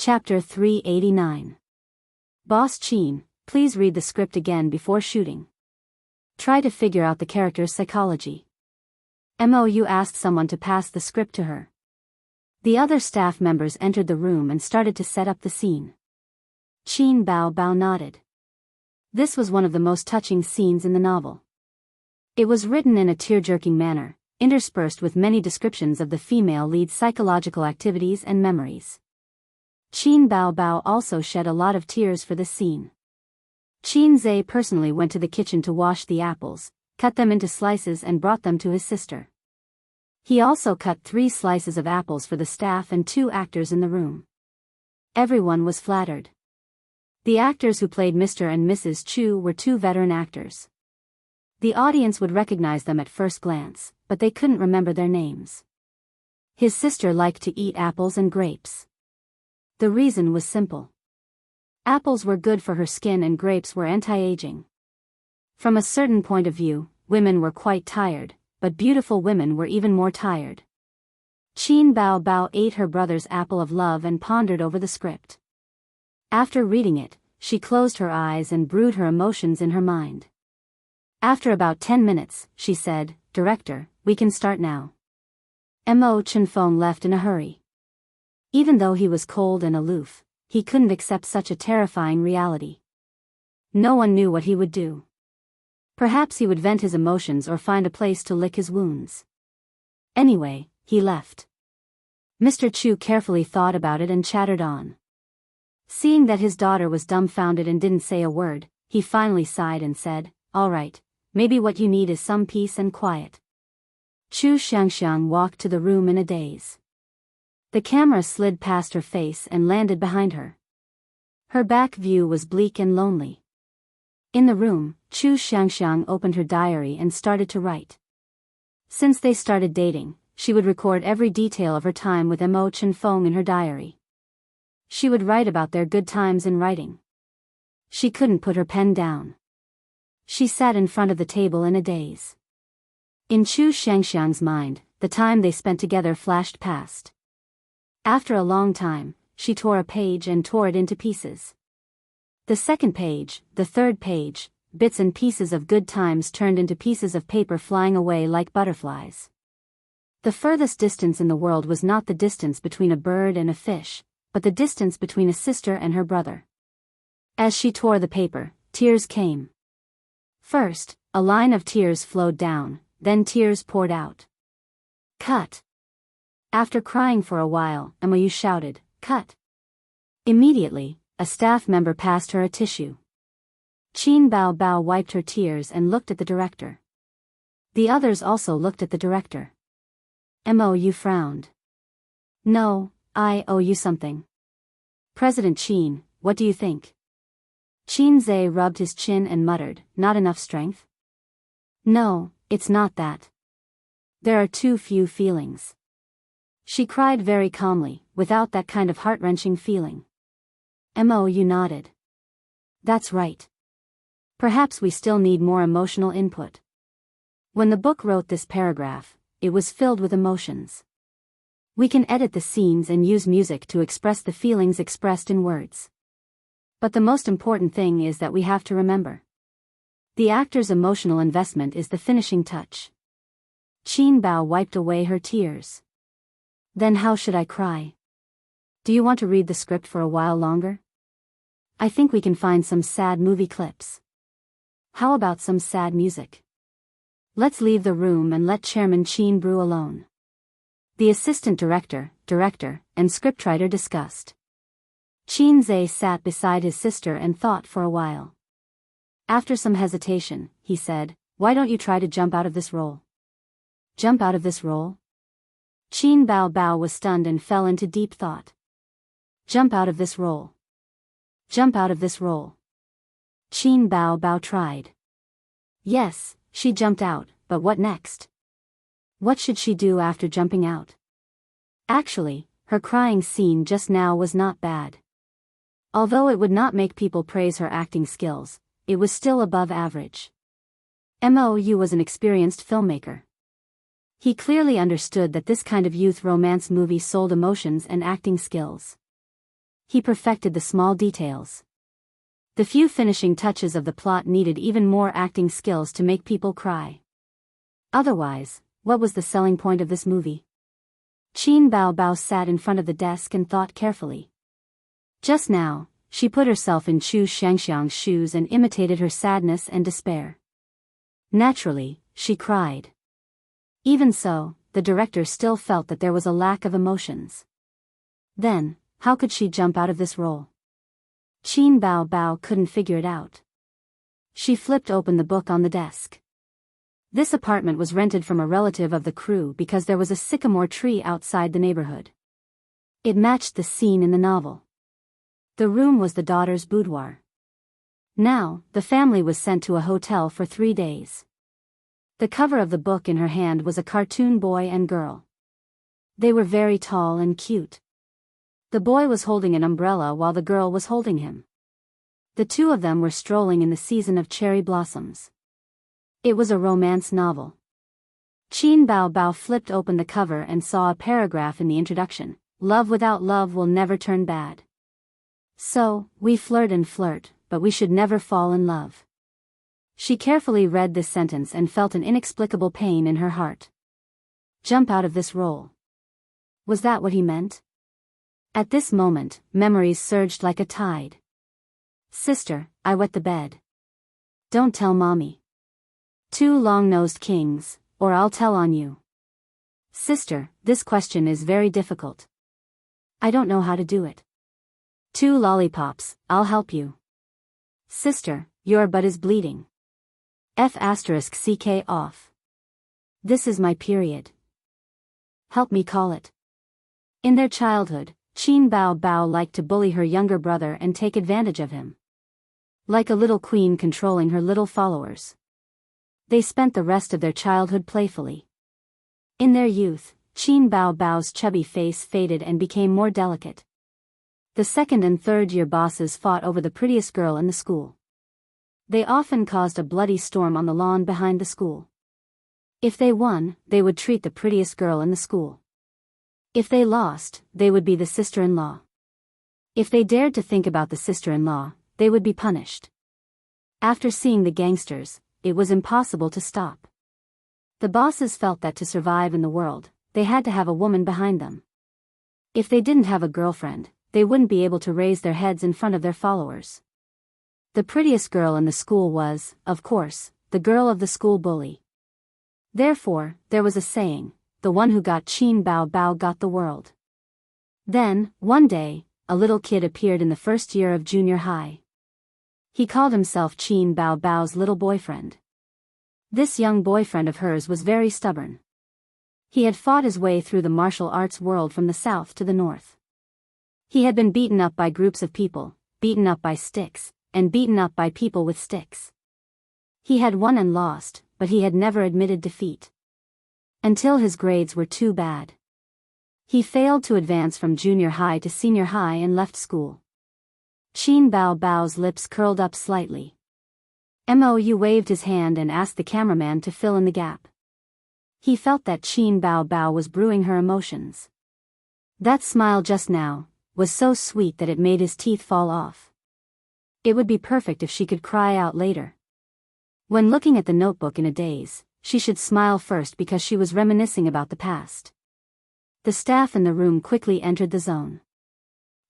Chapter 389. Boss Chin, please read the script again before shooting. Try to figure out the character's psychology. Mou asked someone to pass the script to her. The other staff members entered the room and started to set up the scene. Qin Bao nodded. This was one of the most touching scenes in the novel. It was written in a tear-jerking manner, interspersed with many descriptions of the female lead's psychological activities and memories. Qin Bao also shed a lot of tears for this scene. Qin Zhe personally went to the kitchen to wash the apples, cut them into slices and brought them to his sister. He also cut 3 slices of apples for the staff and 2 actors in the room. Everyone was flattered. The actors who played Mr. and Mrs. Chu were 2 veteran actors. The audience would recognize them at first glance, but they couldn't remember their names. His sister liked to eat apples and grapes. The reason was simple. Apples were good for her skin and grapes were anti-aging. From a certain point of view, women were quite tired, but beautiful women were even more tired. Qin Bao ate her brother's apple of love and pondered over the script. After reading it, she closed her eyes and brewed her emotions in her mind. After about 10 minutes, she said, "Director, we can start now." Mo Chenfeng left in a hurry. Even though he was cold and aloof, he couldn't accept such a terrifying reality. No one knew what he would do. Perhaps he would vent his emotions or find a place to lick his wounds. Anyway, he left. Mr. Chu carefully thought about it and chattered on. Seeing that his daughter was dumbfounded and didn't say a word, he finally sighed and said, "All right, maybe what you need is some peace and quiet." Wuxia Xianxia walked to the room in a daze. The camera slid past her face and landed behind her. Her back view was bleak and lonely. In the room, Wuxia Xianxia opened her diary and started to write. Since they started dating, she would record every detail of her time with Mo Chenfeng in her diary. She would write about their good times in writing. She couldn't put her pen down. She sat in front of the table in a daze. In Wuxia Xianxia's mind, the time they spent together flashed past. After a long time, she tore a page and tore it into pieces. The second page, the third page, bits and pieces of good times turned into pieces of paper flying away like butterflies. The furthest distance in the world was not the distance between a bird and a fish, but the distance between a sister and her brother. As she tore the paper, tears came. First, a line of tears flowed down, then tears poured out. "Cut." After crying for a while, Mou shouted, "Cut." Immediately, a staff member passed her a tissue. Qin Bao wiped her tears and looked at the director. The others also looked at the director. Mou frowned. "No, I owe you something." "President Qin, what do you think?" Qin Zhe rubbed his chin and muttered, "Not enough strength?" "No, it's not that. There are too few feelings." She cried very calmly, without that kind of heart-wrenching feeling. Mou nodded. "That's right. Perhaps we still need more emotional input." When the book wrote this paragraph, it was filled with emotions. We can edit the scenes and use music to express the feelings expressed in words. But the most important thing is that we have to remember. The actor's emotional investment is the finishing touch. Qin Bao wiped away her tears. "Then how should I cry? Do you want to read the script for a while longer? I think we can find some sad movie clips. How about some sad music? Let's leave the room and let Chairman Qin brew alone." The assistant director, and scriptwriter discussed. Qin Zhe sat beside his sister and thought for a while. After some hesitation, he said, "Why don't you try to jump out of this role?" "Jump out of this role?" Qin Bao was stunned and fell into deep thought. "Jump out of this role. Jump out of this role." Qin Bao tried. Yes, she jumped out, but what next? What should she do after jumping out? Actually, her crying scene just now was not bad. Although it would not make people praise her acting skills, it was still above average. Mou was an experienced filmmaker. He clearly understood that this kind of youth romance movie sold emotions and acting skills. He perfected the small details. The few finishing touches of the plot needed even more acting skills to make people cry. Otherwise, what was the selling point of this movie? Qin Baobao sat in front of the desk and thought carefully. Just now, she put herself in Wuxia Xianxia's shoes and imitated her sadness and despair. Naturally, she cried. Even so, the director still felt that there was a lack of emotions. Then, how could she jump out of this role? Qin Baobao couldn't figure it out. She flipped open the book on the desk. This apartment was rented from a relative of the crew because there was a sycamore tree outside the neighborhood. It matched the scene in the novel. The room was the daughter's boudoir. Now, the family was sent to a hotel for 3 days. The cover of the book in her hand was a cartoon boy and girl. They were very tall and cute. The boy was holding an umbrella while the girl was holding him. The two of them were strolling in the season of cherry blossoms. It was a romance novel. Qin Baobao flipped open the cover and saw a paragraph in the introduction. Love without love will never turn bad. So, we flirt and flirt, but we should never fall in love. She carefully read this sentence and felt an inexplicable pain in her heart. Jump out of this role. Was that what he meant? At this moment, memories surged like a tide. Sister, I wet the bed. Don't tell mommy. 2 long-nosed kings, or I'll tell on you. Sister, this question is very difficult. I don't know how to do it. 2 lollipops, I'll help you. Sister, your butt is bleeding. F***ck off. This is my period. Help me call it. In their childhood, Qin Baobao liked to bully her younger brother and take advantage of him. Like a little queen controlling her little followers. They spent the rest of their childhood playfully. In their youth, Qin Baobao's chubby face faded and became more delicate. The second and third year bosses fought over the prettiest girl in the school. They often caused a bloody storm on the lawn behind the school. If they won, they would treat the prettiest girl in the school. If they lost, they would be the sister-in-law. If they dared to think about the sister-in-law, they would be punished. After seeing the gangsters, it was impossible to stop. The bosses felt that to survive in the world, they had to have a woman behind them. If they didn't have a girlfriend, they wouldn't be able to raise their heads in front of their followers. The prettiest girl in the school was, of course, the girl of the school bully. Therefore, there was a saying, the one who got Qin Baobao got the world. Then, one day, a little kid appeared in the first year of junior high. He called himself Qin Baobao's little boyfriend. This young boyfriend of hers was very stubborn. He had fought his way through the martial arts world from the south to the north. He had been beaten up by groups of people, beaten up by sticks, and beaten up by people with sticks. He had won and lost, but he had never admitted defeat. Until his grades were too bad. He failed to advance from junior high to senior high and left school. Qin Baobao's lips curled up slightly. Mou waved his hand and asked the cameraman to fill in the gap. He felt that Qin Baobao was brewing her emotions. That smile just now was so sweet that it made his teeth fall off. It would be perfect if she could cry out later. When looking at the notebook in a daze, she should smile first because she was reminiscing about the past. The staff in the room quickly entered the zone.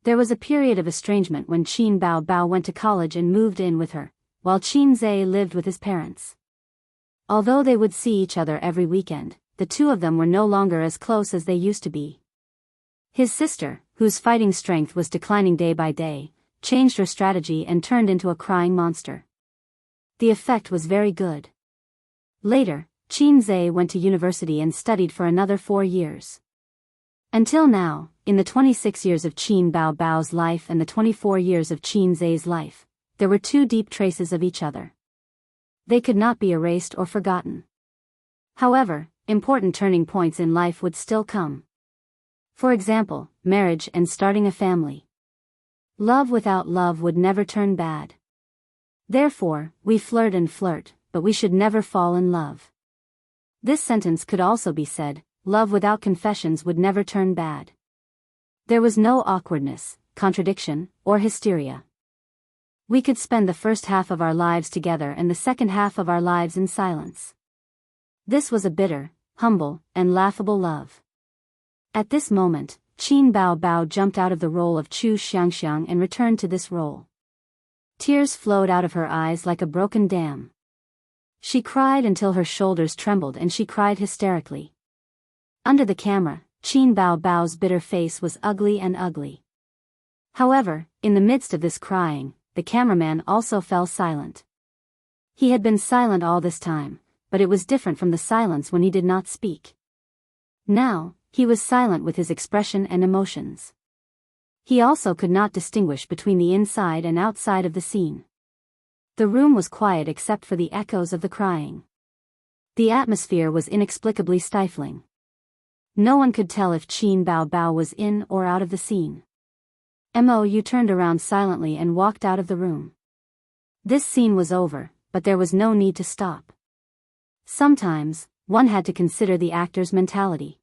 There was a period of estrangement when Qin Baobao went to college and moved in with her, while Qin Zhe lived with his parents. Although they would see each other every weekend, the two of them were no longer as close as they used to be. His sister, whose fighting strength was declining day by day, changed her strategy and turned into a crying monster. The effect was very good. Later, Qin Zhe went to university and studied for another 4 years. Until now, in the 26 years of Qin Baobao's life and the 24 years of Qin Zhe's life, there were 2 deep traces of each other. They could not be erased or forgotten. However, important turning points in life would still come. For example, marriage and starting a family. Love without love would never turn bad. Therefore, we flirt and flirt, but we should never fall in love. This sentence could also be said, love without confessions would never turn bad. There was no awkwardness, contradiction, or hysteria. We could spend the first half of our lives together and the second half of our lives in silence. This was a bitter, humble, and laughable love. At this moment, Qin Bao Bao jumped out of the role of Wuxia Xianxia and returned to this role. Tears flowed out of her eyes like a broken dam. She cried until her shoulders trembled and she cried hysterically. Under the camera, Qin Bao Bao's bitter face was ugly and ugly. However, in the midst of this crying, the cameraman also fell silent. He had been silent all this time, but it was different from the silence when he did not speak. Now, he was silent with his expression and emotions. He also could not distinguish between the inside and outside of the scene. The room was quiet except for the echoes of the crying. The atmosphere was inexplicably stifling. No one could tell if Qin Bao Bao was in or out of the scene. Mou turned around silently and walked out of the room. This scene was over, but there was no need to stop. Sometimes, one had to consider the actor's mentality.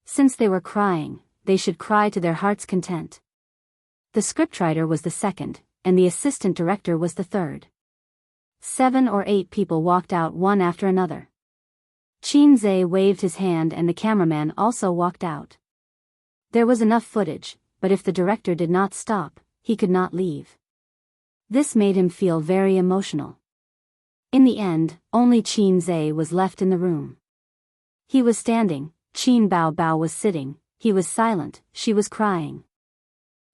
Since they were crying, they should cry to their heart's content. The scriptwriter was the second, and the assistant director was the third. 7 or 8 people walked out one after another. Qin Zhe waved his hand and the cameraman also walked out. There was enough footage, but if the director did not stop, he could not leave. This made him feel very emotional. In the end, only Qin Zhe was left in the room. He was standing, Qin Bao Bao was sitting, he was silent, she was crying.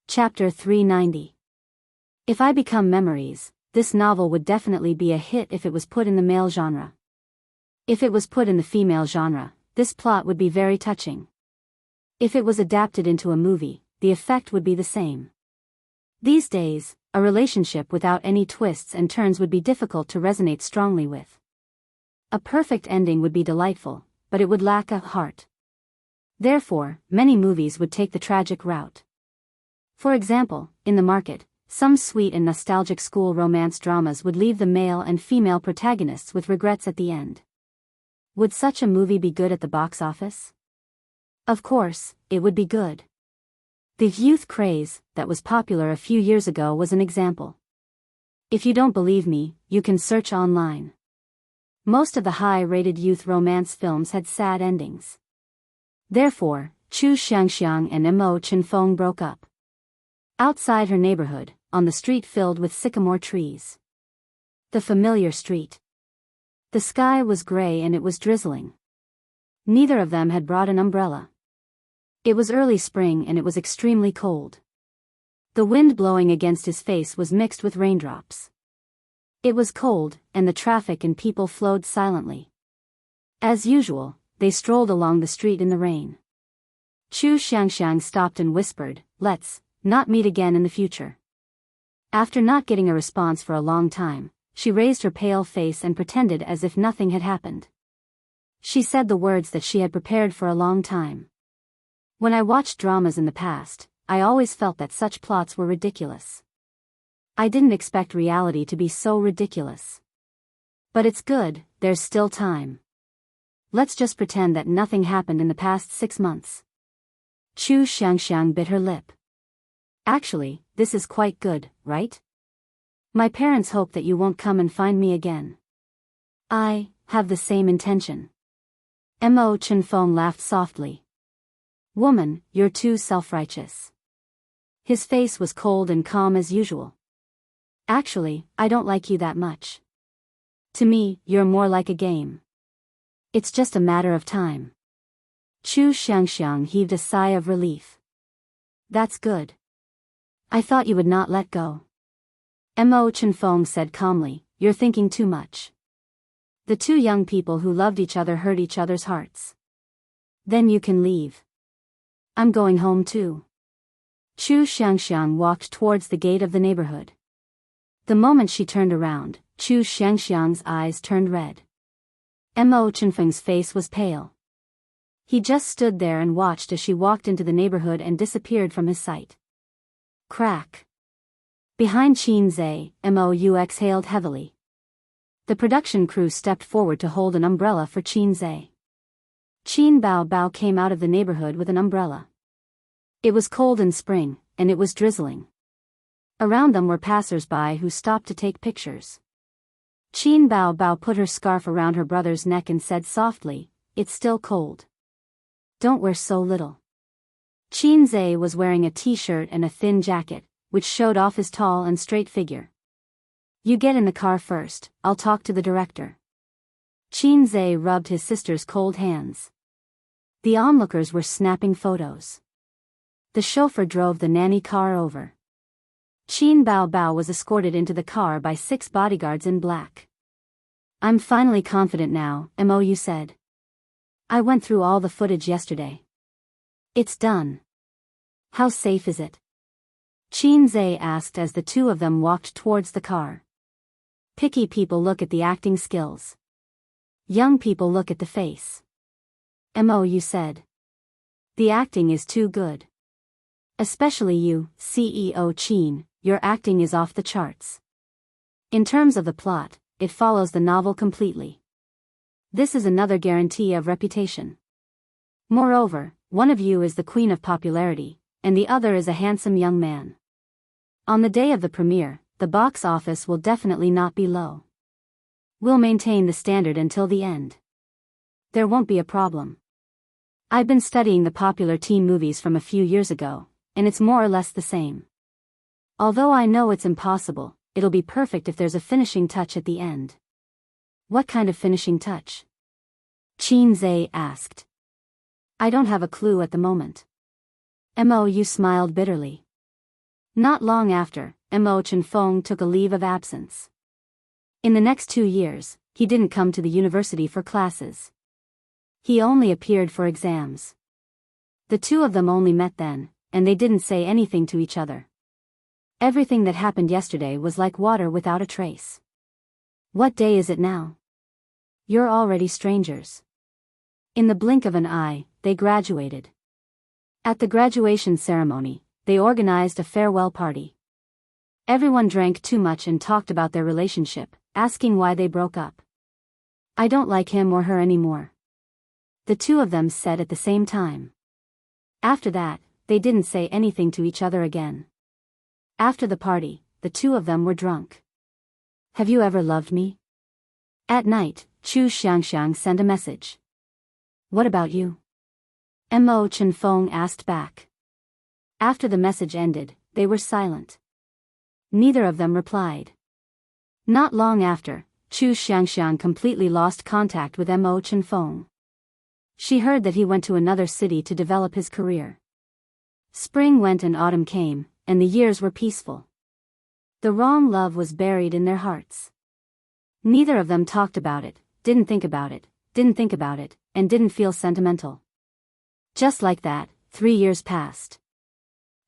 Chapter 390. If I Become Memories, this novel would definitely be a hit if it was put in the male genre. If it was put in the female genre, this plot would be very touching. If it was adapted into a movie, the effect would be the same. These days, a relationship without any twists and turns would be difficult to resonate strongly with. A perfect ending would be delightful, but it would lack a heart. Therefore, many movies would take the tragic route. For example, in the market, some sweet and nostalgic school romance dramas would leave the male and female protagonists with regrets at the end. Would such a movie be good at the box office? Of course, it would be good. The youth craze that was popular a few years ago was an example. If you don't believe me, you can search online. Most of the high-rated youth romance films had sad endings. Therefore, Wuxia Xianxia and Mo Chenfeng broke up. Outside her neighborhood, on the street filled with sycamore trees. The familiar street. The sky was gray and it was drizzling. Neither of them had brought an umbrella. It was early spring and it was extremely cold. The wind blowing against his face was mixed with raindrops. It was cold, and the traffic and people flowed silently. As usual, they strolled along the street in the rain. Wuxia Xianxia stopped and whispered, "Let's not meet again in the future." After not getting a response for a long time, she raised her pale face and pretended as if nothing had happened. She said the words that she had prepared for a long time. When I watched dramas in the past, I always felt that such plots were ridiculous. I didn't expect reality to be so ridiculous. But it's good, there's still time. Let's just pretend that nothing happened in the past 6 months. Wuxia Xianxia bit her lip. Actually, this is quite good, right? My parents hope that you won't come and find me again. I have the same intention. Mo Chenfeng laughed softly. Woman, you're too self-righteous. His face was cold and calm as usual. Actually, I don't like you that much. To me, you're more like a game. It's just a matter of time. Wuxia Xianxia heaved a sigh of relief. That's good. I thought you would not let go. Mo Chenfeng said calmly, you're thinking too much. The two young people who loved each other hurt each other's hearts. Then you can leave. I'm going home too. Wuxia Xianxia walked towards the gate of the neighborhood. The moment she turned around, Wuxia Xianxia's eyes turned red. Mo Chenfeng's face was pale. He just stood there and watched as she walked into the neighborhood and disappeared from his sight. Crack. Behind Qin Zhe, Mou exhaled heavily. The production crew stepped forward to hold an umbrella for Qin Zhe. Qin Bao Bao came out of the neighborhood with an umbrella. It was cold in spring, and it was drizzling. Around them were passers-by who stopped to take pictures. Qin Bao Bao put her scarf around her brother's neck and said softly, "It's still cold. Don't wear so little." Qin Zhe was wearing a t-shirt and a thin jacket, which showed off his tall and straight figure. "You get in the car first, I'll talk to the director." Qin Zhe rubbed his sister's cold hands. The onlookers were snapping photos. The chauffeur drove the nanny car over. Qin Bao Bao was escorted into the car by 6 bodyguards in black. "I'm finally confident now," Mou said. "I went through all the footage yesterday. It's done." "How safe is it?" Qin Zhe asked as the two of them walked towards the car. "Picky people look at the acting skills. Young people look at the face," Mou said. "The acting is too good. Especially you, CEO Qin, your acting is off the charts. In terms of the plot, it follows the novel completely. This is another guarantee of reputation. Moreover, one of you is the queen of popularity, and the other is a handsome young man. On the day of the premiere, the box office will definitely not be low. We'll maintain the standard until the end. There won't be a problem. I've been studying the popular teen movies from a few years ago, and it's more or less the same. Although I know it's impossible, it'll be perfect if there's a finishing touch at the end." "What kind of finishing touch?" Qin Zhe asked. "I don't have a clue at the moment." Mou smiled bitterly. Not long after, Mo Chenfeng took a leave of absence. In the next 2 years, he didn't come to the university for classes. He only appeared for exams. The two of them only met then, and they didn't say anything to each other. Everything that happened yesterday was like water without a trace. "What day is it now?" "You're already strangers." In the blink of an eye, they graduated. At the graduation ceremony, they organized a farewell party. Everyone drank too much and talked about their relationship, asking why they broke up. "I don't like him or her anymore," the two of them said at the same time. After that, they didn't say anything to each other again. After the party, the two of them were drunk. "Have you ever loved me?" At night, Wuxia Xianxia sent a message. "What about you?" Mo Chenfeng asked back. After the message ended, they were silent. Neither of them replied. Not long after, Wuxia Xianxia completely lost contact with Mo Chenfeng. She heard that he went to another city to develop his career. Spring went and autumn came, and the years were peaceful. The wrong love was buried in their hearts. Neither of them talked about it, didn't think about it, and didn't feel sentimental. Just like that, 3 years passed.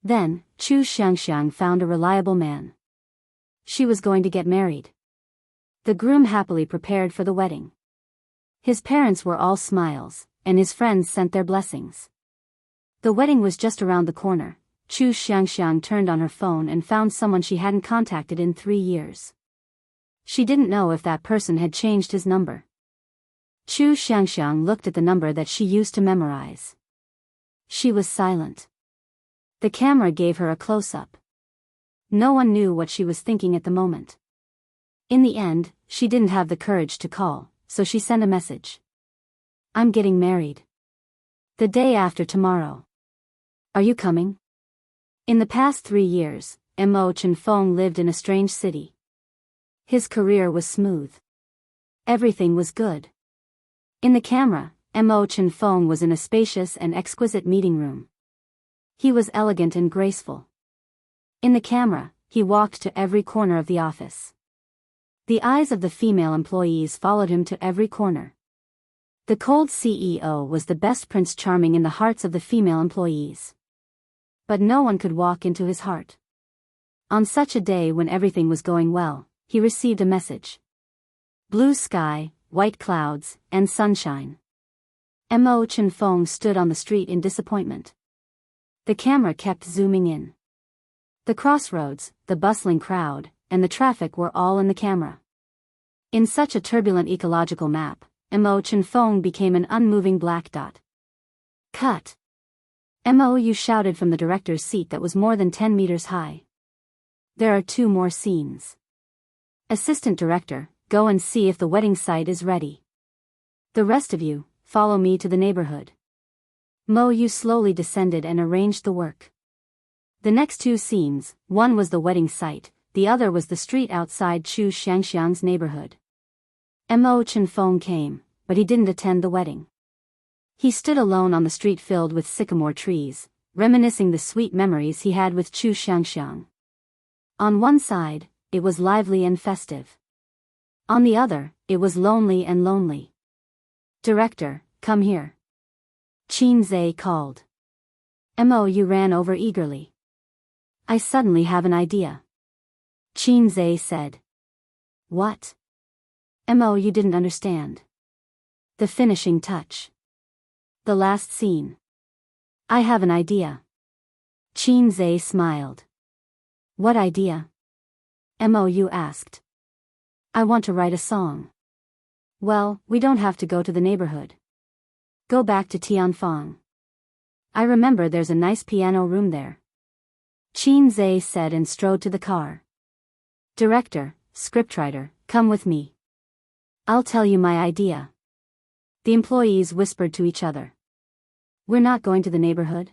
Then, Wuxia Xianxia found a reliable man. She was going to get married. The groom happily prepared for the wedding. His parents were all smiles, and his friends sent their blessings. The wedding was just around the corner. Wuxia Xianxia turned on her phone and found someone she hadn't contacted in 3 years. She didn't know if that person had changed his number. Wuxia Xianxia looked at the number that she used to memorize. She was silent. The camera gave her a close-up. No one knew what she was thinking at the moment. In the end, she didn't have the courage to call, so she sent a message. "I'm getting married. The day after tomorrow. Are you coming?" In the past 3 years, Mo Chenfeng lived in a strange city. His career was smooth. Everything was good. In the camera, Mo Chenfeng was in a spacious and exquisite meeting room. He was elegant and graceful. In the camera, he walked to every corner of the office. The eyes of the female employees followed him to every corner. The cold CEO was the best Prince Charming in the hearts of the female employees. But no one could walk into his heart. On such a day when everything was going well, he received a message. Blue sky, white clouds, and sunshine. Mo Chenfeng stood on the street in disappointment. The camera kept zooming in. The crossroads, the bustling crowd, and the traffic were all in the camera. In such a turbulent ecological map, Mo Chenfeng became an unmoving black dot. Cut. Mou shouted from the director's seat that was more than 10 meters high. There are 2 more scenes. Assistant director, go and see if the wedding site is ready. The rest of you, follow me to the neighborhood. Mou slowly descended and arranged the work. The next 2 scenes, one was the wedding site, the other was the street outside Wuxia Xianxia's neighborhood. Mo Chenfeng came, but he didn't attend the wedding. He stood alone on the street filled with sycamore trees, reminiscing the sweet memories he had with Wuxia Xianxia. On one side, it was lively and festive. On the other, it was lonely and lonely. Director, come here. Qin Zhe called. Mou ran over eagerly. I suddenly have an idea. Qin Zhe said. What? Mou didn't understand. The finishing touch. The last scene. I have an idea. Qin Zhe smiled. What idea? Mou asked. I want to write a song. Well, we don't have to go to the neighborhood. Go back to Tianfang. I remember there's a nice piano room there. Qin Zhe said and strode to the car. Director, scriptwriter, come with me. I'll tell you my idea. The employees whispered to each other. We're not going to the neighborhood.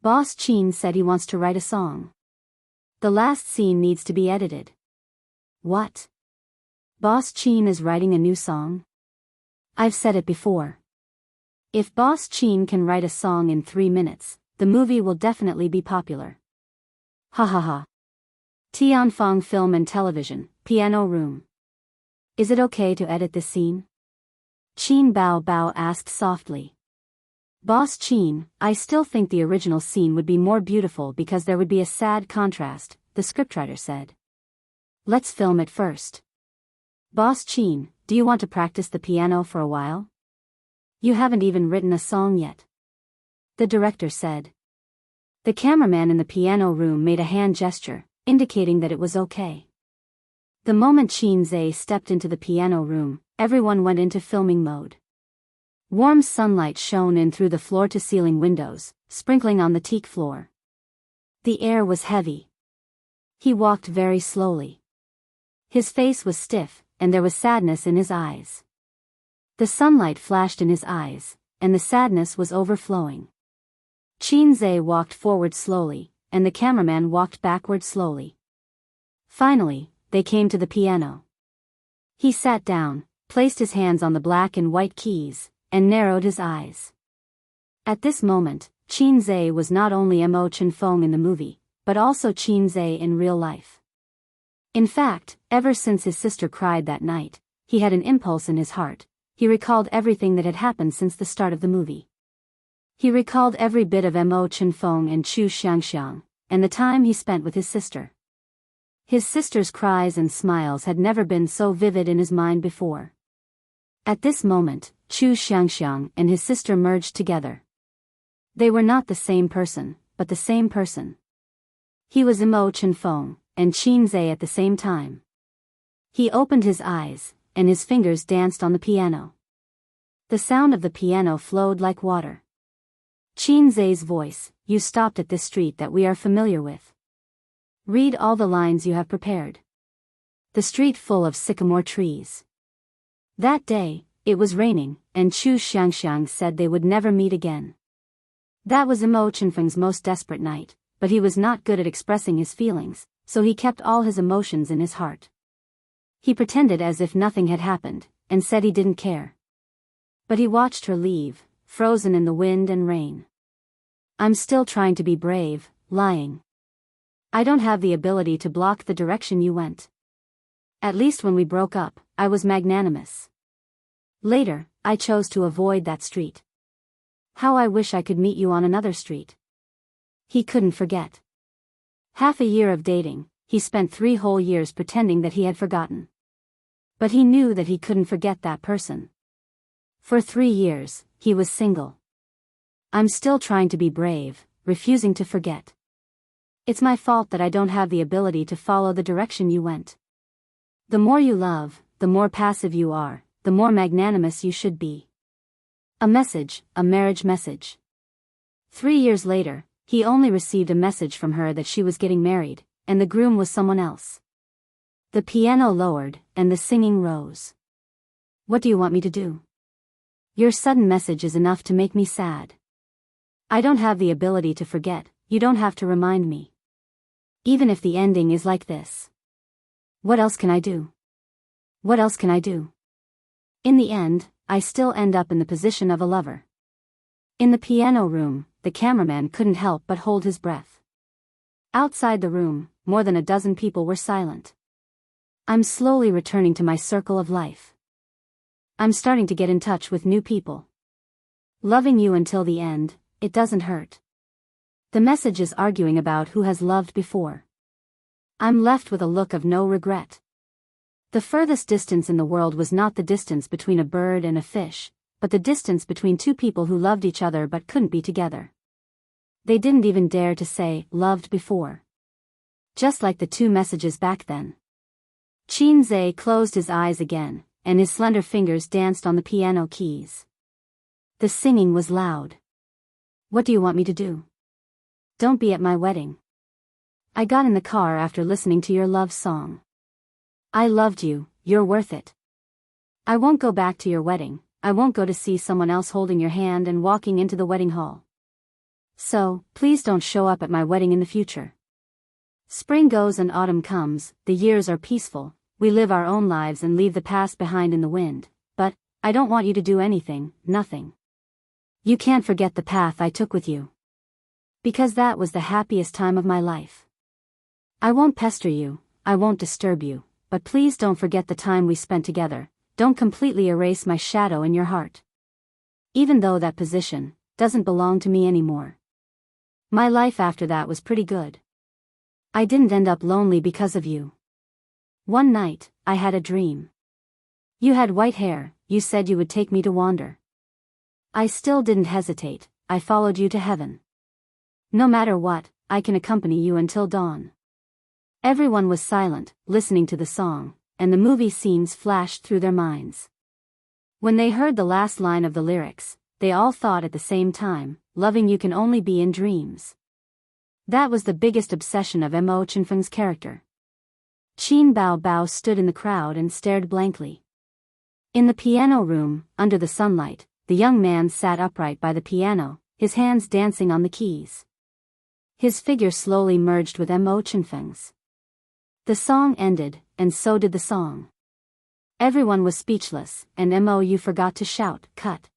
Boss Qin said he wants to write a song. The last scene needs to be edited. What? Boss Qin is writing a new song? I've said it before. If Boss Qin can write a song in 3 minutes, the movie will definitely be popular. Ha ha ha. Tianfang Film and Television, piano room. Is it okay to edit this scene? Qin Bao Bao asked softly. Boss Qin, I still think the original scene would be more beautiful because there would be a sad contrast, the scriptwriter said. Let's film it first. Boss Qin, do you want to practice the piano for a while? You haven't even written a song yet. The director said. The cameraman in the piano room made a hand gesture, indicating that it was okay. The moment Qin Zhe stepped into the piano room, everyone went into filming mode. Warm sunlight shone in through the floor-to-ceiling windows, sprinkling on the teak floor. The air was heavy. He walked very slowly. His face was stiff, and there was sadness in his eyes. The sunlight flashed in his eyes, and the sadness was overflowing. Qin Zhe walked forward slowly, and the cameraman walked backward slowly. Finally, they came to the piano. He sat down, placed his hands on the black and white keys, and narrowed his eyes. At this moment, Qin Zhe was not only Mo Chenfeng in the movie, but also Qin Zhe in real life. In fact, ever since his sister cried that night, he had an impulse in his heart. He recalled everything that had happened since the start of the movie. He recalled every bit of Mo Chenfeng and Wuxia Xianxia, and the time he spent with his sister. His sister's cries and smiles had never been so vivid in his mind before. At this moment, Wuxia Xianxia and his sister merged together. They were not the same person, but the same person. He was Mo Chenfeng, and Qin Zhe at the same time. He opened his eyes, and his fingers danced on the piano. The sound of the piano flowed like water. Qin Zhe's voice, you stopped at this street that we are familiar with. Read all the lines you have prepared. The street full of sycamore trees. That day, it was raining, and Wuxia Xianxia said they would never meet again. That was Mo Chenfeng's most desperate night, but he was not good at expressing his feelings, so he kept all his emotions in his heart. He pretended as if nothing had happened, and said he didn't care. But he watched her leave, frozen in the wind and rain. I'm still trying to be brave, lying. I don't have the ability to block the direction you went. At least when we broke up, I was magnanimous. Later, I chose to avoid that street. How I wish I could meet you on another street. He couldn't forget. Half a year of dating, he spent 3 whole years pretending that he had forgotten. But he knew that he couldn't forget that person. For 3 years, he was single. I'm still trying to be brave, refusing to forget. It's my fault that I don't have the ability to follow the direction you went. The more you love, the more passive you are, the more magnanimous you should be. A message, a marriage message. 3 years later, he only received a message from her that she was getting married, and the groom was someone else. The piano lowered, and the singing rose. What do you want me to do? Your sudden message is enough to make me sad. I don't have the ability to forget, you don't have to remind me. Even if the ending is like this. What else can I do? What else can I do? In the end, I still end up in the position of a lover. In the piano room, the cameraman couldn't help but hold his breath. Outside the room, more than a dozen people were silent. I'm slowly returning to my circle of life. I'm starting to get in touch with new people. Loving you until the end, it doesn't hurt. The message is arguing about who has loved before. I'm left with a look of no regret. The furthest distance in the world was not the distance between a bird and a fish, but the distance between two people who loved each other but couldn't be together. They didn't even dare to say, loved before. Just like the two messages back then. Xianxia closed his eyes again, and his slender fingers danced on the piano keys. The singing was loud. What do you want me to do? Don't be at my wedding. I got in the car after listening to your love song. I loved you, you're worth it. I won't go back to your wedding, I won't go to see someone else holding your hand and walking into the wedding hall. So, please don't show up at my wedding in the future. Spring goes and autumn comes, the years are peaceful, we live our own lives and leave the past behind in the wind, but, I don't want you to do anything, nothing. You can't forget the path I took with you. Because that was the happiest time of my life. I won't pester you, I won't disturb you, but please don't forget the time we spent together, don't completely erase my shadow in your heart. Even though that position doesn't belong to me anymore. My life after that was pretty good. I didn't end up lonely because of you. One night, I had a dream. You had white hair, you said you would take me to wander. I still didn't hesitate, I followed you to heaven. No matter what, I can accompany you until dawn. Everyone was silent, listening to the song, and the movie scenes flashed through their minds. When they heard the last line of the lyrics, they all thought at the same time, loving you can only be in dreams. That was the biggest obsession of Mo Chenfeng's character. Qin Bao Bao stood in the crowd and stared blankly. In the piano room, under the sunlight, the young man sat upright by the piano, his hands dancing on the keys. His figure slowly merged with Mo Chenfeng's. The song ended, and so did the song. Everyone was speechless, and Mo forgot to shout, cut.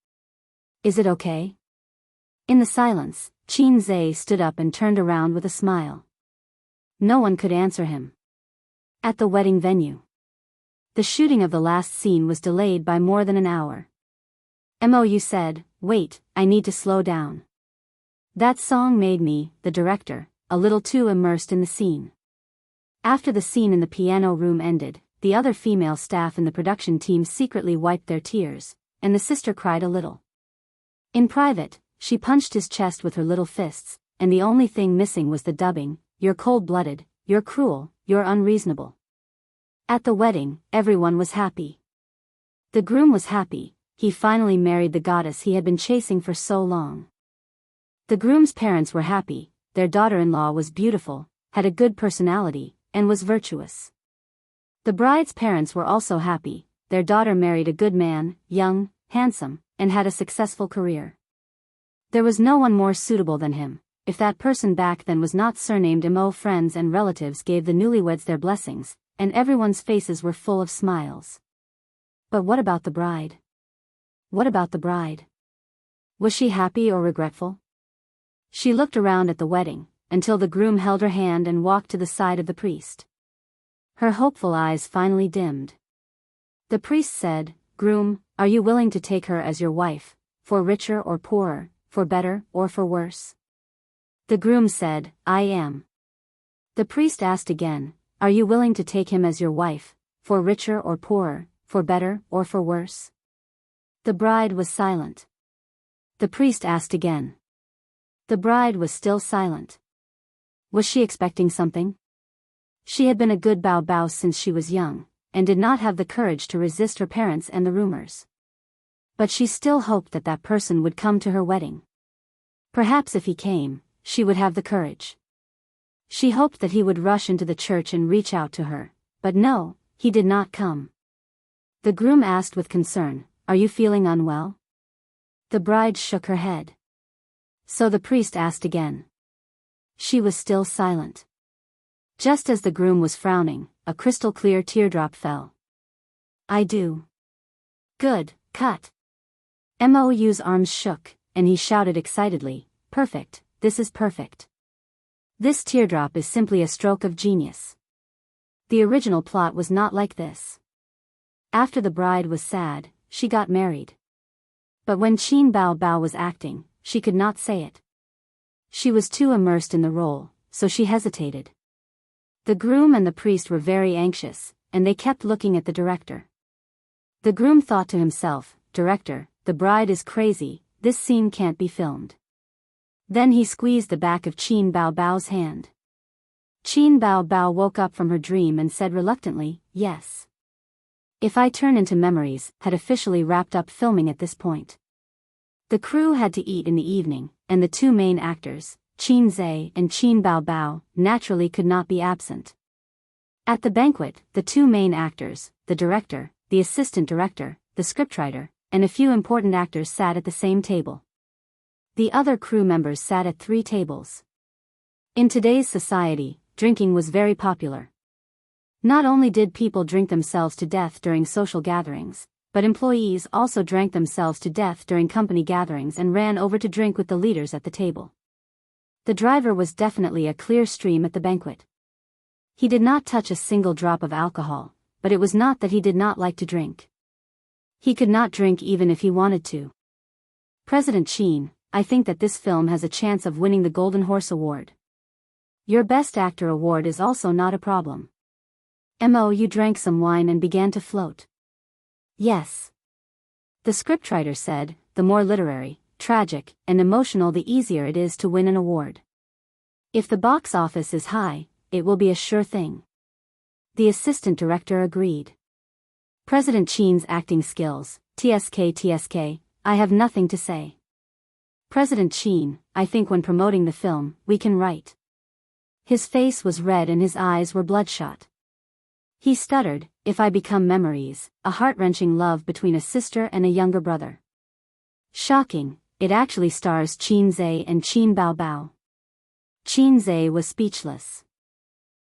Is it okay? In the silence, Xianxia stood up and turned around with a smile. No one could answer him. At the wedding venue. The shooting of the last scene was delayed by more than an hour. Mo said, wait, I need to slow down. That song made me, the director, a little too immersed in the scene. After the scene in the piano room ended, the other female staff in the production team secretly wiped their tears, and the sister cried a little. In private, she punched his chest with her little fists, and the only thing missing was the dubbing, you're cold-blooded, you're cruel, you're unreasonable. At the wedding, everyone was happy. The groom was happy, he finally married the goddess he had been chasing for so long. The groom's parents were happy, their daughter-in-law was beautiful, had a good personality, and was virtuous. The bride's parents were also happy, their daughter married a good man, young, handsome, and had a successful career. There was no one more suitable than him, if that person back then was not surnamed Mo. Friends and relatives gave the newlyweds their blessings, and everyone's faces were full of smiles. But what about the bride? What about the bride? Was she happy or regretful? She looked around at the wedding, until the groom held her hand and walked to the side of the priest. Her hopeful eyes finally dimmed. The priest said, Groom, are you willing to take her as your wife, for richer or poorer, for better or for worse? The groom said, I am. The priest asked again, Are you willing to take him as your wife, for richer or poorer, for better or for worse? The bride was silent. The priest asked again. The bride was still silent. Was she expecting something? She had been a good Bao Bao since she was young, and did not have the courage to resist her parents and the rumors. But she still hoped that that person would come to her wedding. Perhaps if he came, she would have the courage. She hoped that he would rush into the church and reach out to her, but no, he did not come. The groom asked with concern, "Are you feeling unwell?" The bride shook her head. So the priest asked again. She was still silent. Just as the groom was frowning, a crystal-clear teardrop fell. "I do." "Good, cut." Mou's arms shook, and he shouted excitedly, "Perfect, this is perfect. This teardrop is simply a stroke of genius." The original plot was not like this. After the bride was sad, she got married. But when Qin Bao Bao was acting, she could not say it. She was too immersed in the role, so she hesitated. The groom and the priest were very anxious, and they kept looking at the director. The groom thought to himself, "Director, the bride is crazy, this scene can't be filmed." Then he squeezed the back of Qin Bao Bao's hand. Qin Bao Bao woke up from her dream and said reluctantly, "Yes." If I Turn into Memories had officially wrapped up filming at this point. The crew had to eat in the evening, and the two main actors, Qin Zhe and Qin Bao Bao, naturally could not be absent. At the banquet, the two main actors, the director, the assistant director, the scriptwriter, and a few important actors sat at the same table. The other crew members sat at 3 tables. In today's society, drinking was very popular. Not only did people drink themselves to death during social gatherings, but employees also drank themselves to death during company gatherings and ran over to drink with the leaders at the table. The driver was definitely a clear stream at the banquet. He did not touch a single drop of alcohol, but it was not that he did not like to drink. He could not drink even if he wanted to. "President Qin, I think that this film has a chance of winning the Golden Horse Award. Your Best Actor award is also not a problem." Mou drank some wine and began to float. "Yes." The scriptwriter said, "The more literary, tragic, and emotional the easier it is to win an award. If the box office is high, it will be a sure thing." The assistant director agreed. "President Qin's acting skills, TSK, I have nothing to say. President Qin, I think when promoting the film, we can write." His face was red and his eyes were bloodshot. He stuttered, "If I Become Memories, a heart-wrenching love between a sister and a younger brother." Shocking, it actually stars Qin Zhe and Qin Bao Bao. Qin Zhe was speechless.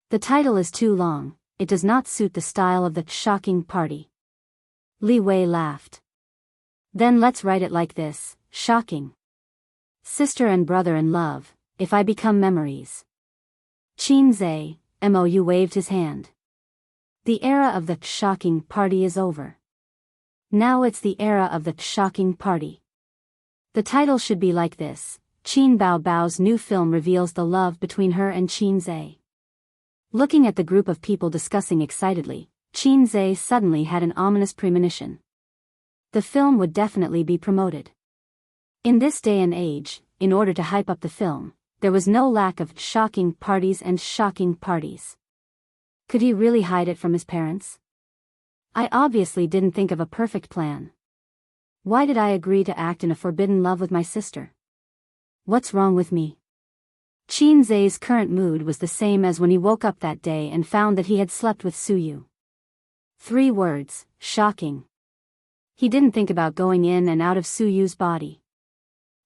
"The title is too long, it does not suit the style of the shocking party." Li Wei laughed. "Then let's write it like this, shocking. Sister and brother in love, if I become memories." Qin Zhe, Mou waved his hand. "The era of the shocking party is over. Now it's the era of the shocking party. The title should be like this, Qin Bao Bao's new film reveals the love between her and Qin Zhe." Looking at the group of people discussing excitedly, Qin Zhe suddenly had an ominous premonition. The film would definitely be promoted. In this day and age, in order to hype up the film, there was no lack of shocking parties and shocking parties. Could he really hide it from his parents? I obviously didn't think of a perfect plan. Why did I agree to act in a forbidden love with my sister? What's wrong with me? Qin Zhe's current mood was the same as when he woke up that day and found that he had slept with Suyu. 3 words, shocking. He didn't think about going in and out of Suyu's body.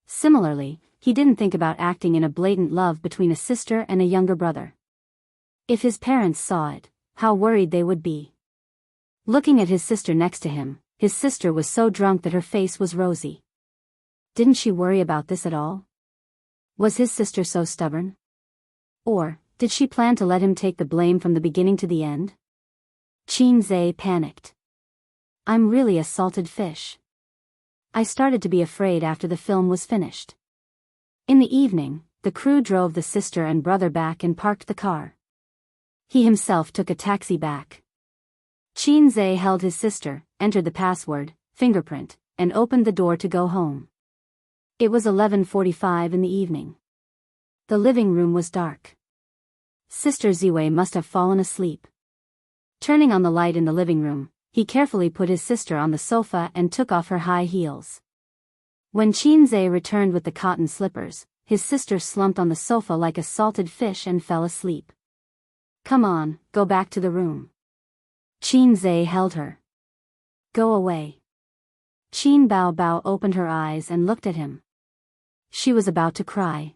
Similarly, he didn't think about acting in a blatant love between a sister and a younger brother. If his parents saw it, how worried they would be. Looking at his sister next to him, his sister was so drunk that her face was rosy. Didn't she worry about this at all? Was his sister so stubborn? Or, did she plan to let him take the blame from the beginning to the end? Qin Zhe panicked. "I'm really a salted fish." I started to be afraid after the film was finished. In the evening, the crew drove the sister and brother back and parked the car. He himself took a taxi back. Qin Zhe held his sister, entered the password, fingerprint, and opened the door to go home. It was 11:45 in the evening. The living room was dark. Sister Ziwei must have fallen asleep. Turning on the light in the living room, he carefully put his sister on the sofa and took off her high heels. When Qin Zhe returned with the cotton slippers, his sister slumped on the sofa like a salted fish and fell asleep. Come on, go back to the room. Qin Zhe held her. Go away. Qin Bao Bao opened her eyes and looked at him. She was about to cry.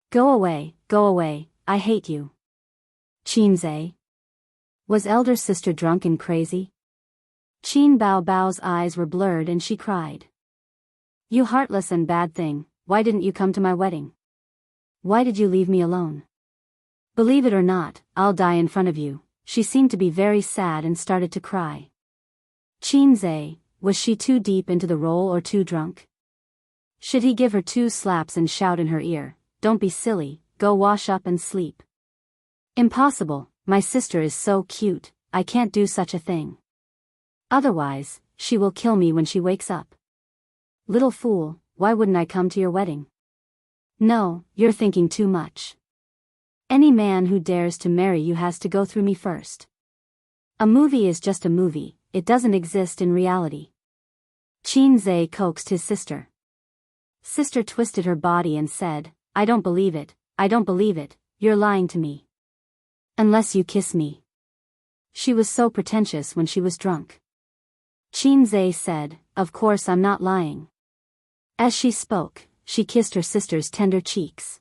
Go away, I hate you. Qin Zhe. Was elder sister drunk and crazy? Qin Bao Bao's eyes were blurred and she cried. You heartless and bad thing, why didn't you come to my wedding? Why did you leave me alone? Believe it or not, I'll die in front of you. She seemed to be very sad and started to cry. Qin Zhe, was she too deep into the role or too drunk? Should he give her 2 slaps and shout in her ear, don't be silly, go wash up and sleep? Impossible, my sister is so cute, I can't do such a thing. Otherwise, she will kill me when she wakes up. Little fool, why wouldn't I come to your wedding? No, you're thinking too much. Any man who dares to marry you has to go through me first. A movie is just a movie, it doesn't exist in reality. Qin Zhe coaxed his sister. Sister twisted her body and said, I don't believe it, you're lying to me. Unless you kiss me. She was so pretentious when she was drunk. Qin Zhe said, of course I'm not lying. As she spoke, she kissed her sister's tender cheeks.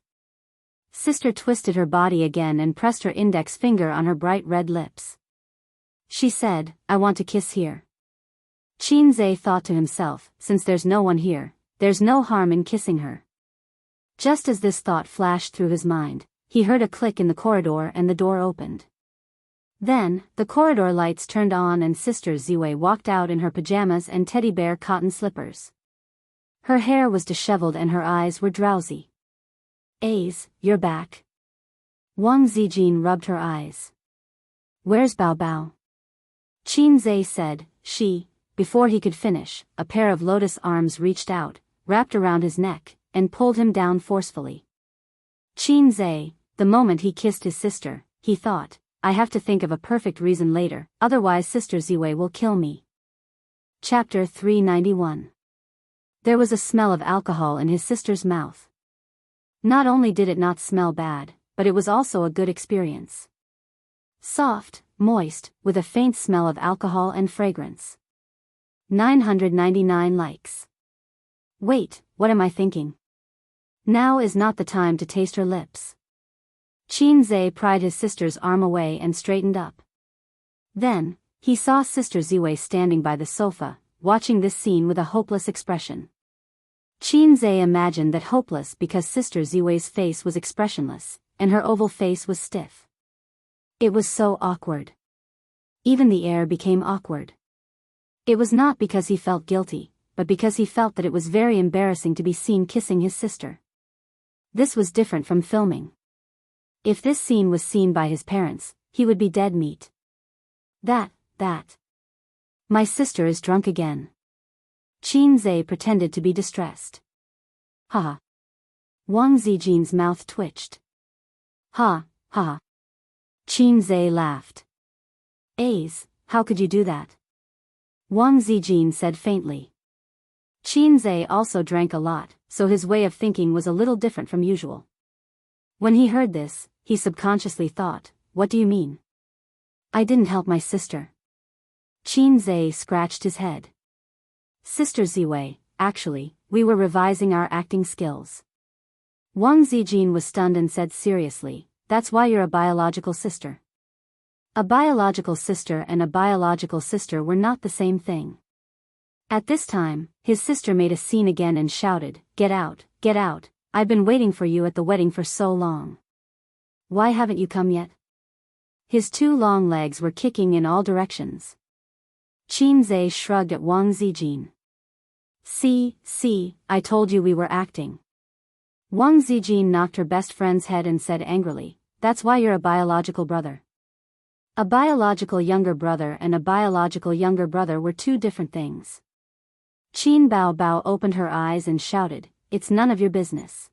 Sister twisted her body again and pressed her index finger on her bright red lips. She said, I want to kiss here. Qin Zhe thought to himself, since there's no one here, there's no harm in kissing her. Just as this thought flashed through his mind, he heard a click in the corridor and the door opened. Then, the corridor lights turned on and Sister Ziwei walked out in her pajamas and teddy bear cotton slippers. Her hair was disheveled and her eyes were drowsy. Aze, you're back. Wang Zijin rubbed her eyes. Where's Bao Bao? Qin Zhe said, before he could finish, a pair of lotus arms reached out, wrapped around his neck, and pulled him down forcefully. Qin Zhe, the moment he kissed his sister, he thought, I have to think of a perfect reason later, otherwise Sister Ziwei will kill me. Chapter 391. There was a smell of alcohol in his sister's mouth. Not only did it not smell bad, but it was also a good experience. Soft, moist, with a faint smell of alcohol and fragrance. 999 likes. Wait, what am I thinking? Now is not the time to taste her lips. Qin Zhe pried his sister's arm away and straightened up. Then, he saw Sister Ziwei standing by the sofa, watching this scene with a hopeless expression. Qin Zhe imagined that hopeless because Sister Ziwei's face was expressionless, and her oval face was stiff. It was so awkward. Even the air became awkward. It was not because he felt guilty, but because he felt that it was very embarrassing to be seen kissing his sister. This was different from filming. If this scene was seen by his parents, he would be dead meat. That. My sister is drunk again. Qin Zhe pretended to be distressed. Ha. Wang Zijin's mouth twitched. Ha. Qin Zhe laughed. Aze, how could you do that? Wang Zijin said faintly. Qin Zhe also drank a lot, so his way of thinking was a little different from usual. When he heard this, he subconsciously thought, what do you mean? I didn't help my sister. Qin Zhe scratched his head. Sister Ziwei, actually, we were revising our acting skills. Wang Zijin was stunned and said seriously, that's why you're a biological sister. A biological sister and a biological sister were not the same thing. At this time, his sister made a scene again and shouted, get out, I've been waiting for you at the wedding for so long. Why haven't you come yet? His 2 long legs were kicking in all directions. Qin Zhe shrugged at Wang Zijin. See, I told you we were acting. Wang Zijin knocked her best friend's head and said angrily, that's why you're a biological brother. A biological younger brother and a biological younger brother were 2 different things. Qin Bao Bao opened her eyes and shouted, it's none of your business.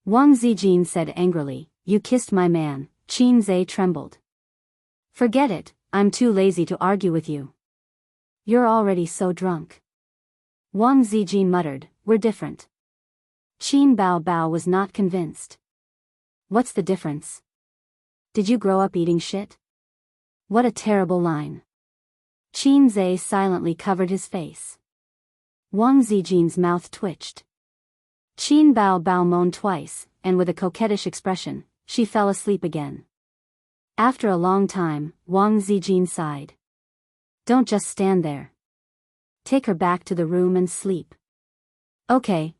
Wang Zijin said angrily, you kissed my man. Qin Zhe trembled. Forget it, I'm too lazy to argue with you. You're already so drunk. Wang Zijin muttered, we're different. Qin Bao Bao was not convinced. What's the difference? Did you grow up eating shit? What a terrible line. Qin Zhe silently covered his face. Wang Zijin's mouth twitched. Qin Bao Bao moaned twice, and with a coquettish expression, she fell asleep again. After a long time, Wang Zijin sighed. Don't just stand there. Take her back to the room and sleep. Okay.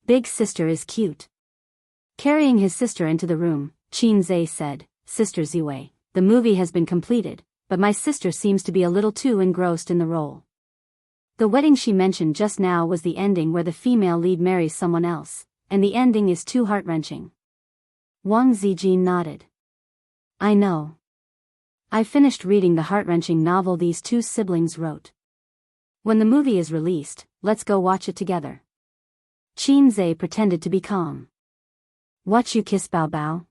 Big sister is cute. Carrying his sister into the room, Qin Zhe said, Sister Ziwei, the movie has been completed, but my sister seems to be a little too engrossed in the role. The wedding she mentioned just now was the ending where the female lead marries someone else, and the ending is too heart-wrenching. Wang Zijin nodded. I know. I finished reading the heart-wrenching novel these two siblings wrote. When the movie is released, let's go watch it together. Qin Zhe pretended to be calm. Watch you kiss Bao Bao?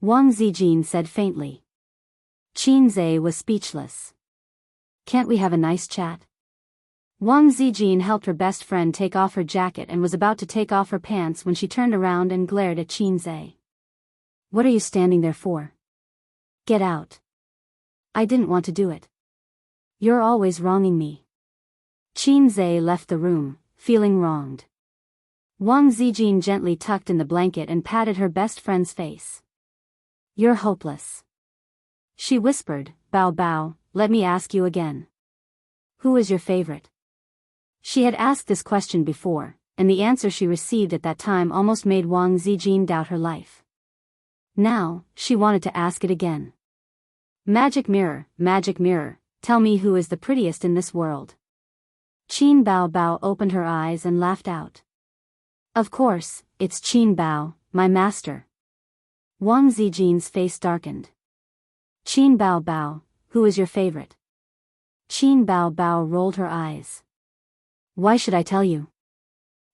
Wang Zijin said faintly. Qin Zhe was speechless. Can't we have a nice chat? Wang Zijin helped her best friend take off her jacket and was about to take off her pants when she turned around and glared at Qin Zhe. What are you standing there for? Get out. I didn't want to do it. You're always wronging me. Qin Zhe left the room, feeling wronged. Wang Zijin gently tucked in the blanket and patted her best friend's face. You're hopeless. She whispered, Bao Bao, let me ask you again. Who is your favorite? She had asked this question before, and the answer she received at that time almost made Wang Zijin doubt her life. Now, she wanted to ask it again. Magic mirror, tell me who is the prettiest in this world. Qin Bao Bao opened her eyes and laughed out. Of course, it's Qin Bao, my master. Wang Zijin's face darkened. Qin Bao Bao, who is your favorite? Qin Bao Bao rolled her eyes. Why should I tell you?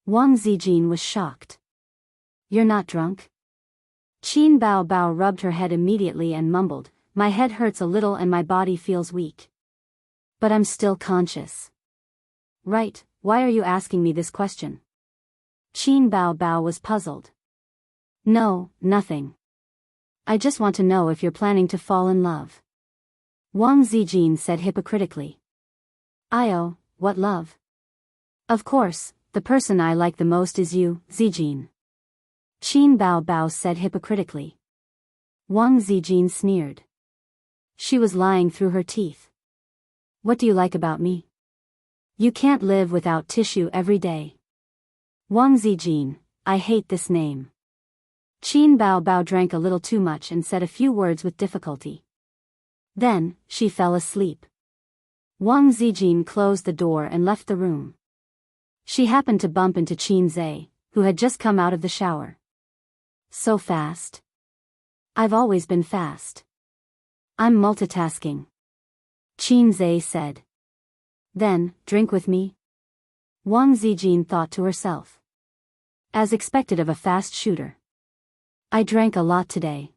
Wang Zijin was shocked. You're not drunk? Qin Bao Bao rubbed her head immediately and mumbled, my head hurts a little and my body feels weak. But I'm still conscious. Right, why are you asking me this question? Qin Bao Bao was puzzled. No, nothing. I just want to know if you're planning to fall in love. Wang Zijin said hypocritically. Io, what love? Of course, the person I like the most is you, Zijin. Qin Bao Bao said hypocritically. Wang Zijin sneered. She was lying through her teeth. What do you like about me? You can't live without tissue every day. Wang Zijin, I hate this name. Qin Bao Bao drank a little too much and said a few words with difficulty. Then, she fell asleep. Wang Zijin closed the door and left the room. She happened to bump into Qin Zhe, who had just come out of the shower. So fast. I've always been fast. I'm multitasking. Qin Zhe said. Then, drink with me? Wang Zijin thought to herself. As expected of a fast shooter. I drank a lot today.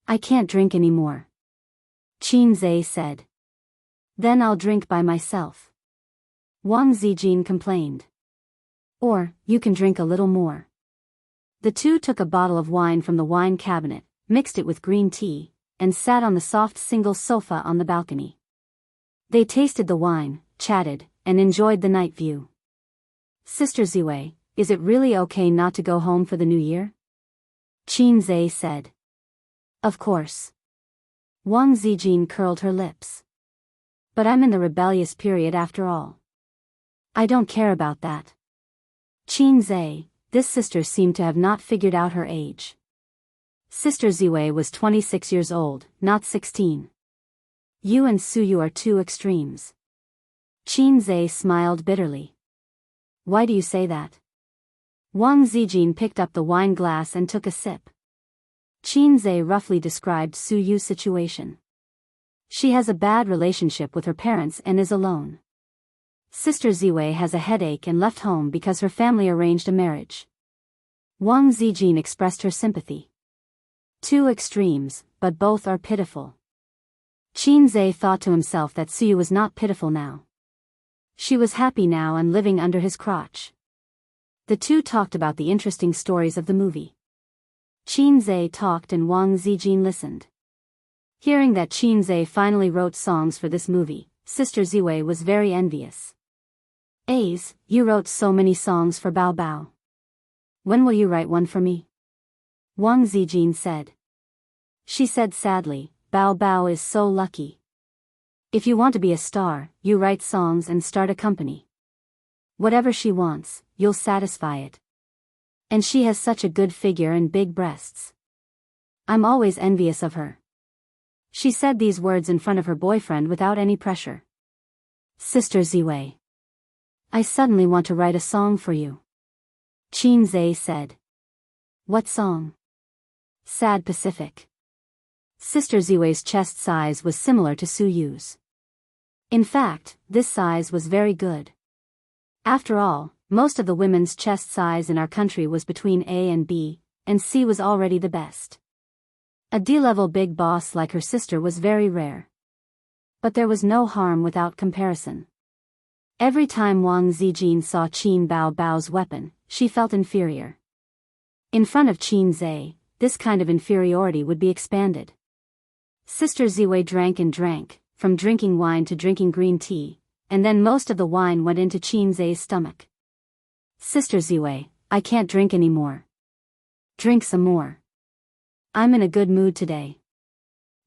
I can't drink anymore. Qin Zhe said. Then I'll drink by myself. Wang Zijin complained. Or, you can drink a little more. The two took a bottle of wine from the wine cabinet, mixed it with green tea, and sat on the soft single sofa on the balcony. They tasted the wine, chatted, and enjoyed the night view. Sister Ziwei, is it really okay not to go home for the new year? Qin Zhe said. Of course. Wang Zijin curled her lips. But I'm in the rebellious period after all. I don't care about that. Qin Zhe, this sister seemed to have not figured out her age. Sister Ziwei was 26 years old, not 16. You and Suyu are two extremes. Qin Zhe smiled bitterly. Why do you say that? Wang Zijin picked up the wine glass and took a sip. Qin Zhe roughly described Suyu's situation. She has a bad relationship with her parents and is alone. Sister Ziwei has a headache and left home because her family arranged a marriage. Wang Zijin expressed her sympathy. Two extremes, but both are pitiful. Qin Zhe thought to himself that Suyu was not pitiful now. She was happy now and living under his crotch. The two talked about the interesting stories of the movie. Qinzhe talked and Wang Zijin listened. Hearing that Qinzhe finally wrote songs for this movie, Sister Ziwei was very envious. "Ace, you wrote so many songs for Bao Bao. When will you write one for me?" Wang Zijin said. She said sadly, "Bao Bao is so lucky. If you want to be a star, you write songs and start a company. Whatever she wants, you'll satisfy it. And she has such a good figure and big breasts. I'm always envious of her." She said these words in front of her boyfriend without any pressure. "Sister Ziwei, I suddenly want to write a song for you," Qinzhe said. "What song?" "Sad Pacific." Sister Ziwei's chest size was similar to Su Yu's. In fact, this size was very good. After all, most of the women's chest size in our country was between A and B, and C was already the best. A D-level big boss like her sister was very rare. But there was no harm without comparison. Every time Wang Zijin saw Qin Bao Bao's weapon, she felt inferior. In front of Qinzhe, this kind of inferiority would be expanded. Sister Ziwei drank and drank, from drinking wine to drinking green tea, and then most of the wine went into Qinzhe's stomach. "Sister Ziwei, I can't drink anymore." "Drink some more. I'm in a good mood today.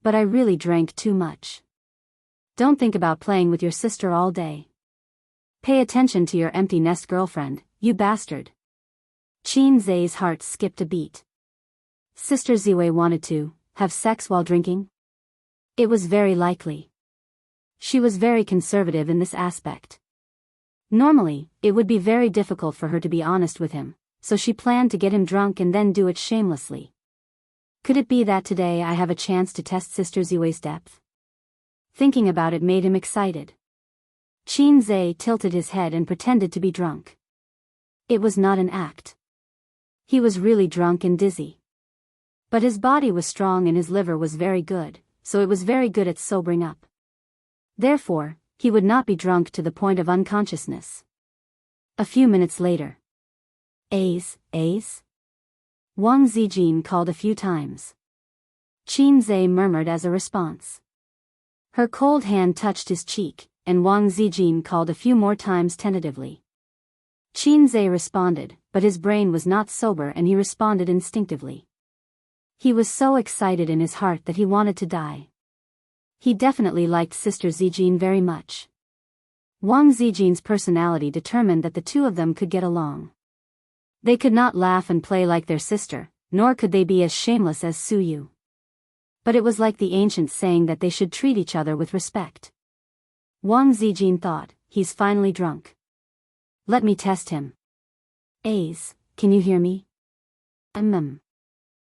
But I really drank too much." "Don't think about playing with your sister all day. Pay attention to your empty nest girlfriend, you bastard." Qinzhe's heart skipped a beat. Sister Ziwei wanted to have sex while drinking? It was very likely. She was very conservative in this aspect. Normally, it would be very difficult for her to be honest with him, so she planned to get him drunk and then do it shamelessly. Could it be that today I have a chance to test Sister Ziwei's depth? Thinking about it made him excited. Qinzhe tilted his head and pretended to be drunk. It was not an act. He was really drunk and dizzy. But his body was strong and his liver was very good, so it was very good at sobering up. Therefore, he would not be drunk to the point of unconsciousness. A few minutes later. "Ace, Ace?" Wang Zijin called a few times. Qinzhe murmured as a response. Her cold hand touched his cheek, and Wang Zijin called a few more times tentatively. Qinzhe responded, but his brain was not sober and he responded instinctively. He was so excited in his heart that he wanted to die. He definitely liked Sister Zijin very much. Wang Zijin's personality determined that the two of them could get along. They could not laugh and play like their sister, nor could they be as shameless as Su Yu. But it was like the ancient saying that they should treat each other with respect. Wang Zijin thought, he's finally drunk. Let me test him. Ace, can you hear me?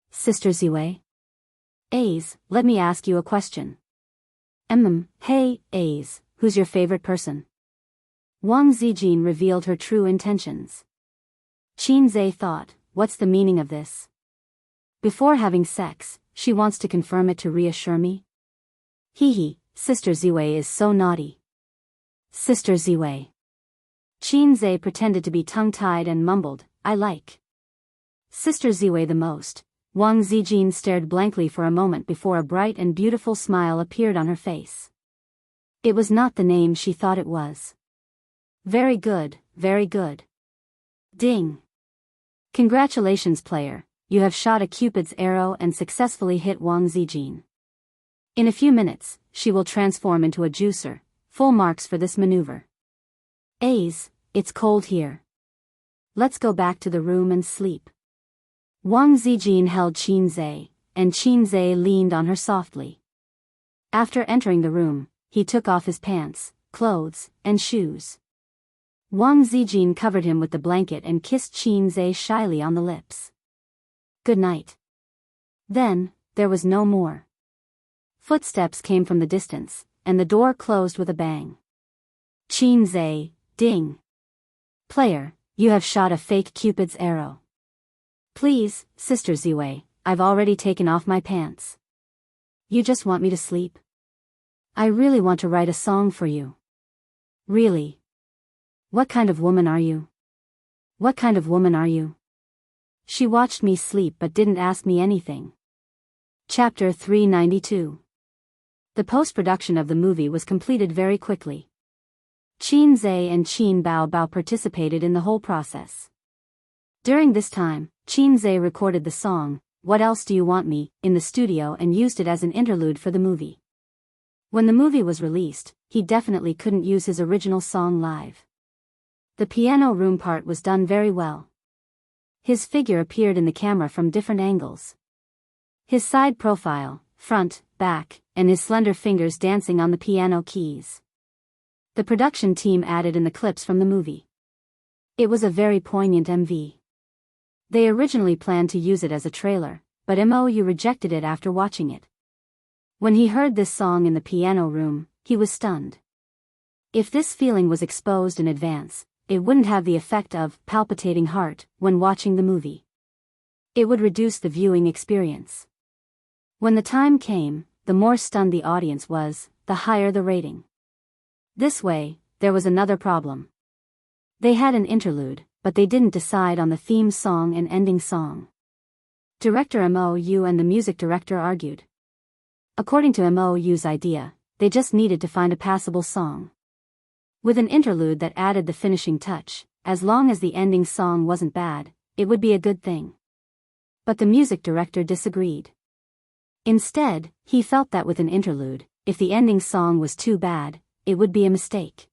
Sister Ziwei? Ace, let me ask you a question. Hey, Ace, who's your favorite person? Wang Zijin revealed her true intentions. Qinzhe thought, what's the meaning of this? Before having sex, she wants to confirm it to reassure me? Hee, Sister Ziwei is so naughty. Sister Ziwei. Qinzhe pretended to be tongue-tied and mumbled, I like Sister Ziwei the most. Wang Zijin stared blankly for a moment before a bright and beautiful smile appeared on her face. It was not the name she thought it was. Very good, very good. Ding. Congratulations, player, you have shot a Cupid's arrow and successfully hit Wang Zijin. In a few minutes, she will transform into a juicer. Full marks for this maneuver. Ace, it's cold here. Let's go back to the room and sleep. Wang Zijin held Qinzhe, and Qinzhe leaned on her softly. After entering the room, he took off his pants, clothes, and shoes. Wang Zijin covered him with the blanket and kissed Qinzhe shyly on the lips. Good night. Then, there was no more. Footsteps came from the distance, and the door closed with a bang. Qinzhe, ding. Player, you have shot a fake Cupid's arrow. Please, Sister Ziwei, I've already taken off my pants. You just want me to sleep? I really want to write a song for you. Really? What kind of woman are you? What kind of woman are you? She watched me sleep but didn't ask me anything. Chapter 392. The post-production of the movie was completed very quickly. Qin Zhe and Qin Bao Bao participated in the whole process. During this time, Qin Zhe recorded the song, What Else Do You Want Me, in the studio and used it as an interlude for the movie. When the movie was released, he definitely couldn't use his original song live. The piano room part was done very well. His figure appeared in the camera from different angles. His side profile, front, back, and his slender fingers dancing on the piano keys. The production team added in the clips from the movie. It was a very poignant MV. They originally planned to use it as a trailer, but Mou rejected it after watching it. When he heard this song in the piano room, he was stunned. If this feeling was exposed in advance, it wouldn't have the effect of palpitating heart when watching the movie. It would reduce the viewing experience. When the time came, the more stunned the audience was, the higher the rating. This way, there was another problem. They had an interlude, but they didn't decide on the theme song and ending song. Director Mou and the music director argued. According to Mou's idea, they just needed to find a passable song. With an interlude that added the finishing touch, as long as the ending song wasn't bad, it would be a good thing. But the music director disagreed. Instead, he felt that with an interlude, if the ending song was too bad, it would be a mistake.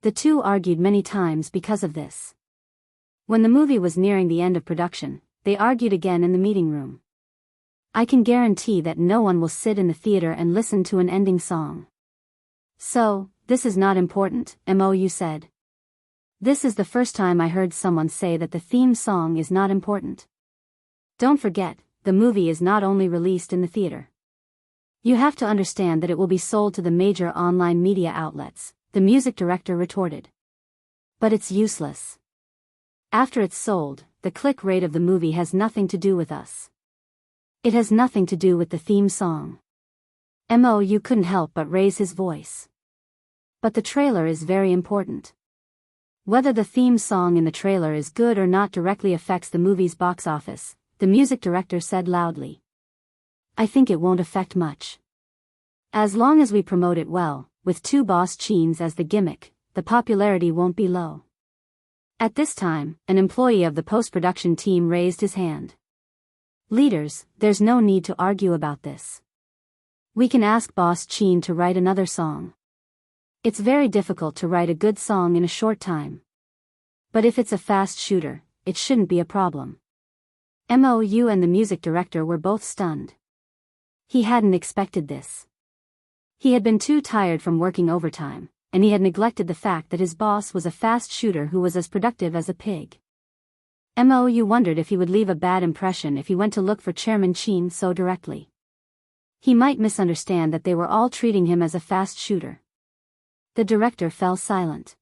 The two argued many times because of this. When the movie was nearing the end of production, they argued again in the meeting room. I can guarantee that no one will sit in the theater and listen to an ending song. So, this is not important, Mou said. This is the first time I heard someone say that the theme song is not important. Don't forget, the movie is not only released in the theater. You have to understand that it will be sold to the major online media outlets, the music director retorted. But it's useless. After it's sold, the click rate of the movie has nothing to do with us. It has nothing to do with the theme song. Mou couldn't help but raise his voice. But the trailer is very important. Whether the theme song in the trailer is good or not directly affects the movie's box office, the music director said loudly. I think it won't affect much. As long as we promote it well, with two boss Chins as the gimmick, the popularity won't be low. At this time, an employee of the post-production team raised his hand. Leaders, there's no need to argue about this. We can ask Boss Chin to write another song. It's very difficult to write a good song in a short time. But if it's a fast shooter, it shouldn't be a problem. Mou and the music director were both stunned. He hadn't expected this. He had been too tired from working overtime, and he had neglected the fact that his boss was a fast shooter who was as productive as a pig. Mou wondered if he would leave a bad impression if he went to look for Chairman Qin so directly. He might misunderstand that they were all treating him as a fast shooter. The director fell silent.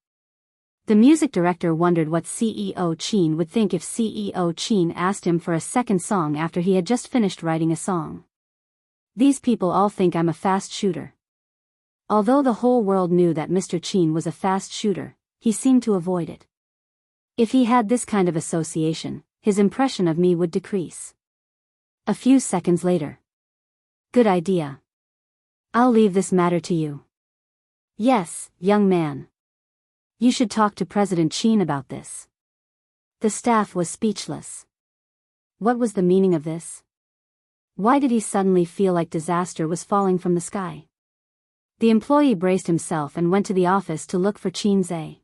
The music director wondered what CEO Qin would think if CEO Qin asked him for a second song after he had just finished writing a song. These people all think I'm a fast shooter. Although the whole world knew that Mr. Qin was a fast shooter, he seemed to avoid it. If he had this kind of association, his impression of me would decrease. A few seconds later. Good idea. I'll leave this matter to you. Yes, young man. You should talk to President Qin about this. The staff was speechless. What was the meaning of this? Why did he suddenly feel like disaster was falling from the sky? The employee braced himself and went to the office to look for Qin Zhe.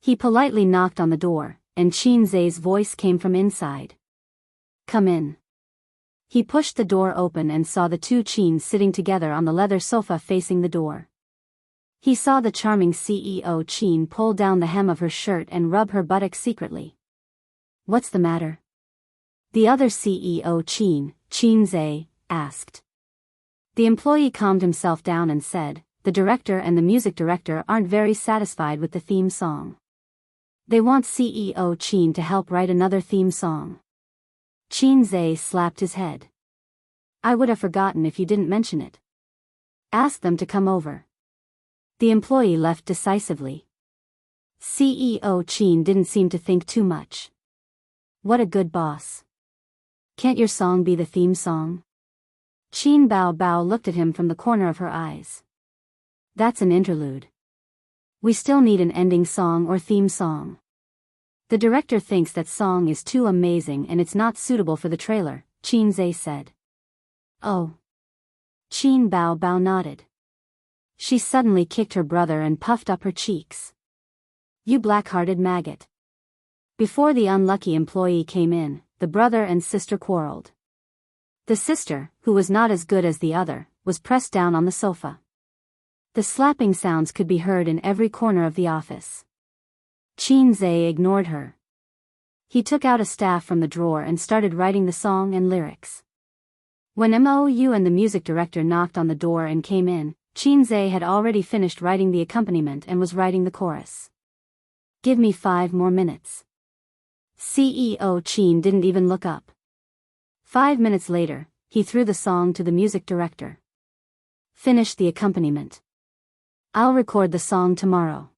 He politely knocked on the door, and Qin Zhe's voice came from inside. Come in. He pushed the door open and saw the two Qins sitting together on the leather sofa facing the door. He saw the charming CEO Qin pull down the hem of her shirt and rub her buttocks secretly. What's the matter? The other CEO Qin Zhe, asked. The employee calmed himself down and said, the director and the music director aren't very satisfied with the theme song. They want CEO Qin to help write another theme song. Qin Zhe slapped his head. I would have forgotten if you didn't mention it. Ask them to come over. The employee left decisively. CEO Qin didn't seem to think too much. What a good boss. Can't your song be the theme song? Qin Bao Bao looked at him from the corner of her eyes. That's an interlude. We still need an ending song or theme song. The director thinks that song is too amazing and it's not suitable for the trailer, Qin Zhe said. Oh. Qin Bao Bao nodded. She suddenly kicked her brother and puffed up her cheeks. You black-hearted maggot. Before the unlucky employee came in, the brother and sister quarreled. The sister, who was not as good as the other, was pressed down on the sofa. The slapping sounds could be heard in every corner of the office. Qin Zhe ignored her. He took out a staff from the drawer and started writing the song and lyrics. When MOU and the music director knocked on the door and came in, Qin Zhe had already finished writing the accompaniment and was writing the chorus. Give me 5 more minutes. CEO Qin didn't even look up. 5 minutes later, he threw the song to the music director. Finish the accompaniment. I'll record the song tomorrow.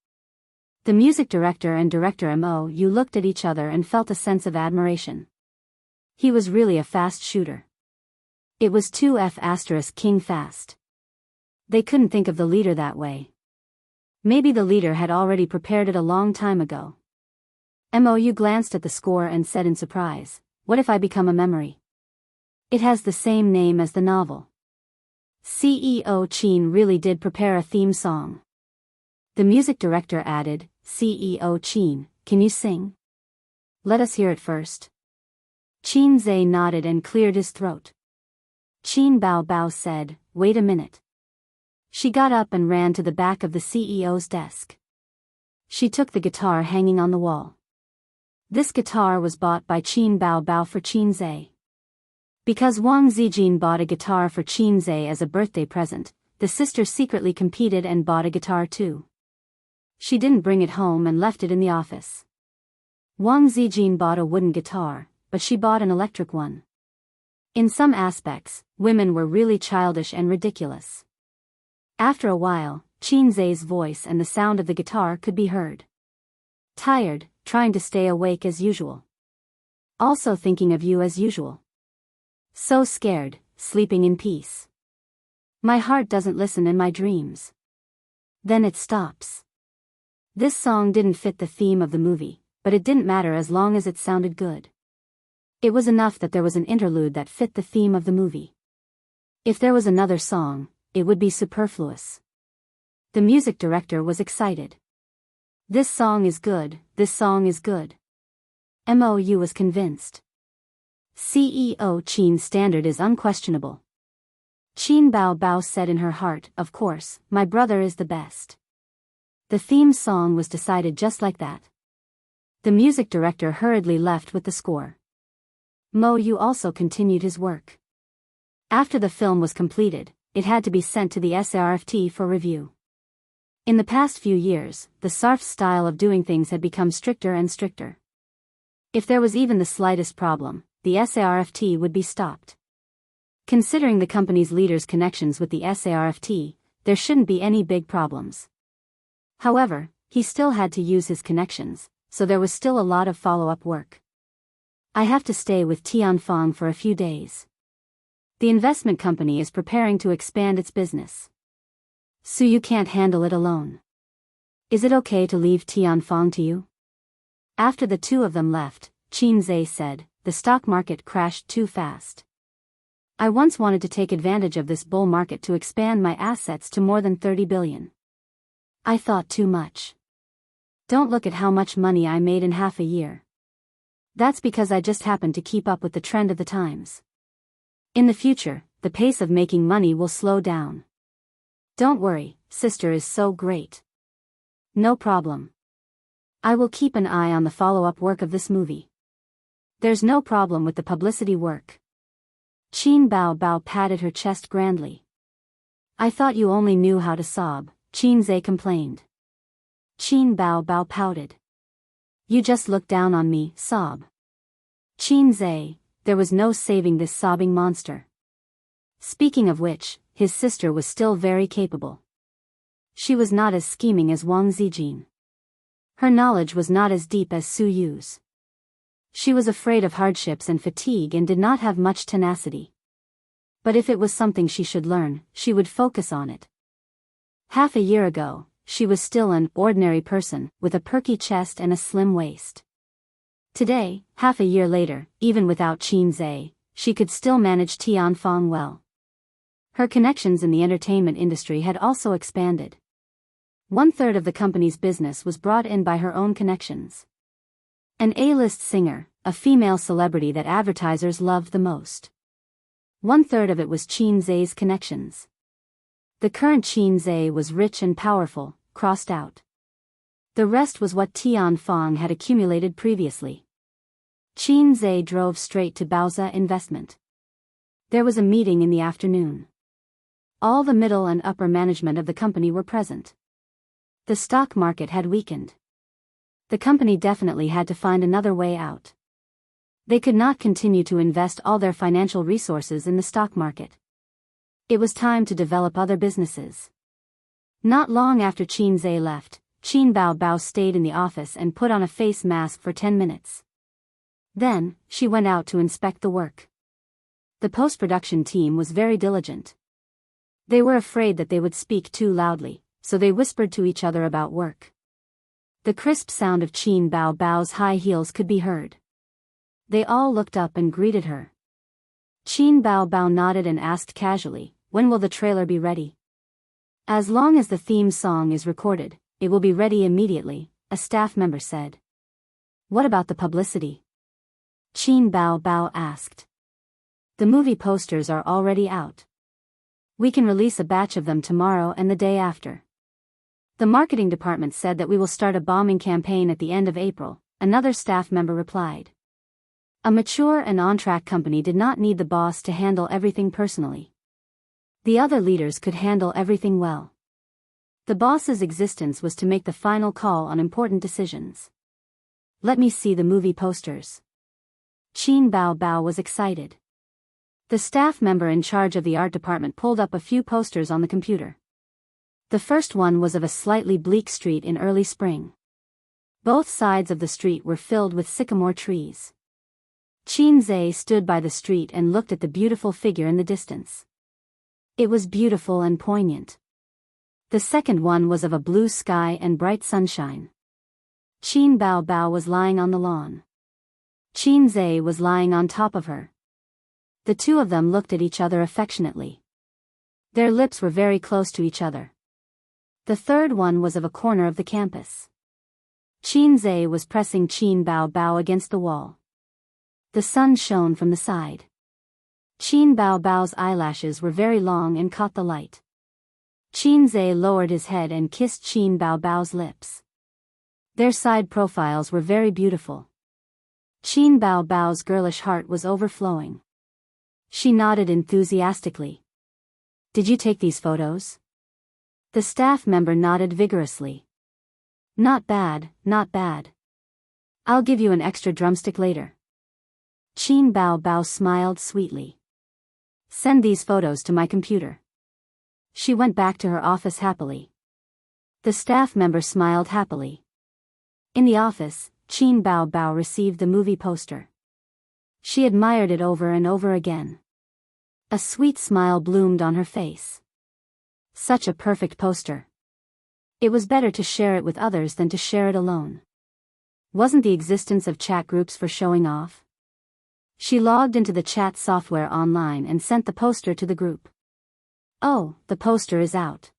The music director and director MOU looked at each other and felt a sense of admiration. He was really a fast shooter. It was 2F** King fast. They couldn't think of the leader that way. Maybe the leader had already prepared it a long time ago. MOU glanced at the score and said in surprise, what if I become a memory? It has the same name as the novel. CEO Qin really did prepare a theme song. The music director added, CEO Qin, can you sing? Let us hear it first. Qin Zhe nodded and cleared his throat. Qin Bao Bao said, wait a minute. She got up and ran to the back of the CEO's desk. She took the guitar hanging on the wall. This guitar was bought by Qin Bao Bao for Qin Zhe. Because Wang Zijin bought a guitar for Qin Zhe as a birthday present, the sister secretly competed and bought a guitar too. She didn't bring it home and left it in the office. Wang Zijin bought a wooden guitar, but she bought an electric one. In some aspects, women were really childish and ridiculous. After a while, Qin Zhe's voice and the sound of the guitar could be heard. Tired, trying to stay awake as usual. Also thinking of you as usual. So scared, sleeping in peace. My heart doesn't listen in my dreams. Then it stops. This song didn't fit the theme of the movie, but it didn't matter as long as it sounded good. It was enough that there was an interlude that fit the theme of the movie. If there was another song, it would be superfluous. The music director was excited. This song is good, this song is good. MOU was convinced. CEO Qin's standard is unquestionable. Qin Bao Bao said in her heart, of course, my brother is the best. The theme song was decided just like that. The music director hurriedly left with the score. MOU also continued his work. After the film was completed, it had to be sent to the SARFT for review. In the past few years, the SARF's style of doing things had become stricter and stricter. If there was even the slightest problem, the SARFT would be stopped. Considering the company's leader's connections with the SARFT, there shouldn't be any big problems. However, he still had to use his connections, so there was still a lot of follow-up work. I have to stay with Tianfang for a few days. The investment company is preparing to expand its business. So you can't handle it alone. Is it okay to leave Tianfang to you? After the two of them left, Qin Zhe said, the stock market crashed too fast. I once wanted to take advantage of this bull market to expand my assets to more than 30 billion. I thought too much. Don't look at how much money I made in half a year. That's because I just happened to keep up with the trend of the times. In the future, the pace of making money will slow down. Don't worry, sister is so great. No problem. I will keep an eye on the follow-up work of this movie. There's no problem with the publicity work. Qin Bao Bao patted her chest grandly. I thought you only knew how to sob, Qin Zhe complained. Qin Bao Bao pouted. You just look down on me, sob. Qin Zhe, there was no saving this sobbing monster. Speaking of which, his sister was still very capable. She was not as scheming as Wang Zijin. Her knowledge was not as deep as Su Yu's. She was afraid of hardships and fatigue and did not have much tenacity. But if it was something she should learn, she would focus on it. Half a year ago, she was still an ordinary person, with a perky chest and a slim waist. Today, half a year later, even without Qin Zhe, she could still manage Tianfang well. Her connections in the entertainment industry had also expanded. 1/3 of the company's business was brought in by her own connections. An A-list singer, a female celebrity that advertisers loved the most. 1/3 of it was Qin Zhe's connections. The current Qin Zhe was rich and powerful, crossed out. The rest was what Tianfang had accumulated previously. Qin Zhe drove straight to Baoza Investment. There was a meeting in the afternoon. All the middle and upper management of the company were present. The stock market had weakened. The company definitely had to find another way out. They could not continue to invest all their financial resources in the stock market. It was time to develop other businesses. Not long after Qin Zhe left, Qin Bao stayed in the office and put on a face mask for 10 minutes. Then, she went out to inspect the work. The post-production team was very diligent. They were afraid that they would speak too loudly, so they whispered to each other about work. The crisp sound of Qin Bao's high heels could be heard. They all looked up and greeted her. Qin Bao nodded and asked casually, "When will the trailer be ready?" "As long as the theme song is recorded, it will be ready immediately," a staff member said. "What about the publicity?" Qin Bao asked. "The movie posters are already out. We can release a batch of them tomorrow and the day after." "The marketing department said that we will start a bombing campaign at the end of April," another staff member replied. A mature and on-track company did not need the boss to handle everything personally. The other leaders could handle everything well. The boss's existence was to make the final call on important decisions. "Let me see the movie posters." Qin Bao was excited. The staff member in charge of the art department pulled up a few posters on the computer. The first one was of a slightly bleak street in early spring. Both sides of the street were filled with sycamore trees. Qin Zhe stood by the street and looked at the beautiful figure in the distance. It was beautiful and poignant. The second one was of a blue sky and bright sunshine. Qin Bao was lying on the lawn. Qin Zhe was lying on top of her. The two of them looked at each other affectionately. Their lips were very close to each other. The third one was of a corner of the campus. Qin Zhe was pressing Qin Bao against the wall. The sun shone from the side. Qin Bao's eyelashes were very long and caught the light. Qin Zhe lowered his head and kissed Qin Bao's lips. Their side profiles were very beautiful. Qin Bao's girlish heart was overflowing. She nodded enthusiastically. "Did you take these photos?" The staff member nodded vigorously. "Not bad, not bad. I'll give you an extra drumstick later." Qin Bao smiled sweetly. "Send these photos to my computer." She went back to her office happily. The staff member smiled happily. In the office, Qin Bao received the movie poster. She admired it over and over again. A sweet smile bloomed on her face. Such a perfect poster. It was better to share it with others than to share it alone. Wasn't the existence of chat groups for showing off? She logged into the chat software online and sent the poster to the group. "Oh, the poster is out.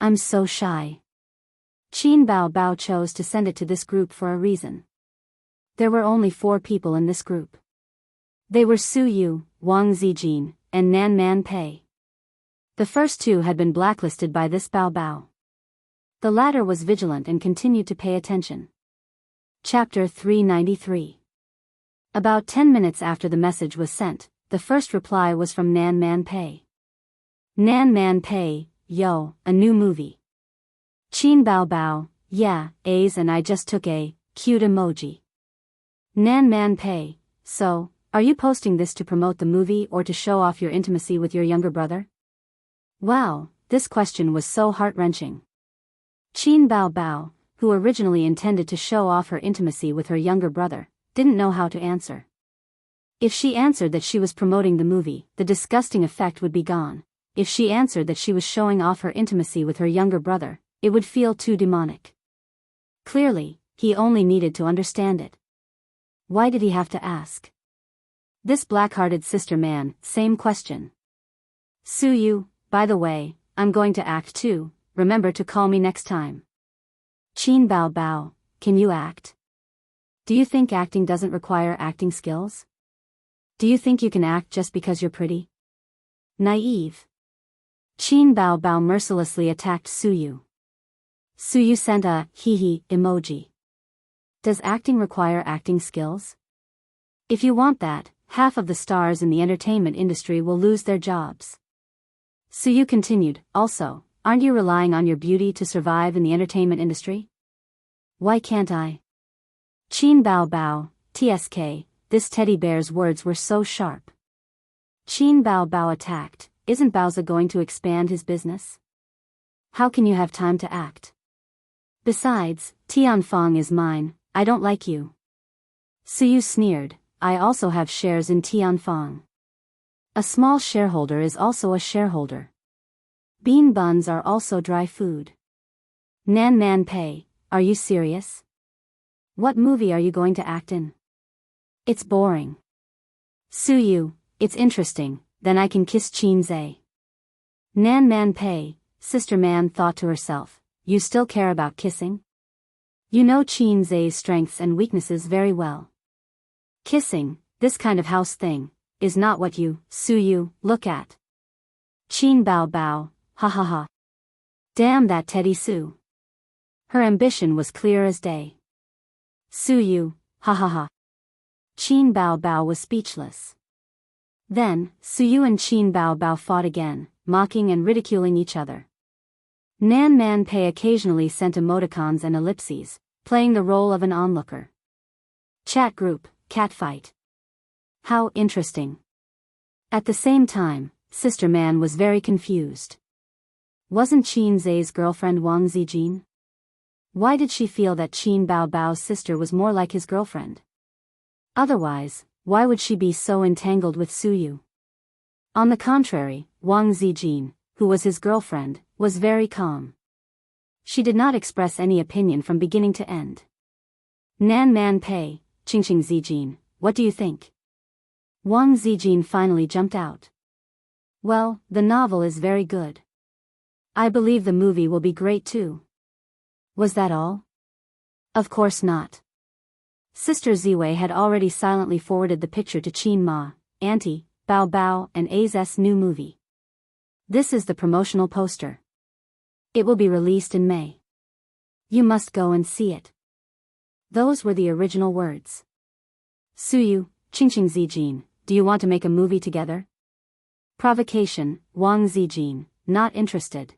I'm so shy." Qin Bao chose to send it to this group for a reason. There were only 4 people in this group. They were Su Yu, Wang Zijin, and Nan Man Pei. The first 2 had been blacklisted by this Bao. The latter was vigilant and continued to pay attention. Chapter 393. About 10 minutes after the message was sent, the first reply was from Nan Man Pei. "Nan Man Pei, yo, a new movie." Qin Bao, "Yeah, A's and I just took a cute emoji." Nan Man Pei, "So, are you posting this to promote the movie or to show off your intimacy with your younger brother?" Wow, this question was so heart-wrenching. Qin Bao, who originally intended to show off her intimacy with her younger brother, didn't know how to answer. If she answered that she was promoting the movie, the disgusting effect would be gone. If she answered that she was showing off her intimacy with her younger brother, it would feel too demonic. Clearly, he only needed to understand it. Why did he have to ask? This black-hearted sister man, same question. Suyu, by the way, I'm going to act too, remember to call me next time. Qin Bao Bao, can you act? Do you think acting doesn't require acting skills? Do you think you can act just because you're pretty? Naive. Qin Bao Bao mercilessly attacked Suyu. Suyu sent a hee emoji. Does acting require acting skills? If you want that, half of the stars in the entertainment industry will lose their jobs. Suyu continued, also, aren't you relying on your beauty to survive in the entertainment industry? Why can't I? Qin Bao Bao, TSK, this teddy bear's words were so sharp. Qin Bao Bao attacked, isn't Baozi going to expand his business? How can you have time to act? Besides, Tianfeng is mine, I don't like you. Suyu sneered, I also have shares in Tianfeng. A small shareholder is also a shareholder. Bean buns are also dry food. Nan Man Pei, are you serious? What movie are you going to act in? It's boring. Suyu, it's interesting, then I can kiss Qin Zhe. Nan Man Pei, sister man thought to herself, you still care about kissing? You know Qin Zhe's strengths and weaknesses very well. Kissing, this kind of house thing, is not what you, Suyu, look at. Qin Bao Bao, ha ha ha. Damn that Teddy Su. Her ambition was clear as day. Suyu, ha ha ha. Qin Bao Bao was speechless. Then, Suyu and Qin Bao Bao fought again, mocking and ridiculing each other. Nan Man Pei occasionally sent emoticons and ellipses, playing the role of an onlooker. Chat group, catfight. How interesting. At the same time, Sister Man was very confused. Wasn't Qin Zhe's girlfriend Wang Zijin? Why did she feel that Qin Bao Bao's sister was more like his girlfriend? Otherwise, why would she be so entangled with Suyu? On the contrary, Wang Zijin, who was his girlfriend, was very calm. She did not express any opinion from beginning to end. Nan Man Pei, Qingqing Zijin, what do you think? Wang Zijin finally jumped out. Well, the novel is very good. I believe the movie will be great too. Was that all? Of course not. Sister Ziwei had already silently forwarded the picture to Qin Ma, Auntie, Bao Bao and A's new movie. This is the promotional poster. It will be released in May. You must go and see it. Those were the original words. Suyu, Qingqing Zijin, do you want to make a movie together? Provocation, Wang Zijin, not interested.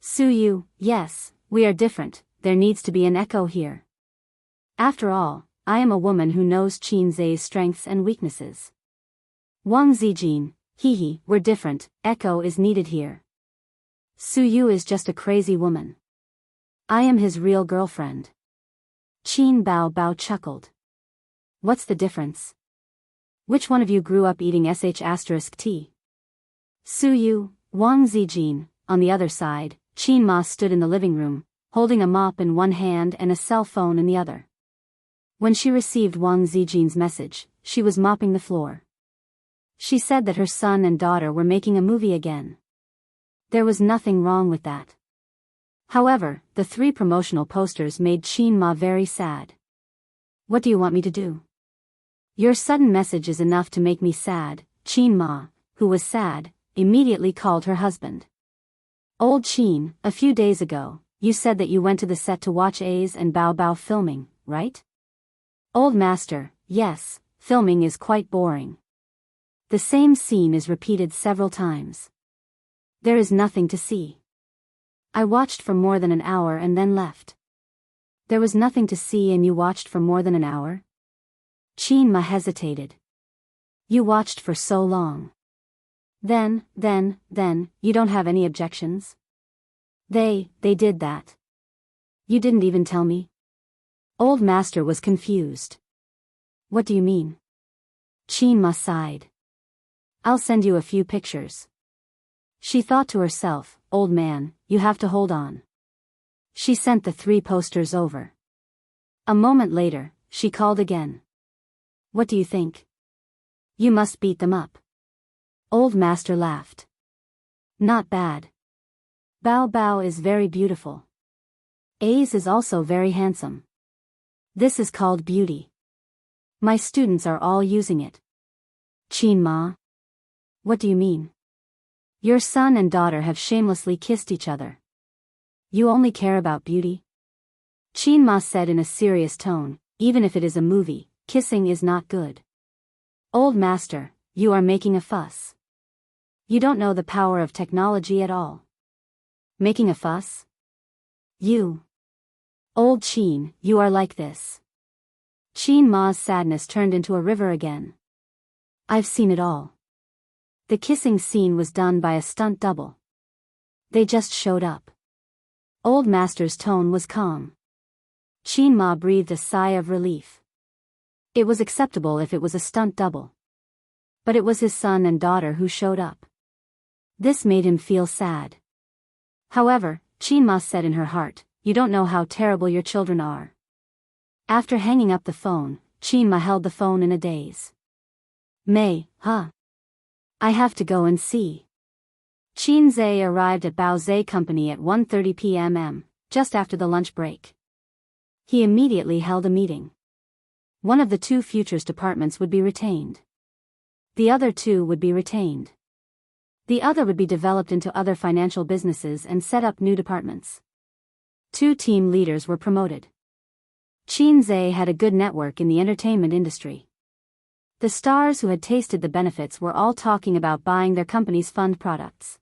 Suyu, yes, we are different, there needs to be an echo here. After all, I am a woman who knows Qin Zhe's strengths and weaknesses. Wang Zijin, hee, we're different, echo is needed here. Suyu is just a crazy woman. I am his real girlfriend. Qin Bao Bao chuckled. What's the difference? Which one of you grew up eating sh*t? Suyu, Wang Zijin, on the other side, Qin Ma stood in the living room, holding a mop in one hand and a cell phone in the other. When she received Wang Zijin's message, she was mopping the floor. She said that her son and daughter were making a movie again. There was nothing wrong with that. However, the 3 promotional posters made Qin Ma very sad. What do you want me to do? Your sudden message is enough to make me sad. Qin Ma, who was sad, immediately called her husband. Old Qin, a few days ago, you said that you went to the set to watch A's and Bao Bao filming, right? Old master, yes, filming is quite boring. The same scene is repeated several times. There is nothing to see. I watched for more than an hour and then left. There was nothing to see and you watched for more than an hour? Qin Ma hesitated. You watched for so long. Then, you don't have any objections? They did that. You didn't even tell me? Old Master was confused. What do you mean? Qianma sighed. I'll send you a few pictures. She thought to herself, old man, you have to hold on. She sent the 3 posters over. A moment later, she called again. What do you think? You must beat them up. Old Master laughed. Not bad. Bao Bao is very beautiful. Ace is also very handsome. This is called beauty. My students are all using it. Qianma. What do you mean? Your son and daughter have shamelessly kissed each other. You only care about beauty? Qianma said in a serious tone, even if it is a movie, kissing is not good. Old Master, you are making a fuss. You don't know the power of technology at all. Making a fuss? You. Old Qin, you are like this. Qianma's sadness turned into a river again. I've seen it all. The kissing scene was done by a stunt double. They just showed up. Old Master's tone was calm. Qianma breathed a sigh of relief. It was acceptable if it was a stunt double. But it was his son and daughter who showed up. This made him feel sad. However, Qianma said in her heart, you don't know how terrible your children are. After hanging up the phone, Qianma held the phone in a daze. I have to go and see. Qin Zhe arrived at Bao Zhe Company at 1:30 p.m. just after the lunch break. He immediately held a meeting. One of the 2 futures departments would be retained. The other 2 would be retained. The other would be developed into other financial businesses and set up new departments. 2 team leaders were promoted. Qin Zhe had a good network in the entertainment industry. The stars who had tasted the benefits were all talking about buying their company's fund products.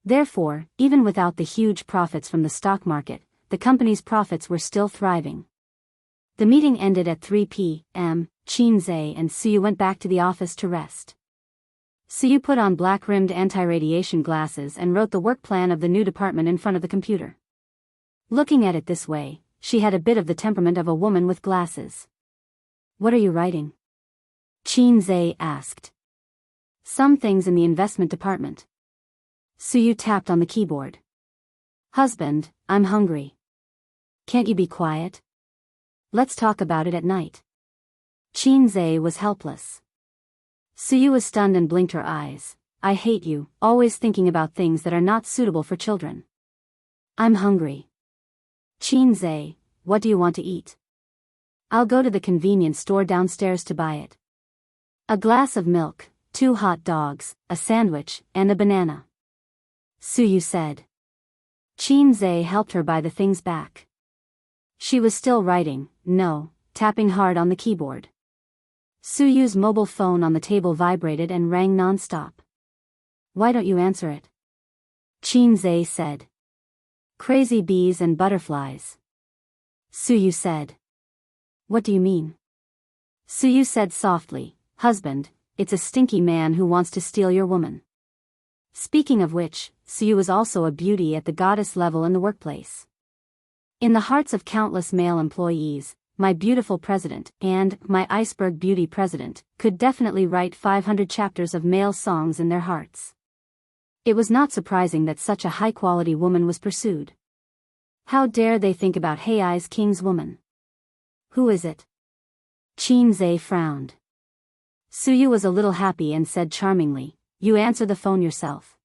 Therefore, even without the huge profits from the stock market, the company's profits were still thriving. The meeting ended at 3 p.m. Qin Zhe and Suyu went back to the office to rest. Suyu put on black-rimmed anti-radiation glasses and wrote the work plan of the new department in front of the computer. Looking at it this way, she had a bit of the temperament of a woman with glasses. What are you writing? Qin Zhe asked. Some things in the investment department. Suyu tapped on the keyboard. Husband, I'm hungry. Can't you be quiet? Let's talk about it at night. Qin Zhe was helpless. Suyu was stunned and blinked her eyes. I hate you, always thinking about things that are not suitable for children. I'm hungry. Qin Zhe, what do you want to eat? I'll go to the convenience store downstairs to buy it. A glass of milk, 2 hot dogs, a sandwich, and a banana. Suyu said. Qin Zhe helped her buy the things back. She was still writing, tapping hard on the keyboard. Suyu's mobile phone on the table vibrated and rang non-stop. Why don't you answer it? Qin Zhe said. Crazy bees and butterflies. Suyu said. What do you mean? Suyu said softly, Husband, it's a stinky man who wants to steal your woman. Speaking of which, Suyu is also a beauty at the goddess level in the workplace. In the hearts of countless male employees, my beautiful president and my iceberg beauty president could definitely write 500 chapters of male songs in their hearts. It was not surprising that such a high-quality woman was pursued. How dare they think about Hei's king's woman? Who is it? Qin Zhe frowned. Suyu was a little happy and said charmingly, You answer the phone yourself.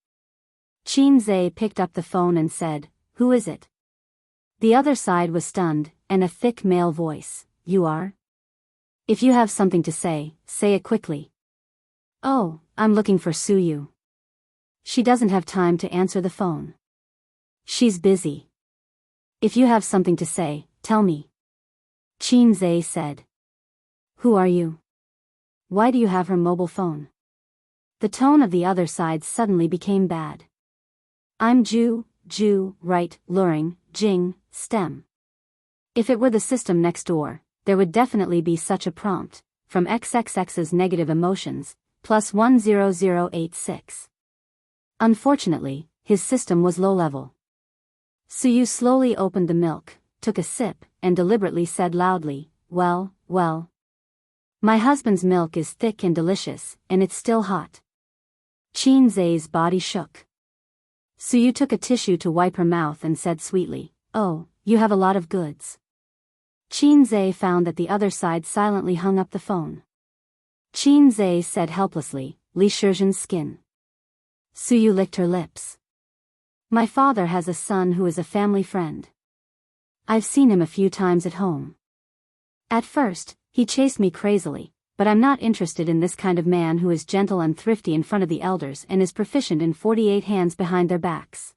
Qin Zhe picked up the phone and said, Who is it? The other side was stunned, and a thick male voice, You are? If you have something to say it quickly. Oh, I'm looking for Suyu. She doesn't have time to answer the phone. She's busy. If you have something to say, tell me. Qin Zhe said. Who are you? Why do you have her mobile phone? The tone of the other side suddenly became bad. I'm Ju, right, luring, Jing, stem. If it were the system next door, there would definitely be such a prompt, from XXX's negative emotions, plus 10086. Unfortunately, his system was low-level. Suyu slowly opened the milk, took a sip, and deliberately said loudly, "Well, well. My husband's milk is thick and delicious, and it's still hot." Qinzai's body shook. Suyu took a tissue to wipe her mouth and said sweetly, "Oh, you have a lot of goods." Qinzai found that the other side silently hung up the phone. Qinzai said helplessly, "Li Shizhen's skin." Suyu licked her lips. "My father has a son who is a family friend. I've seen him a few times at home. At first, he chased me crazily, but I'm not interested in this kind of man who is gentle and thrifty in front of the elders and is proficient in 48 hands behind their backs."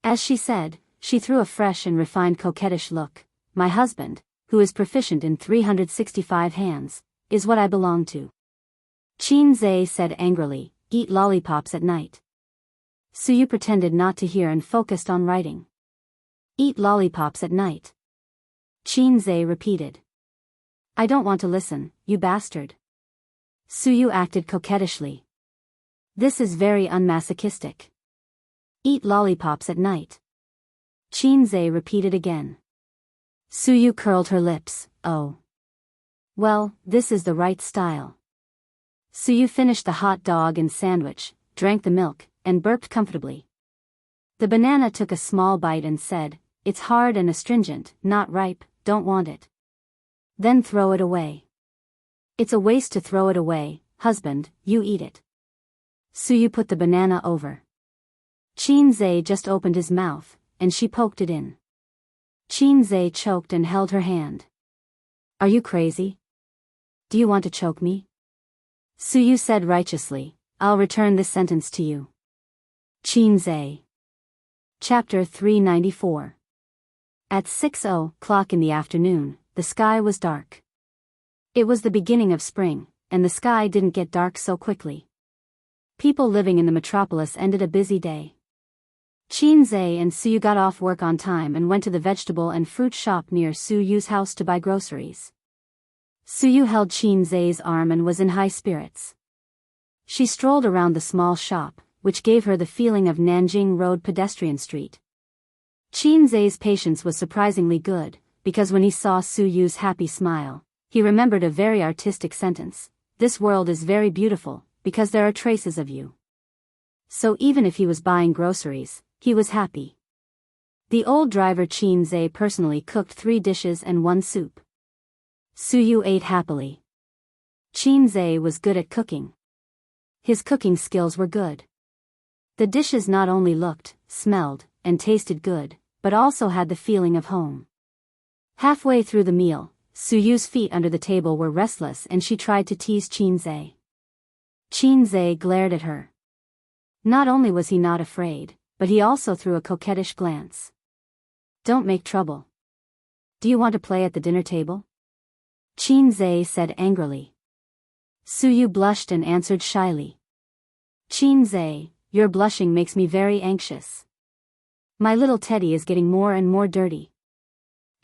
As she said, she threw a fresh and refined coquettish look. "My husband, who is proficient in 365 hands, is what I belong to." Qinzai said angrily, "Eat lollipops at night." Suyu pretended not to hear and focused on writing. "Eat lollipops at night," Qinzai repeated. "I don't want to listen, you bastard." Suyu acted coquettishly. "This is very unmasochistic." "Eat lollipops at night," Qinzai repeated again. Suyu curled her lips. "Oh. Well, this is the right style." Suyu finished the hot dog and sandwich, drank the milk, and burped comfortably. The banana took a small bite and said, "It's hard and astringent, not ripe, don't want it." "Then throw it away." "It's a waste to throw it away, husband, you eat it." Suyu put the banana over. Qinzai just opened his mouth, and she poked it in. Qinzai choked and held her hand. "Are you crazy? Do you want to choke me?" Suyu said righteously, "I'll return this sentence to you." Qinzai. Chapter 394. At 6:00 in the afternoon, the sky was dark. It was the beginning of spring, and the sky didn't get dark so quickly. People living in the metropolis ended a busy day. Qinzai and Suyu got off work on time and went to the vegetable and fruit shop near Suyu's house to buy groceries. Suyu held Qinzai's arm and was in high spirits. She strolled around the small shop, which gave her the feeling of Nanjing Road pedestrian street. Qinzai's patience was surprisingly good, because when he saw Suyu's happy smile, he remembered a very artistic sentence: "This world is very beautiful, because there are traces of you." So even if he was buying groceries, he was happy. The old driver Qinzai personally cooked 3 dishes and 1 soup. Suyu ate happily. Qinzai was good at cooking. His cooking skills were good. The dishes not only looked, smelled, and tasted good, but also had the feeling of home. Halfway through the meal, Suyu's feet under the table were restless and she tried to tease Qinzai. Qinzai glared at her. Not only was he not afraid, but he also threw a coquettish glance. "Don't make trouble. Do you want to play at the dinner table?" Qinzai said angrily. Suyu blushed and answered shyly. "Qinzai, your blushing makes me very anxious. My little teddy is getting more and more dirty."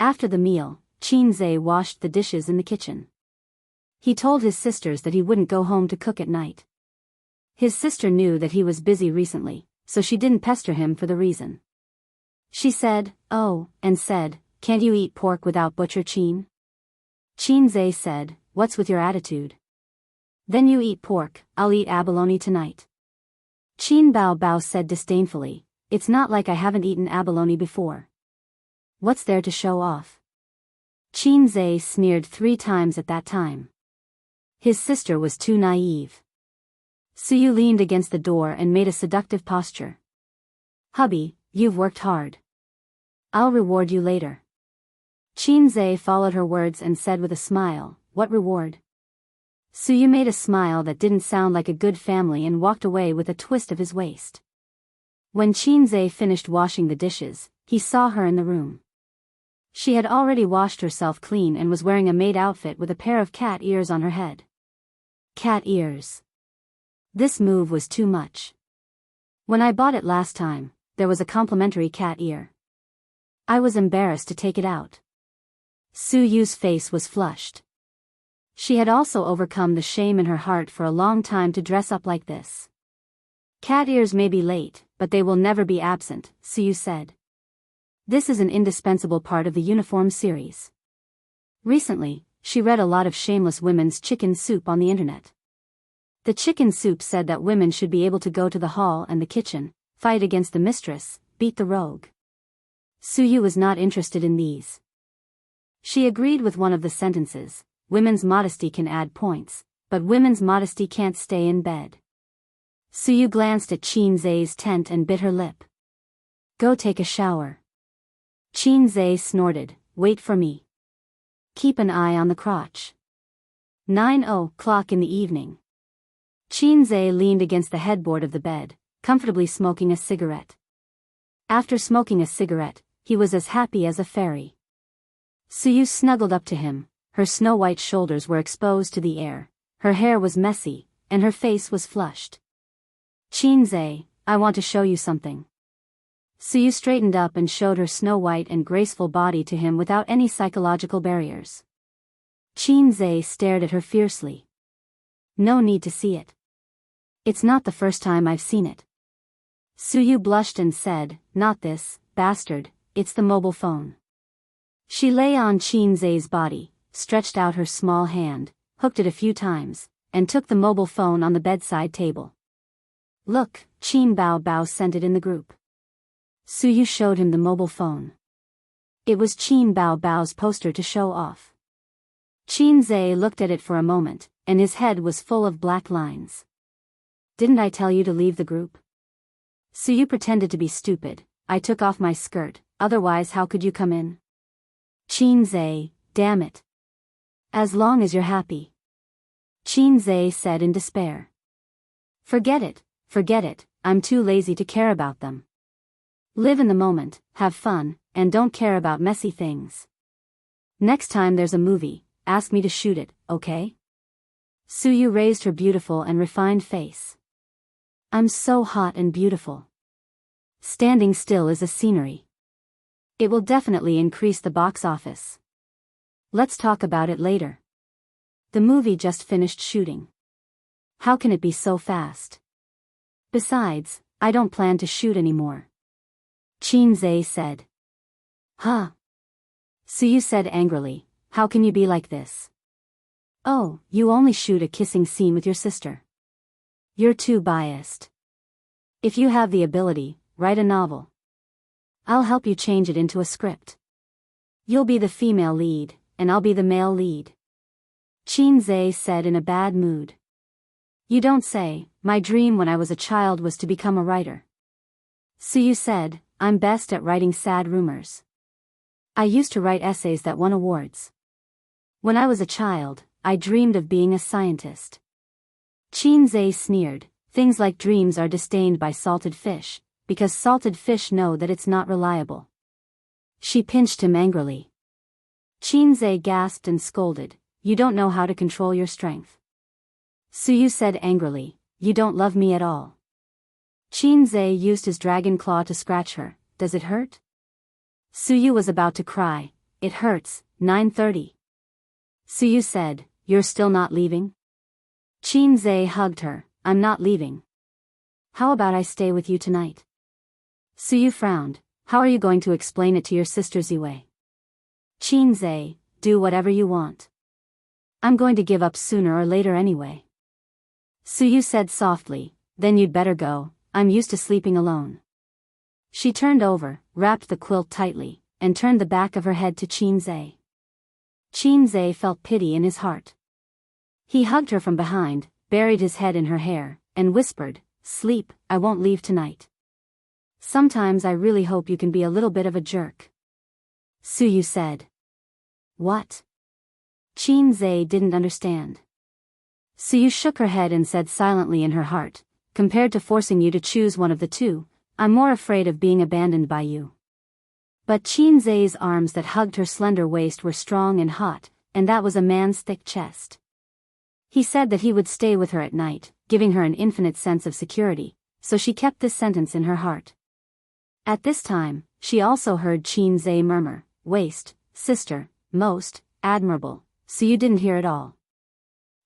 After the meal, Qinzai washed the dishes in the kitchen. He told his sisters that he wouldn't go home to cook at night. His sister knew that he was busy recently, so she didn't pester him for the reason. She said, "Oh," and said, "Can't you eat pork without butcher, Qin?" Qinzai said, "What's with your attitude? Then you eat pork, I'll eat abalone tonight." Qin Bao said disdainfully, "It's not like I haven't eaten abalone before. What's there to show off?" Qinzai sneered 3 times at that time. His sister was too naive. Suyu leaned against the door and made a seductive posture. "Hubby, you've worked hard. I'll reward you later." Qinzai followed her words and said with a smile, "What reward?" Suyu made a smile that didn't sound like a good family and walked away with a twist of his waist. When Qinzai finished washing the dishes, he saw her in the room. She had already washed herself clean and was wearing a maid outfit with a pair of cat ears on her head. Cat ears. This move was too much. When I bought it last time, there was a complimentary cat ear. I was embarrassed to take it out. Suyu's face was flushed. She had also overcome the shame in her heart for a long time to dress up like this. "Cat ears may be late, but they will never be absent," Suyu said. This is an indispensable part of the uniform series. Recently, she read a lot of shameless women's chicken soup on the internet. The chicken soup said that women should be able to go to the hall and the kitchen, fight against the mistress, beat the rogue. Suyu was not interested in these. She agreed with one of the sentences: women's modesty can add points, but women's modesty can't stay in bed. Suyu glanced at Qinzai's tent and bit her lip. Go take a shower. Qinzai snorted, wait for me. Keep an eye on the crotch. 9:00 in the evening. Qinzai leaned against the headboard of the bed, comfortably smoking a cigarette. After smoking a cigarette, he was as happy as a fairy. Suyu snuggled up to him, her snow-white shoulders were exposed to the air, her hair was messy, and her face was flushed. Qinzai, I want to show you something. Suyu straightened up and showed her snow-white and graceful body to him without any psychological barriers. Qinzai stared at her fiercely. No need to see it. It's not the first time I've seen it. Suyu blushed and said, not this, bastard, it's the mobile phone. She lay on Qinzai's body, stretched out her small hand, hooked it a few times, and took the mobile phone on the bedside table. Look, Qin Bao Bao sent it in the group. Suyu showed him the mobile phone. It was Qin Bao Bao's poster to show off. Qinzai looked at it for a moment, and his head was full of black lines. Didn't I tell you to leave the group? Suyu pretended to be stupid. I took off my skirt, otherwise how could you come in? Qinzai, damn it. As long as you're happy. Qinzai said in despair. Forget it, I'm too lazy to care about them. Live in the moment, have fun, and don't care about messy things. Next time there's a movie, ask me to shoot it, okay? Suyu raised her beautiful and refined face. I'm so hot and beautiful. Standing still is a scenery. It will definitely increase the box office. Let's talk about it later. The movie just finished shooting. How can it be so fast? Besides, I don't plan to shoot anymore. Qinzai said. Huh? Suyu said angrily, how can you be like this? Oh, you only shoot a kissing scene with your sister. You're too biased. If you have the ability, write a novel. I'll help you change it into a script. You'll be the female lead, and I'll be the male lead. Qinzai said in a bad mood. You don't say, my dream when I was a child was to become a writer. Suyu said, I'm best at writing sad rumors. I used to write essays that won awards. When I was a child, I dreamed of being a scientist. Qinzai sneered, things like dreams are disdained by salted fish, because salted fish know that it's not reliable. She pinched him angrily. Qinzai gasped and scolded, you don't know how to control your strength. Suyu said angrily, you don't love me at all. Qinzai used his dragon claw to scratch her, does it hurt? Suyu was about to cry, it hurts, 9:30. Suyu said, you're still not leaving? Qinzai hugged her, I'm not leaving. How about I stay with you tonight? Suyu frowned, how are you going to explain it to your sister Ziwei? Qinzai, do whatever you want. I'm going to give up sooner or later anyway. Suyu said softly, then you'd better go, I'm used to sleeping alone. She turned over, wrapped the quilt tightly, and turned the back of her head to Qinzai. Qinzai felt pity in his heart. He hugged her from behind, buried his head in her hair, and whispered, sleep, I won't leave tonight. Sometimes I really hope you can be a little bit of a jerk. Suyu said. What? Qinzai didn't understand. Suyu shook her head and said silently in her heart, compared to forcing you to choose one of the two, I'm more afraid of being abandoned by you. But Qinzai's arms that hugged her slender waist were strong and hot, and that was a man's thick chest. He said that he would stay with her at night, giving her an infinite sense of security, so she kept this sentence in her heart. At this time, she also heard Qinzai murmur, waist, sister, most, admirable, so you didn't hear it all.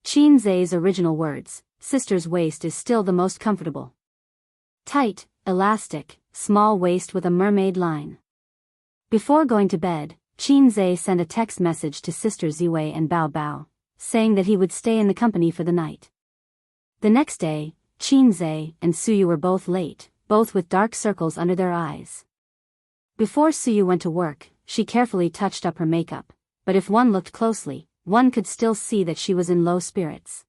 Qinzai's original words, sister's waist is still the most comfortable. Tight, elastic, small waist with a mermaid line. Before going to bed, Qin Zhe sent a text message to Sister Ziwei and Bao Bao, saying that he would stay in the company for the night. The next day, Qin Zhe and Suyu were both late, both with dark circles under their eyes. Before Suyu went to work, she carefully touched up her makeup, but if one looked closely, one could still see that she was in low spirits.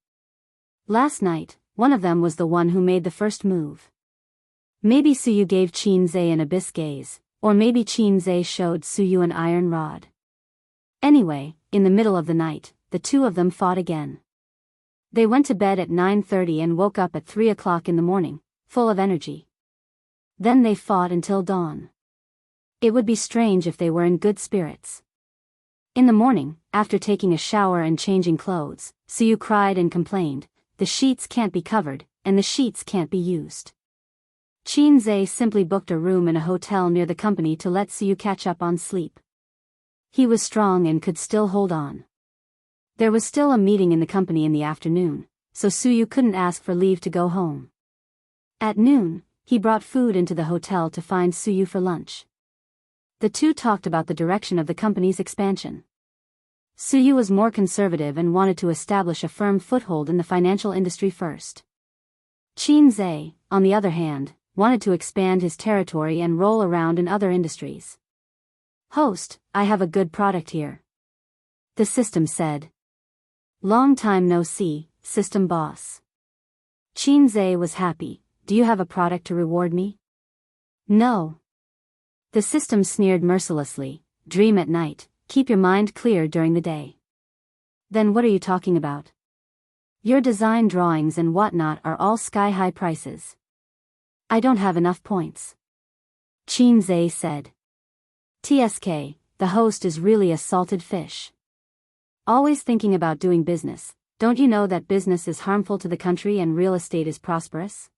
Last night, one of them was the one who made the first move. Maybe Suyu gave Qin Zhe an abyss gaze, or maybe Qin Zhe showed Suyu an iron rod. Anyway, in the middle of the night, the two of them fought again. They went to bed at 9:30 and woke up at 3 o'clock in the morning, full of energy. Then they fought until dawn. It would be strange if they were in good spirits. In the morning, after taking a shower and changing clothes, Suyu cried and complained, "The sheets can't be covered, and the sheets can't be used." Qin Zhe simply booked a room in a hotel near the company to let Suyu catch up on sleep. He was strong and could still hold on. There was still a meeting in the company in the afternoon, so Suyu couldn't ask for leave to go home. At noon, he brought food into the hotel to find Suyu for lunch. The two talked about the direction of the company's expansion. Suyu was more conservative and wanted to establish a firm foothold in the financial industry first. Qin Zhe, on the other hand, wanted to expand his territory and roll around in other industries. "Host, I have a good product here," the system said. "Long time no see, system boss." Qin Zhe was happy. "Do you have a product to reward me?" "No." The system sneered mercilessly. "Dream at night, keep your mind clear during the day." "Then what are you talking about? Your design drawings and whatnot are all sky-high prices." "I don't have enough points," Qin Zhe said. "TSK, the host is really a salted fish. Always thinking about doing business. Don't you know that business is harmful to the country and real estate is prosperous?"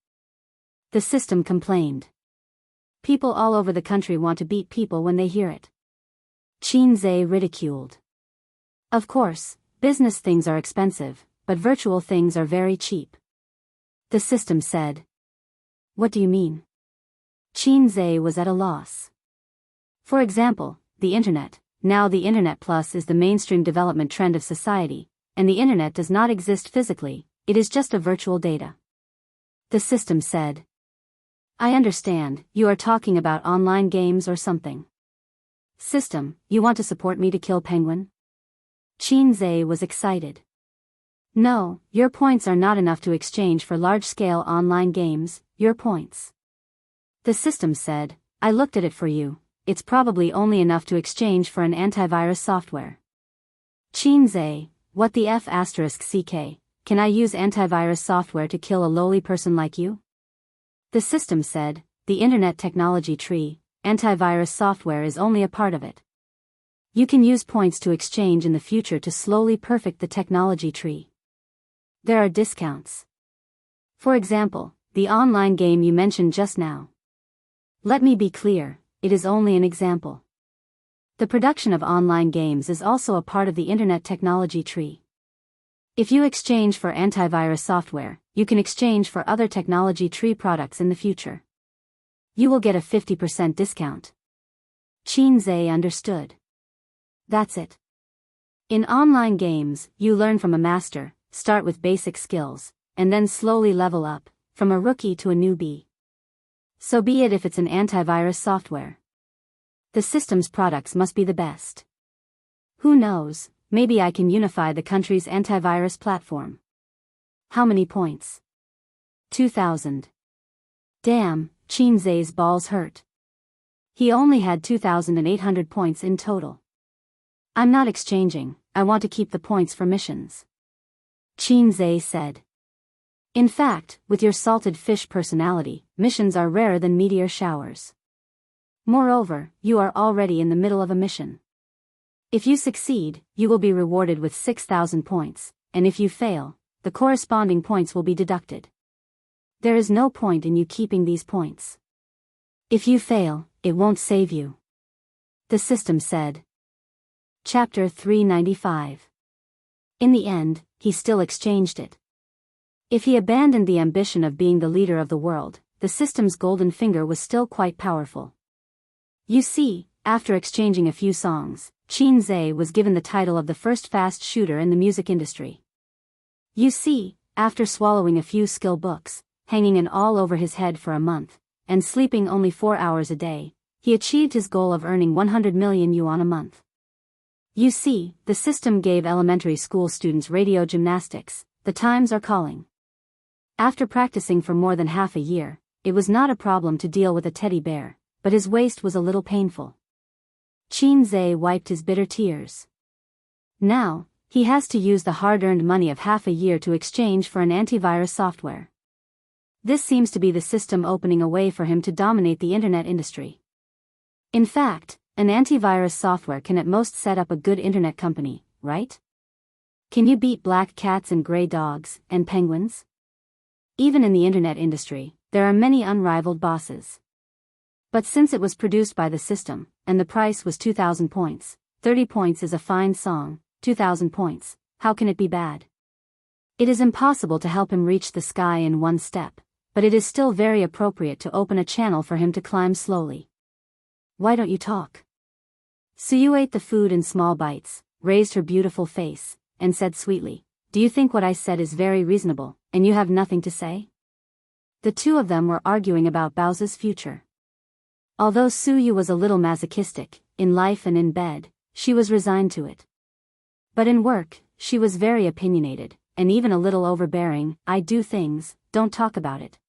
The system complained. "People all over the country want to beat people when they hear it." Qin Zhe ridiculed. "Of course, business things are expensive, but virtual things are very cheap," the system said. "What do you mean?" Qin Zhe was at a loss. "For example, the internet. Now the internet plus is the mainstream development trend of society, and the internet does not exist physically, it is just a virtual data," the system said. "I understand, you are talking about online games or something." "System, you want to support me to kill Penguin?" Qin Zhe was excited. "No, your points are not enough to exchange for large-scale online games, your points." The system said, "I looked at it for you, it's probably only enough to exchange for an antivirus software." Qin Zhe, "What the F***ck, can I use antivirus software to kill a lowly person like you?" The system said, "The Internet technology tree, antivirus software is only a part of it. You can use points to exchange in the future to slowly perfect the technology tree. There are discounts. For example, the online game you mentioned just now. Let me be clear, it is only an example. The production of online games is also a part of the Internet technology tree. If you exchange for antivirus software, you can exchange for other technology tree products in the future. You will get a 50% discount." Qin Zhe understood. "That's it. In online games, you learn from a master, start with basic skills, and then slowly level up, from a rookie to a newbie. So be it if it's an antivirus software. The system's products must be the best. Who knows, maybe I can unify the country's antivirus platform." "How many points?" 2,000. Damn, Qin Zhe's balls hurt. He only had 2,800 points in total. "I'm not exchanging, I want to keep the points for missions," Qin Zhe said. "In fact, with your salted fish personality, missions are rarer than meteor showers. Moreover, you are already in the middle of a mission. If you succeed, you will be rewarded with 6,000 points, and if you fail, the corresponding points will be deducted. There is no point in you keeping these points. If you fail, it won't save you," the system said. Chapter 395. In the end, he still exchanged it. If he abandoned the ambition of being the leader of the world, the system's golden finger was still quite powerful. You see, After exchanging a few songs, Qin Zhe was given the title of the first fast shooter in the music industry. You see, after swallowing a few skill books, hanging an all over his head for a month, and sleeping only 4 hours a day, he achieved his goal of earning 100 million yuan a month. You see, the system gave elementary school students radio gymnastics. The times are calling. After practicing for more than half a year, it was not a problem to deal with a teddy bear, but his waist was a little painful. Qin Zhe wiped his bitter tears. Now, he has to use the hard-earned money of half a year to exchange for an antivirus software. This seems to be the system opening a way for him to dominate the internet industry. In fact, an antivirus software can at most set up a good internet company, right? Can you beat black cats and gray dogs, and penguins? Even in the internet industry, there are many unrivaled bosses. But since it was produced by the system, and the price was 2,000 points, 30 points is a fine song, 2,000 points, how can it be bad? It is impossible to help him reach the sky in one step, but it is still very appropriate to open a channel for him to climb slowly. Why don't you talk? Suyu ate the food in small bites, raised her beautiful face, and said sweetly, "Do you think what I said is very reasonable, and you have nothing to say?" The two of them were arguing about Bao's future. Although Suyu was a little masochistic, in life and in bed, she was resigned to it. But in work, she was very opinionated, and even a little overbearing. "I do things, don't talk about it."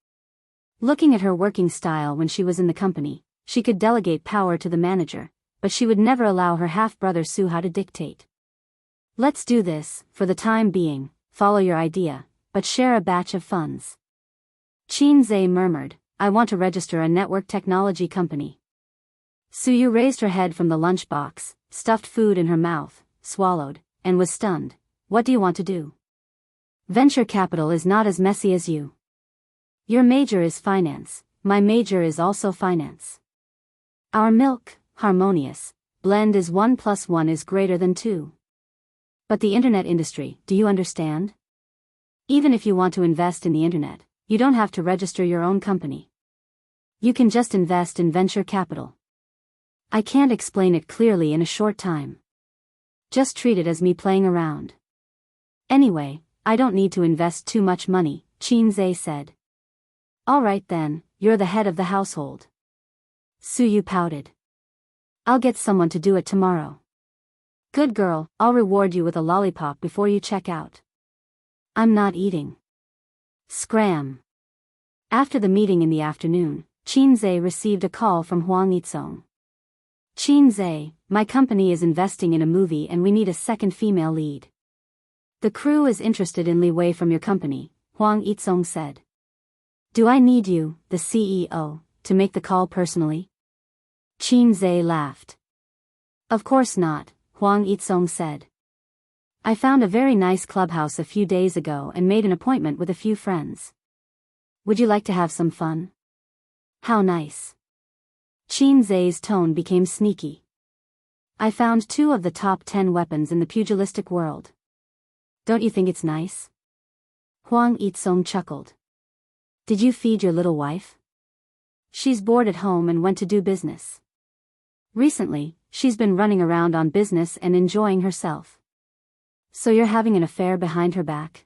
Looking at her working style when she was in the company, she could delegate power to the manager, but she would never allow her half-brother Suha to dictate. "Let's do this, for the time being, follow your idea, but share a batch of funds." Qin Zhe murmured, "I want to register a network technology company." Suyu raised her head from the lunchbox, stuffed food in her mouth, swallowed, and was stunned. "What do you want to do?" "Venture capital is not as messy as you. Your major is finance, my major is also finance. Our milk, harmonious, blend is 1 + 1 is greater than 2. But the internet industry, do you understand? Even if you want to invest in the internet, you don't have to register your own company. You can just invest in venture capital. I can't explain it clearly in a short time. Just treat it as me playing around. Anyway, I don't need to invest too much money," Qin Zhe said. "All right then, you're the head of the household." Suyu pouted. "I'll get someone to do it tomorrow." "Good girl, I'll reward you with a lollipop before you check out." "I'm not eating." Scram. After the meeting in the afternoon, Qin Zhe received a call from Huang Yitsong. "Qin Zhe, my company is investing in a movie and we need a second female lead. The crew is interested in Li Wei from your company," Huang Yitsong said. "Do I need you, the CEO, to make the call personally?" Qin Zhe laughed. "Of course not," Huang Yitsong said. "I found a very nice clubhouse a few days ago and made an appointment with a few friends. Would you like to have some fun?" "How nice." Qin Zhe's tone became sneaky. "I found 2 of the top 10 weapons in the pugilistic world. Don't you think it's nice?" Huang Yitsong chuckled. "Did you feed your little wife?" "She's bored at home and went to do business. Recently, she's been running around on business and enjoying herself." "So you're having an affair behind her back?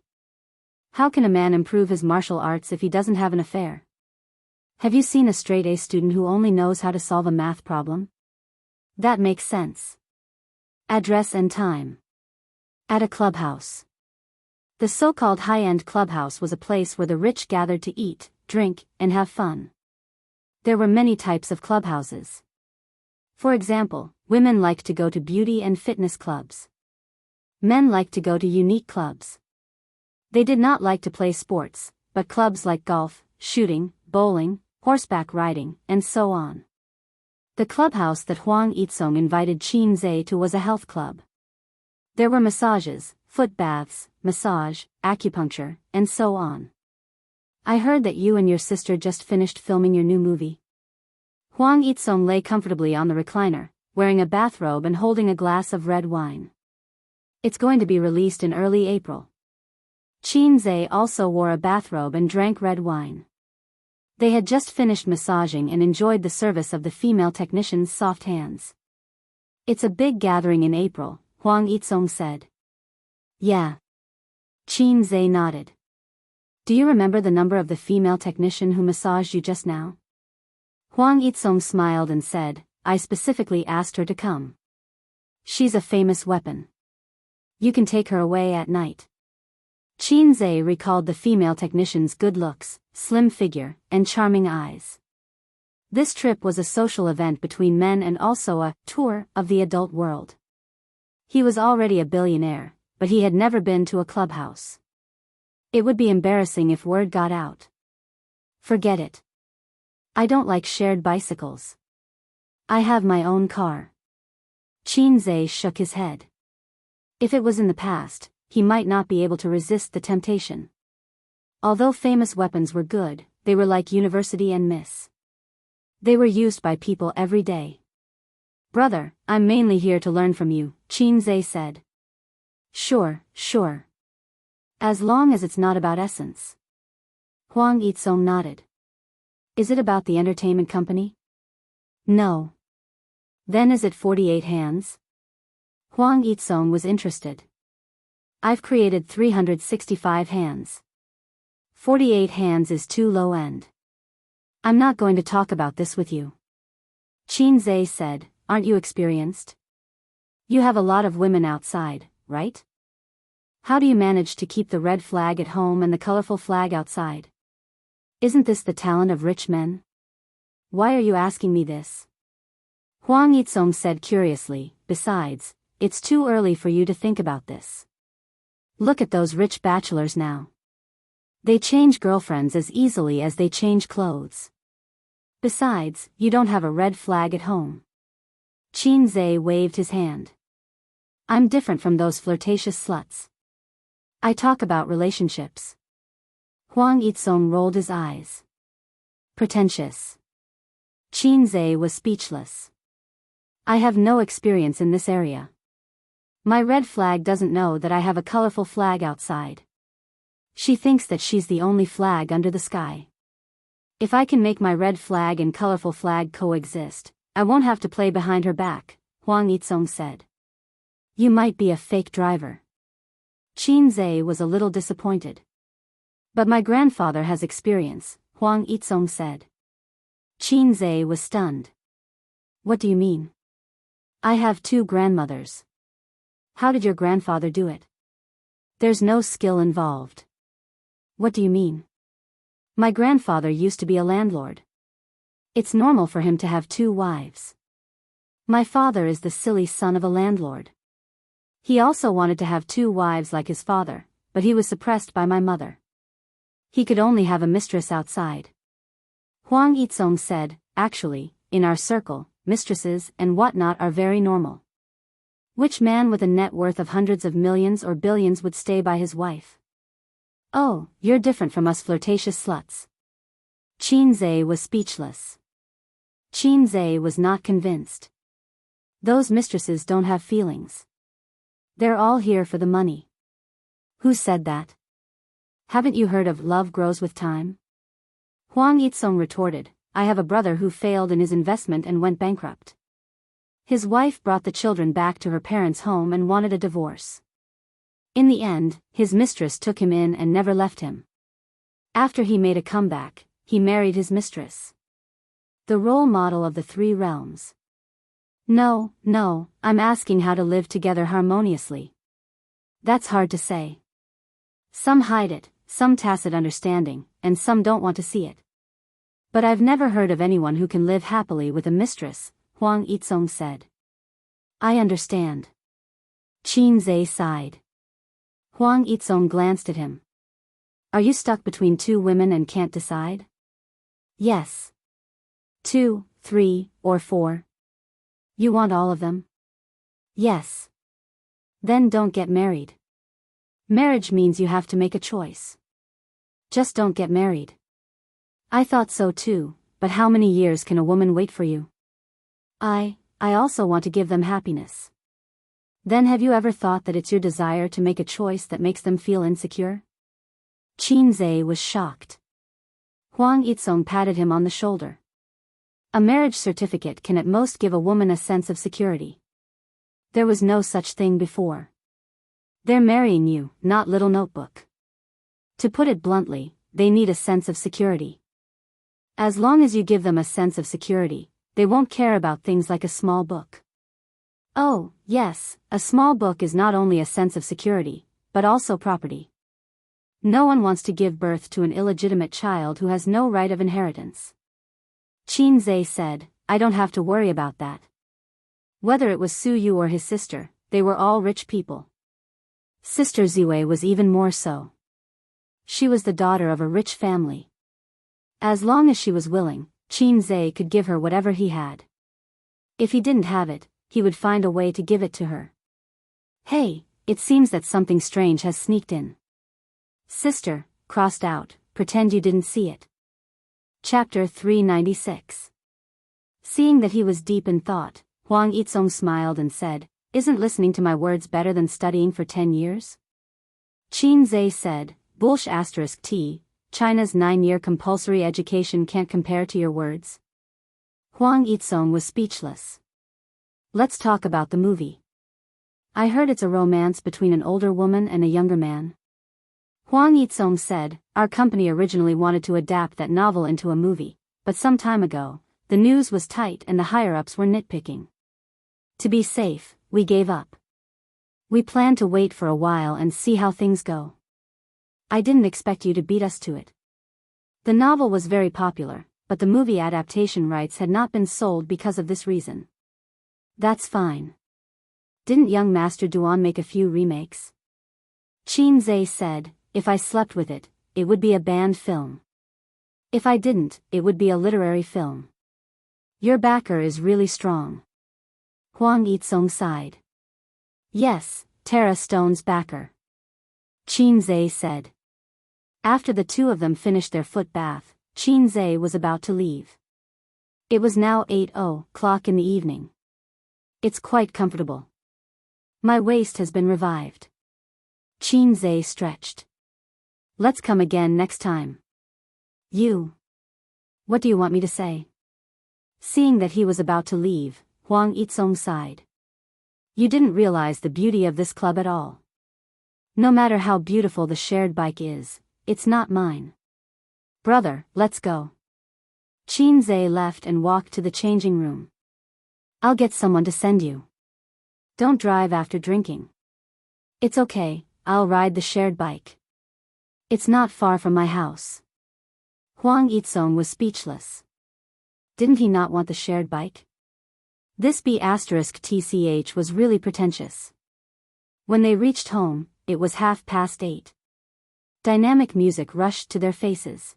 How can a man improve his martial arts if he doesn't have an affair? Have you seen a straight-A student who only knows how to solve a math problem? That makes sense." Address and time. At a clubhouse. The so-called high-end clubhouse was a place where the rich gathered to eat, drink, and have fun. There were many types of clubhouses. For example, women liked to go to beauty and fitness clubs. Men liked to go to unique clubs. They did not like to play sports, but clubs like golf, shooting, bowling, horseback riding, and so on. The clubhouse that Huang Yitsong invited Qin Zhe to was a health club. There were massages, foot baths, massage, acupuncture, and so on. "I heard that you and your sister just finished filming your new movie." Huang Yitsong lay comfortably on the recliner, wearing a bathrobe and holding a glass of red wine. "It's going to be released in early April." Qin Zhe also wore a bathrobe and drank red wine. They had just finished massaging and enjoyed the service of the female technician's soft hands. It's a big gathering in April, Huang Yitsong said. Yeah. Qin Zhe nodded. Do you remember the number of the female technician who massaged you just now? Huang Yitsong smiled and said, I specifically asked her to come. She's a famous weapon. You can take her away at night. Qin Zhe recalled the female technician's good looks, slim figure, and charming eyes. This trip was a social event between men and also a tour of the adult world. He was already a billionaire, but he had never been to a clubhouse. It would be embarrassing if word got out. Forget it. I don't like shared bicycles. I have my own car. Qin Zhe shook his head. If it was in the past, he might not be able to resist the temptation. Although famous weapons were good, they were like university and miss. They were used by people every day. Brother, I'm mainly here to learn from you, Qin Zhe said. Sure. As long as it's not about essence. Huang Yitsong nodded. Is it about the entertainment company? No. Then is it 48 hands? Huang Yitsong was interested. I've created 365 hands. 48 hands is too low end. I'm not going to talk about this with you. Qin Zhe said, aren't you experienced? You have a lot of women outside, right? How do you manage to keep the red flag at home and the colorful flag outside? Isn't this the talent of rich men? Why are you asking me this? Huang Yitsong said curiously, besides, it's too early for you to think about this. Look at those rich bachelors now. They change girlfriends as easily as they change clothes. Besides, you don't have a red flag at home. Qin Zhe waved his hand. I'm different from those flirtatious sluts. I talk about relationships. Huang Yitsong rolled his eyes. Pretentious. Qin Zhe was speechless. I have no experience in this area. My red flag doesn't know that I have a colorful flag outside. She thinks that she's the only flag under the sky. If I can make my red flag and colorful flag coexist, I won't have to play behind her back, Huang Yitsong said. You might be a fake driver. Qin Zhe was a little disappointed. But my grandfather has experience, Huang Yitsong said. Qin Zhe was stunned. What do you mean? I have 2 grandmothers. How did your grandfather do it? There's no skill involved. What do you mean? My grandfather used to be a landlord. It's normal for him to have 2 wives. My father is the silly son of a landlord. He also wanted to have 2 wives like his father, but he was suppressed by my mother. He could only have a mistress outside. Huang Yitsong said, actually, in our circle, mistresses and whatnot are very normal. Which man with a net worth of hundreds of millions or billions would stay by his wife? Oh, you're different from us flirtatious sluts. Qin Zhe was speechless. Qin Zhe was not convinced. Those mistresses don't have feelings. They're all here for the money. Who said that? Haven't you heard of love grows with time? Huang Yitsong retorted, I have a brother who failed in his investment and went bankrupt. His wife brought the children back to her parents' home and wanted a divorce. In the end, his mistress took him in and never left him. After he made a comeback, he married his mistress. The role model of the 3 realms. No, I'm asking how to live together harmoniously. That's hard to say. Some hide it, some tacit understanding, and some don't want to see it. But I've never heard of anyone who can live happily with a mistress, Huang Yitsong said. I understand. Qin Zhe sighed. Huang Yitsong glanced at him. Are you stuck between 2 women and can't decide? Yes. 2, 3, or 4? You want all of them? Yes. Then don't get married. Marriage means you have to make a choice. Just don't get married. I thought so too, but how many years can a woman wait for you? I also want to give them happiness. Then have you ever thought that it's your desire to make a choice that makes them feel insecure? Qin Zhe was shocked. Huang Yitsong patted him on the shoulder. A marriage certificate can at most give a woman a sense of security. There was no such thing before. They're marrying you, not little notebook. To put it bluntly, they need a sense of security. As long as you give them a sense of security, they won't care about things like a small book. Oh, yes, a small book is not only a sense of security, but also property. No one wants to give birth to an illegitimate child who has no right of inheritance. Qin Zhe said, I don't have to worry about that. Whether it was Su Yu or his sister, they were all rich people. Sister Ziwei was even more so. She was the daughter of a rich family. As long as she was willing, Qin Zhe could give her whatever he had. If he didn't have it, he would find a way to give it to her. Hey, it seems that something strange has sneaked in. Sister, crossed out, pretend you didn't see it. Chapter 396. Seeing that he was deep in thought, Huang Yizong smiled and said, Isn't listening to my words better than studying for 10 years? Qin Zhe said, T, China's 9-year compulsory education can't compare to your words. Huang Yizong was speechless. Let's talk about the movie. I heard it's a romance between an older woman and a younger man. Huang Yizong said, Our company originally wanted to adapt that novel into a movie, but some time ago, the news was tight and the higher-ups were nitpicking. To be safe, we gave up. We planned to wait for a while and see how things go. I didn't expect you to beat us to it. The novel was very popular, but the movie adaptation rights had not been sold because of this reason. That's fine. Didn't young Master Duan make a few remakes? Qin Zhe said, If I slept with it, it would be a banned film. If I didn't, it would be a literary film. Your backer is really strong. Huang Yizong sighed. Yes, Tara Stone's backer. Qin Zhe said. After the two of them finished their foot bath, Qin Zhe was about to leave. It was now 8:00 in the evening. It's quite comfortable. My waist has been revived. Qin Zhe stretched. Let's come again next time. You. What do you want me to say? Seeing that he was about to leave, Huang Yizong sighed. You didn't realize the beauty of this club at all. No matter how beautiful the shared bike is, it's not mine. Brother, let's go. Qin Zhe left and walked to the changing room. I'll get someone to send you. Don't drive after drinking. It's okay, I'll ride the shared bike. It's not far from my house. Huang Yizong was speechless. Didn't he not want the shared bike? This B*TCH was really pretentious. When they reached home, it was 8:30. Dynamic music rushed to their faces.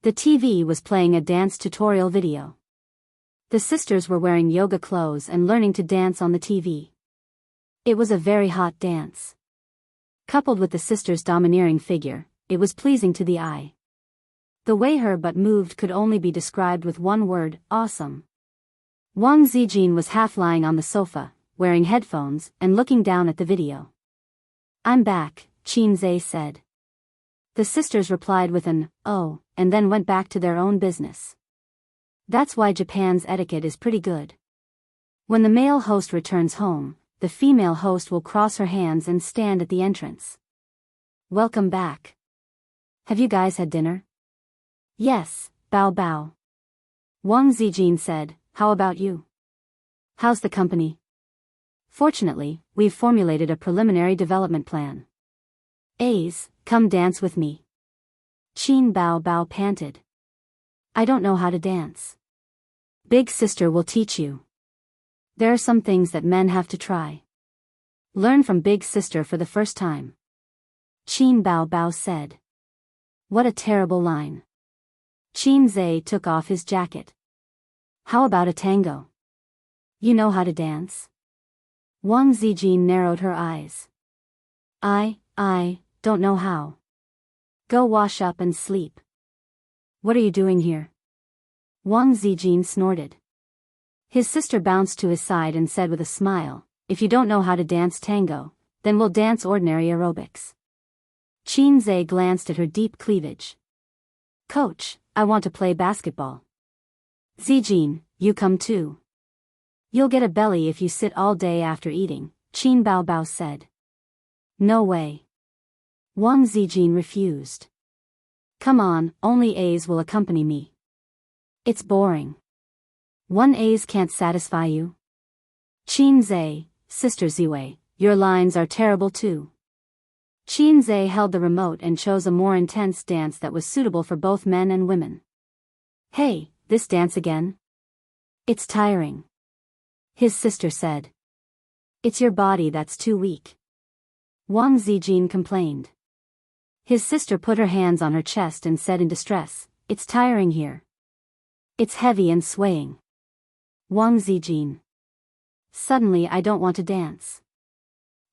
The TV was playing a dance tutorial video. The sisters were wearing yoga clothes and learning to dance on the TV. It was a very hot dance. Coupled with the sisters' domineering figure, it was pleasing to the eye. The way her butt moved could only be described with one word, awesome. Wang Zijin was half lying on the sofa, wearing headphones, and looking down at the video. I'm back, Qin Zhe said. The sisters replied with an, oh, and then went back to their own business. That's why Japan's etiquette is pretty good. When the male host returns home, the female host will cross her hands and stand at the entrance. Welcome back. Have you guys had dinner? Yes, bow bow. Wang Zijin said, how about you? How's the company? Fortunately, we've formulated a preliminary development plan. A's, come dance with me. Qin Bao Bao panted. I don't know how to dance. Big sister will teach you. There are some things that men have to try. Learn from big sister for the first time. Qin Bao Bao said. What a terrible line. Qin Zhe took off his jacket. How about a tango? You know how to dance? Wang Zijin narrowed her eyes. I don't know how. Go wash up and sleep. What are you doing here? Wang Zijin snorted. His sister bounced to his side and said with a smile, if you don't know how to dance tango, then we'll dance ordinary aerobics. Qin Zhe glanced at her deep cleavage. Coach, I want to play basketball. Zijin, you come too. You'll get a belly if you sit all day after eating, Qin Baobao said. No way. Wang Zijin refused. Come on, only A's will accompany me. It's boring. 1 A's can't satisfy you? Qin Zhe, Sister Ziwei, your lines are terrible too. Qin Zhe held the remote and chose a more intense dance that was suitable for both men and women. Hey, this dance again? It's tiring. His sister said. It's your body that's too weak. Wang Zijin complained. His sister put her hands on her chest and said in distress, it's tiring here. It's heavy and swaying. Wang Zijin. Suddenly I don't want to dance.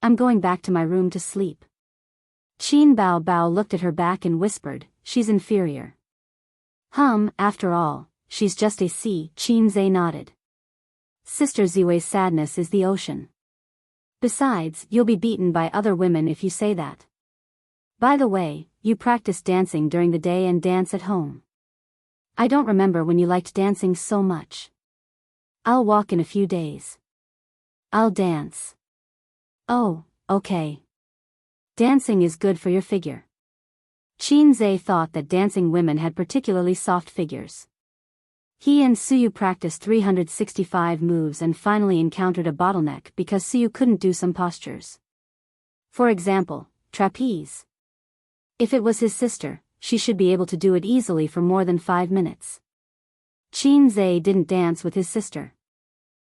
I'm going back to my room to sleep. Qin Baobao looked at her back and whispered, she's inferior. After all, she's just a C. Qin Zhe nodded. Sister Ziwei's sadness is the ocean. Besides, you'll be beaten by other women if you say that. By the way, you practice dancing during the day and dance at home. I don't remember when you liked dancing so much. I'll walk in a few days. I'll dance. Oh, okay. Dancing is good for your figure. Qin Zhe thought that dancing women had particularly soft figures. He and Suyu practiced 365 moves and finally encountered a bottleneck because Suyu couldn't do some postures. For example, trapeze. If it was his sister, she should be able to do it easily for more than 5 minutes. Qin Zhe didn't dance with his sister.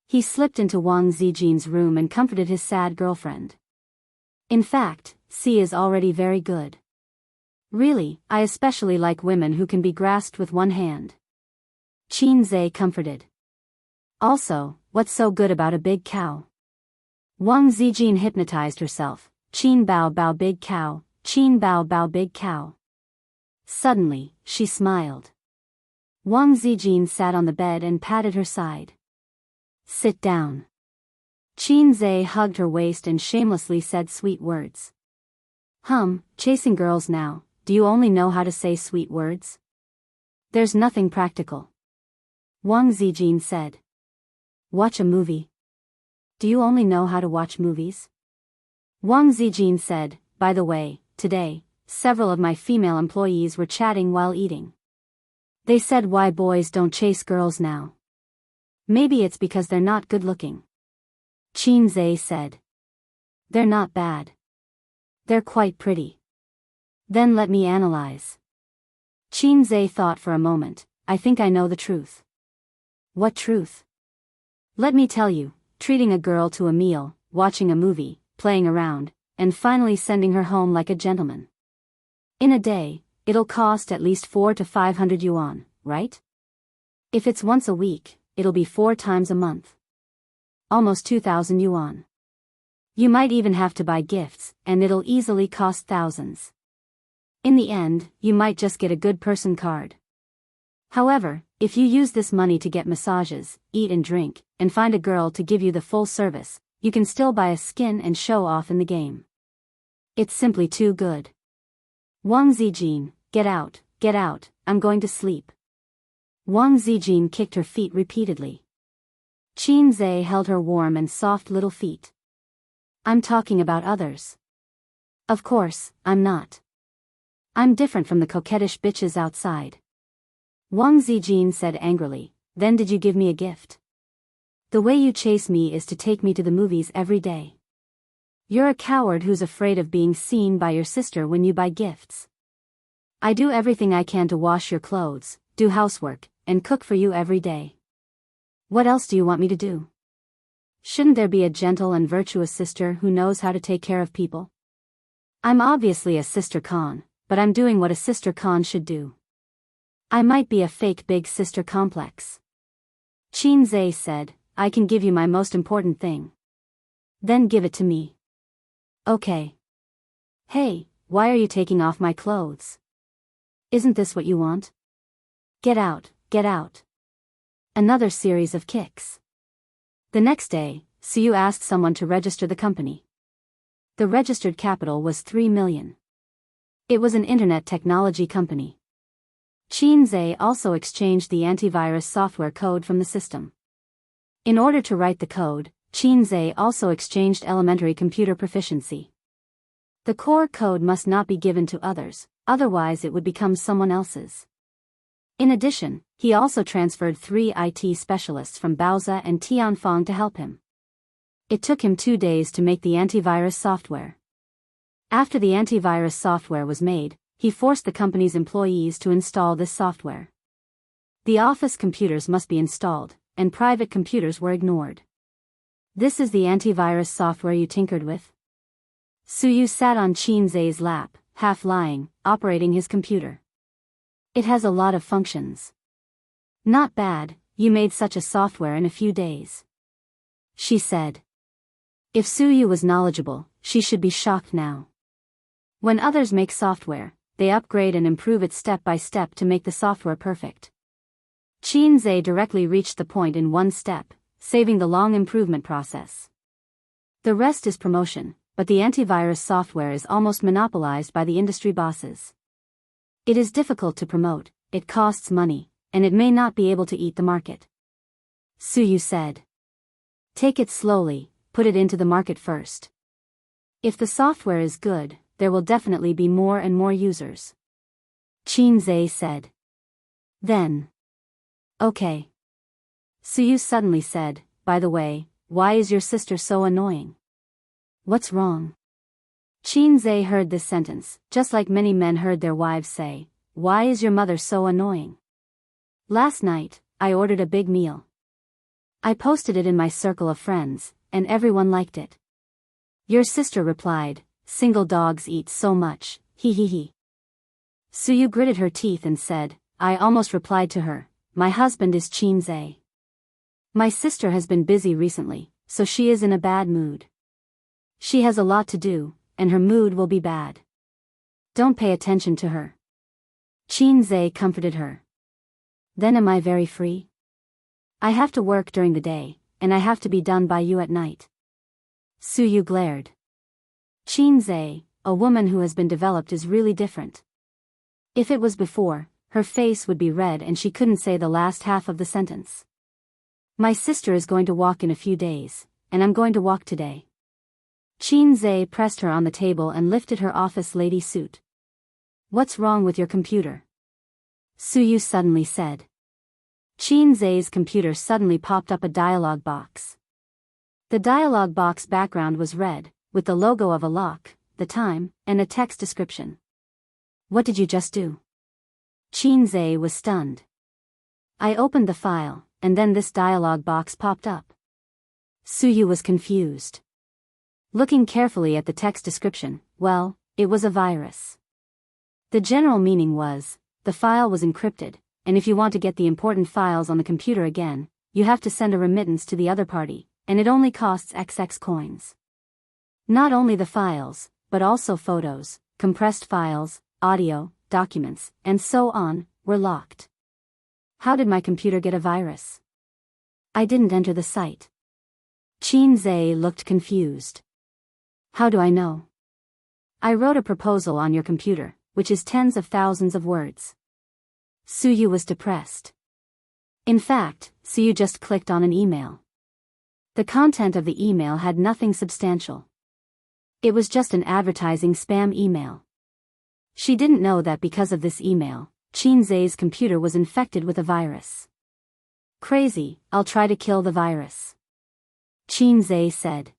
He slipped into Wang Zijin's room and comforted his sad girlfriend. In fact, C is already very good. Really, I especially like women who can be grasped with one hand. Qin Zhe comforted. Also, what's so good about a big cow? Wang Zijin hypnotized herself. Qin Baobao big cow, Qin Baobao big cow. Suddenly, she smiled. Wang Zijin sat on the bed and patted her side. Sit down. Qin Zhe hugged her waist and shamelessly said sweet words. Chasing girls now, do you only know how to say sweet words? There's nothing practical. Wang Zijin said. Watch a movie. Do you only know how to watch movies? Wang Zijin said, by the way, today, several of my female employees were chatting while eating. They said why boys don't chase girls now. Maybe it's because they're not good looking. Qin Zhe said. They're not bad. They're quite pretty. Then let me analyze. Qin Zhe thought for a moment, I think I know the truth. What truth? Let me tell you, treating a girl to a meal, watching a movie, playing around, and finally sending her home like a gentleman. In a day, it'll cost at least 400 to 500 yuan, right? If it's once a week, it'll be 4 times a month. Almost 2,000 yuan. You might even have to buy gifts, and it'll easily cost thousands. In the end, you might just get a good person card. However, if you use this money to get massages, eat and drink, and find a girl to give you the full service, you can still buy a skin and show off in the game. It's simply too good. Wang Zijin, get out, I'm going to sleep. Wang Zijin kicked her feet repeatedly. Qin Zhe held her warm and soft little feet. I'm talking about others. Of course, I'm not. I'm different from the coquettish bitches outside. Wang Zijin said angrily, then did you give me a gift? The way you chase me is to take me to the movies every day. You're a coward who's afraid of being seen by your sister when you buy gifts. I do everything I can to wash your clothes, do housework, and cook for you every day. What else do you want me to do? Shouldn't there be a gentle and virtuous sister who knows how to take care of people? I'm obviously a sister Khan, but I'm doing what a sister Khan should do. I might be a fake big sister complex. Qin Zhe said, I can give you my most important thing. Then give it to me. Okay. Hey, why are you taking off my clothes? Isn't this what you want? Get out, get out. Another series of kicks. The next day, Suyu asked someone to register the company. The registered capital was 3 million. It was an internet technology company. Qin Zhe also exchanged the antivirus software code from the system. In order to write the code, Xianxia also exchanged elementary computer proficiency. The core code must not be given to others, otherwise it would become someone else's. In addition, he also transferred 3 IT specialists from Baoza and Tianfang to help him. It took him 2 days to make the antivirus software. After the antivirus software was made, he forced the company's employees to install this software. The office computers must be installed, and private computers were ignored. This is the antivirus software you tinkered with? Suyu sat on Xianxia's lap, half lying, operating his computer. It has a lot of functions. Not bad, you made such a software in a few days. She said. If Suyu was knowledgeable, she should be shocked now. When others make software, they upgrade and improve it step by step to make the software perfect. Xianxia directly reached the point in 1 step, saving the long improvement process. The rest is promotion, but the antivirus software is almost monopolized by the industry bosses. It is difficult to promote, it costs money, and it may not be able to eat the market. Suyu said. Take it slowly, put it into the market first. If the software is good, there will definitely be more and more users. Xianxia said. Then. Okay. Suyu suddenly said, by the way, why is your sister so annoying? What's wrong? Xianxia heard this sentence, just like many men heard their wives say, why is your mother so annoying? Last night, I ordered a big meal. I posted it in my circle of friends, and everyone liked it. Your sister replied, single dogs eat so much, hee hee hee. Suyu gritted her teeth and said, I almost replied to her, my husband is Xianxia. My sister has been busy recently, so she is in a bad mood. She has a lot to do, and her mood will be bad. Don't pay attention to her. Xianxia comforted her. Then am I very free? I have to work during the day, and I have to be done by you at night. Suyu glared. Xianxia, a woman who has been developed, is really different. If it was before, her face would be red and she couldn't say the last half of the sentence. My sister is going to walk in a few days, and I'm going to walk today. Xianxia pressed her on the table and lifted her office lady suit. What's wrong with your computer? Suyu suddenly said. Xianxia's computer suddenly popped up a dialog box. The dialog box background was red, with the logo of a lock, the time, and a text description. What did you just do? Xianxia was stunned. I opened the file, and then this dialog box popped up. Suyu was confused. Looking carefully at the text description, well, it was a virus. The general meaning was, the file was encrypted, and if you want to get the important files on the computer again, you have to send a remittance to the other party, and it only costs XX coins. Not only the files, but also photos, compressed files, audio, documents, and so on, were locked. How did my computer get a virus? I didn't enter the site. Xianxia looked confused. How do I know? I wrote a proposal on your computer, which is tens of thousands of words. Suyu was depressed. In fact, Suyu just clicked on an email. The content of the email had nothing substantial. It was just an advertising spam email. She didn't know that because of this email, Xianxia's computer was infected with a virus. Crazy, I'll try to kill the virus. Xianxia said.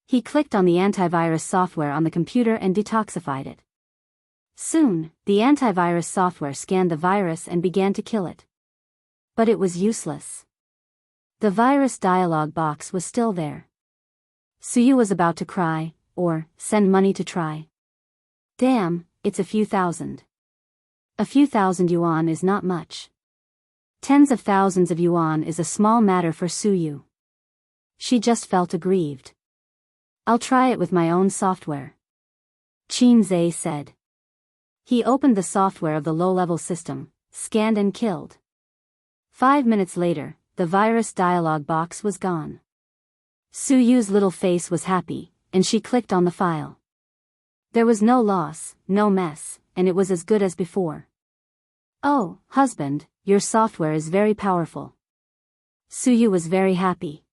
He clicked on the antivirus software on the computer and detoxified it. Soon, the antivirus software scanned the virus and began to kill it. But it was useless. The virus dialog box was still there. Suyu was about to cry, or send money to try. Damn, it's a few thousand. A few thousand yuan is not much. Tens of thousands of yuan is a small matter for Suyu. She just felt aggrieved. I'll try it with my own software. Xianxia said. He opened the software of the low-level system, scanned and killed. 5 minutes later, the virus dialog box was gone. Suyu's little face was happy, and she clicked on the file. There was no loss, no mess, and it was as good as before. Oh, husband, your software is very powerful. Suyu was very happy.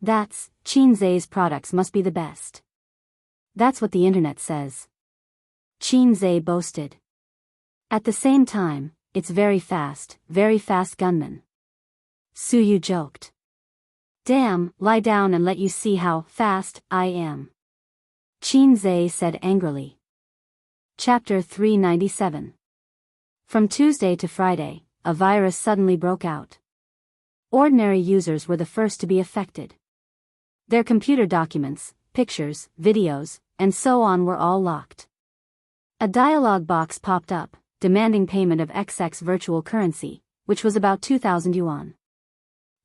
That's, Qinzai's products must be the best. That's what the internet says. Qinzai boasted. At the same time, it's very fast gunman. Suyu joked. Damn, lie down and let you see how fast I am. Qinzai said angrily. Chapter 397. From Tuesday to Friday, a virus suddenly broke out. Ordinary users were the first to be affected. Their computer documents, pictures, videos, and so on were all locked. A dialog box popped up, demanding payment of XX virtual currency, which was about 2,000 yuan.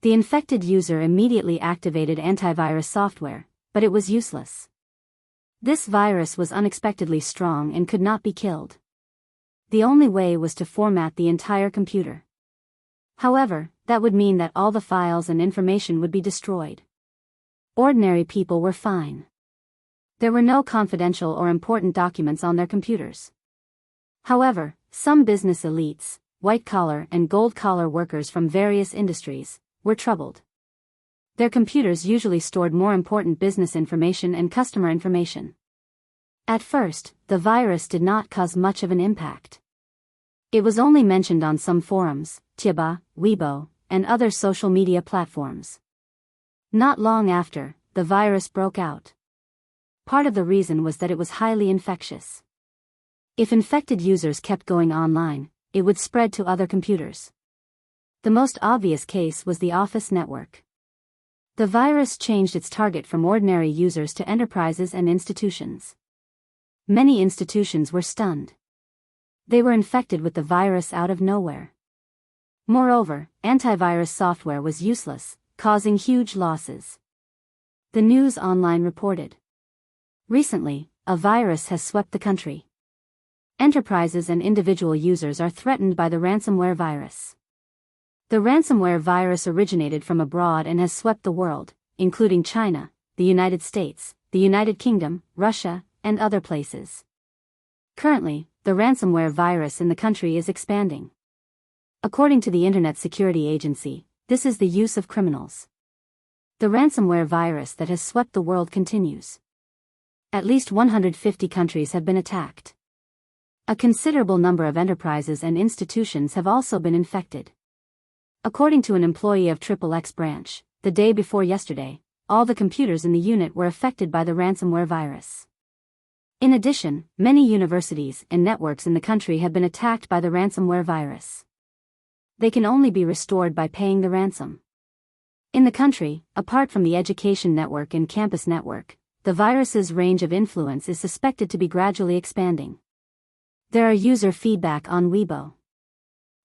The infected user immediately activated antivirus software, but it was useless. This virus was unexpectedly strong and could not be killed. The only way was to format the entire computer. However, that would mean that all the files and information would be destroyed. Ordinary people were fine. There were no confidential or important documents on their computers. However, some business elites, white-collar and gold-collar workers from various industries, were troubled. Their computers usually stored more important business information and customer information. At first, the virus did not cause much of an impact. It was only mentioned on some forums, Tieba, Weibo, and other social media platforms. Not long after, the virus broke out. Part of the reason was that it was highly infectious. If infected users kept going online, it would spread to other computers. The most obvious case was the office network. The virus changed its target from ordinary users to enterprises and institutions. Many institutions were stunned. They were infected with the virus out of nowhere. Moreover, antivirus software was useless, causing huge losses. The News Online reported. Recently, a virus has swept the country. Enterprises and individual users are threatened by the ransomware virus. The ransomware virus originated from abroad and has swept the world, including China, the United States, the United Kingdom, Russia, and other places. Currently, the ransomware virus in the country is expanding. According to the Internet Security Agency, this is the use of criminals. The ransomware virus that has swept the world continues. At least 150 countries have been attacked. A considerable number of enterprises and institutions have also been infected. According to an employee of XXX branch, the day before yesterday, all the computers in the unit were affected by the ransomware virus. In addition, many universities and networks in the country have been attacked by the ransomware virus. They can only be restored by paying the ransom. In the country, apart from the education network and campus network, the virus's range of influence is suspected to be gradually expanding. There are user feedback on Weibo.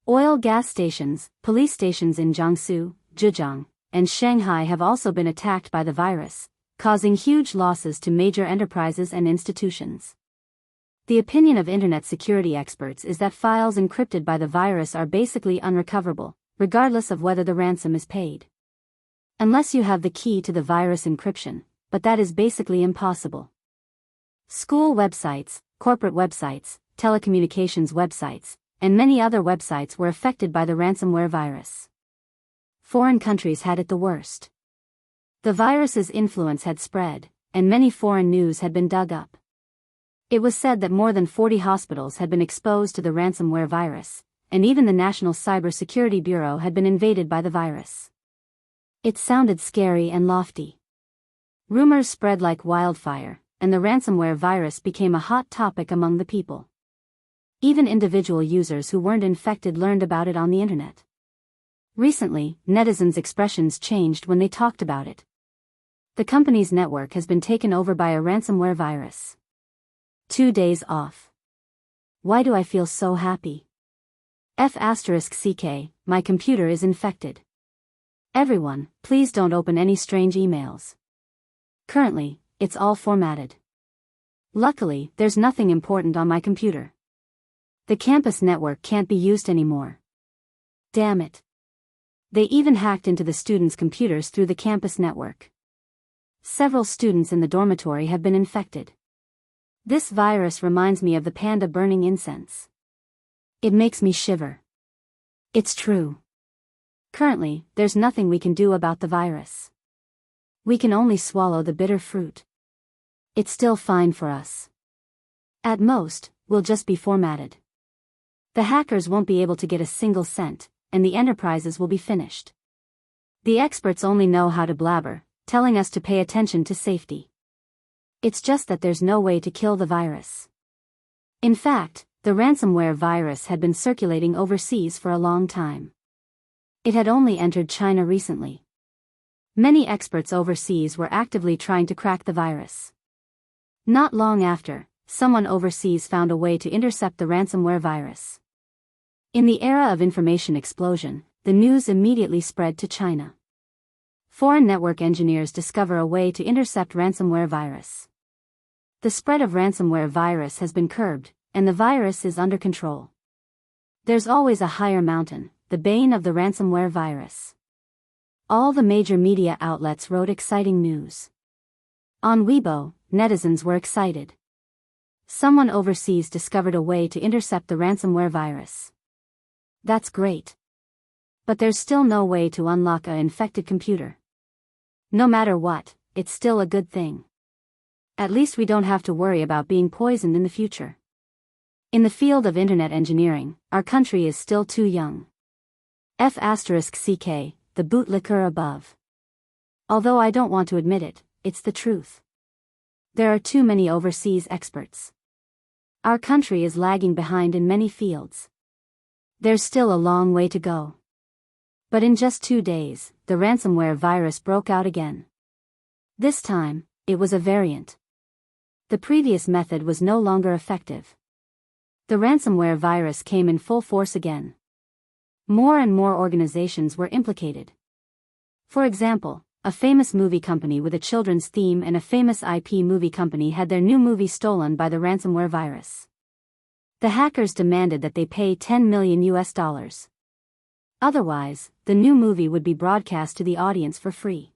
Oil gas stations, police stations in Jiangsu, Zhejiang, and Shanghai have also been attacked by the virus, causing huge losses to major enterprises and institutions. The opinion of Internet security experts is that files encrypted by the virus are basically unrecoverable, regardless of whether the ransom is paid. Unless you have the key to the virus encryption, but that is basically impossible. School websites, corporate websites, telecommunications websites, and many other websites were affected by the ransomware virus. Foreign countries had it the worst. The virus's influence had spread, and many foreign news had been dug up. It was said that more than 40 hospitals had been exposed to the ransomware virus, and even the National Cybersecurity Bureau had been invaded by the virus. It sounded scary and lofty. Rumors spread like wildfire, and the ransomware virus became a hot topic among the people. Even individual users who weren't infected learned about it on the internet. Recently, netizens' expressions changed when they talked about it. The company's network has been taken over by a ransomware virus. 2 days off. Why do I feel so happy? F***ck, my computer is infected. Everyone, please don't open any strange emails. Currently, it's all formatted. Luckily, there's nothing important on my computer. The campus network can't be used anymore. Damn it. They even hacked into the students' computers through the campus network. Several students in the dormitory have been infected. This virus reminds me of the panda burning incense. It makes me shiver. It's true. Currently, there's nothing we can do about the virus. We can only swallow the bitter fruit. It's still fine for us. At most, we'll just be formatted. The hackers won't be able to get a single cent, and the enterprises will be finished. The experts only know how to blabber, telling us to pay attention to safety. It's just that there's no way to kill the virus. In fact, the ransomware virus had been circulating overseas for a long time. It had only entered China recently. Many experts overseas were actively trying to crack the virus. Not long after, someone overseas found a way to intercept the ransomware virus. In the era of information explosion, the news immediately spread to China. Foreign network engineers discover a way to intercept ransomware virus. The spread of ransomware virus has been curbed, and the virus is under control. There's always a higher mountain, the bane of the ransomware virus. All the major media outlets wrote exciting news. On Weibo, netizens were excited. Someone overseas discovered a way to intercept the ransomware virus. That's great. But there's still no way to unlock an infected computer. No matter what, it's still a good thing. At least we don't have to worry about being poisoned in the future. In the field of internet engineering, our country is still too young. F***ck, the bootlicker above. Although I don't want to admit it, it's the truth. There are too many overseas experts. Our country is lagging behind in many fields. There's still a long way to go. But in just 2 days, the ransomware virus broke out again. This time, it was a variant. The previous method was no longer effective. The ransomware virus came in full force again. More and more organizations were implicated. For example, a famous movie company with a children's theme and a famous IP movie company had their new movie stolen by the ransomware virus. The hackers demanded that they pay $10 million. Otherwise, the new movie would be broadcast to the audience for free.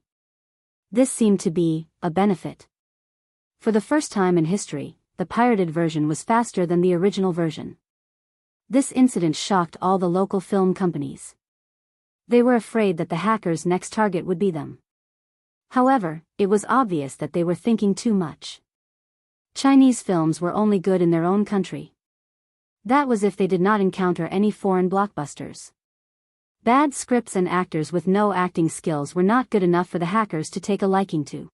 This seemed to be a benefit. For the first time in history, the pirated version was faster than the original version. This incident shocked all the local film companies. They were afraid that the hackers' next target would be them. However, it was obvious that they were thinking too much. Chinese films were only good in their own country. That was if they did not encounter any foreign blockbusters. Bad scripts and actors with no acting skills were not good enough for the hackers to take a liking to.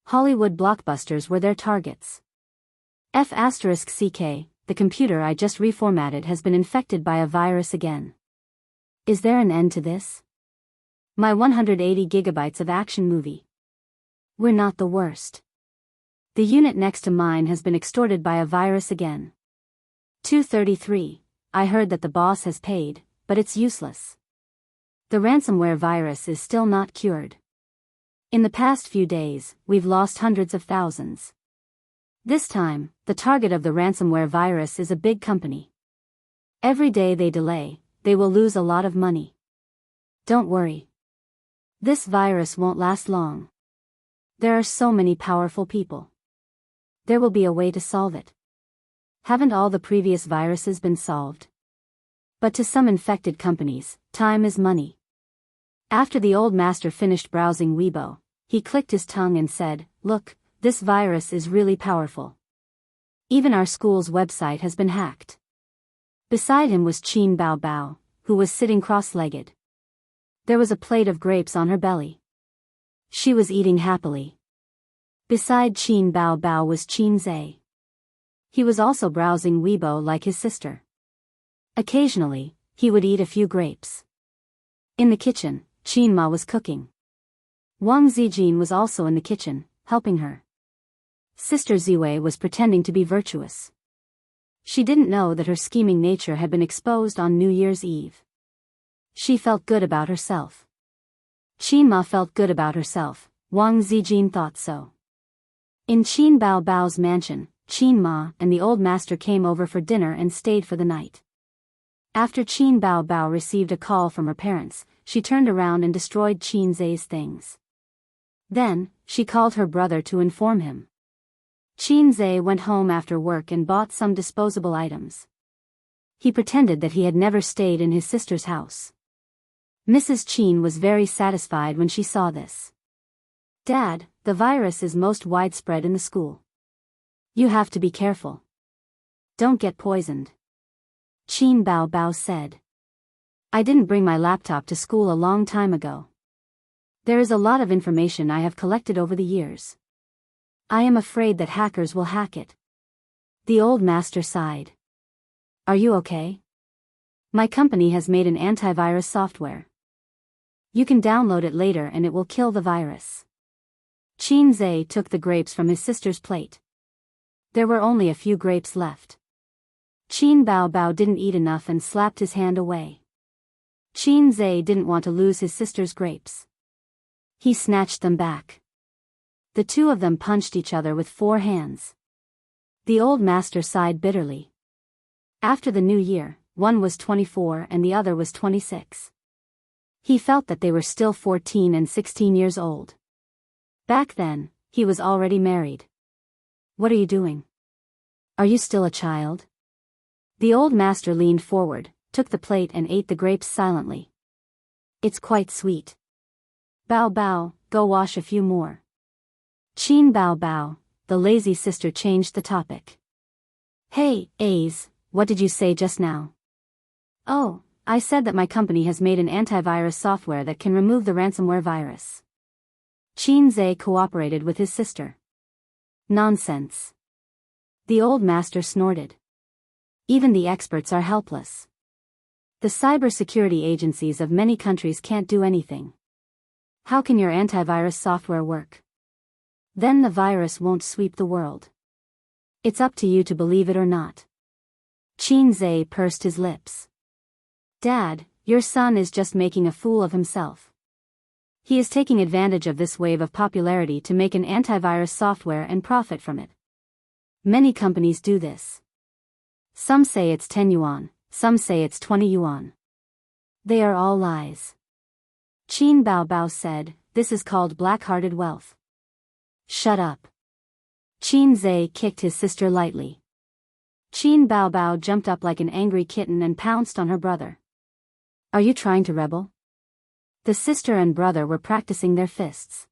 Hollywood blockbusters were their targets. F***ck, the computer I just reformatted has been infected by a virus again. Is there an end to this? My 180 gigabytes of action movie. We're not the worst. The unit next to mine has been extorted by a virus again. 233, I heard that the boss has paid, but it's useless. The ransomware virus is still not cured. In the past few days, we've lost hundreds of thousands. This time, the target of the ransomware virus is a big company. Every day they delay, they will lose a lot of money. Don't worry. This virus won't last long. There are so many powerful people. There will be a way to solve it. Haven't all the previous viruses been solved? But to some infected companies, time is money. After the old master finished browsing Weibo, he clicked his tongue and said, "Look, this virus is really powerful. Even our school's website has been hacked." Beside him was Qin Bao Bao, who was sitting cross-legged. There was a plate of grapes on her belly. She was eating happily. Beside Qin Bao Bao was Qin Zhe. He was also browsing Weibo like his sister. Occasionally, he would eat a few grapes. In the kitchen, Qin Ma was cooking. Wang Zijin was also in the kitchen, helping her. Sister Ziwei was pretending to be virtuous. She didn't know that her scheming nature had been exposed on New Year's Eve. She felt good about herself. Qin Ma felt good about herself, Wang Zijin thought so. In Qin Bao Bao's mansion, Qin Ma and the old master came over for dinner and stayed for the night. After Qin Bao Bao received a call from her parents, she turned around and destroyed Qin Zhe's things. Then, she called her brother to inform him. Qin Zhe went home after work and bought some disposable items. He pretended that he had never stayed in his sister's house. Mrs. Qin was very satisfied when she saw this. Dad, the virus is most widespread in the school. You have to be careful. Don't get poisoned. Qin Bao Bao said. I didn't bring my laptop to school a long time ago. There is a lot of information I have collected over the years. I am afraid that hackers will hack it. The old master sighed. Are you okay? My company has made an antivirus software. You can download it later and it will kill the virus. Qin Zhe took the grapes from his sister's plate. There were only a few grapes left. Qin Bao Bao didn't eat enough and slapped his hand away. Qin Zhe didn't want to lose his sister's grapes. He snatched them back. The two of them punched each other with 4 hands. The old master sighed bitterly. After the new year, one was 24 and the other was 26. He felt that they were still 14 and 16 years old. Back then, he was already married. What are you doing? Are you still a child? The old master leaned forward, took the plate and ate the grapes silently. It's quite sweet. Bao Bao, go wash a few more. Qin Bao Bao, the lazy sister, changed the topic. Hey, A's, what did you say just now? Oh, I said that my company has made an antivirus software that can remove the ransomware virus. Qin Zhe cooperated with his sister. Nonsense. The old master snorted. Even the experts are helpless. The cybersecurity agencies of many countries can't do anything. How can your antivirus software work? Then the virus won't sweep the world. It's up to you to believe it or not. Qin Zhe pursed his lips. Dad, your son is just making a fool of himself. He is taking advantage of this wave of popularity to make an antivirus software and profit from it. Many companies do this. Some say it's 10 yuan, some say it's 20 yuan. They are all lies. Qin Bao Bao said, this is called black-hearted wealth. Shut up. Qin Zhe kicked his sister lightly. Qin Bao Bao jumped up like an angry kitten and pounced on her brother. Are you trying to rebel? The sister and brother were practicing their fists.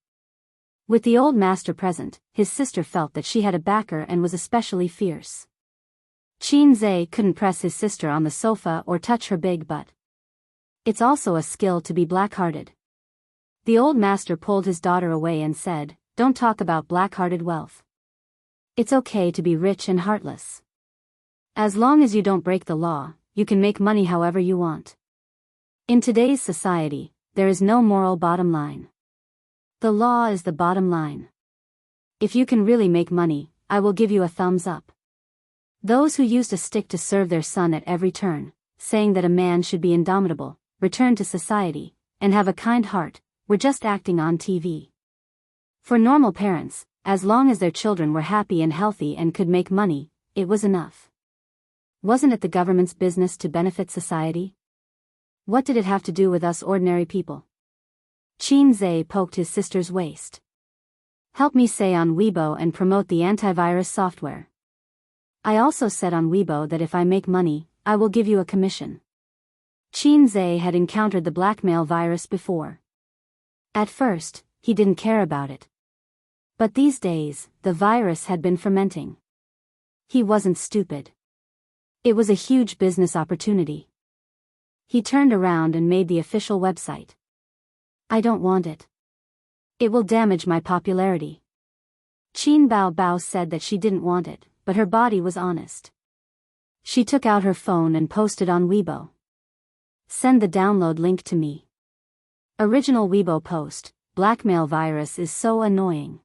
With the old master present, his sister felt that she had a backer and was especially fierce. Qin Zhe couldn't press his sister on the sofa or touch her big butt. It's also a skill to be black-hearted. The old master pulled his daughter away and said, don't talk about black-hearted wealth. It's okay to be rich and heartless. As long as you don't break the law, you can make money however you want. In today's society, there is no moral bottom line. The law is the bottom line. If you can really make money, I will give you a thumbs up. Those who used a stick to serve their son at every turn, saying that a man should be indomitable, return to society, and have a kind heart, were just acting on TV. For normal parents, as long as their children were happy and healthy and could make money, it was enough. Wasn't it the government's business to benefit society? What did it have to do with us ordinary people? Qin Zhe poked his sister's waist. Help me say on Weibo and promote the antivirus software. I also said on Weibo that if I make money, I will give you a commission. Qin Zhe had encountered the blackmail virus before. At first, he didn't care about it. But these days, the virus had been fermenting. He wasn't stupid. It was a huge business opportunity. He turned around and made the official website. I don't want it. It will damage my popularity. Qin Bao Bao said that she didn't want it, but her body was honest. She took out her phone and posted on Weibo. Send the download link to me. Original Weibo post, blackmail virus is so annoying.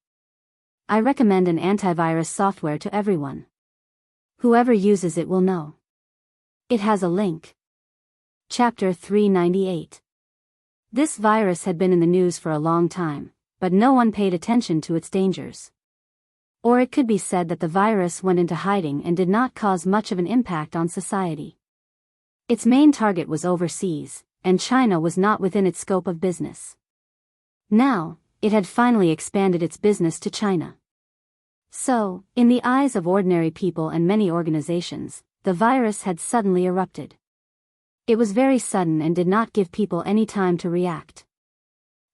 I recommend an antivirus software to everyone. Whoever uses it will know. It has a link. Chapter 398. This virus had been in the news for a long time, but no one paid attention to its dangers. Or it could be said that the virus went into hiding and did not cause much of an impact on society. Its main target was overseas, and China was not within its scope of business. Now, it had finally expanded its business to China. So, in the eyes of ordinary people and many organizations, the virus had suddenly erupted. It was very sudden and did not give people any time to react.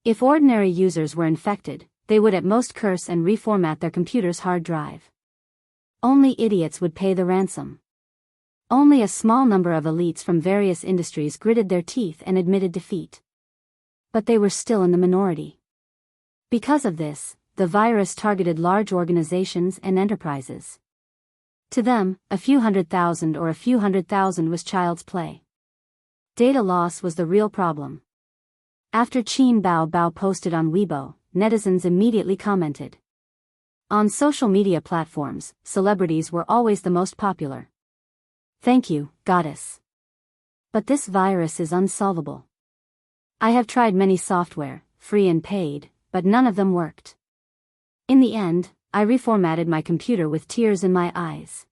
If ordinary users were infected, they would at most curse and reformat their computer's hard drive. Only idiots would pay the ransom. Only a small number of elites from various industries gritted their teeth and admitted defeat. But they were still in the minority. Because of this, the virus targeted large organizations and enterprises. To them, a few 100,000 or a few 100,000 was child's play. Data loss was the real problem. After Qin Bao Bao posted on Weibo, netizens immediately commented. On social media platforms, celebrities were always the most popular. Thank you, goddess. But this virus is unsolvable. I have tried many software, free and paid, but none of them worked. In the end, I reformatted my computer with tears in my eyes.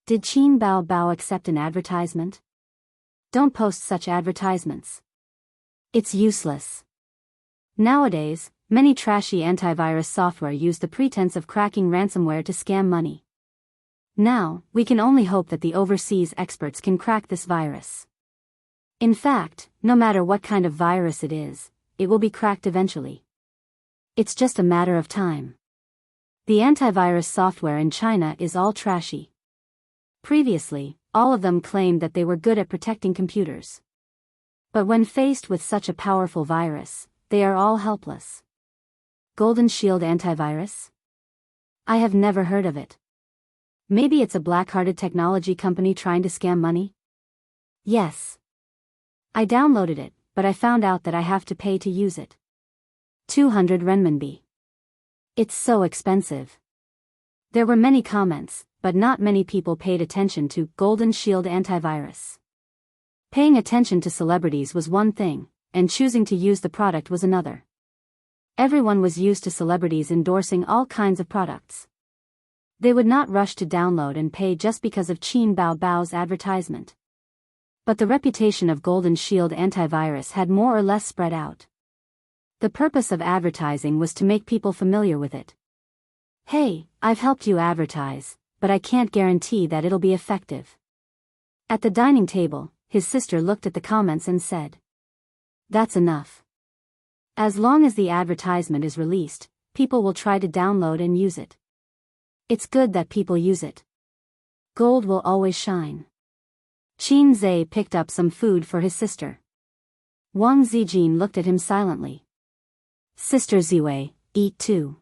Did Qin Bao Bao accept an advertisement? Don't post such advertisements. It's useless. Nowadays, many trashy antivirus software use the pretense of cracking ransomware to scam money. Now, we can only hope that the overseas experts can crack this virus. In fact, no matter what kind of virus it is, it will be cracked eventually. It's just a matter of time. The antivirus software in China is all trashy. Previously, all of them claimed that they were good at protecting computers. But when faced with such a powerful virus, they are all helpless. Golden Shield antivirus? I have never heard of it. Maybe it's a black-hearted technology company trying to scam money? Yes. I downloaded it, but I found out that I have to pay to use it. 200 renminbi. It's so expensive. There were many comments, but not many people paid attention to Golden Shield antivirus. Paying attention to celebrities was one thing, and choosing to use the product was another. Everyone was used to celebrities endorsing all kinds of products. They would not rush to download and pay just because of Qin Bao Bao's advertisement. But the reputation of Golden Shield antivirus had more or less spread out. The purpose of advertising was to make people familiar with it. Hey, I've helped you advertise, but I can't guarantee that it'll be effective. At the dining table, his sister looked at the comments and said, "That's enough. As long as the advertisement is released, people will try to download and use it. It's good that people use it. Gold will always shine." Qin Zhe picked up some food for his sister. Wang Zijin looked at him silently. "Sister Ziwei, eat too."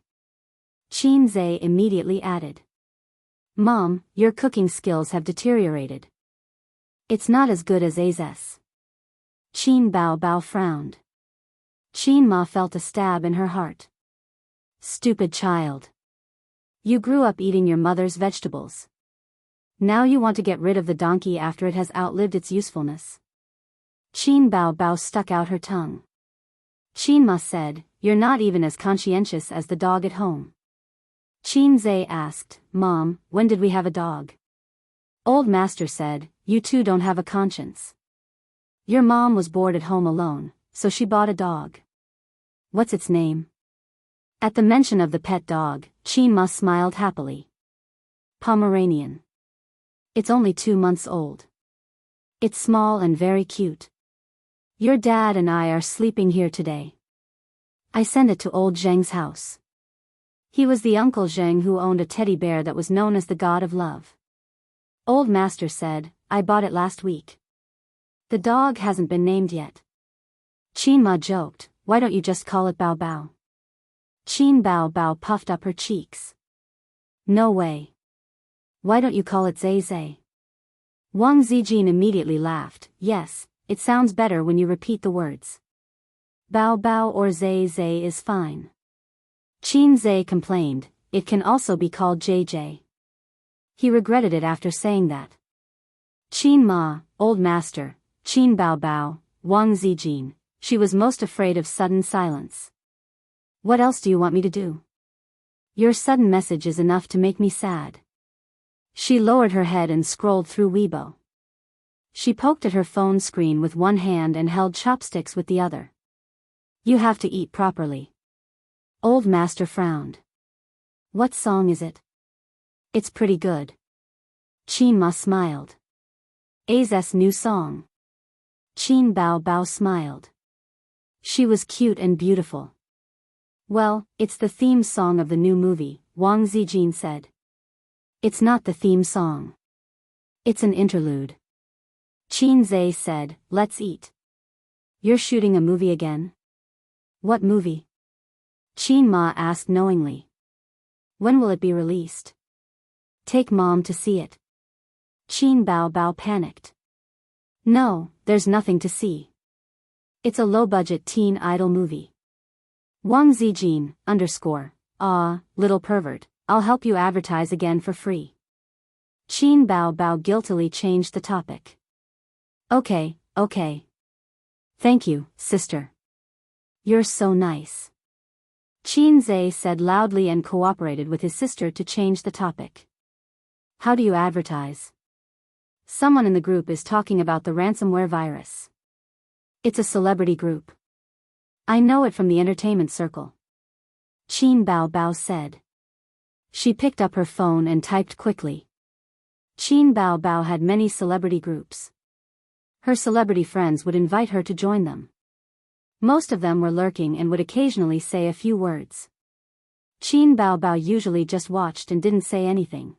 Qin Zhe immediately added. "Mom, your cooking skills have deteriorated. It's not as good as Az's." Qin Bao Bao frowned. Qin Ma felt a stab in her heart. "Stupid child. You grew up eating your mother's vegetables. Now you want to get rid of the donkey after it has outlived its usefulness." Qin Bao Bao stuck out her tongue. Qin Ma said, "You're not even as conscientious as the dog at home." Qin Zhe asked, "Mom, when did we have a dog?" Old Master said, "You two don't have a conscience. Your mom was bored at home alone, so she bought a dog. What's its name?" At the mention of the pet dog, Qin Ma smiled happily. "Pomeranian. It's only 2 months old. It's small and very cute. Your dad and I are sleeping here today. I sent it to old Zheng's house. He was the Uncle Zheng who owned a teddy bear that was known as the God of Love." Old Master said, "I bought it last week. The dog hasn't been named yet." Qin Ma joked, "Why don't you just call it Bao Bao?" Qin Bao Bao puffed up her cheeks. "No way. Why don't you call it Zai Zai?" Wang Zijin immediately laughed. "Yes, it sounds better when you repeat the words. Bao Bao or Zai Zai is fine." Qin Zhe complained, "It can also be called JJ." He regretted it after saying that. Qin Ma, Old Master, Qin Bao Bao, Wang Zijin, she was most afraid of sudden silence. "What else do you want me to do? Your sudden message is enough to make me sad." She lowered her head and scrolled through Weibo. She poked at her phone screen with one hand and held chopsticks with the other. "You have to eat properly." Old Master frowned. "What song is it?" "It's pretty good." Qin Ma smiled. "Az's new song. Qin Bao Bao smiled. She was cute and beautiful. Well, it's the theme song of the new movie, Wang Zijin said. It's not the theme song. It's an interlude. Qin Zhe said, let's eat. You're shooting a movie again? What movie? Qin Ma asked knowingly. When will it be released? Take Mom to see it. Qin Bao Bao panicked. No, there's nothing to see. It's a low-budget teen idol movie. Wang Zijin, little pervert, I'll help you advertise again for free. Qin Bao Bao guiltily changed the topic. Okay. Thank you, sister. You're so nice. Qin Zhe said loudly and cooperated with his sister to change the topic. How do you advertise? Someone in the group is talking about the ransomware virus. It's a celebrity group. I know it from the entertainment circle. Qin Bao Bao said. She picked up her phone and typed quickly. Qin Bao Bao had many celebrity groups. Her celebrity friends would invite her to join them. Most of them were lurking and would occasionally say a few words. Qin Bao Bao usually just watched and didn't say anything.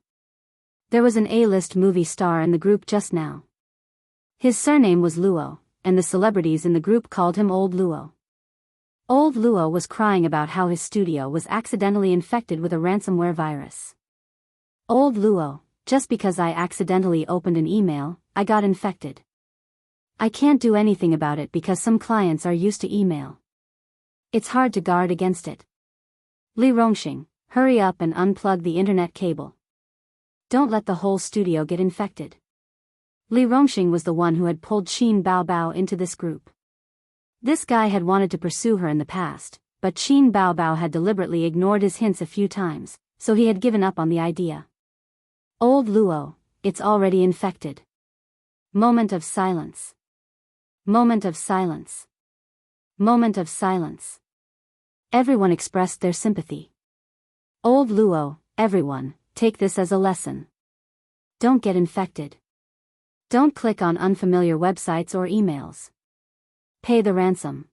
There was an A-list movie star in the group just now. His surname was Luo, and the celebrities in the group called him Old Luo. Old Luo was crying about how his studio was accidentally infected with a ransomware virus. Old Luo, just because I accidentally opened an email, I got infected. I can't do anything about it because some clients are used to email. It's hard to guard against it. Li Rongxing, hurry up and unplug the internet cable. Don't let the whole studio get infected. Li Rongxing was the one who had pulled Qin Bao Bao into this group. This guy had wanted to pursue her in the past, but Qin Bao Bao had deliberately ignored his hints a few times, so he had given up on the idea. Old Luo, it's already infected. Moment of silence. Moment of silence. Moment of silence. Everyone expressed their sympathy. Old Luo, everyone, take this as a lesson. Don't get infected. Don't click on unfamiliar websites or emails. Pay the ransom.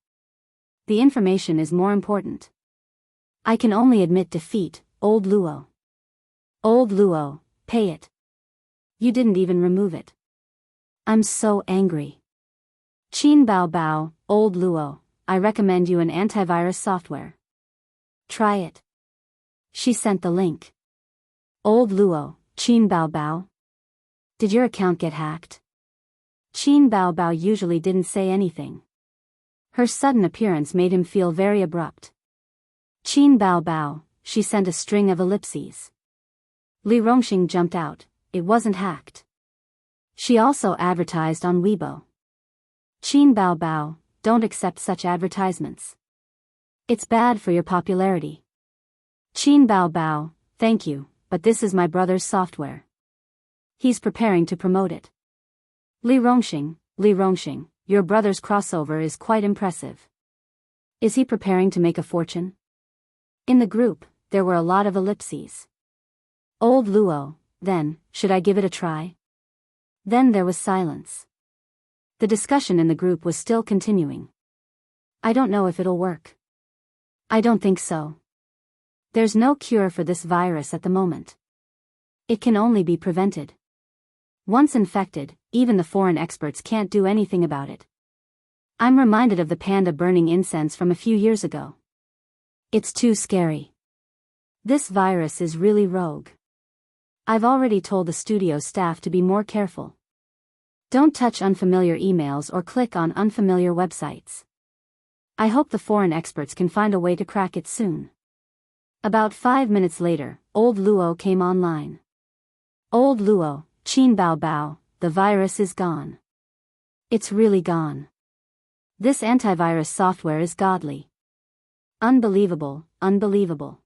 The information is more important. I can only admit defeat, Old Luo. Old Luo, pay it. You didn't even remove it. I'm so angry. Qin Bao Bao, Old Luo, I recommend you an antivirus software. Try it. She sent the link. Old Luo, Qin Bao Bao. Did your account get hacked? Qin Bao Bao usually didn't say anything. Her sudden appearance made him feel very abrupt. Qin Bao Bao, she sent a string of ellipses. Li Rongxing jumped out, it wasn't hacked. She also advertised on Weibo. Qin Bao Bao, don't accept such advertisements. It's bad for your popularity. Qin Bao Bao, thank you, but this is my brother's software. He's preparing to promote it. Li Rongxing, your brother's crossover is quite impressive. Is he preparing to make a fortune? In the group, there were a lot of ellipses. Old Luo, then, should I give it a try? Then there was silence. The discussion in the group was still continuing. I don't know if it'll work. I don't think so. There's no cure for this virus at the moment. It can only be prevented. Once infected, even the foreign experts can't do anything about it. I'm reminded of the panda burning incense from a few years ago. It's too scary. This virus is really rogue. I've already told the studio staff to be more careful. Don't touch unfamiliar emails or click on unfamiliar websites. I hope the foreign experts can find a way to crack it soon. About 5 minutes later, Old Luo came online. Old Luo, Qin Bao Bao, the virus is gone. It's really gone. This antivirus software is godly. Unbelievable, unbelievable.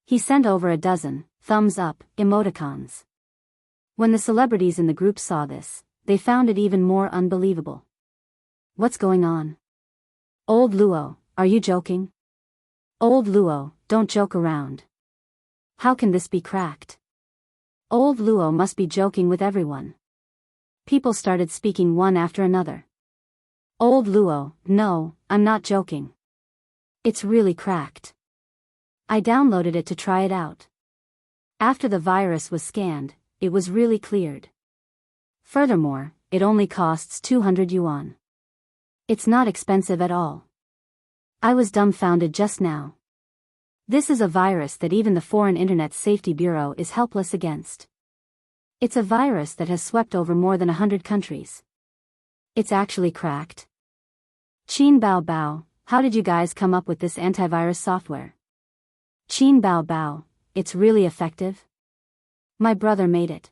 He sent over a dozen thumbs up emoticons. When the celebrities in the group saw this, they found it even more unbelievable. What's going on? Old Luo, are you joking? Old Luo, don't joke around. How can this be cracked? Old Luo must be joking with everyone. People started speaking one after another. Old Luo, no, I'm not joking. It's really cracked. I downloaded it to try it out. After the virus was scanned, it was really cleared. Furthermore, it only costs 200 yuan. It's not expensive at all. I was dumbfounded just now. This is a virus that even the Foreign Internet Safety Bureau is helpless against. It's a virus that has swept over more than 100 countries. It's actually cracked. Qin Bao Bao, how did you guys come up with this antivirus software? Qin Bao Bao, it's really effective? My brother made it.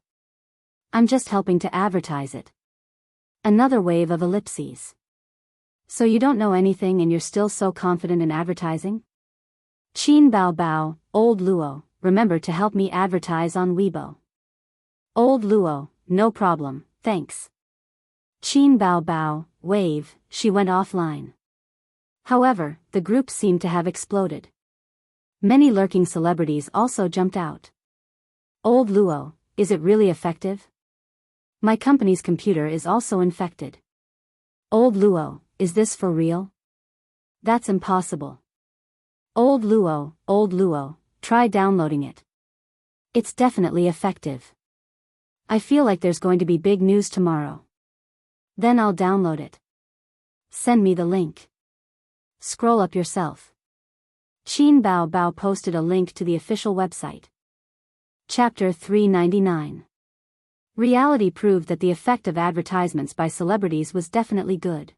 I'm just helping to advertise it. Another wave of ellipses. So you don't know anything and you're still so confident in advertising? Qin Bao Bao, Old Luo, remember to help me advertise on Weibo. Old Luo, no problem, thanks. Qin Bao Bao, wave, she went offline. However, the group seemed to have exploded. Many lurking celebrities also jumped out. Old Luo, is it really effective? My company's computer is also infected. Old Luo, is this for real? That's impossible. Old Luo, try downloading it. It's definitely effective. I feel like there's going to be big news tomorrow. Then I'll download it. Send me the link. Scroll up yourself. Qin Bao Bao posted a link to the official website. Chapter 399. Reality proved that the effect of advertisements by celebrities was definitely good.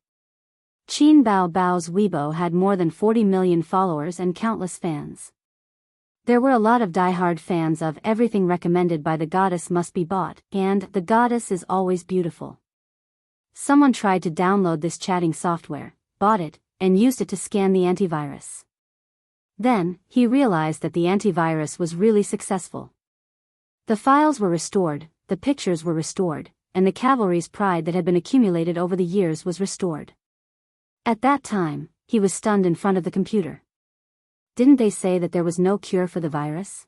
Qin Bao Bao's Weibo had more than 40 million followers and countless fans. There were a lot of die-hard fans of everything recommended by the goddess must be bought, and the goddess is always beautiful. Someone tried to download this chatting software, bought it, and used it to scan the antivirus. Then, he realized that the antivirus was really successful. The files were restored, the pictures were restored, and the cavalry's pride that had been accumulated over the years was restored. At that time, he was stunned in front of the computer. Didn't they say that there was no cure for the virus?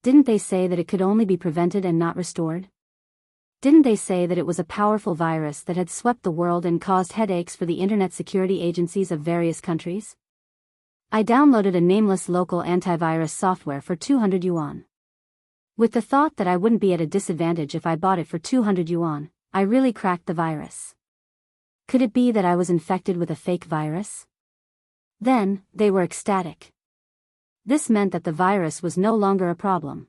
Didn't they say that it could only be prevented and not restored? Didn't they say that it was a powerful virus that had swept the world and caused headaches for the internet security agencies of various countries? I downloaded a nameless local antivirus software for 200 yuan. With the thought that I wouldn't be at a disadvantage if I bought it for 200 yuan, I really cracked the virus. Could it be that I was infected with a fake virus? Then, they were ecstatic. This meant that the virus was no longer a problem.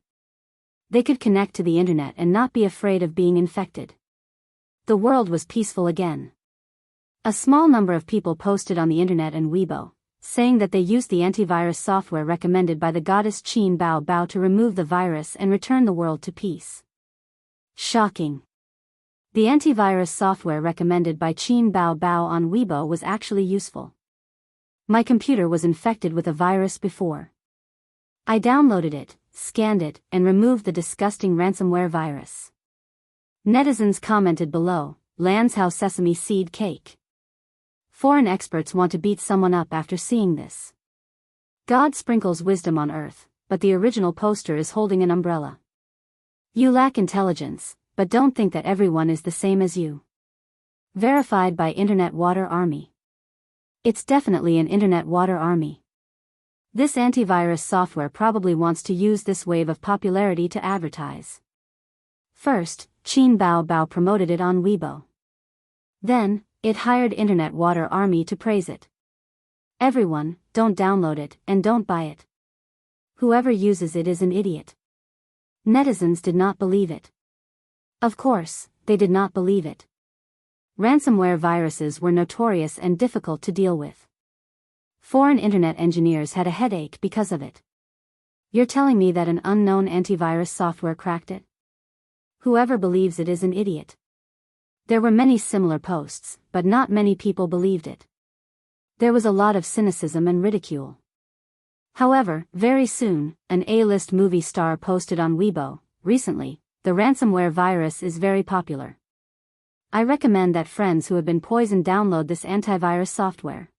They could connect to the internet and not be afraid of being infected. The world was peaceful again. A small number of people posted on the internet and Weibo, saying that they used the antivirus software recommended by the goddess Qin Bao Bao to remove the virus and return the world to peace. Shocking. The antivirus software recommended by Qin Bao Bao on Weibo was actually useful. My computer was infected with a virus before. I downloaded it, scanned it, and removed the disgusting ransomware virus. Netizens commented below, Land's How Sesame Seed Cake. Foreign experts want to beat someone up after seeing this. God sprinkles wisdom on earth, but the original poster is holding an umbrella. You lack intelligence, but don't think that everyone is the same as you. Verified by Internet Water Army. It's definitely an Internet Water Army. This antivirus software probably wants to use this wave of popularity to advertise. First, Qin Bao Bao promoted it on Weibo. Then, it hired Internet Water Army to praise it. Everyone, don't download it and don't buy it. Whoever uses it is an idiot. Netizens did not believe it. Of course, they did not believe it. Ransomware viruses were notorious and difficult to deal with. Foreign internet engineers had a headache because of it. You're telling me that an unknown antivirus software cracked it? Whoever believes it is an idiot. There were many similar posts, but not many people believed it. There was a lot of cynicism and ridicule. However, very soon, an A-list movie star posted on Weibo, recently, the ransomware virus is very popular. I recommend that friends who have been poisoned download this antivirus software.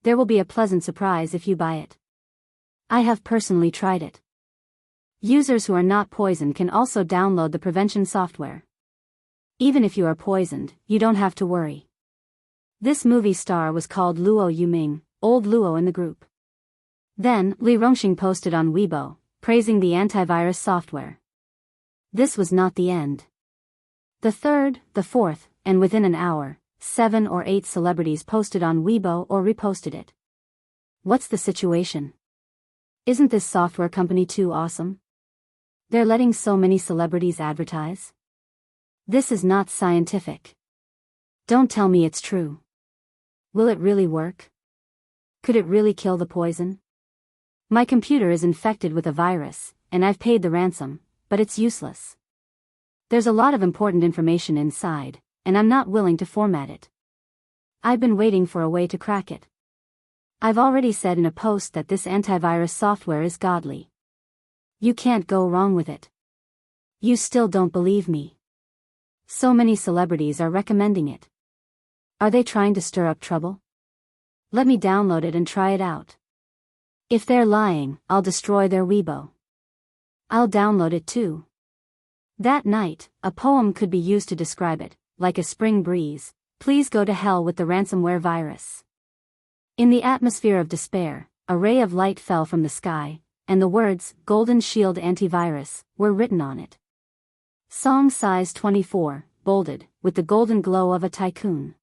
There will be a pleasant surprise if you buy it. I have personally tried it. Users who are not poisoned can also download the prevention software. Even if you are poisoned, you don't have to worry. This movie star was called Luo Yuming, old Luo in the group. Then, Li Rongxing posted on Weibo, praising the antivirus software. This was not the end. The third, the fourth, and within an hour, 7 or 8 celebrities posted on Weibo or reposted it. What's the situation? Isn't this software company too awesome? They're letting so many celebrities advertise? This is not scientific. Don't tell me it's true. Will it really work? Could it really kill the poison? My computer is infected with a virus, and I've paid the ransom, but it's useless. There's a lot of important information inside, and I'm not willing to format it. I've been waiting for a way to crack it. I've already said in a post that this antivirus software is godly. You can't go wrong with it. You still don't believe me. So many celebrities are recommending it. Are they trying to stir up trouble? Let me download it and try it out. If they're lying, I'll destroy their Weibo. I'll download it too. That night, a poem could be used to describe it, like a spring breeze. Please go to hell with the ransomware virus. In the atmosphere of despair, a ray of light fell from the sky, and the words, Golden Shield Antivirus, were written on it. Song size 24, bolded, with the golden glow of a tycoon.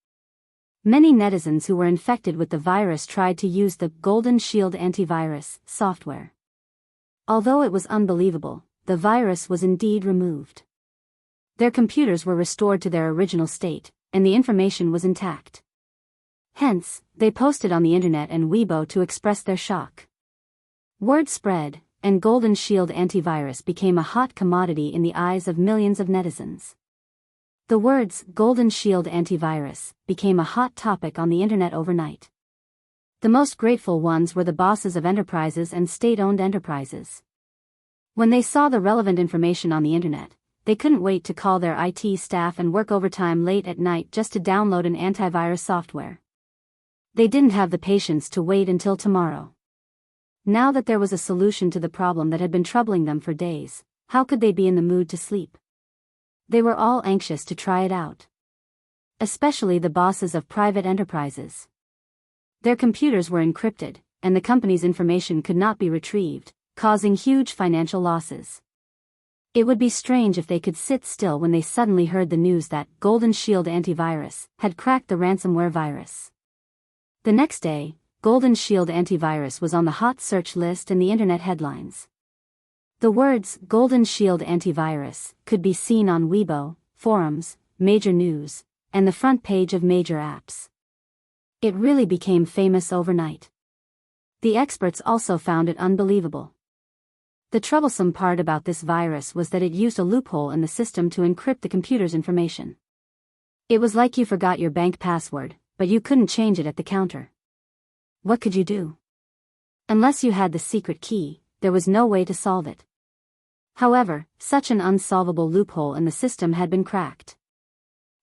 Many netizens who were infected with the virus tried to use the Golden Shield Antivirus software. Although it was unbelievable, the virus was indeed removed. Their computers were restored to their original state, and the information was intact. Hence, they posted on the internet and Weibo to express their shock. Word spread, and Golden Shield Antivirus became a hot commodity in the eyes of millions of netizens. The words, Golden Shield Antivirus, became a hot topic on the internet overnight. The most grateful ones were the bosses of enterprises and state-owned enterprises. When they saw the relevant information on the internet, they couldn't wait to call their IT staff and work overtime late at night just to download an antivirus software. They didn't have the patience to wait until tomorrow. Now that there was a solution to the problem that had been troubling them for days, how could they be in the mood to sleep? They were all anxious to try it out. Especially the bosses of private enterprises. Their computers were encrypted, and the company's information could not be retrieved, causing huge financial losses. It would be strange if they could sit still when they suddenly heard the news that Golden Shield Antivirus had cracked the ransomware virus. The next day, Golden Shield Antivirus was on the hot search list and the internet headlines. The words, Golden Shield Antivirus, could be seen on Weibo, forums, major news, and the front page of major apps. It really became famous overnight. The experts also found it unbelievable. The troublesome part about this virus was that it used a loophole in the system to encrypt the computer's information. It was like you forgot your bank password, but you couldn't change it at the counter. What could you do? Unless you had the secret key, there was no way to solve it. However, such an unsolvable loophole in the system had been cracked.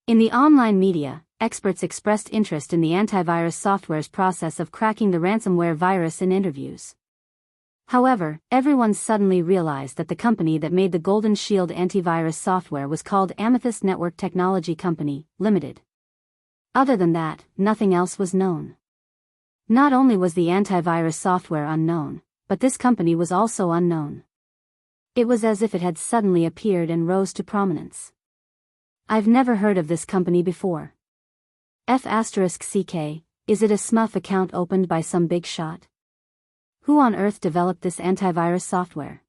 In the online media, experts expressed interest in the antivirus software's process of cracking the ransomware virus in interviews. However, everyone suddenly realized that the company that made the Golden Shield antivirus software was called Amethyst Network Technology Company, Limited. Other than that, nothing else was known. Not only was the antivirus software unknown, but this company was also unknown. It was as if it had suddenly appeared and rose to prominence. I've never heard of this company before. F***CK, is it a SMUF account opened by some big shot? Who on earth developed this antivirus software?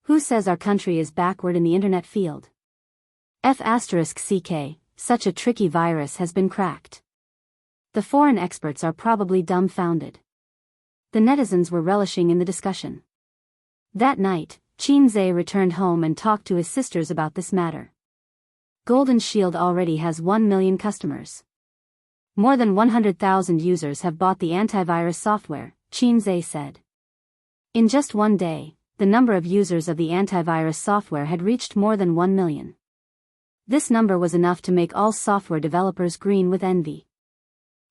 Who says our country is backward in the internet field? F***CK, such a tricky virus has been cracked. The foreign experts are probably dumbfounded. The netizens were relishing in the discussion. That night, Qin Zhe returned home and talked to his sisters about this matter. Golden Shield already has 1 million customers. More than 100,000 users have bought the antivirus software, Qin Zhe said. In just one day, the number of users of the antivirus software had reached more than 1 million. This number was enough to make all software developers green with envy.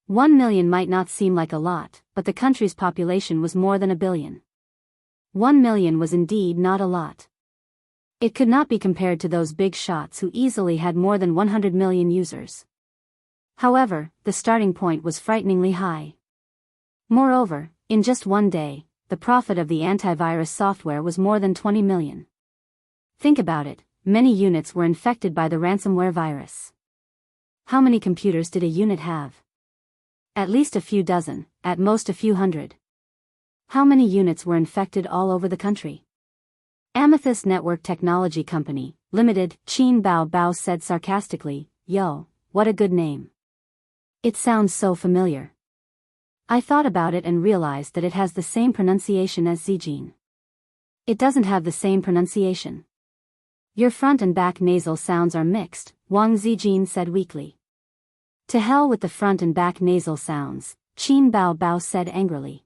1 million might not seem like a lot, but the country's population was more than 1 billion. 1 million was indeed not a lot. It could not be compared to those big shots who easily had more than 100 million users. However, the starting point was frighteningly high. Moreover, in just one day, the profit of the antivirus software was more than 20 million. Think about it, many units were infected by the ransomware virus. How many computers did a unit have? At least a few dozen, at most a few hundred. How many units were infected all over the country? Amethyst Network Technology Company, Limited, Qin Bao Bao said sarcastically, "Yo, what a good name. It sounds so familiar." I thought about it and realized that it has the same pronunciation as Zijin. It doesn't have the same pronunciation. Your front and back nasal sounds are mixed, Wang Zijin said weakly. To hell with the front and back nasal sounds, Qin Bao Bao said angrily.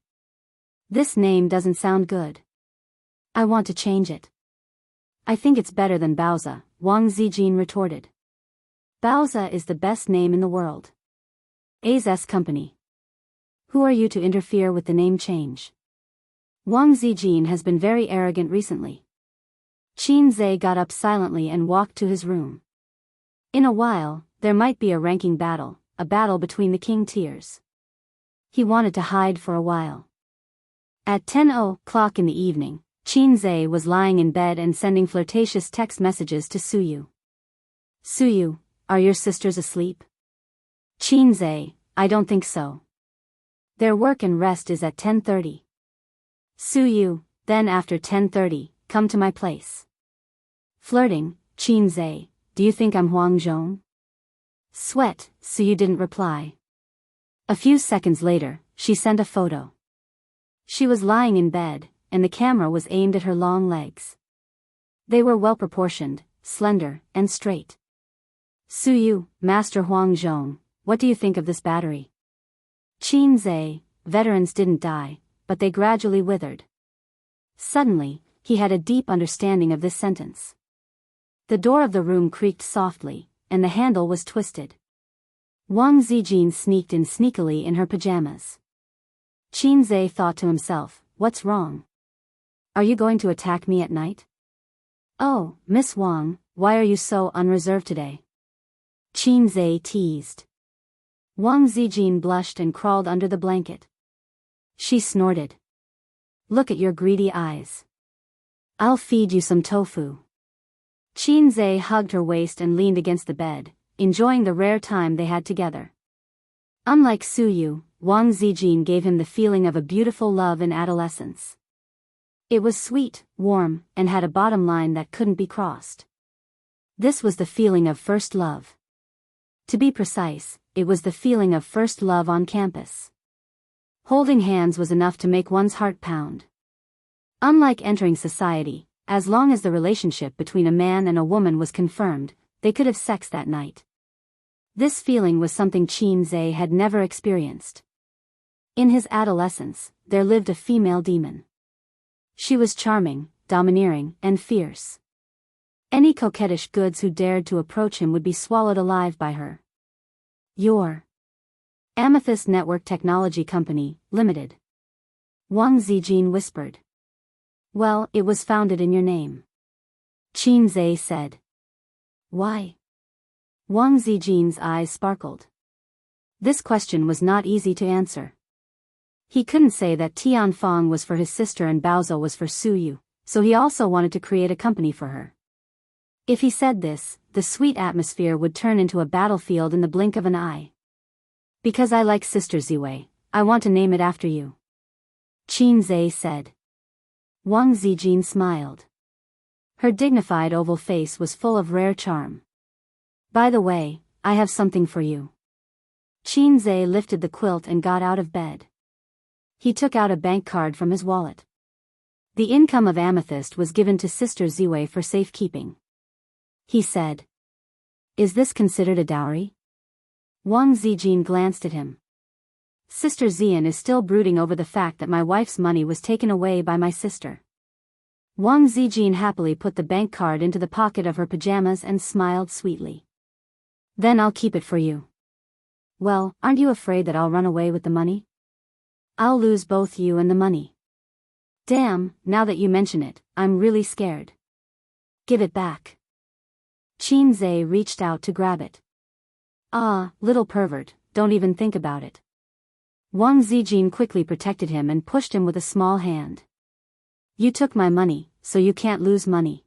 This name doesn't sound good. I want to change it. I think it's better than Baoza, Wang Zijin retorted. Baoza is the best name in the world. AZ's company. Who are you to interfere with the name change? Wang Zijin has been very arrogant recently. Qin Zhe got up silently and walked to his room. In a while, there might be a ranking battle, a battle between the king tiers. He wanted to hide for a while. At 10:00 in the evening, Qin Zhe was lying in bed and sending flirtatious text messages to Suyu. Suyu, are your sisters asleep? Qin Zhe, I don't think so. Their work and rest is at 10:30. Suyu, then after 10:30, come to my place. Flirting, Qin Zhe, do you think I'm Huang Zhong? Sweat, Suyu didn't reply. A few seconds later, she sent a photo. She was lying in bed, and the camera was aimed at her long legs. They were well proportioned, slender, and straight. Suyu, Master Huang Zhong, what do you think of this battery? Qin Zhe, veterans didn't die, but they gradually withered. Suddenly, he had a deep understanding of this sentence. The door of the room creaked softly, and the handle was twisted. Wang Zijin sneaked in sneakily in her pajamas. Qin Zhe thought to himself, what's wrong? Are you going to attack me at night? Oh, Miss Wang, why are you so unreserved today? Qin Zhe teased. Wang Zijin blushed and crawled under the blanket. She snorted. Look at your greedy eyes. I'll feed you some tofu. Qin Zhe hugged her waist and leaned against the bed, enjoying the rare time they had together. Unlike Suyu, Wang Zijin gave him the feeling of a beautiful love in adolescence. It was sweet, warm, and had a bottom line that couldn't be crossed. This was the feeling of first love. To be precise, it was the feeling of first love on campus. Holding hands was enough to make one's heart pound. Unlike entering society, as long as the relationship between a man and a woman was confirmed, they could have sex that night. This feeling was something Qin Zhe had never experienced. In his adolescence, there lived a female demon. She was charming, domineering, and fierce. Any coquettish goods who dared to approach him would be swallowed alive by her. Your Amethyst Network Technology Company, Limited. Wang Zijin whispered. Well, it was founded in your name. Qin Zhe said. Why? Wang Zijin's eyes sparkled. This question was not easy to answer. He couldn't say that Tianfang was for his sister and Baozi was for Suyu, so he also wanted to create a company for her. If he said this, the sweet atmosphere would turn into a battlefield in the blink of an eye. Because I like Sister Ziwei, I want to name it after you. Qin Zhe said. Wang Zijin smiled. Her dignified oval face was full of rare charm. By the way, I have something for you. Qin Zhe lifted the quilt and got out of bed. He took out a bank card from his wallet. The income of Amethyst was given to Sister Ziwei for safekeeping. He said. Is this considered a dowry? Wang Zijin glanced at him. Sister Zian is still brooding over the fact that my wife's money was taken away by my sister. Wang Zijin happily put the bank card into the pocket of her pajamas and smiled sweetly. Then I'll keep it for you. Well, aren't you afraid that I'll run away with the money? I'll lose both you and the money. Damn, now that you mention it, I'm really scared. Give it back. Qin Zhe reached out to grab it. Ah, little pervert, don't even think about it. Wang Zijin quickly protected him and pushed him with a small hand. You took my money, so you can't lose money.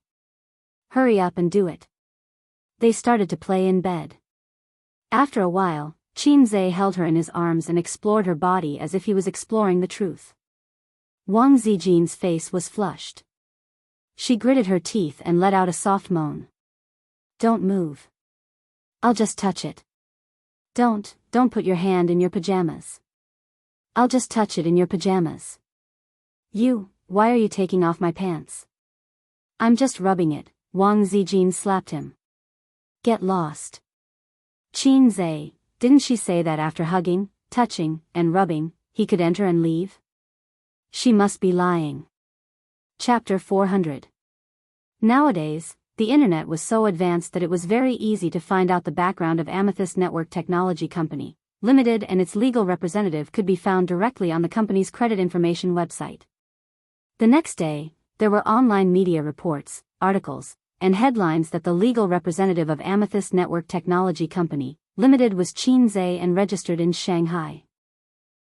Hurry up and do it. They started to play in bed. After a while, Qinzhe held her in his arms and explored her body as if he was exploring the truth. Wang Zijin's face was flushed. She gritted her teeth and let out a soft moan. Don't move. I'll just touch it. Don't put your hand in your pajamas. I'll just touch it in your pajamas. Why are you taking off my pants? I'm just rubbing it, Wang Zijin slapped him. Get lost. Qinzhe, didn't she say that after hugging, touching, and rubbing, he could enter and leave? She must be lying. Chapter 400. Nowadays, the internet was so advanced that it was very easy to find out the background of Amethyst Network Technology Company, Limited, and its legal representative could be found directly on the company's credit information website. The next day, there were online media reports, articles, and headlines that the legal representative of Amethyst Network Technology Company, Limited was Qinzhe and registered in Shanghai.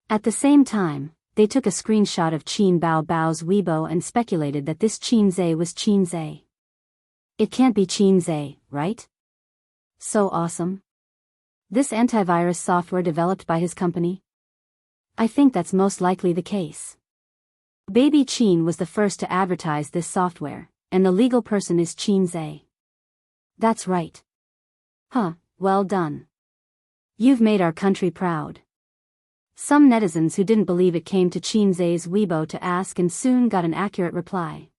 At the same time, they took a screenshot of Qin Bao's Weibo and speculated that this Qinzhe was Qinzhe. It can't be Qinzhe, right? So awesome. This antivirus software developed by his company? I think that's most likely the case. Baby Qin was the first to advertise this software, and the legal person is Qinzhe. That's right. Huh, well done. You've made our country proud. Some netizens who didn't believe it came to Qinzhe's Weibo to ask and soon got an accurate reply.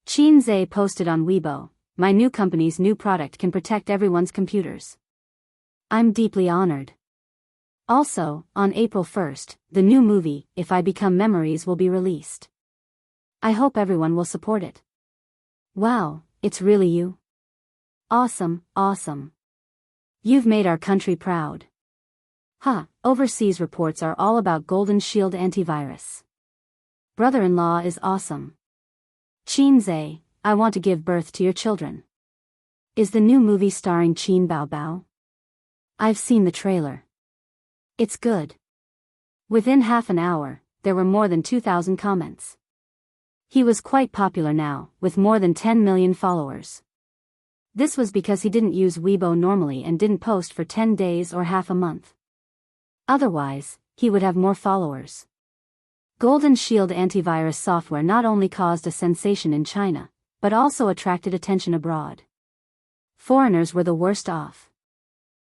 Qinzhe posted on Weibo, my new company's new product can protect everyone's computers. I'm deeply honored. Also, on April 1st, the new movie, If I Become Memories, will be released. I hope everyone will support it. Wow, it's really you? Awesome, awesome. You've made our country proud. Overseas reports are all about Golden Shield antivirus. Brother-in-law is awesome. Qinzhe, I want to give birth to your children. Is the new movie starring Qin Bao? I've seen the trailer. It's good. Within half an hour, there were more than 2,000 comments. He was quite popular now, with more than 10 million followers. This was because he didn't use Weibo normally and didn't post for 10 days or half a month. Otherwise, he would have more followers. Golden Shield antivirus software not only caused a sensation in China, but also attracted attention abroad. Foreigners were the worst off.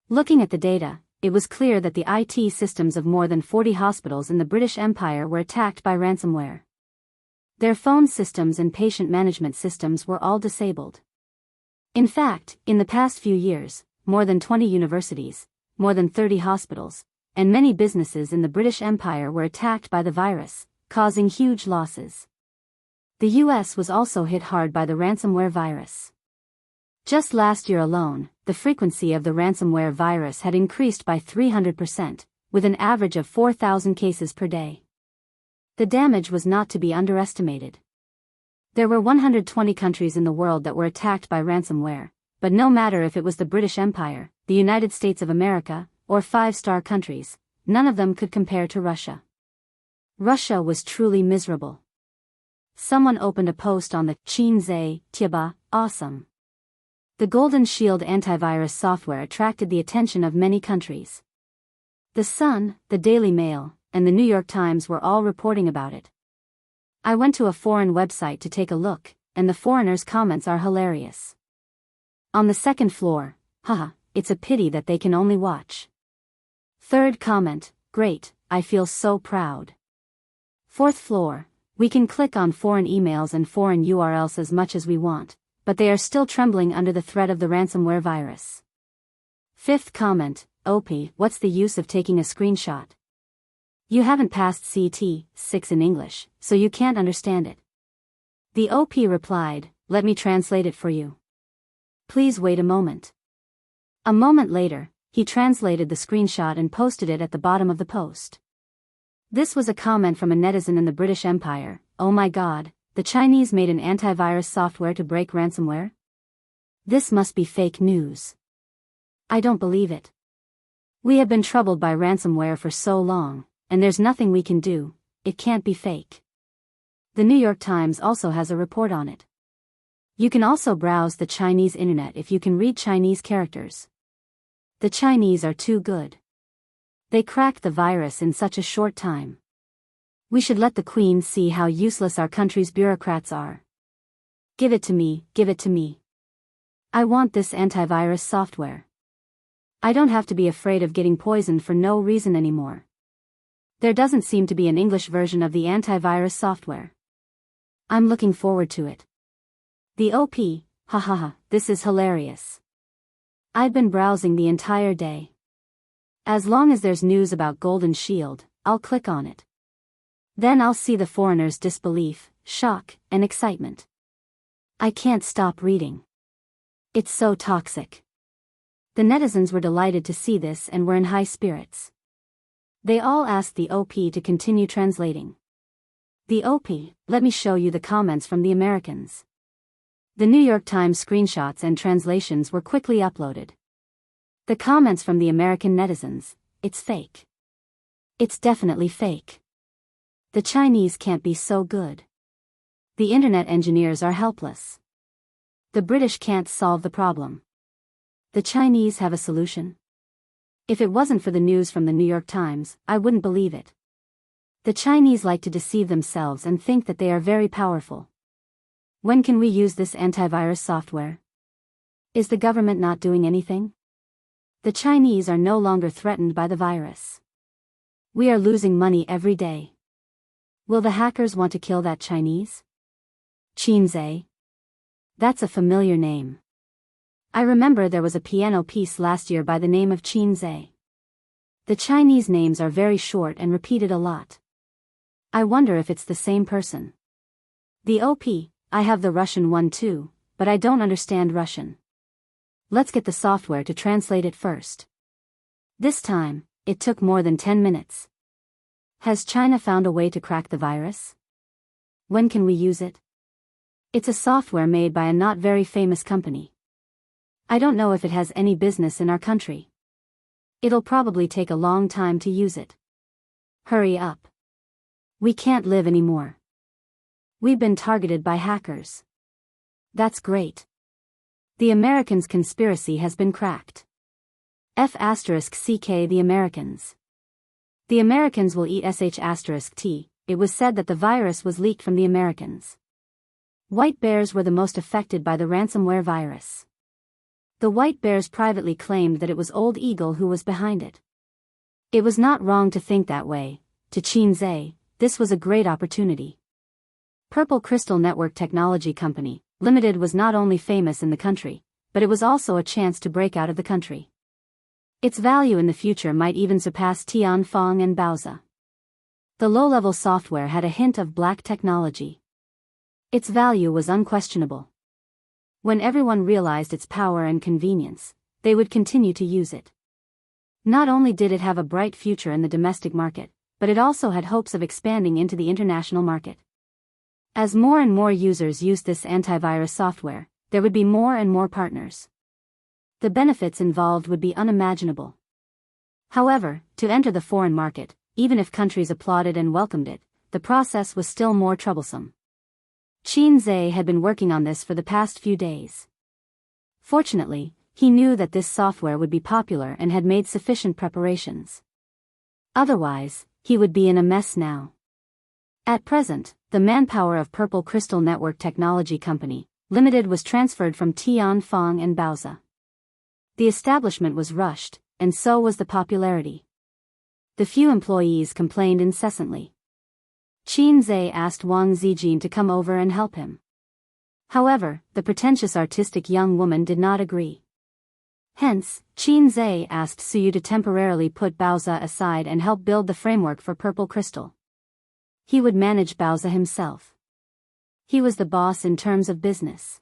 Looking at the data, it was clear that the IT systems of more than 40 hospitals in the British Empire were attacked by ransomware. Their phone systems and patient management systems were all disabled. In fact, in the past few years, more than 20 universities, more than 30 hospitals, and many businesses in the British Empire were attacked by the virus, causing huge losses. The US was also hit hard by the ransomware virus. Just last year alone, the frequency of the ransomware virus had increased by 300%, with an average of 4,000 cases per day. The damage was not to be underestimated. There were 120 countries in the world that were attacked by ransomware, but no matter if it was the British Empire, the United States of America, or five-star countries, none of them could compare to Russia. Russia was truly miserable. Someone opened a post on the Qinzhe Tieba, awesome. The Golden Shield antivirus software attracted the attention of many countries. The Sun, the Daily Mail, and the New York Times were all reporting about it. I went to a foreign website to take a look, and the foreigners' comments are hilarious. On the second floor, it's a pity that they can only watch. Third comment, great, I feel so proud. Fourth floor, we can click on foreign emails and foreign URLs as much as we want, but they are still trembling under the threat of the ransomware virus. Fifth comment, OP, what's the use of taking a screenshot? You haven't passed CT 6 in English, so you can't understand it. The OP replied, let me translate it for you. Please wait a moment. A moment later, he translated the screenshot and posted it at the bottom of the post. This was a comment from a netizen in the British Empire, oh my god, the Chinese made an antivirus software to break ransomware? This must be fake news. I don't believe it. We have been troubled by ransomware for so long, and there's nothing we can do. It can't be fake. The New York Times also has a report on it. You can also browse the Chinese internet if you can read Chinese characters. The Chinese are too good. They cracked the virus in such a short time. We should let the Queen see how useless our country's bureaucrats are. Give it to me, give it to me. I want this antivirus software. I don't have to be afraid of getting poisoned for no reason anymore. There doesn't seem to be an English version of the antivirus software. I'm looking forward to it. The OP, ha, this is hilarious. I've been browsing the entire day. As long as there's news about Golden Shield, I'll click on it. Then I'll see the foreigners' disbelief, shock, and excitement. I can't stop reading. It's so toxic. The netizens were delighted to see this and were in high spirits. They all asked the OP to continue translating. The OP, let me show you the comments from the Americans. The New York Times screenshots and translations were quickly uploaded. The comments from the American netizens: it's fake. It's definitely fake. The Chinese can't be so good. The internet engineers are helpless. The British can't solve the problem. The Chinese have a solution. If it wasn't for the news from the New York Times, I wouldn't believe it. The Chinese like to deceive themselves and think that they are very powerful. When can we use this antivirus software? Is the government not doing anything? The Chinese are no longer threatened by the virus. We are losing money every day. Will the hackers want to kill that Chinese? Xianxia? That's a familiar name. I remember there was a piano piece last year by the name of Xianxia. The Chinese names are very short and repeated a lot. I wonder if it's the same person. The OP, I have the Russian one too, but I don't understand Russian. Let's get the software to translate it first. This time, it took more than 10 minutes. Has China found a way to crack the virus? When can we use it? It's a software made by a not very famous company. I don't know if it has any business in our country. It'll probably take a long time to use it. Hurry up. We can't live anymore. We've been targeted by hackers. That's great. The Americans' conspiracy has been cracked. F***CK the Americans. The Americans will eat sh**T. It was said that the virus was leaked from the Americans. White bears were the most affected by the ransomware virus. The white bears privately claimed that it was Old Eagle who was behind it. It was not wrong to think that way. To Xianxia, this was a great opportunity. Purple Crystal Network Technology Company, Limited was not only famous in the country, but it was also a chance to break out of the country. Its value in the future might even surpass Tianfeng and Baoza. The low-level software had a hint of black technology. Its value was unquestionable. When everyone realized its power and convenience, they would continue to use it. Not only did it have a bright future in the domestic market, but it also had hopes of expanding into the international market. As more and more users used this antivirus software, there would be more and more partners. The benefits involved would be unimaginable. However, to enter the foreign market, even if countries applauded and welcomed it, the process was still more troublesome. Xianxia had been working on this for the past few days. Fortunately, he knew that this software would be popular and had made sufficient preparations. Otherwise, he would be in a mess now. At present, the manpower of Purple Crystal Network Technology Company, Limited was transferred from Tianfeng and Baoza. The establishment was rushed, and so was the popularity. The few employees complained incessantly. Xianxia asked Wang Zijin to come over and help him. However, the pretentious artistic young woman did not agree. Hence, Xianxia asked Suyu to temporarily put Baoza aside and help build the framework for Purple Crystal. He would manage Baoza himself. He was the boss in terms of business.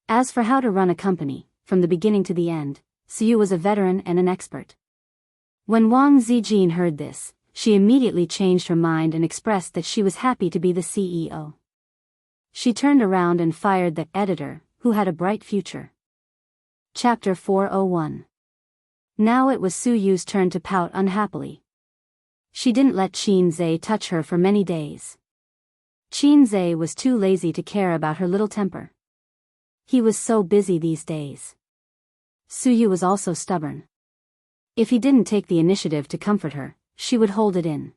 As for how to run a company, from the beginning to the end, Suyu was a veteran and an expert. When Wang Zijin heard this, she immediately changed her mind and expressed that she was happy to be the CEO. She turned around and fired the editor, who had a bright future. Chapter 401. Now it was Su Yu's turn to pout unhappily. She didn't let Qin Zhe touch her for many days. Qin Zhe was too lazy to care about her little temper. He was so busy these days. Su Yu was also stubborn. If he didn't take the initiative to comfort her, she would hold it in.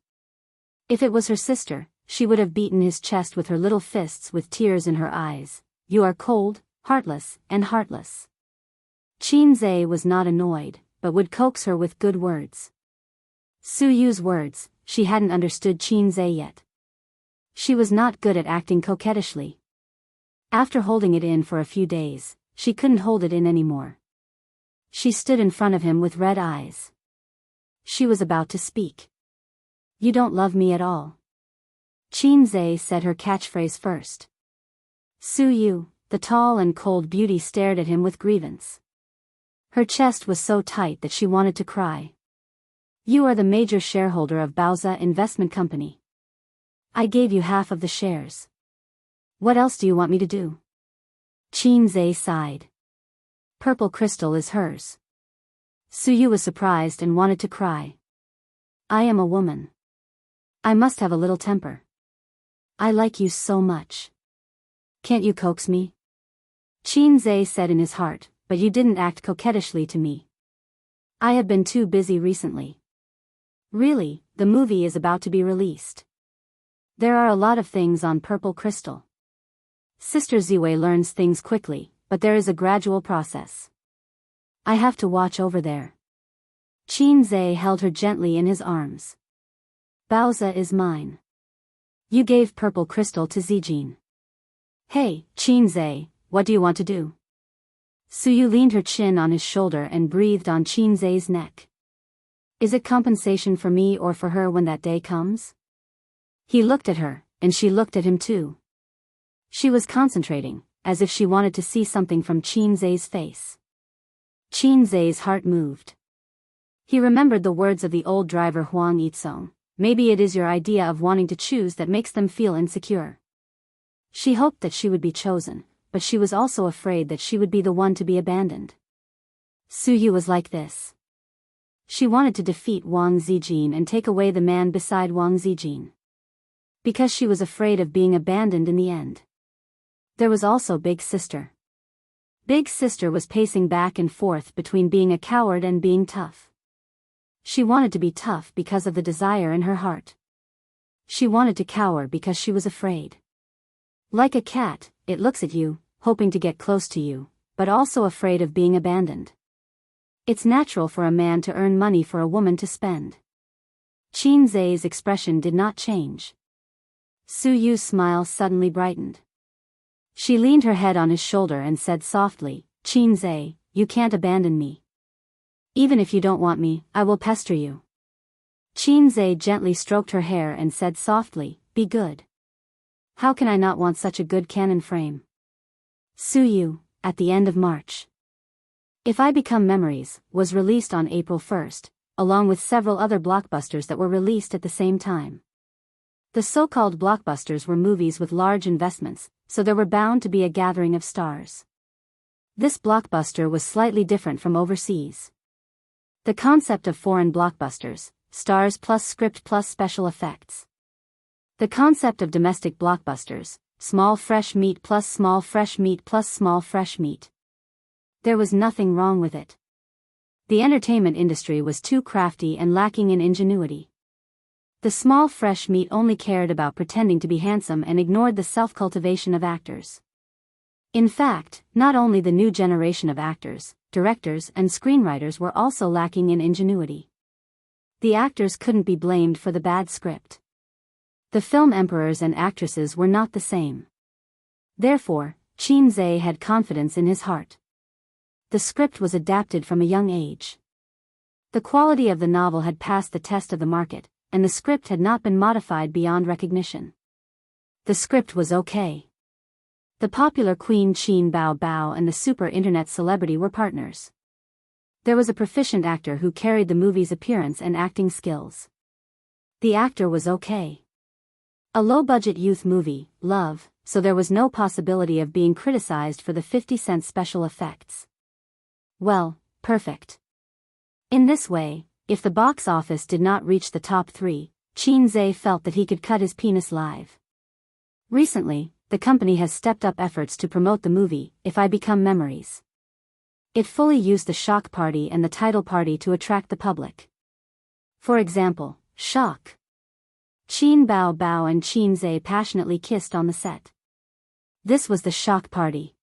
If it was her sister, she would have beaten his chest with her little fists with tears in her eyes. You are cold, heartless, and heartless. Qin Zhe was not annoyed, but would coax her with good words. Su Yu's words, she hadn't understood Qin Zhe yet. She was not good at acting coquettishly. After holding it in for a few days, she couldn't hold it in anymore. She stood in front of him with red eyes. She was about to speak. You don't love me at all. Qin Zhe said her catchphrase first. Su Yu, the tall and cold beauty, stared at him with grievance. Her chest was so tight that she wanted to cry. You are the major shareholder of Baoza Investment Company. I gave you half of the shares. What else do you want me to do? Qin Zhe sighed. Purple crystal is hers. Su Yu was surprised and wanted to cry. I am a woman. I must have a little temper. I like you so much. Can't you coax me? Qin Zhe said in his heart, but you didn't act coquettishly to me. I have been too busy recently. Really, the movie is about to be released. There are a lot of things on Purple Crystal. Sister Ziwei learns things quickly, but there is a gradual process. I have to watch over there. Qin Zhe held her gently in his arms. Baoza is mine. You gave Purple Crystal to Zijin. Hey, Qin Zhe, what do you want to do? Su Yu leaned her chin on his shoulder and breathed on Qin Zhe's neck. Is it compensation for me or for her when that day comes? He looked at her, and she looked at him too. She was concentrating, as if she wanted to see something from Qin Zhe's face. Qin Zhe's heart moved. He remembered the words of the old driver Huang Yizong. Maybe it is your idea of wanting to choose that makes them feel insecure. She hoped that she would be chosen, but she was also afraid that she would be the one to be abandoned. Su Yu was like this. She wanted to defeat Wang Zijin and take away the man beside Wang Zijin. Because she was afraid of being abandoned in the end. There was also Big Sister. Big Sister was pacing back and forth between being a coward and being tough. She wanted to be tough because of the desire in her heart. She wanted to cower because she was afraid. Like a cat, it looks at you, hoping to get close to you, but also afraid of being abandoned. It's natural for a man to earn money for a woman to spend. Qin Zhe's expression did not change. Su Yu's smile suddenly brightened. She leaned her head on his shoulder and said softly, Qin Zhe, you can't abandon me. Even if you don't want me, I will pester you. Qin Zhe gently stroked her hair and said softly, be good. How can I not want such a good cannon frame? Su Yu, at the end of March. If I Become Memories was released on April 1st, along with several other blockbusters that were released at the same time. The so-called blockbusters were movies with large investments, so there were bound to be a gathering of stars. This blockbuster was slightly different from overseas. The concept of foreign blockbusters, stars plus script plus special effects. The concept of domestic blockbusters, small fresh meat plus small fresh meat plus small fresh meat. There was nothing wrong with it. The entertainment industry was too crafty and lacking in ingenuity. The small fresh meat only cared about pretending to be handsome and ignored the self-cultivation of actors. In fact, not only the new generation of actors, directors and screenwriters were also lacking in ingenuity. The actors couldn't be blamed for the bad script. The film emperors and actresses were not the same. Therefore, Qin Zhe had confidence in his heart. The script was adapted from a young age. The quality of the novel had passed the test of the market, and the script had not been modified beyond recognition. The script was okay. The popular Queen Qin Bao Bao and the super internet celebrity were partners. There was a proficient actor who carried the movie's appearance and acting skills. The actor was okay. A low-budget youth movie, love, so there was no possibility of being criticized for the 50-cent special effects. Well, perfect. In this way, if the box office did not reach the top 3, Xianxia felt that he could cut his penis live. Recently, the company has stepped up efforts to promote the movie, If I Become Memories. It fully used the shock party and the title party to attract the public. For example, shock. Qin Bao Bao and Xianxia passionately kissed on the set. This was the shock party.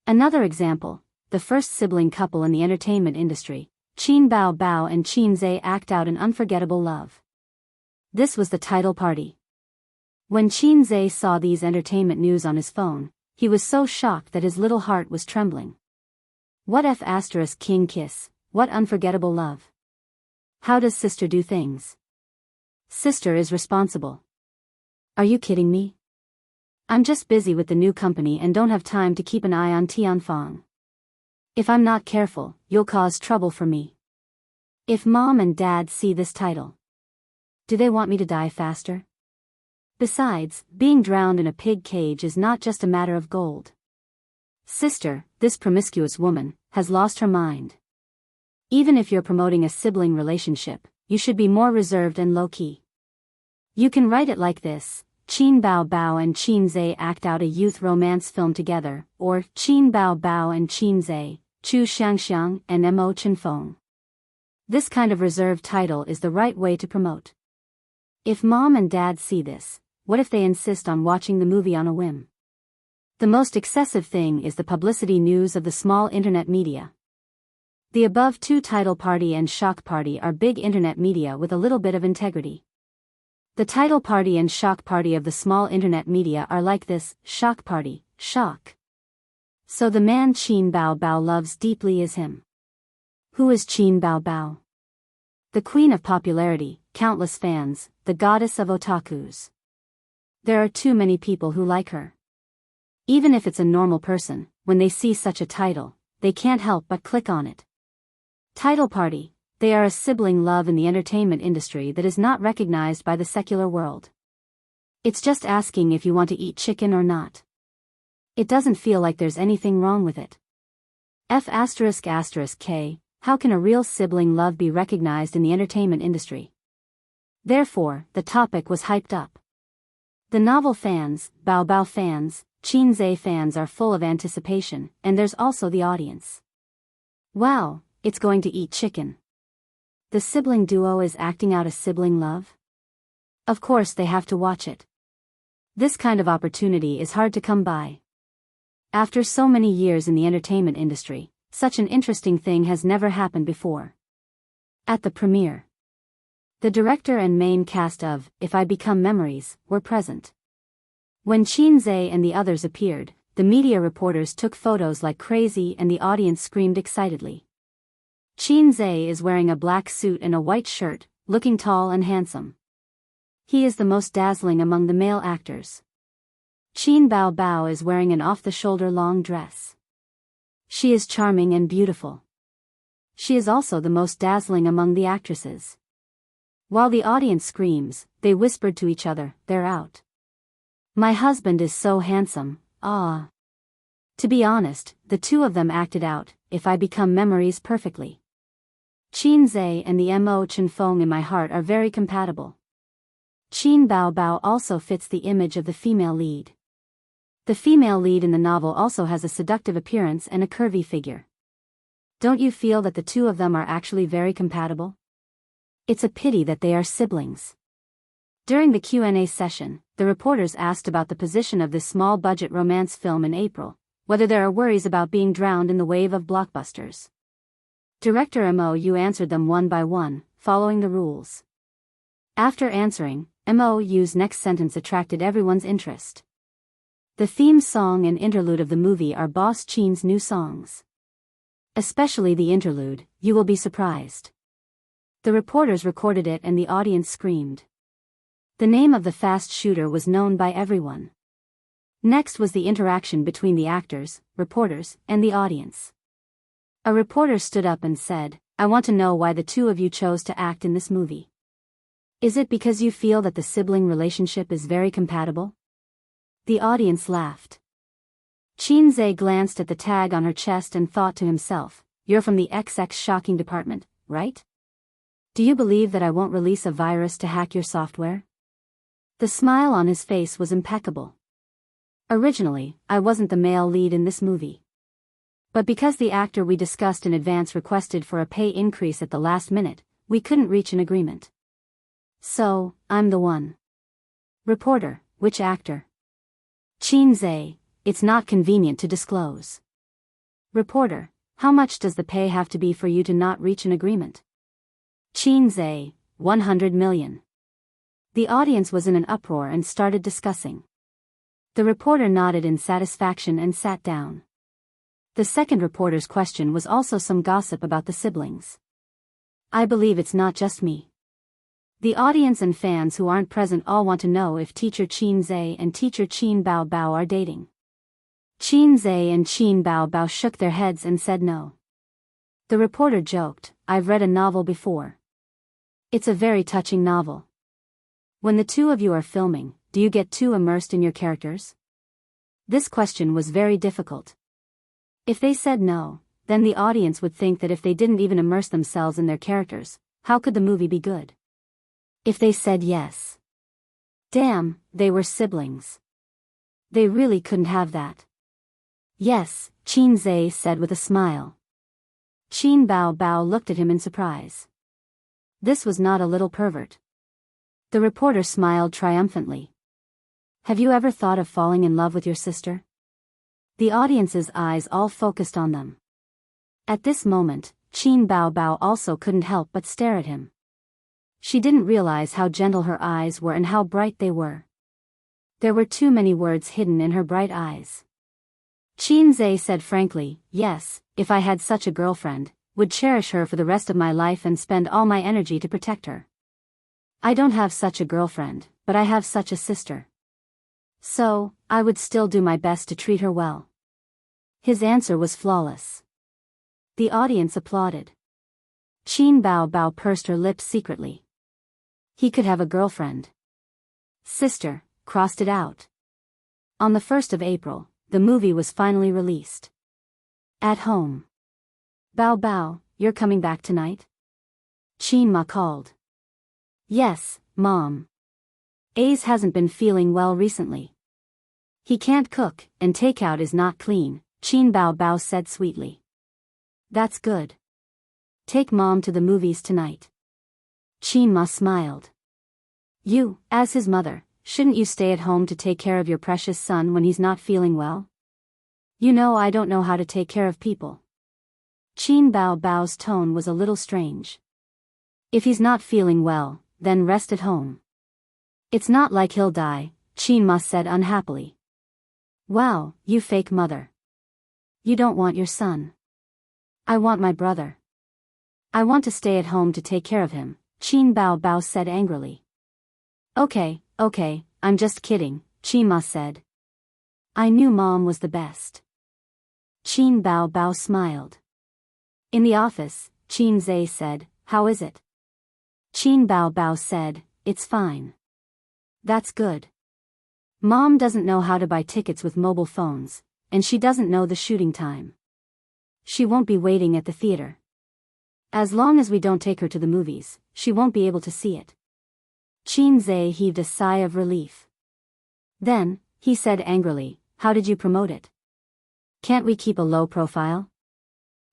Another example, the first sibling couple in the entertainment industry, Qin Bao Bao and Xianxia act out an unforgettable love. This was the title party. When Xianxia saw these entertainment news on his phone, he was so shocked that his little heart was trembling. What F*** king kiss, what unforgettable love. How does sister do things? Sister is responsible. Are you kidding me? I'm just busy with the new company and don't have time to keep an eye on Tianfang. If I'm not careful, you'll cause trouble for me. If mom and dad see this title, do they want me to die faster? Besides, being drowned in a pig cage is not just a matter of gold. Sister, this promiscuous woman, has lost her mind. Even if you're promoting a sibling relationship, you should be more reserved and low-key. You can write it like this: Qin Bao Bao and Xianxia act out a youth romance film together, or Qin Bao Bao and Xianxia, Chu Xiangxiang and Mo Chenfeng. This kind of reserved title is the right way to promote. If mom and dad see this, what if they insist on watching the movie on a whim? The most excessive thing is the publicity news of the small internet media. The above two, title party and shock party, are big internet media with a little bit of integrity. The title party and shock party of the small internet media are like this: shock party, shock. So the man Qin Bao Bao loves deeply is him. Who is Qin Bao Bao? The queen of popularity, countless fans, the goddess of otakus. There are too many people who like her. Even if it's a normal person, when they see such a title, they can't help but click on it. Title party, they are a sibling love in the entertainment industry that is not recognized by the secular world. It's just asking if you want to eat chicken or not. It doesn't feel like there's anything wrong with it. F***K, how can a real sibling love be recognized in the entertainment industry? Therefore, the topic was hyped up. The novel fans, Bao Bao fans, Xianxia fans are full of anticipation, and there's also the audience. Wow, it's going to eat chicken. The sibling duo is acting out a sibling love? Of course they have to watch it. This kind of opportunity is hard to come by. After so many years in the entertainment industry, such an interesting thing has never happened before. At the premiere, the director and main cast of If I Become Memories were present. When Xianxia and the others appeared, the media reporters took photos like crazy and the audience screamed excitedly. Xianxia is wearing a black suit and a white shirt, looking tall and handsome. He is the most dazzling among the male actors. Qin Bao Bao is wearing an off-the-shoulder long dress. She is charming and beautiful. She is also the most dazzling among the actresses. While the audience screams, they whispered to each other, "They're out. My husband is so handsome, ah." To be honest, the two of them acted out If I Become Memories perfectly. Xianxia and the Mo Chenfeng in my heart are very compatible. Qin Bao Bao also fits the image of the female lead. The female lead in the novel also has a seductive appearance and a curvy figure. Don't you feel that the two of them are actually very compatible? It's a pity that they are siblings. During the Q&A session, the reporters asked about the position of this small-budget romance film in April, whether there are worries about being drowned in the wave of blockbusters. Director Mou answered them one by one, following the rules. After answering, Mou's next sentence attracted everyone's interest. The theme song and interlude of the movie are Boss Qin's new songs. Especially the interlude, you will be surprised. The reporters recorded it and the audience screamed. The name of the fast shooter was known by everyone. Next was the interaction between the actors, reporters, and the audience. A reporter stood up and said, "I want to know why the two of you chose to act in this movie. Is it because you feel that the sibling relationship is very compatible?" The audience laughed. Xianxia glanced at the tag on her chest and thought to himself, "You're from the XX shocking department, right? Do you believe that I won't release a virus to hack your software? The smile on his face was impeccable. Originally, I wasn't the male lead in this movie. But because the actor we discussed in advance requested for a pay increase at the last minute, we couldn't reach an agreement. So, I'm the one. Reporter, which actor? Xianxia, it's not convenient to disclose. Reporter, how much does the pay have to be for you to not reach an agreement? Xianxia, 100 million. The audience was in an uproar and started discussing. The reporter nodded in satisfaction and sat down. The second reporter's question was also some gossip about the siblings. I believe it's not just me. The audience and fans who aren't present all want to know if teacher Xianxia and teacher Qin Bao Bao are dating. Xianxia and Qin Bao Bao shook their heads and said no. The reporter joked, I've read a novel before. It's a very touching novel. When the two of you are filming, do you get too immersed in your characters? This question was very difficult. If they said no, then the audience would think that if they didn't even immerse themselves in their characters, how could the movie be good? If they said yes. Damn, they were siblings. They really couldn't have that. Yes, Xianxia said with a smile. Qin Bao Bao looked at him in surprise. This was not a little pervert. The reporter smiled triumphantly. Have you ever thought of falling in love with your sister? The audience's eyes all focused on them. At this moment, Qin Bao Bao also couldn't help but stare at him. She didn't realize how gentle her eyes were and how bright they were. There were too many words hidden in her bright eyes. Xianxia said frankly, yes, if I had such a girlfriend, would cherish her for the rest of my life and spend all my energy to protect her. I don't have such a girlfriend, but I have such a sister. So, I would still do my best to treat her well. His answer was flawless. The audience applauded. Qin Bao Bao pursed her lips secretly. He could have a girlfriend. Sister, crossed it out. On the 1st of April, the movie was finally released. At home. Bao Bao, you're coming back tonight? Qin Ma called. Yes, Mom. Ace hasn't been feeling well recently. He can't cook, and takeout is not clean, Qin Bao Bao said sweetly. That's good. Take Mom to the movies tonight. Qin Ma smiled. You, as his mother, shouldn't you stay at home to take care of your precious son when he's not feeling well? You know I don't know how to take care of people. Qin Bao Bao's tone was a little strange. If he's not feeling well, then rest at home. It's not like he'll die, Qin Ma said unhappily. Wow, you fake mother. You don't want your son. I want my brother. I want to stay at home to take care of him, Qin Bao Bao said angrily. Okay, I'm just kidding, Qin Ma said. I knew Mom was the best. Qin Bao Bao smiled. In the office, Xianxia said, how is it? Qin Bao Bao said, it's fine. That's good. Mom doesn't know how to buy tickets with mobile phones, and she doesn't know the shooting time. She won't be waiting at the theater. As long as we don't take her to the movies, she won't be able to see it. Xianxia heaved a sigh of relief. Then, he said angrily, how did you promote it? Can't we keep a low profile?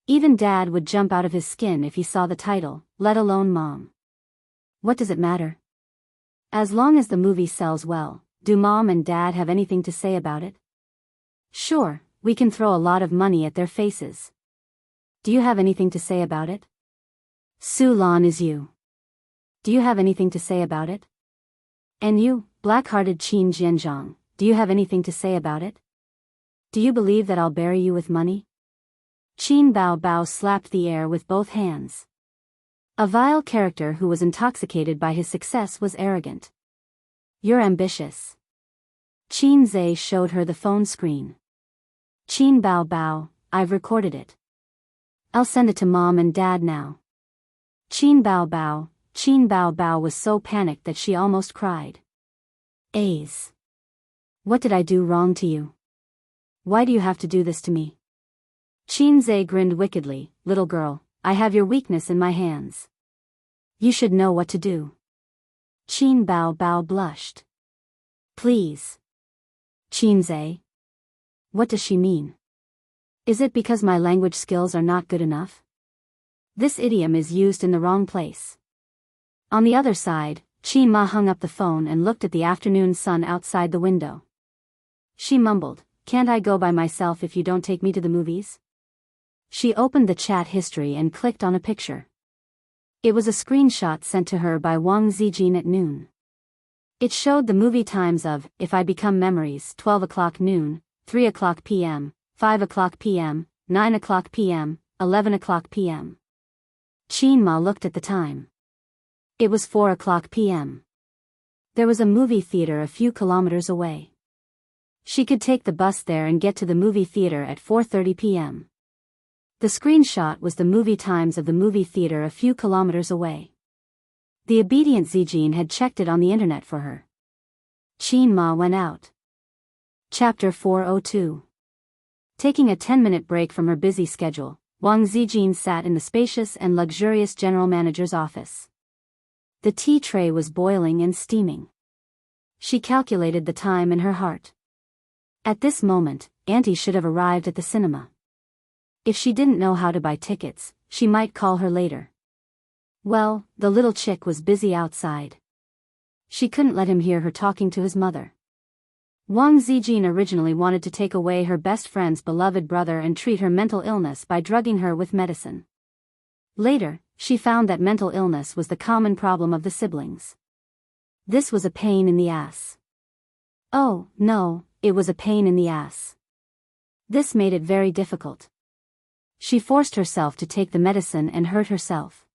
Even Dad would jump out of his skin if he saw the title, let alone Mom. What does it matter? As long as the movie sells well, do Mom and Dad have anything to say about it? Sure, we can throw a lot of money at their faces. Do you have anything to say about it? Su Lan is you. Do you have anything to say about it? And you, black-hearted Qin Zhenjiang, do you have anything to say about it? Do you believe that I'll bury you with money? Qin Bao Bao slapped the air with both hands. A vile character who was intoxicated by his success was arrogant. You're ambitious. Xianxia showed her the phone screen. Qin Bao Bao, I've recorded it. I'll send it to Mom and Dad now. Qin Bao Bao was so panicked that she almost cried. Ace. What did I do wrong to you? Why do you have to do this to me? Xianxia grinned wickedly, little girl, I have your weakness in my hands. You should know what to do. Qin Bao Bao blushed. Please. Qinze. What does she mean? Is it because my language skills are not good enough? This idiom is used in the wrong place. On the other side, Qin Ma hung up the phone and looked at the afternoon sun outside the window. She mumbled, "Can't I go by myself if you don't take me to the movies?" She opened the chat history and clicked on a picture. It was a screenshot sent to her by Wang Zijin at noon. It showed the movie times of If I Become Memories, 12 o'clock noon, 3 o'clock p.m., 5 o'clock p.m., 9 o'clock p.m., 11 o'clock p.m. Qin Ma looked at the time. It was 4 o'clock p.m. There was a movie theater a few kilometers away. She could take the bus there and get to the movie theater at 4:30 p.m. The screenshot was the movie times of the movie theater a few kilometers away. The obedient Zijin had checked it on the internet for her. Qin Ma went out. Chapter 402. Taking a 10-minute break from her busy schedule, Wang Zijin sat in the spacious and luxurious general manager's office. The tea tray was boiling and steaming. She calculated the time in her heart. At this moment, Auntie should have arrived at the cinema. If she didn't know how to buy tickets, she might call her later. Well, the little chick was busy outside. She couldn't let him hear her talking to his mother. Wang Zijin originally wanted to take away her best friend's beloved brother and treat her mental illness by drugging her with medicine. Later, she found that mental illness was the common problem of the siblings. This was a pain in the ass. Oh, no, it was a pain in the ass. This made it very difficult. She forced herself to take the medicine and hurt herself.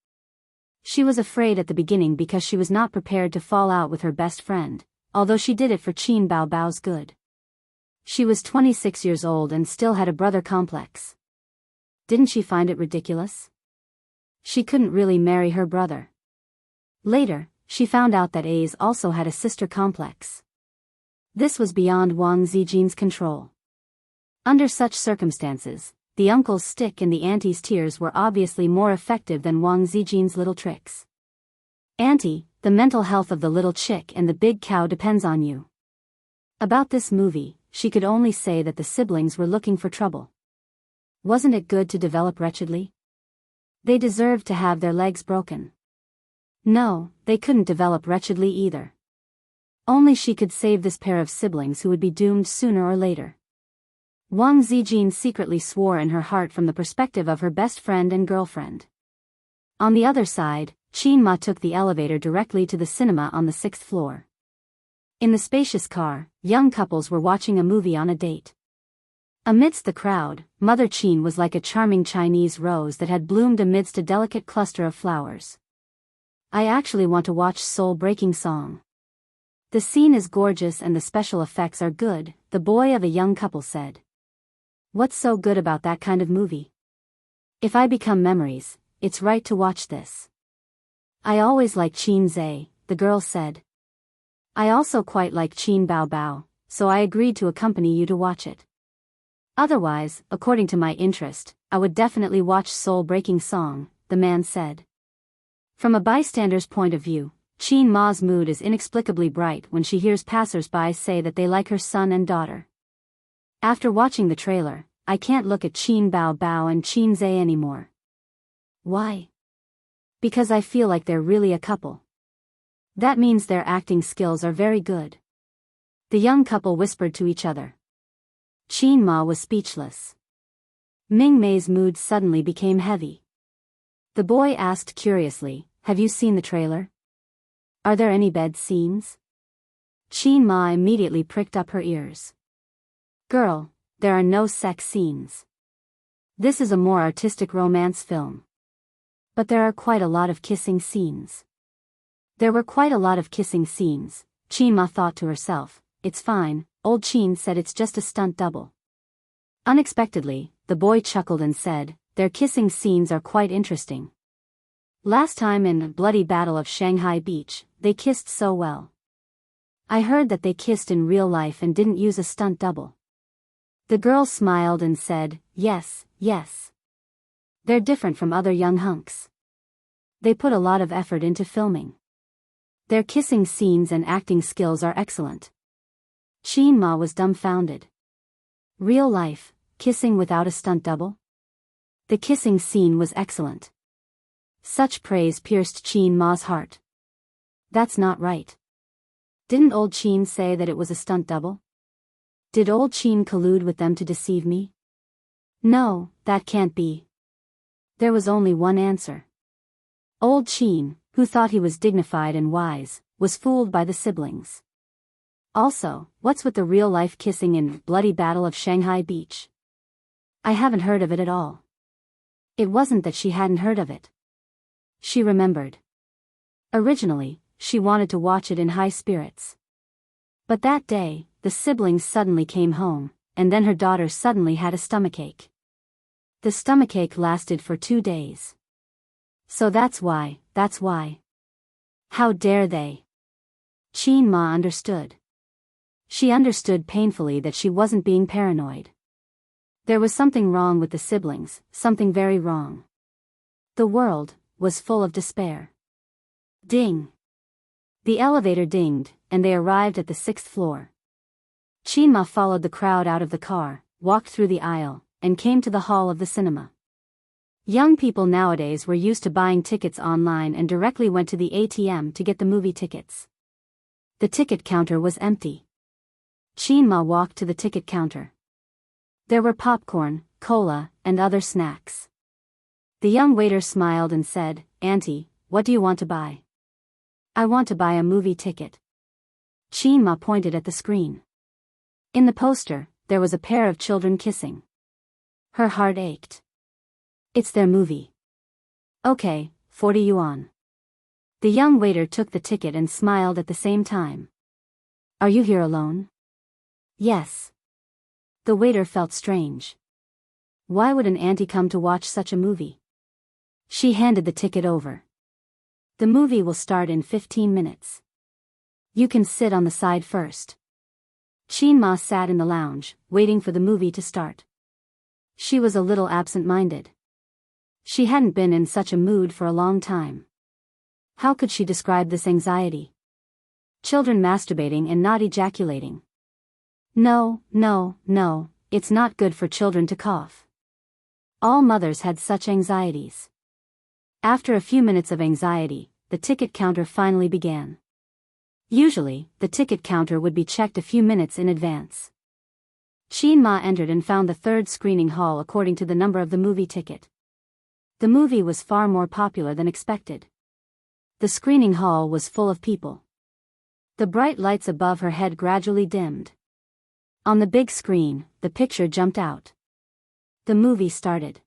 She was afraid at the beginning because she was not prepared to fall out with her best friend, although she did it for Qin Bao Bao's good. She was 26 years old and still had a brother complex. Didn't she find it ridiculous? She couldn't really marry her brother. Later, she found out that A's also had a sister complex. This was beyond Wang Zijin's control. Under such circumstances, the uncle's stick and the auntie's tears were obviously more effective than Wang Zijin's little tricks. Auntie, the mental health of the little chick and the big cow depends on you. About this movie, she could only say that the siblings were looking for trouble. Wasn't it good to develop wretchedly? They deserved to have their legs broken. No, they couldn't develop wretchedly either. Only she could save this pair of siblings who would be doomed sooner or later. Wang Zijin secretly swore in her heart from the perspective of her best friend and girlfriend. On the other side, Qin Ma took the elevator directly to the cinema on the 6th floor. In the spacious car, young couples were watching a movie on a date. Amidst the crowd, Mother Qin was like a charming Chinese rose that had bloomed amidst a delicate cluster of flowers. I actually want to watch Soul-Breaking Song. The scene is gorgeous and the special effects are good, the boy of a young couple said. What's so good about that kind of movie? If I Become Memories, it's right to watch this. I always like Qin Zhe, the girl said. I also quite like Qin Bao Bao, so I agreed to accompany you to watch it. Otherwise, according to my interest, I would definitely watch Soul-Breaking Song, the man said. From a bystander's point of view, Qin Ma's mood is inexplicably bright when she hears passers-by say that they like her son and daughter. After watching the trailer, I can't look at Qin Bao Bao and Qin Zhe anymore. Why? Because I feel like they're really a couple. That means their acting skills are very good. The young couple whispered to each other. Qin Ma was speechless. Ming Mei's mood suddenly became heavy. The boy asked curiously, "Have you seen the trailer? Are there any bed scenes?" Qin Ma immediately pricked up her ears. "Girl, there are no sex scenes. This is a more artistic romance film. But there are quite a lot of kissing scenes." There were quite a lot of kissing scenes, Qin Ma thought to herself. It's fine, old Qin said it's just a stunt double. Unexpectedly, the boy chuckled and said, "Their kissing scenes are quite interesting. Last time in Bloody Battle of Shanghai Beach, they kissed so well. I heard that they kissed in real life and didn't use a stunt double." The girl smiled and said, "Yes, yes. They're different from other young hunks. They put a lot of effort into filming. Their kissing scenes and acting skills are excellent. Qin Ma was dumbfounded. Real life, kissing without a stunt double? The kissing scene was excellent. Such praise pierced Qin Ma's heart. That's not right. Didn't old Qin say that it was a stunt double? Did old Qin collude with them to deceive me? No, that can't be. There was only one answer. Old Qin, who thought he was dignified and wise, was fooled by the siblings. Also, what's with the real-life kissing in Bloody Battle of Shanghai Beach? I haven't heard of it at all. It wasn't that she hadn't heard of it. She remembered. Originally, she wanted to watch it in high spirits. But that day, the siblings suddenly came home, and then her daughter suddenly had a stomachache. The stomachache lasted for 2 days. So that's why. How dare they? Qin Ma understood. She understood painfully that she wasn't being paranoid. There was something wrong with the siblings, something very wrong. The world was full of despair. Ding! The elevator dinged, and they arrived at the 6th floor. Qin Ma followed the crowd out of the car, walked through the aisle, and came to the hall of the cinema. Young people nowadays were used to buying tickets online and directly went to the ATM to get the movie tickets. The ticket counter was empty. Qin Ma walked to the ticket counter. There were popcorn, cola, and other snacks. The young waiter smiled and said, "Auntie, what do you want to buy?" "I want to buy a movie ticket." Qin Ma pointed at the screen. In the poster, there was a pair of children kissing. Her heart ached. It's their movie. Okay, 40 yuan. The young waiter took the ticket and smiled at the same time. Are you here alone? Yes. The waiter felt strange. Why would an auntie come to watch such a movie? She handed the ticket over. The movie will start in 15 minutes. You can sit on the side first. Qin Ma sat in the lounge, waiting for the movie to start. She was a little absent-minded. She hadn't been in such a mood for a long time. How could she describe this anxiety? Children masturbating and not ejaculating. No, it's not good for children to cough. All mothers had such anxieties. After a few minutes of anxiety, the ticket counter finally began. Usually, the ticket counter would be checked a few minutes in advance. Qin Ma entered and found the 3rd screening hall according to the number of the movie ticket. The movie was far more popular than expected. The screening hall was full of people. The bright lights above her head gradually dimmed. On the big screen, the picture jumped out. The movie started.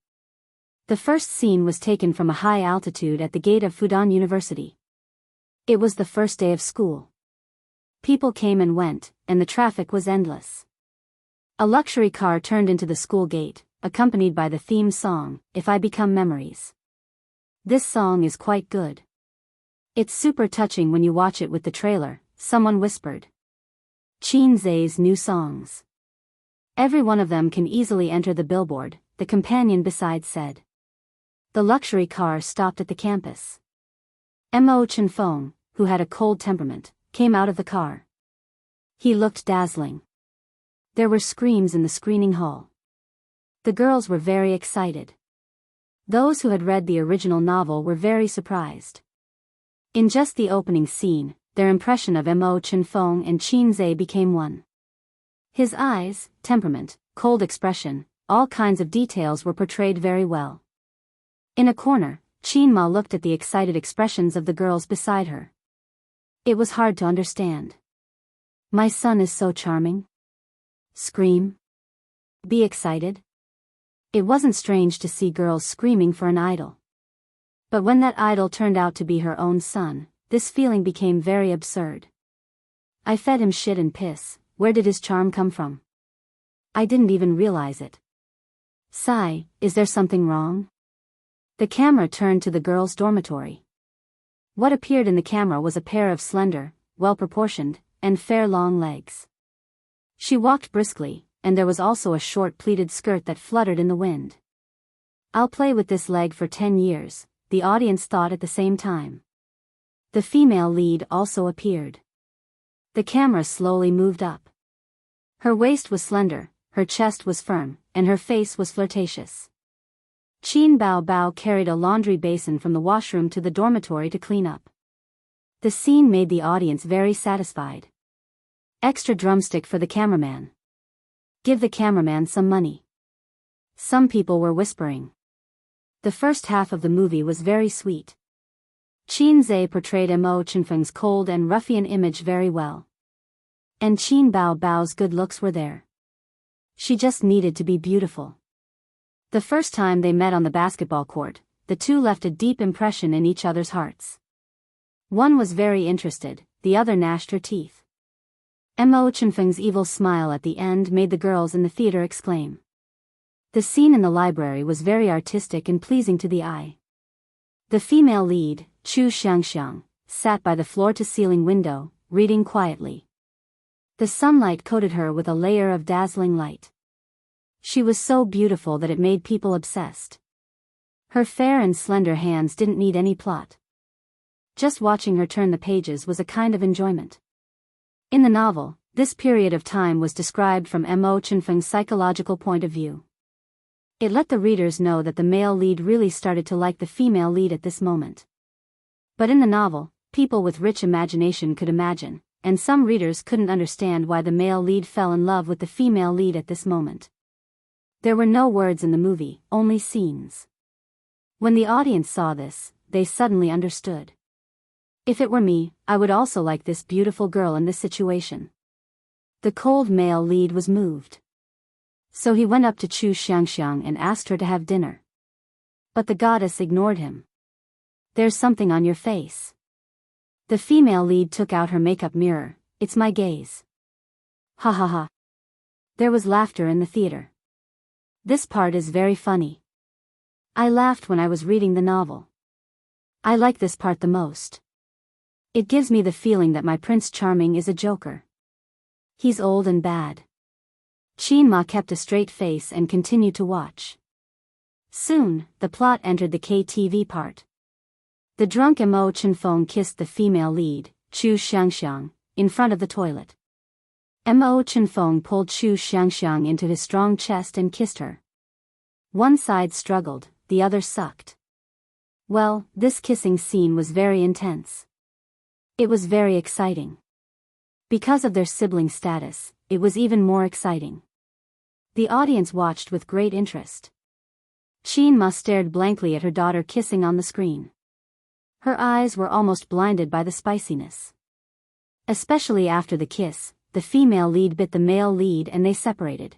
The first scene was taken from a high altitude at the gate of Fudan University. It was the first day of school. People came and went, and the traffic was endless. A luxury car turned into the school gate, accompanied by the theme song, "If I Become Memories." This song is quite good. It's super touching when you watch it with the trailer, someone whispered. Qin Zhe's new songs. Every one of them can easily enter the billboard, the companion beside said. The luxury car stopped at the campus. Mo Chenfeng, who had a cold temperament, came out of the car. He looked dazzling. There were screams in the screening hall. The girls were very excited. Those who had read the original novel were very surprised. In just the opening scene, their impression of Mo Chenfeng and Qin Zhe became one. His eyes, temperament, cold expression, all kinds of details were portrayed very well. In a corner, Qin Ma looked at the excited expressions of the girls beside her. It was hard to understand. My son is so charming. Scream. Be excited. It wasn't strange to see girls screaming for an idol. But when that idol turned out to be her own son, this feeling became very absurd. I fed him shit and piss, where did his charm come from? I didn't even realize it. Sigh, is there something wrong? The camera turned to the girls' dormitory. What appeared in the camera was a pair of slender, well-proportioned, and fair long legs. She walked briskly, and there was also a short pleated skirt that fluttered in the wind. I'll play with this leg for 10 years, the audience thought at the same time. The female lead also appeared. The camera slowly moved up. Her waist was slender, her chest was firm, and her face was flirtatious. Qin Bao Bao carried a laundry basin from the washroom to the dormitory to clean up. The scene made the audience very satisfied. Extra drumstick for the cameraman. Give the cameraman some money. Some people were whispering. The first half of the movie was very sweet. Qin Zhe portrayed Mo Chenfeng's cold and ruffian image very well. And Qin Bao Bao's good looks were there. She just needed to be beautiful. The first time they met on the basketball court, the two left a deep impression in each other's hearts. One was very interested, the other gnashed her teeth. Mo Chenfeng's evil smile at the end made the girls in the theater exclaim. The scene in the library was very artistic and pleasing to the eye. The female lead, Wuxia Xianxia, sat by the floor-to-ceiling window, reading quietly. The sunlight coated her with a layer of dazzling light. She was so beautiful that it made people obsessed. Her fair and slender hands didn't need any plot. Just watching her turn the pages was a kind of enjoyment. In the novel, this period of time was described from Mo Chenfeng's psychological point of view. It let the readers know that the male lead really started to like the female lead at this moment. But in the novel, people with rich imagination could imagine, and some readers couldn't understand why the male lead fell in love with the female lead at this moment. There were no words in the movie, only scenes. When the audience saw this, they suddenly understood. If it were me, I would also like this beautiful girl in this situation. The cold male lead was moved. So he went up to Wuxia Xianxia and asked her to have dinner. But the goddess ignored him. There's something on your face. The female lead took out her makeup mirror. It's my gaze. Ha ha ha. There was laughter in the theater. This part is very funny. I laughed when I was reading the novel. I like this part the most. It gives me the feeling that my Prince Charming is a joker. He's old and bad. Qin Ma kept a straight face and continued to watch. Soon, the plot entered the KTV part. The drunk Mo Chenfeng kissed the female lead, Wuxia Xianxia, in front of the toilet. Mo Chenfeng pulled Wuxia Xianxia into his strong chest and kissed her. One side struggled, the other sucked. Well, this kissing scene was very intense. It was very exciting. Because of their sibling status, it was even more exciting. The audience watched with great interest. Qin Ma stared blankly at her daughter kissing on the screen. Her eyes were almost blinded by the spiciness. Especially after the kiss, the female lead bit the male lead and they separated.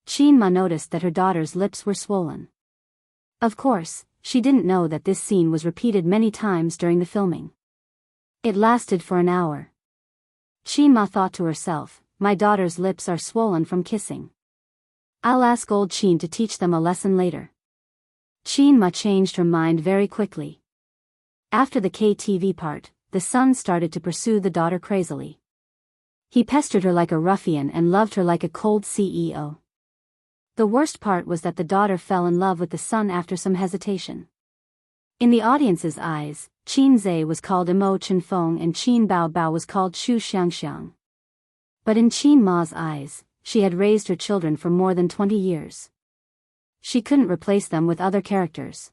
Qin Ma noticed that her daughter's lips were swollen. Of course, she didn't know that this scene was repeated many times during the filming. It lasted for an hour. Qin Ma thought to herself, my daughter's lips are swollen from kissing. I'll ask old Qin to teach them a lesson later. Qin Ma changed her mind very quickly. After the KTV part, the son started to pursue the daughter crazily. He pestered her like a ruffian and loved her like a cold CEO. The worst part was that the daughter fell in love with the son after some hesitation. In the audience's eyes, Qin Zhe was called Mo Chenfeng and Qin Bao Bao was called Wuxia Xianxia. But in Qin Ma's eyes, she had raised her children for more than 20 years. She couldn't replace them with other characters.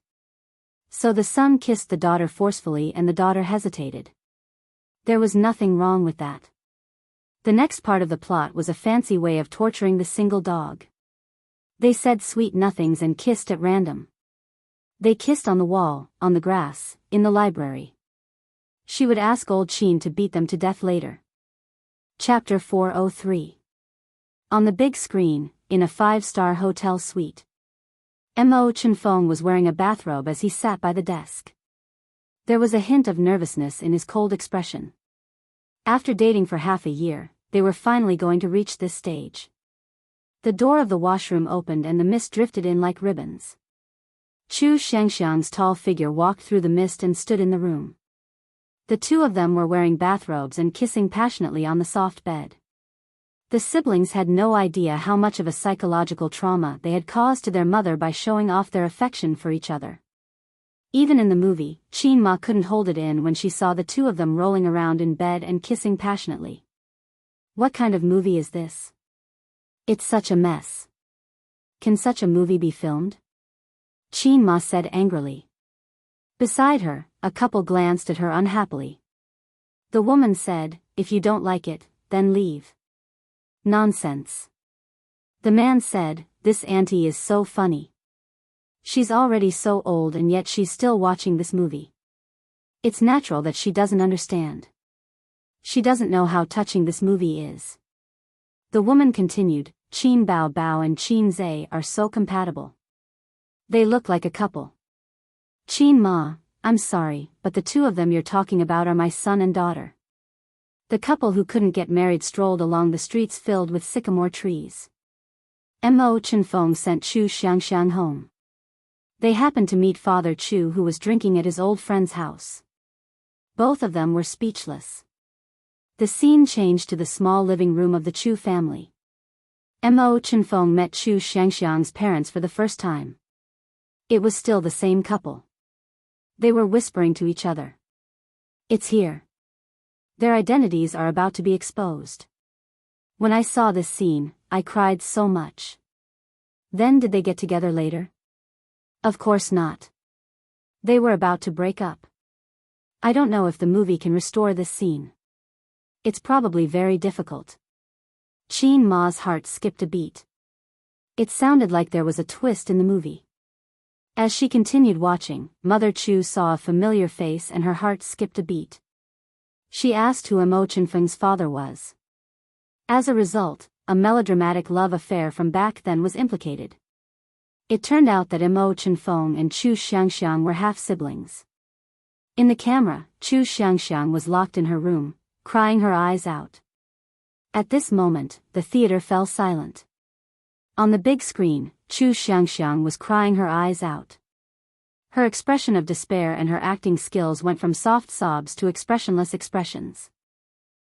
So the son kissed the daughter forcefully and the daughter hesitated. There was nothing wrong with that. The next part of the plot was a fancy way of torturing the single dog. They said sweet nothings and kissed at random. They kissed on the wall, on the grass, in the library. She would ask old Qin to beat them to death later. Chapter 403. On the big screen, in a 5-star hotel suite. Mo Chenfeng was wearing a bathrobe as he sat by the desk. There was a hint of nervousness in his cold expression. After dating for half a year, they were finally going to reach this stage. The door of the washroom opened and the mist drifted in like ribbons. Wuxia Xianxia's tall figure walked through the mist and stood in the room. The two of them were wearing bathrobes and kissing passionately on the soft bed. The siblings had no idea how much of a psychological trauma they had caused to their mother by showing off their affection for each other. Even in the movie, Qin Ma couldn't hold it in when she saw the two of them rolling around in bed and kissing passionately. What kind of movie is this? It's such a mess. Can such a movie be filmed? Qin Ma said angrily. Beside her, a couple glanced at her unhappily. The woman said, "If you don't like it, then leave." Nonsense. The man said, "This auntie is so funny. She's already so old and yet she's still watching this movie. It's natural that she doesn't understand. She doesn't know how touching this movie is." The woman continued, "Qin Bao Bao and Qin Zhe are so compatible. They look like a couple. Qin Ma, I'm sorry, but the two of them you're talking about are my son and daughter." The couple who couldn't get married strolled along the streets filled with sycamore trees. Mo Chenfeng sent Chu Xianxia home. They happened to meet Father Chu, who was drinking at his old friend's house. Both of them were speechless. The scene changed to the small living room of the Chu family. Mo Chenfeng met Chu Xianxia's parents for the first time. It was still the same couple. They were whispering to each other. "It's here. Their identities are about to be exposed." When I saw this scene, I cried so much. Then did they get together later? Of course not. They were about to break up. I don't know if the movie can restore this scene. It's probably very difficult. Qin Ma's heart skipped a beat. It sounded like there was a twist in the movie. As she continued watching, Mother Chu saw a familiar face and her heart skipped a beat. She asked who Mo Chenfeng's father was. As a result, a melodramatic love affair from back then was implicated. It turned out that Mo Chenfeng and Chu Xianxia were half-siblings. In the camera, Chu Xianxia was locked in her room, crying her eyes out. At this moment, the theater fell silent. On the big screen, Chu Xianxia was crying her eyes out. Her expression of despair and her acting skills went from soft sobs to expressionless expressions.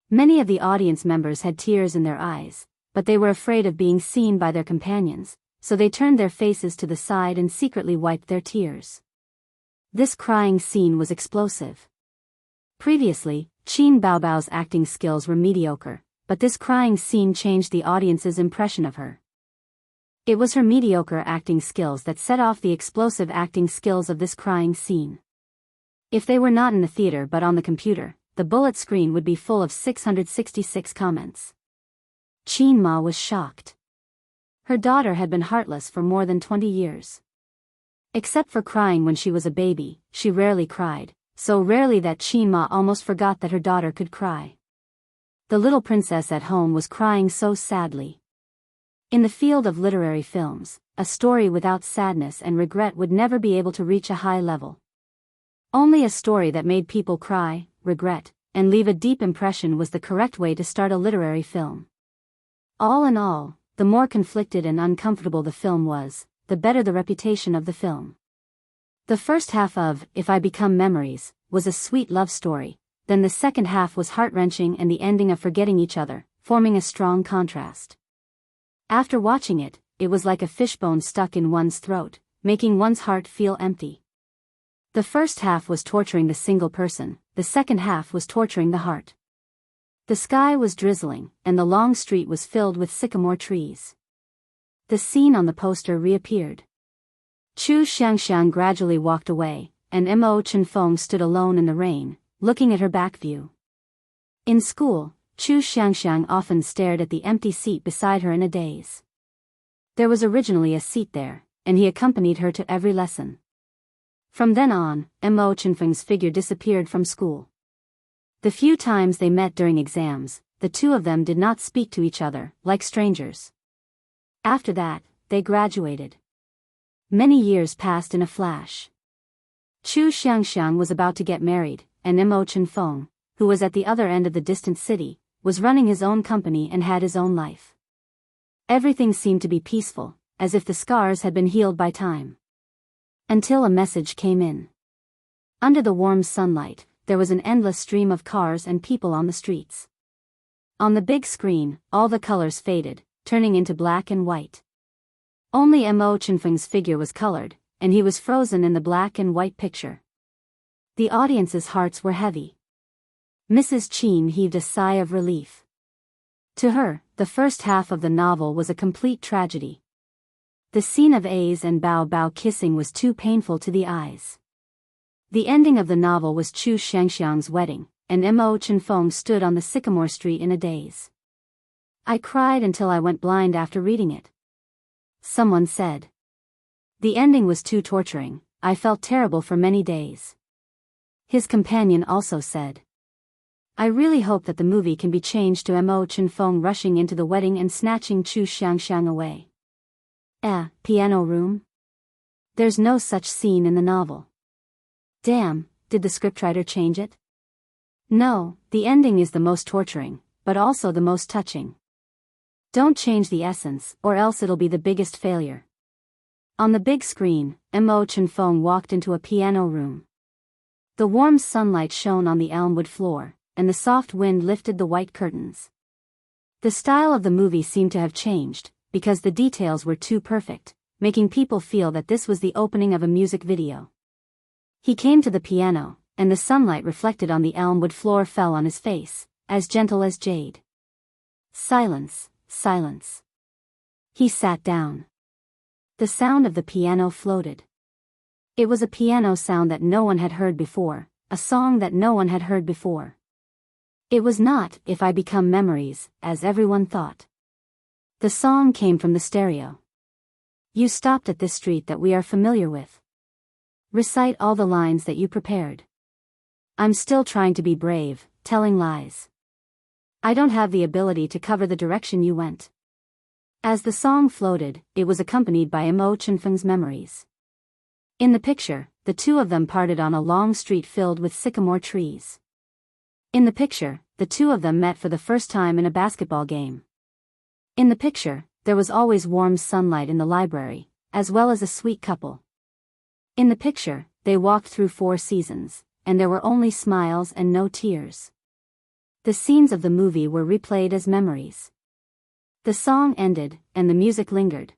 Many of the audience members had tears in their eyes, but they were afraid of being seen by their companions, so they turned their faces to the side and secretly wiped their tears. This crying scene was explosive. Previously, Qin Baobao's acting skills were mediocre, but this crying scene changed the audience's impression of her. It was her mediocre acting skills that set off the explosive acting skills of this crying scene. If they were not in the theater but on the computer, the bullet screen would be full of 666 comments. Qin Ma was shocked. Her daughter had been heartless for more than 20 years. Except for crying when she was a baby, she rarely cried, so rarely that Qin Ma almost forgot that her daughter could cry. The little princess at home was crying so sadly. In the field of literary films, a story without sadness and regret would never be able to reach a high level. Only a story that made people cry, regret, and leave a deep impression was the correct way to start a literary film. All in all, the more conflicted and uncomfortable the film was, the better the reputation of the film. The first half of If I Become Memories was a sweet love story, then the second half was heart-wrenching and the ending of forgetting each other, forming a strong contrast. After watching it, it was like a fishbone stuck in one's throat, making one's heart feel empty. The first half was torturing the single person, the second half was torturing the heart. The sky was drizzling, and the long street was filled with sycamore trees. The scene on the poster reappeared. Chu Xianxia gradually walked away, and Mo Chenfeng stood alone in the rain, looking at her back view. In school, Chu Xianxia often stared at the empty seat beside her in a daze. There was originally a seat there, and he accompanied her to every lesson. From then on, Mo Chenfeng's figure disappeared from school. The few times they met during exams, the two of them did not speak to each other, like strangers. After that, they graduated. Many years passed in a flash. Chu Xianxia was about to get married, and Mo Chenfeng, who was at the other end of the distant city, was running his own company and had his own life. Everything seemed to be peaceful, as if the scars had been healed by time. Until a message came in. Under the warm sunlight, there was an endless stream of cars and people on the streets. On the big screen, all the colors faded, turning into black and white. Only Mo Chenfeng's figure was colored, and he was frozen in the black and white picture. The audience's hearts were heavy. Mrs. Qin heaved a sigh of relief. To her, the first half of the novel was a complete tragedy. The scene of A's and Bao Bao kissing was too painful to the eyes. The ending of the novel was Chu Xianxiang's wedding, and Mo Chenfeng stood on the sycamore street in a daze. I cried until I went blind after reading it. Someone said. The ending was too torturing, I felt terrible for many days. His companion also said. I really hope that the movie can be changed to Mo Chenfeng rushing into the wedding and snatching Chu Xianxiang away. Piano room? There's no such scene in the novel. Damn, did the scriptwriter change it? No, the ending is the most torturing, but also the most touching. Don't change the essence, or else it'll be the biggest failure. On the big screen, Mo Chenfeng walked into a piano room. The warm sunlight shone on the elmwood floor, and the soft wind lifted the white curtains. The style of the movie seemed to have changed, because the details were too perfect, making people feel that this was the opening of a music video. He came to the piano, and the sunlight reflected on the elmwood floor fell on his face, as gentle as jade. Silence, silence. He sat down. The sound of the piano floated. It was a piano sound that no one had heard before, a song that no one had heard before. It was not If I Become Memories, as everyone thought. The song came from the stereo. You stopped at this street that we are familiar with. Recite all the lines that you prepared. I'm still trying to be brave, telling lies. I don't have the ability to cover the direction you went. As the song floated, it was accompanied by Mo Chenfeng's memories. In the picture, the two of them parted on a long street filled with sycamore trees. In the picture, the two of them met for the first time in a basketball game. In the picture, there was always warm sunlight in the library, as well as a sweet couple. In the picture, they walked through 4 seasons, and there were only smiles and no tears. The scenes of the movie were replayed as memories. The song ended, and the music lingered.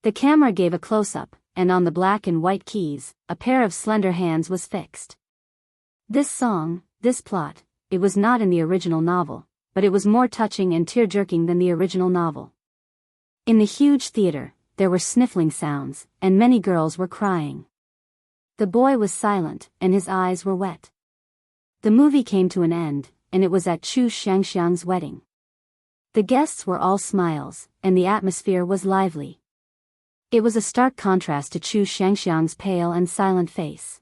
The camera gave a close-up, and on the black and white keys, a pair of slender hands was fixed. This song, this plot, it was not in the original novel, but it was more touching and tear-jerking than the original novel. In the huge theater, there were sniffling sounds, and many girls were crying. The boy was silent, and his eyes were wet. The movie came to an end, and it was at Chu Xianxiang's wedding. The guests were all smiles, and the atmosphere was lively. It was a stark contrast to Chu Xianxiang's pale and silent face.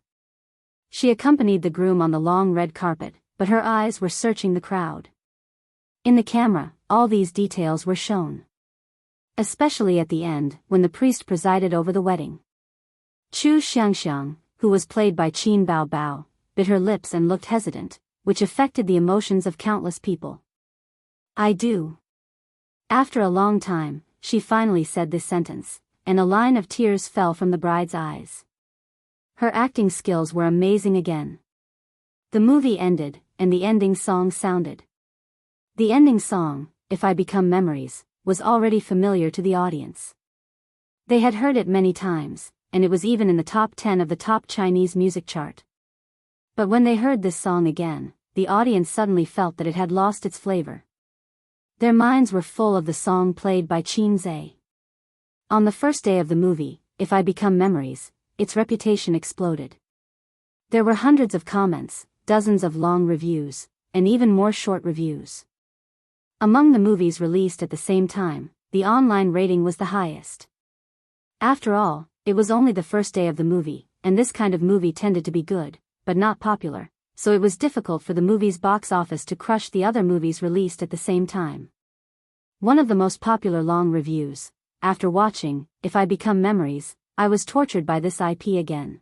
She accompanied the groom on the long red carpet, but her eyes were searching the crowd. In the camera, all these details were shown. Especially at the end, when the priest presided over the wedding. Chu Xianxiang, who was played by Qin Bao Bao, bit her lips and looked hesitant, which affected the emotions of countless people. I do. After a long time, she finally said this sentence, and a line of tears fell from the bride's eyes. Her acting skills were amazing again. The movie ended, and the ending song sounded. The ending song, If I Become Memories, was already familiar to the audience. They had heard it many times, and it was even in the top 10 of the top Chinese music chart. But when they heard this song again, the audience suddenly felt that it had lost its flavor. Their minds were full of the song played by Qin Zhe. On the first day of the movie, If I Become Memories, its reputation exploded. There were hundreds of comments, dozens of long reviews, and even more short reviews. Among the movies released at the same time, the online rating was the highest. After all, it was only the first day of the movie, and this kind of movie tended to be good, but not popular, so it was difficult for the movie's box office to crush the other movies released at the same time. One of the most popular long reviews: after watching If I Become Memories, I was tortured by this IP again.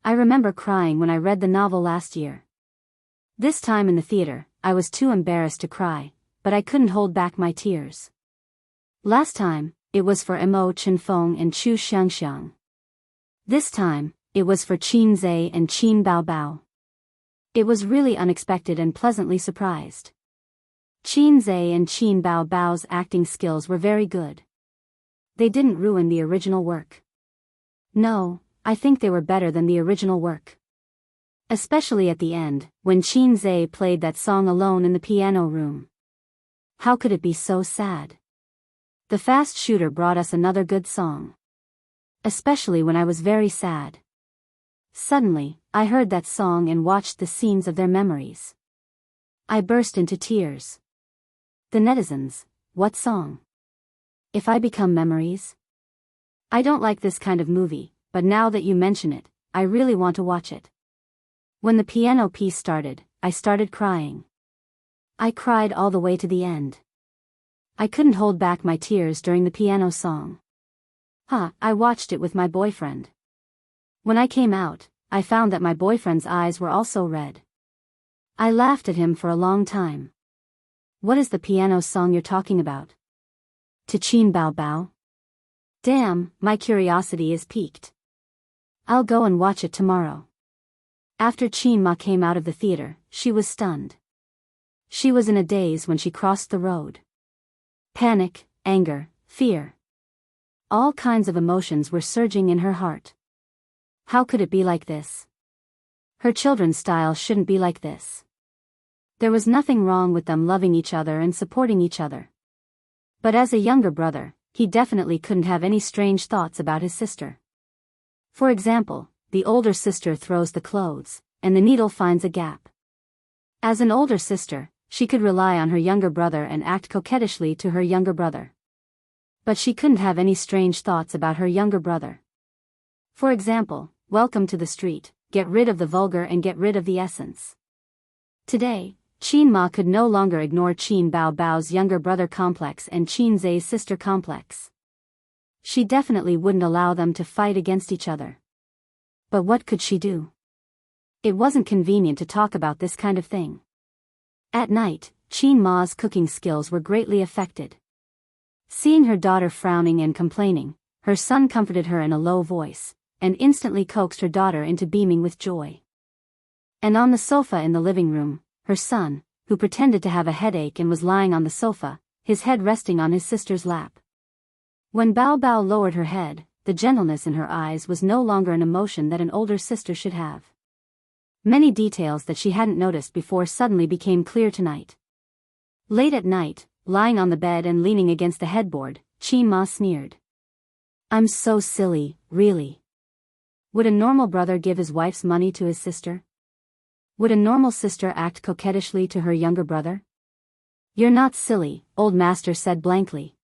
I remember crying when I read the novel last year. This time in the theater, I was too embarrassed to cry, but I couldn't hold back my tears. Last time, it was for Mo Chenfeng and Chu Xianxiang. This time, it was for Qin Zhe and Qin Bao Bao. It was really unexpected and pleasantly surprised. Qin Zhe and Qin Bao Bao's acting skills were very good. They didn't ruin the original work. No, I think they were better than the original work. Especially at the end, when Qin Zhe played that song alone in the piano room. How could it be so sad? The fast shooter brought us another good song. Especially when I was very sad. Suddenly, I heard that song and watched the scenes of their memories. I burst into tears. The netizens, what song? If I Become Memories? I don't like this kind of movie, but now that you mention it, I really want to watch it. When the piano piece started, I started crying. I cried all the way to the end. I couldn't hold back my tears during the piano song. I watched it with my boyfriend. When I came out, I found that my boyfriend's eyes were also red. I laughed at him for a long time. What is the piano song you're talking about? To Qin Bao Bao? Damn, my curiosity is piqued. I'll go and watch it tomorrow. After Qin Ma came out of the theater, she was stunned. She was in a daze when she crossed the road. Panic, anger, fear. All kinds of emotions were surging in her heart. How could it be like this? Her children's style shouldn't be like this. There was nothing wrong with them loving each other and supporting each other. But as a younger brother, he definitely couldn't have any strange thoughts about his sister. For example, the older sister throws the clothes, and the needle finds a gap. As an older sister, she could rely on her younger brother and act coquettishly to her younger brother. But she couldn't have any strange thoughts about her younger brother. For example, welcome to the street, get rid of the vulgar and get rid of the essence. Today, Qin Ma could no longer ignore Qin Bao Bao's younger brother complex and Qin Zhe's sister complex. She definitely wouldn't allow them to fight against each other. But what could she do? It wasn't convenient to talk about this kind of thing. At night, Qin Ma's cooking skills were greatly affected. Seeing her daughter frowning and complaining, her son comforted her in a low voice, and instantly coaxed her daughter into beaming with joy. And on the sofa in the living room, her son, who pretended to have a headache and was lying on the sofa, his head resting on his sister's lap. When Bao Bao lowered her head, the gentleness in her eyes was no longer an emotion that an older sister should have. Many details that she hadn't noticed before suddenly became clear tonight. Late at night, lying on the bed and leaning against the headboard, Qin Ma sneered. I'm so silly, really. Would a normal brother give his wife's money to his sister? Would a normal sister act coquettishly to her younger brother? You're not silly, old master said blankly.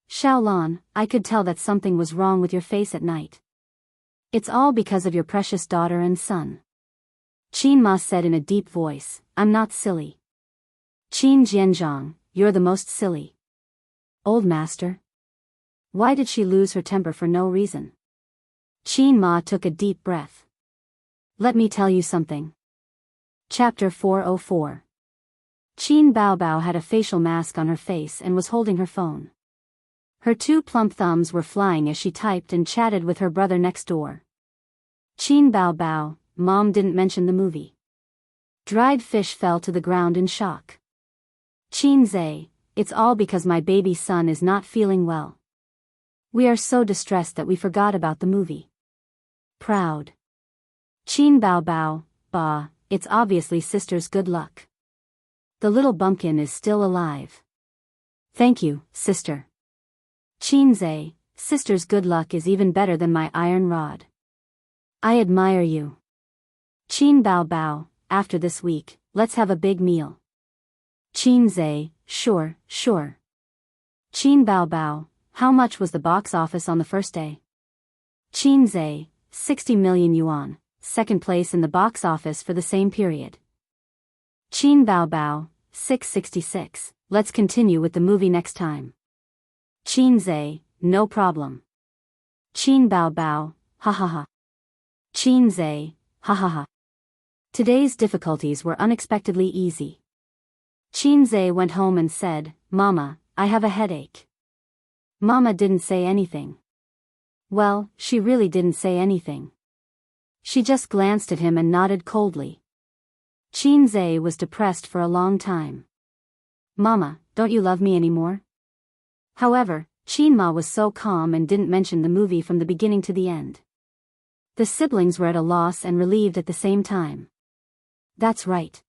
Xiaolan, I could tell that something was wrong with your face at night. It's all because of your precious daughter and son. Qin Ma said in a deep voice, I'm not silly. Qin Jianzhang, you're the most silly. Old master? Why did she lose her temper for no reason? Qin Ma took a deep breath. Let me tell you something. Chapter 404. Qin Bao Bao had a facial mask on her face and was holding her phone. Her two plump thumbs were flying as she typed and chatted with her brother next door. Qin Bao Bao, Mom didn't mention the movie. Dried fish fell to the ground in shock. Qin Zhe, it's all because my baby son is not feeling well. We are so distressed that we forgot about the movie. Proud. Qin Bao Bao, bah, it's obviously sister's good luck. The little bumpkin is still alive. Thank you, sister. Qin Zhe, sister's good luck is even better than my iron rod. I admire you. Qin Bao Bao, after this week, let's have a big meal. Qin Zhe, sure. Qin Bao Bao, how much was the box office on the first day? Qin Zhe, 60 million yuan, second place in the box office for the same period. Qin Bao Bao, 666, let's continue with the movie next time. Qin Zhe, no problem. Qin Bao Bao, ha ha ha. Qin Zhe, ha ha ha. Today's difficulties were unexpectedly easy. Qin Zhe went home and said, Mama, I have a headache. Mama didn't say anything. Well, she really didn't say anything. She just glanced at him and nodded coldly. Qin Zhe was depressed for a long time. Mama, don't you love me anymore? However, Qinma was so calm and didn't mention the movie from the beginning to the end. The siblings were at a loss and relieved at the same time. That's right.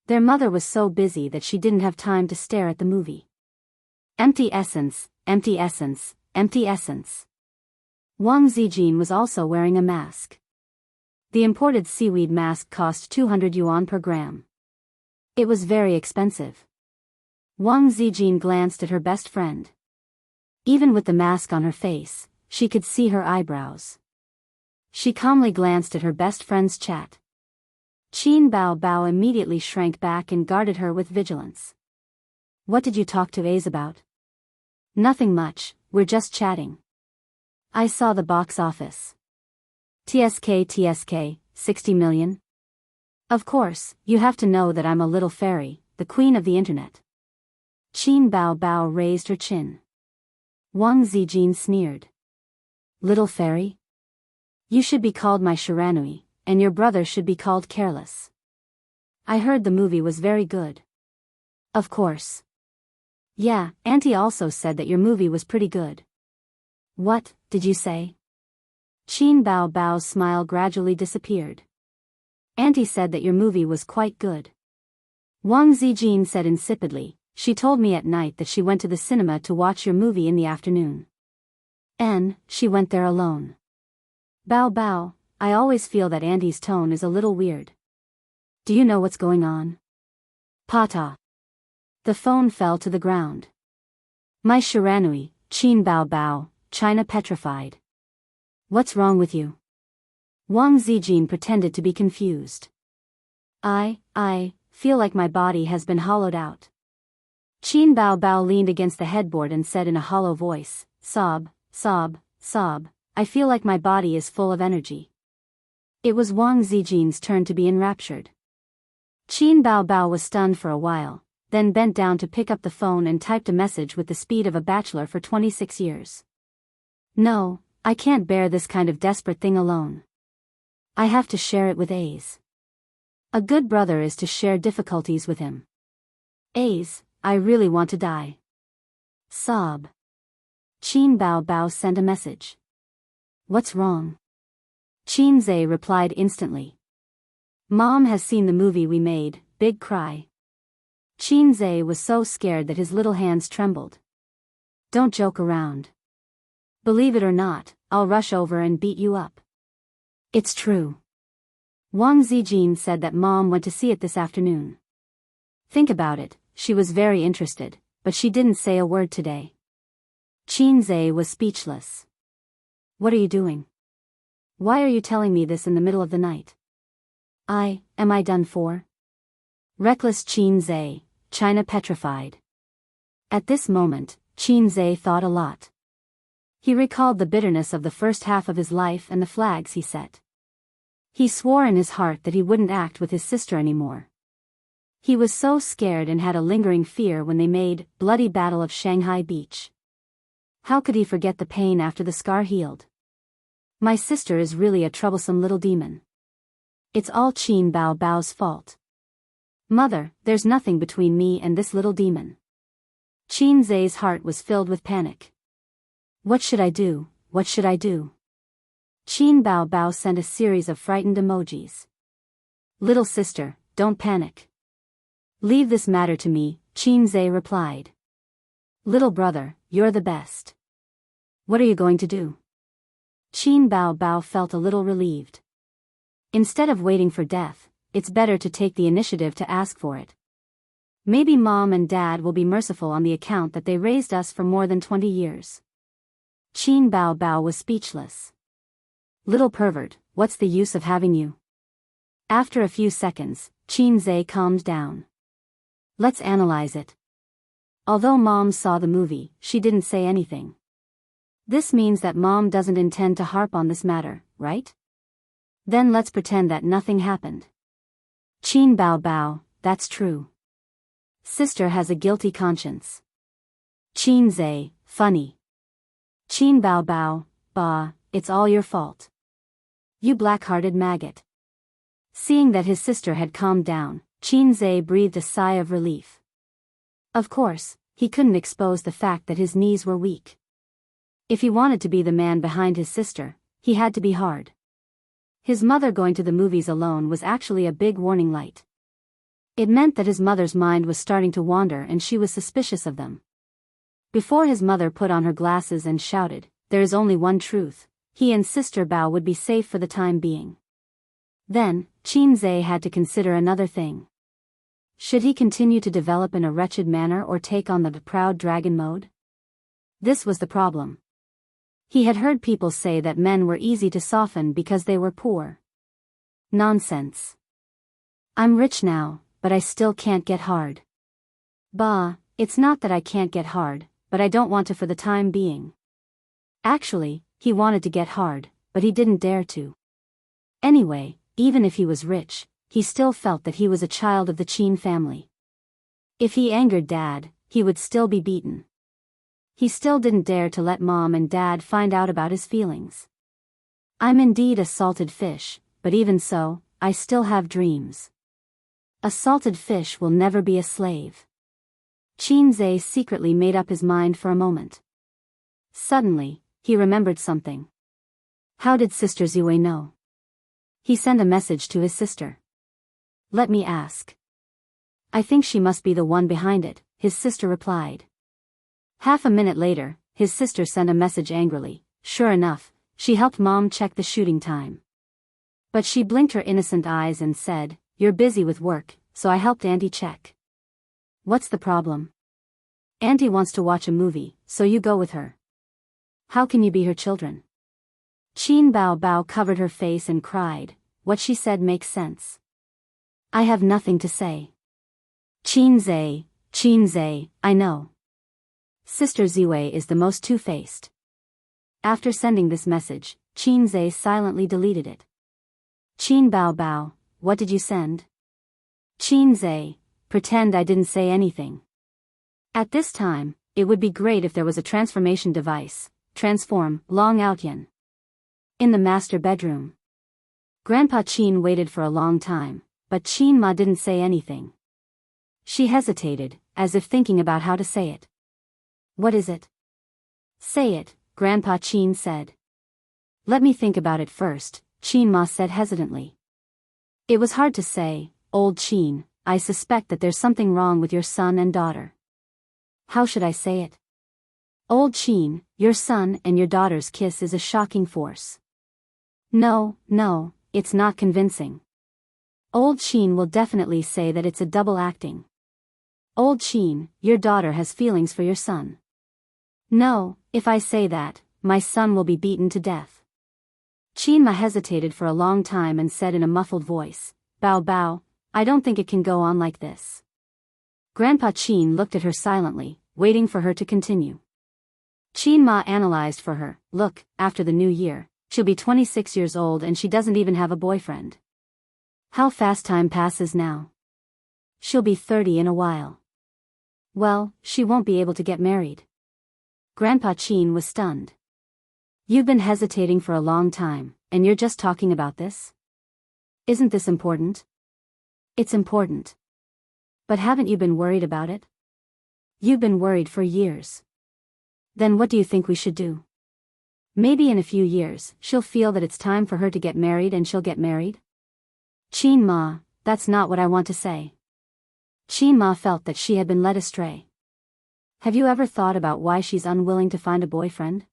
Their mother was so busy that she didn't have time to stare at the movie. Empty essence, empty essence, empty essence. Wang Zijin was also wearing a mask. The imported seaweed mask cost 200 yuan per gram. It was very expensive. Wang Zijin glanced at her best friend. Even with the mask on her face, she could see her eyebrows. She calmly glanced at her best friend's chat. Qin Bao Bao immediately shrank back and guarded her with vigilance. What did you talk to Ace about? Nothing much, we're just chatting. I saw the box office. TSK, 60 million? Of course, you have to know that I'm a little fairy, the queen of the internet. Qin Bao Bao raised her chin. Wang Zijin sneered. Little fairy? You should be called my Shiranui, and your brother should be called Careless. I heard the movie was very good. Of course. Yeah, Auntie also said that your movie was pretty good. What did you say? Qin Bao Bao's smile gradually disappeared. Auntie said that your movie was quite good. Wang Zijin said insipidly, she told me at night that she went to the cinema to watch your movie in the afternoon. And she went there alone. Bao Bao, I always feel that Auntie's tone is a little weird. Do you know what's going on? Pata. The phone fell to the ground. My Shiranui, Qin Bao Bao, China petrified. What's wrong with you? Wang Zijin pretended to be confused. I feel like my body has been hollowed out. Qin Bao Bao leaned against the headboard and said in a hollow voice, sob, sob, sob, I feel like my body is full of energy. It was Wang Zijin's turn to be enraptured. Qin Bao Bao was stunned for a while, then bent down to pick up the phone and typed a message with the speed of a bachelor for 26 years. No, I can't bear this kind of desperate thing alone. I have to share it with Ace. A good brother is to share difficulties with him. Ace, I really want to die. Sob. Qin Bao Bao sent a message. What's wrong? Qin Zhe replied instantly. Mom has seen the movie we made, big cry. Qin Zhe was so scared that his little hands trembled. Don't joke around. Believe it or not, I'll rush over and beat you up. It's true. Wang Zijin said that Mom went to see it this afternoon. Think about it, she was very interested, but she didn't say a word today. Qin Zhe was speechless. What are you doing? Why are you telling me this in the middle of the night? Am I done for? Reckless Qin Zhe, China petrified. At this moment, Qin Zhe thought a lot. He recalled the bitterness of the first half of his life and the flags he set. He swore in his heart that he wouldn't act with his sister anymore. He was so scared and had a lingering fear when they made Bloody Battle of Shanghai Beach. How could he forget the pain after the scar healed? My sister is really a troublesome little demon. It's all Qin Bao Bao's fault. Mother, there's nothing between me and this little demon. Qin Zhe's heart was filled with panic. What should I do? What should I do? Qin Bao Bao sent a series of frightened emojis. Little sister, don't panic. Leave this matter to me, Qin Zhe replied. Little brother, you're the best. What are you going to do? Qin Bao Bao felt a little relieved. Instead of waiting for death, it's better to take the initiative to ask for it. Maybe Mom and Dad will be merciful on the account that they raised us for more than 20 years. Qin Bao Bao was speechless. Little pervert, what's the use of having you? After a few seconds, Qin Zhe calmed down. Let's analyze it. Although Mom saw the movie, she didn't say anything. This means that Mom doesn't intend to harp on this matter, right? Then let's pretend that nothing happened. Qin Bao Bao, that's true. Sister has a guilty conscience. Qin Zhe, funny. Qin Bao Bao, bah, it's all your fault. You black-hearted maggot. Seeing that his sister had calmed down, Qin Zhe breathed a sigh of relief. Of course, he couldn't expose the fact that his knees were weak. If he wanted to be the man behind his sister, he had to be hard. His mother going to the movies alone was actually a big warning light. It meant that his mother's mind was starting to wander and she was suspicious of them. Before his mother put on her glasses and shouted, "There is only one truth," he and Sister Bao would be safe for the time being. Then, Qin Zhe had to consider another thing. Should he continue to develop in a wretched manner or take on the proud dragon mode? This was the problem. He had heard people say that men were easy to soften because they were poor. Nonsense. I'm rich now, but I still can't get hard. Bah, it's not that I can't get hard, but I don't want to for the time being. Actually, he wanted to get hard, but he didn't dare to. Anyway, even if he was rich, he still felt that he was a child of the Qin family. If he angered Dad, he would still be beaten. He still didn't dare to let Mom and Dad find out about his feelings. I'm indeed a salted fish, but even so, I still have dreams. A salted fish will never be a slave. Qin Zhe secretly made up his mind for a moment. Suddenly, he remembered something. How did Sister Zue know? He sent a message to his sister. Let me ask. I think she must be the one behind it, his sister replied. Half a minute later, his sister sent a message angrily. Sure enough, she helped Mom check the shooting time. But she blinked her innocent eyes and said, "You're busy with work, so I helped Auntie check." What's the problem? Auntie wants to watch a movie, so you go with her. How can you be her children? Qin Bao covered her face and cried. What she said makes sense. I have nothing to say. Qin Zhe, I know. Sister Zue is the most two-faced. After sending this message, Qin Zhe silently deleted it. Qin Bao, what did you send? Qin Zhe, pretend I didn't say anything. At this time, it would be great if there was a transformation device. Transform, Long Outyan. In the master bedroom. Grandpa Qin waited for a long time, but Qin Ma didn't say anything. She hesitated, as if thinking about how to say it. What is it? Say it, Grandpa Qin said. Let me think about it first, Qin Ma said hesitantly. It was hard to say, old Qin, I suspect that there's something wrong with your son and daughter. How should I say it? Old Qin, your son and your daughter's kiss is a shocking force. No, it's not convincing. Old Qin will definitely say that it's a double acting. Old Qin, your daughter has feelings for your son. No, if I say that, my son will be beaten to death. Qin Ma hesitated for a long time and said in a muffled voice, Bao, I don't think it can go on like this. Grandpa Qin looked at her silently, waiting for her to continue. Qin Ma analyzed for her. Look, after the new year, she'll be 26 years old and she doesn't even have a boyfriend. How fast time passes now. She'll be 30 in a while. Well, she won't be able to get married. Grandpa Qin was stunned. You've been hesitating for a long time, and you're just talking about this? Isn't this important? It's important. But haven't you been worried about it? You've been worried for years. Then what do you think we should do? Maybe in a few years, she'll feel that it's time for her to get married and she'll get married? Qin Ma, that's not what I want to say. Qin Ma felt that she had been led astray. Have you ever thought about why she's unwilling to find a boyfriend?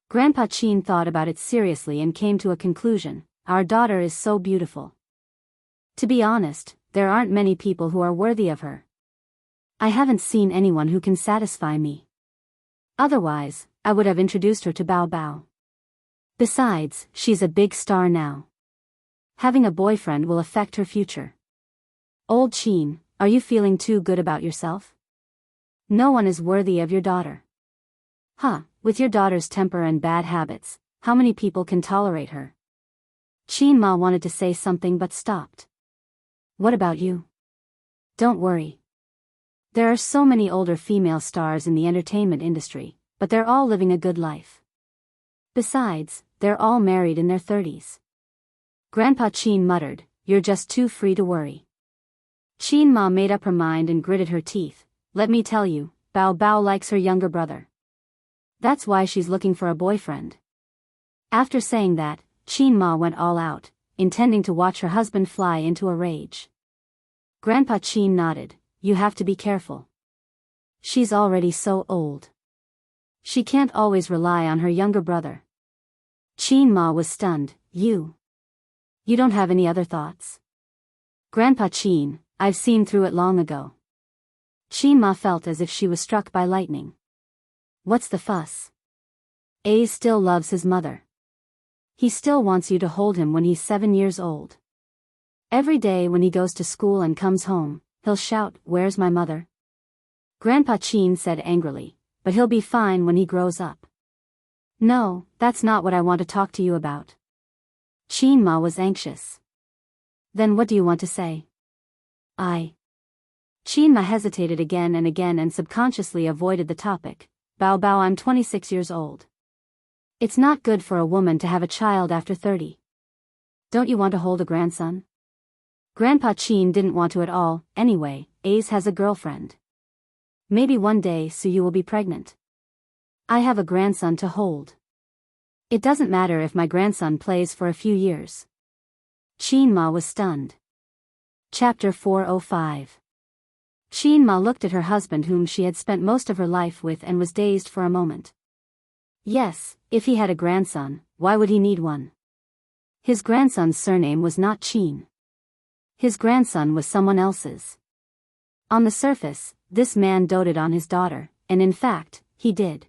Grandpa Qin thought about it seriously and came to a conclusion. Our daughter is so beautiful. To be honest, there aren't many people who are worthy of her. I haven't seen anyone who can satisfy me. Otherwise, I would have introduced her to Bao. Besides, she's a big star now. Having a boyfriend will affect her future. Old Qin, are you feeling too good about yourself? No one is worthy of your daughter. With your daughter's temper and bad habits, how many people can tolerate her? Qin Ma wanted to say something but stopped. What about you? Don't worry. There are so many older female stars in the entertainment industry, but they're all living a good life. Besides, they're all married in their 30s. Grandpa Qin muttered, you're just too free to worry. Qin Ma made up her mind and gritted her teeth. Let me tell you, Bao Bao likes her younger brother. That's why she's looking for a boyfriend. After saying that, Qin Ma went all out, intending to watch her husband fly into a rage. Grandpa Qin nodded. You have to be careful. She's already so old. She can't always rely on her younger brother. Qin Ma was stunned. You don't have any other thoughts? Grandpa Qin, I've seen through it long ago. Qin Ma felt as if she was struck by lightning. What's the fuss? Ace still loves his mother. He still wants you to hold him when he's 7 years old. Every day when he goes to school and comes home, he'll shout, "Where's my mother?" Grandpa Qin said angrily, "But he'll be fine when he grows up." "No, that's not what I want to talk to you about." Qin Ma was anxious. "Then what do you want to say?" Qin Ma hesitated again and subconsciously avoided the topic. Bao Bao, I'm 26 years old. It's not good for a woman to have a child after 30. Don't you want to hold a grandson? Grandpa Qin didn't want to at all. Anyway, Ace has a girlfriend. Maybe one day Suyu will be pregnant. I have a grandson to hold. It doesn't matter if my grandson plays for a few years. Qin Ma was stunned. Chapter 405. Qin Ma looked at her husband whom she had spent most of her life with and was dazed for a moment. Yes, if he had a grandson, why would he need one? His grandson's surname was not Qin. His grandson was someone else's. On the surface, this man doted on his daughter, and in fact, he did.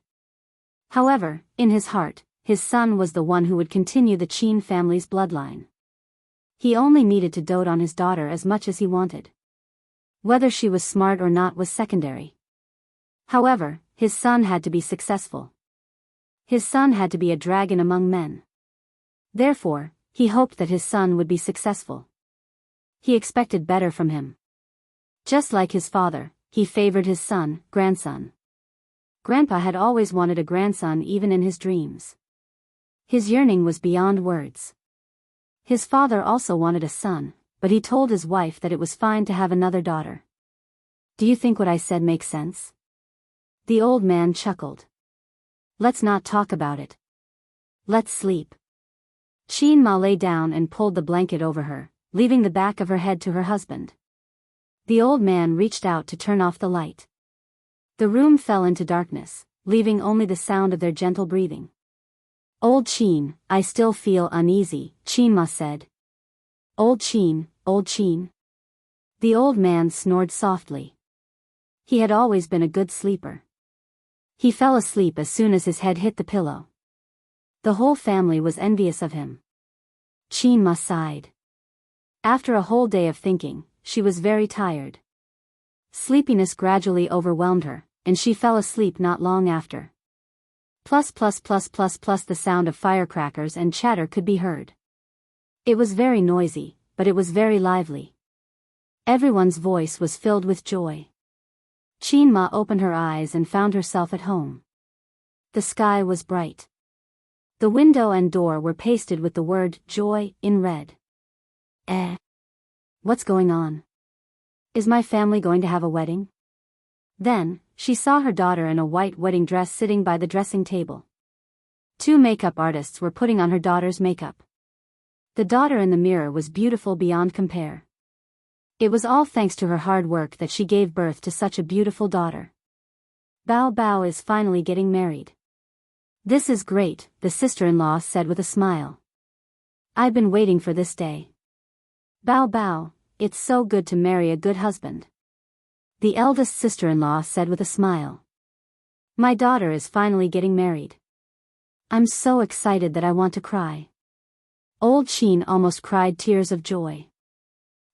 However, in his heart, his son was the one who would continue the Qin family's bloodline. He only needed to dote on his daughter as much as he wanted. Whether she was smart or not was secondary. However, his son had to be successful. His son had to be a dragon among men. Therefore, he hoped that his son would be successful. He expected better from him. Just like his father, he favored his grandson. Grandpa had always wanted a grandson even in his dreams. His yearning was beyond words. His father also wanted a son, but he told his wife that it was fine to have another daughter. Do you think what I said makes sense? The old man chuckled. Let's not talk about it. Let's sleep. Qin Ma lay down and pulled the blanket over her, leaving the back of her head to her husband. The old man reached out to turn off the light. The room fell into darkness, leaving only the sound of their gentle breathing. Old Qin, I still feel uneasy, Qin Ma said. Old Qin, old Qin. The old man snored softly. He had always been a good sleeper. He fell asleep as soon as his head hit the pillow. The whole family was envious of him. Qin Ma sighed. After a whole day of thinking, she was very tired. Sleepiness gradually overwhelmed her, and she fell asleep not long after. The sound of firecrackers and chatter could be heard. It was very noisy, but it was very lively. Everyone's voice was filled with joy. Qin Ma opened her eyes and found herself at home. The sky was bright. The window and door were pasted with the word joy in red. What's going on? Is my family going to have a wedding? Then, she saw her daughter in a white wedding dress sitting by the dressing table. 2 makeup artists were putting on her daughter's makeup. The daughter in the mirror was beautiful beyond compare. It was all thanks to her hard work that she gave birth to such a beautiful daughter. Bao Bao is finally getting married. This is great, the sister-in-law said with a smile. I've been waiting for this day. Bao Bao, it's so good to marry a good husband. The eldest sister-in-law said with a smile. My daughter is finally getting married. I'm so excited that I want to cry. Old Qin almost cried tears of joy.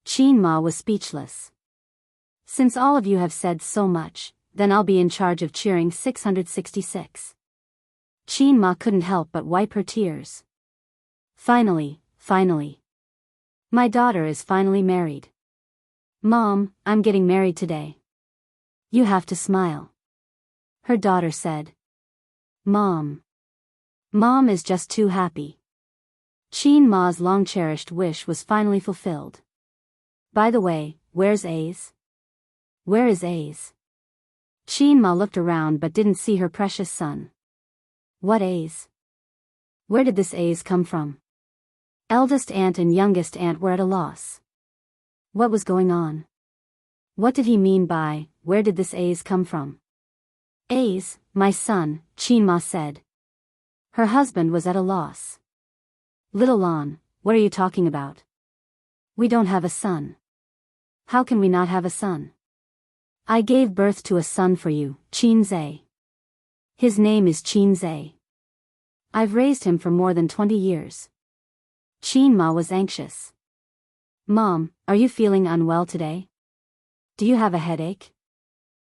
Qin Ma was speechless. Since all of you have said so much, then I'll be in charge of cheering 666. Qin Ma couldn't help but wipe her tears. Finally. My daughter is finally married. Mom, I'm getting married today. You have to smile. Her daughter said. Mom is just too happy. Qin Ma's long-cherished wish was finally fulfilled. By the way, where's Ace? Where is Ace? Qin Ma looked around but didn't see her precious son. What A's? Where did this A's come from? Eldest aunt and youngest aunt were at a loss. What was going on? What did he mean by, where did this A's come from? A's, my son, Qin Ma said. Her husband was at a loss. Little Lan, what are you talking about? We don't have a son. How can we not have a son? I gave birth to a son for you, Qin Zhe. His name is Qin Zhe. I've raised him for more than 20 years. Qin Ma was anxious. Mom, are you feeling unwell today? Do you have a headache?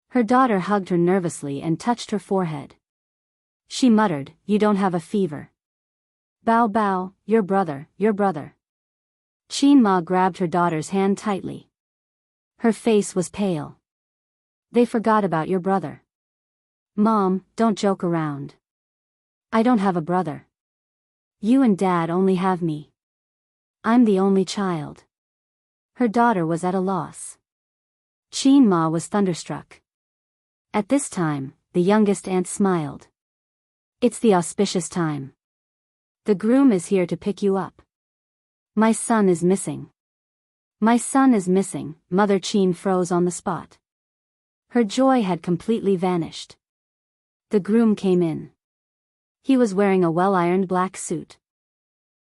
Her daughter hugged her nervously and touched her forehead. She muttered, You don't have a fever. Bao Bao, your brother. Qin Ma grabbed her daughter's hand tightly. Her face was pale. They forgot about your brother. Mom, don't joke around. I don't have a brother. You and Dad only have me. I'm the only child. Her daughter was at a loss. Qin Ma was thunderstruck. At this time, the youngest aunt smiled. It's the auspicious time. The groom is here to pick you up. My son is missing. My son is missing, Mother Qin froze on the spot. Her joy had completely vanished. The groom came in. He was wearing a well-ironed black suit.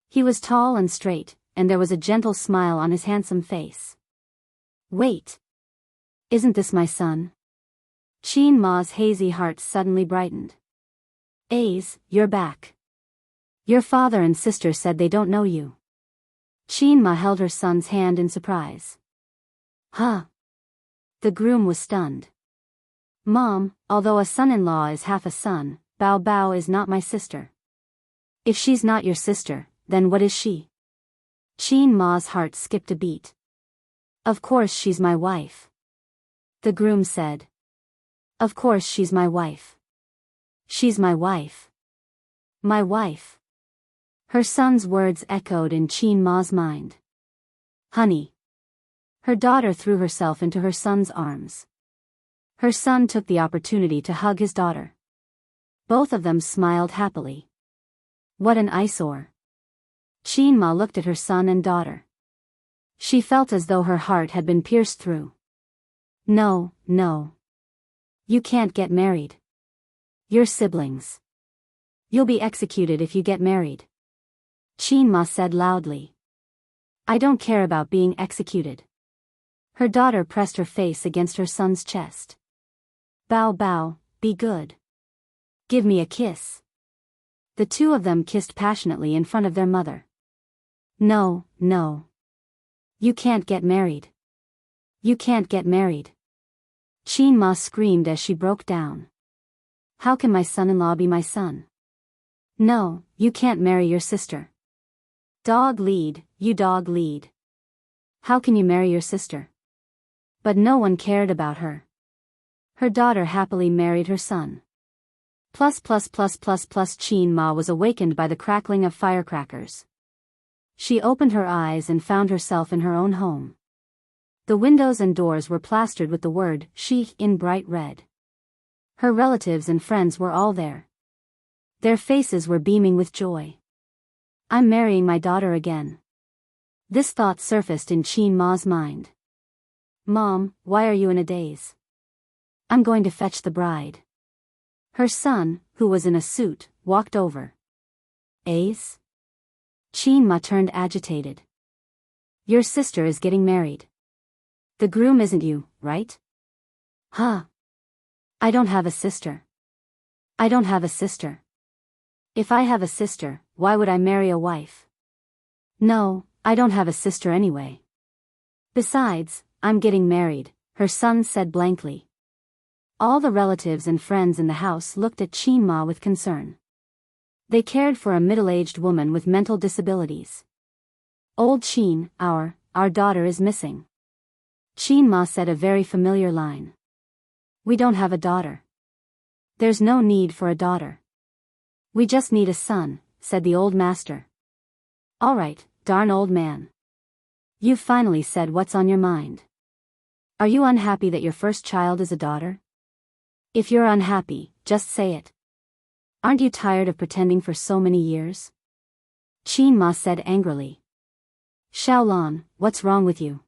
He was tall and straight, and there was a gentle smile on his handsome face. Wait. Isn't this my son? Qin Ma's hazy heart suddenly brightened. A's, you're back. Your father and sister said they don't know you. Qin Ma held her son's hand in surprise. Huh? The groom was stunned. Mom, although a son-in-law is half a son, Bao Bao is not my sister. If she's not your sister, then what is she? Qin Ma's heart skipped a beat. Of course she's my wife. The groom said. Of course she's my wife. She's my wife. My wife. Her son's words echoed in Qin Ma's mind. Honey. Her daughter threw herself into her son's arms. Her son took the opportunity to hug his daughter. Both of them smiled happily. What an eyesore. Qin Ma looked at her son and daughter. She felt as though her heart had been pierced through. No. You can't get married. You're siblings. You'll be executed if you get married. Qin Ma said loudly. I don't care about being executed. Her daughter pressed her face against her son's chest. Bao Bao, be good. Give me a kiss. The two of them kissed passionately in front of their mother. No. You can't get married. You can't get married. Qin Ma screamed as she broke down. How can my son-in-law be my son? No, you can't marry your sister. Dog lead, you dog lead. How can you marry your sister? But no one cared about her. Her daughter happily married her son. Plus. Qin Ma was awakened by the crackling of firecrackers. She opened her eyes and found herself in her own home. The windows and doors were plastered with the word "She" in bright red. Her relatives and friends were all there. Their faces were beaming with joy. I'm marrying my daughter again. This thought surfaced in Qin Ma's mind. Mom, why are you in a daze? I'm going to fetch the bride. Her son, who was in a suit, walked over. Ace? Qin Ma turned agitated. Your sister is getting married. The groom isn't you, right? Huh? I don't have a sister. I don't have a sister. If I have a sister, why would I marry a wife? No, I don't have a sister anyway. Besides, I'm getting married, her son said blankly. All the relatives and friends in the house looked at Qin Ma with concern. They cared for a middle-aged woman with mental disabilities. Old Qin, our daughter is missing. Qin Ma said a very familiar line. We don't have a daughter. There's no need for a daughter. We just need a son, said the old master. All right, darn old man. You've finally said what's on your mind. Are you unhappy that your first child is a daughter? If you're unhappy, just say it. Aren't you tired of pretending for so many years? Qin Ma said angrily. Xiaolan, what's wrong with you?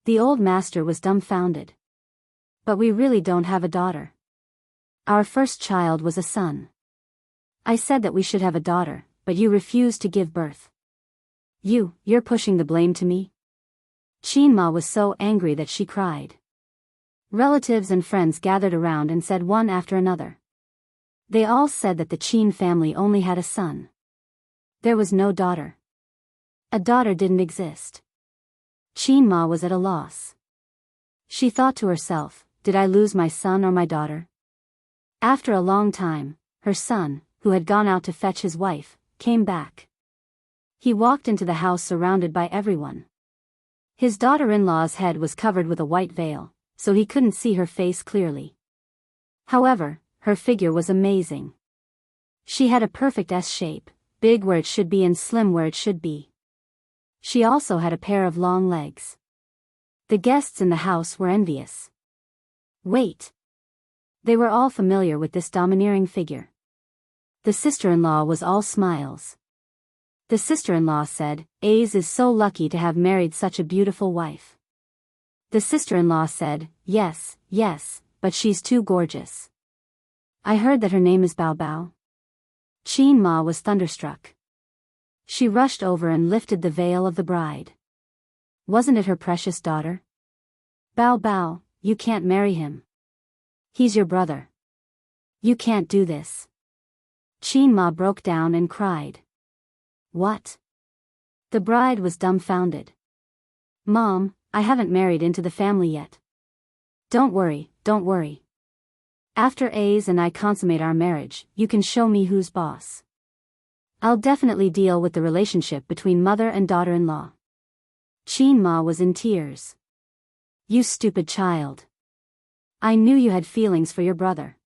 The old master was dumbfounded. But we really don't have a daughter. Our first child was a son. I said that we should have a daughter, but you refused to give birth. You're pushing the blame to me? Qin Ma was so angry that she cried. Relatives and friends gathered around and said one after another. They all said that the Qin family only had a son. There was no daughter. A daughter didn't exist. Qin Ma was at a loss. She thought to herself, did I lose my son or my daughter? After a long time, her son, who had gone out to fetch his wife, came back. He walked into the house surrounded by everyone. His daughter-in-law's head was covered with a white veil, so he couldn't see her face clearly. However, her figure was amazing. She had a perfect S shape, big where it should be and slim where it should be. She also had a pair of long legs. The guests in the house were envious. Wait. They were all familiar with this domineering figure. The sister-in-law was all smiles. The sister-in-law said, Ace is so lucky to have married such a beautiful wife. The sister-in-law said, yes, but she's too gorgeous. I heard that her name is Bao Bao. Qin Ma was thunderstruck. She rushed over and lifted the veil of the bride. Wasn't it her precious daughter? Bao Bao, you can't marry him. He's your brother. You can't do this. Qin Ma broke down and cried. What? The bride was dumbfounded. Mom, I haven't married into the family yet. Don't worry. After Ace and I consummate our marriage, you can show me who's boss. I'll definitely deal with the relationship between mother and daughter-in-law. Qin Ma was in tears. You stupid child. I knew you had feelings for your brother.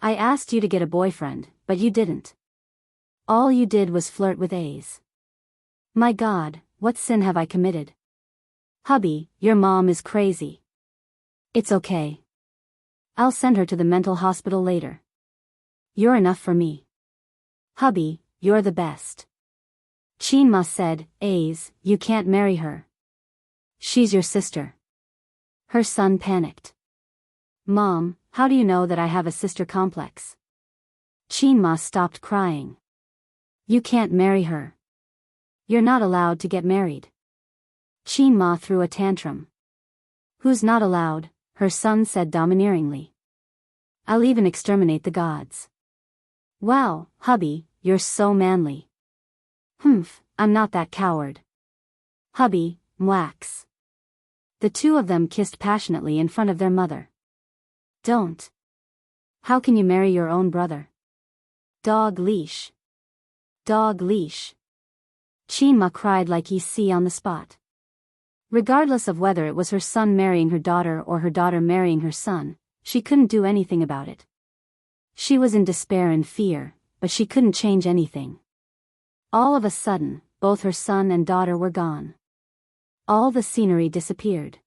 I asked you to get a boyfriend, but you didn't. All you did was flirt with Ace. My God, what sin have I committed? Hubby, your mom is crazy. It's okay. I'll send her to the mental hospital later. You're enough for me. Hubby, you're the best. Qin Ma said, Ace, you can't marry her. She's your sister. Her son panicked. Mom, how do you know that I have a sister complex? Qin Ma stopped crying. You can't marry her. You're not allowed to get married. Qin Ma threw a tantrum. Who's not allowed? Her son said domineeringly. I'll even exterminate the gods. Wow, hubby, you're so manly. Humph, I'm not that coward. Hubby, mwax. The two of them kissed passionately in front of their mother. Don't. How can you marry your own brother? Dog leash. Dog leash. Qin Ma cried like he's see on the spot. Regardless of whether it was her son marrying her daughter or her daughter marrying her son, she couldn't do anything about it. She was in despair and fear, but she couldn't change anything. All of a sudden, both her son and daughter were gone. All the scenery disappeared.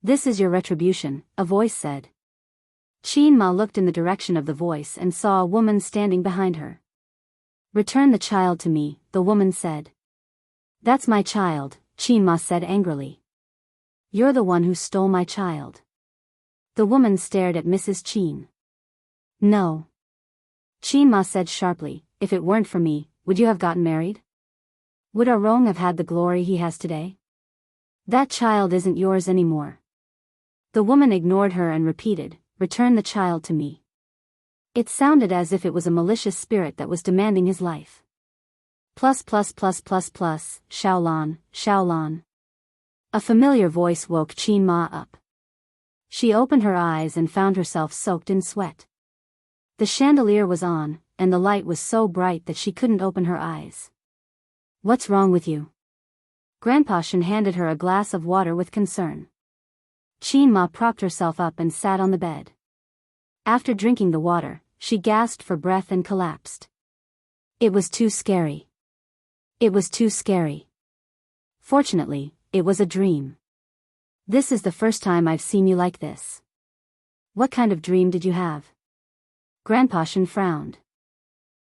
This is your retribution, a voice said. Qin Ma looked in the direction of the voice and saw a woman standing behind her. Return the child to me, the woman said. That's my child, Qin Ma said angrily. You're the one who stole my child. The woman stared at Mrs. Qin. No. Qin Ma said sharply, if it weren't for me, would you have gotten married? Would Arong have had the glory he has today? That child isn't yours anymore. The woman ignored her and repeated, return the child to me. It sounded as if it was a malicious spirit that was demanding his life. Xiaolan, Xiaolan. A familiar voice woke Qin Ma up. She opened her eyes and found herself soaked in sweat. The chandelier was on, and the light was so bright that she couldn't open her eyes. What's wrong with you? Grandpa Shen handed her a glass of water with concern. Qin Ma propped herself up and sat on the bed. After drinking the water, she gasped for breath and collapsed. It was too scary. It was too scary. Fortunately, it was a dream. This is the first time I've seen you like this. What kind of dream did you have? Grandpa Xian frowned.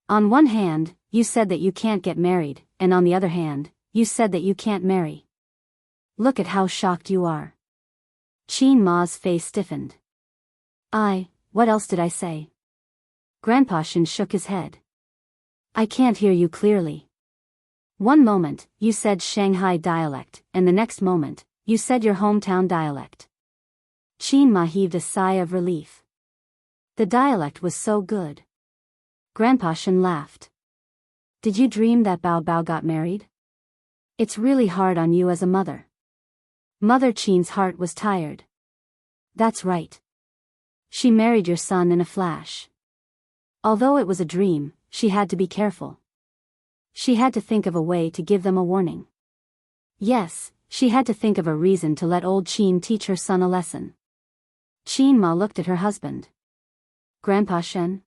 On one hand, you said that you can't get married, and on the other hand, you said that you can't marry. Look at how shocked you are. Qin Ma's face stiffened. What else did I say? Grandpa Xian shook his head. I can't hear you clearly. One moment, you said Shanghai dialect, and the next moment, you said your hometown dialect. Qin Ma heaved a sigh of relief. The dialect was so good. Grandpa Xian laughed. Did you dream that Bao Bao got married? It's really hard on you as a mother. Mother Qin's heart was tired. That's right. She married your son in a flash. Although it was a dream, she had to be careful. She had to think of a way to give them a warning. Yes, she had to think of a reason to let old Qin teach her son a lesson. Qin Ma looked at her husband. Grandpa Xian?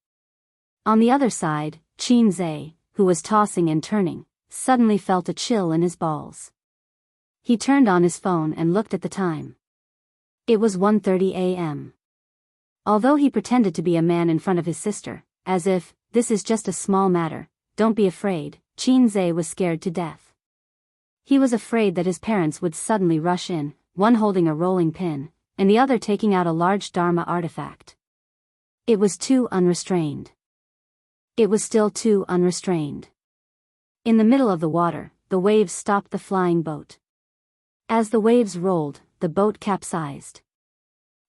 On the other side, Qin Zhe, who was tossing and turning, suddenly felt a chill in his balls. He turned on his phone and looked at the time. It was 1:30 a.m. Although he pretended to be a man in front of his sister, as if, this is just a small matter, don't be afraid, Qin Zhe was scared to death. He was afraid that his parents would suddenly rush in, one holding a rolling pin, and the other taking out a large Dharma artifact. It was too unrestrained. It was still too unrestrained. In the middle of the water, the waves stopped the flying boat. As the waves rolled, the boat capsized.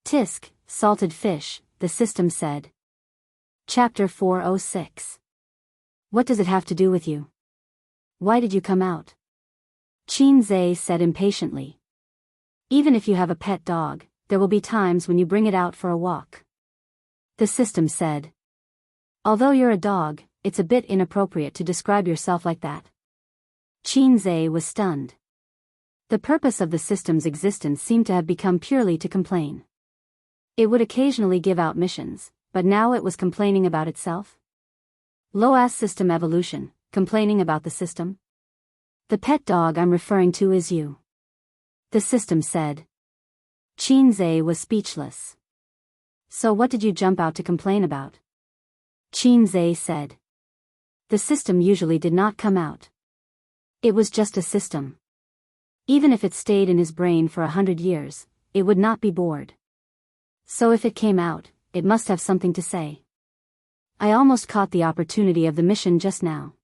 Tisk, salted fish, the system said. Chapter 406. What does it have to do with you? Why did you come out? Qin Zhe said impatiently. Even if you have a pet dog, there will be times when you bring it out for a walk. The system said. Although you're a dog, it's a bit inappropriate to describe yourself like that. Qin Zhe was stunned. The purpose of the system's existence seemed to have become purely to complain. It would occasionally give out missions, but now it was complaining about itself? Low-ass system evolution, complaining about the system? The pet dog I'm referring to is you. The system said. Qin Zhe was speechless. So what did you jump out to complain about? Qin Zhe said. The system usually did not come out. It was just a system. Even if it stayed in his brain for 100 years, it would not be bored. So if it came out, it must have something to say. I almost caught the opportunity of the mission just now.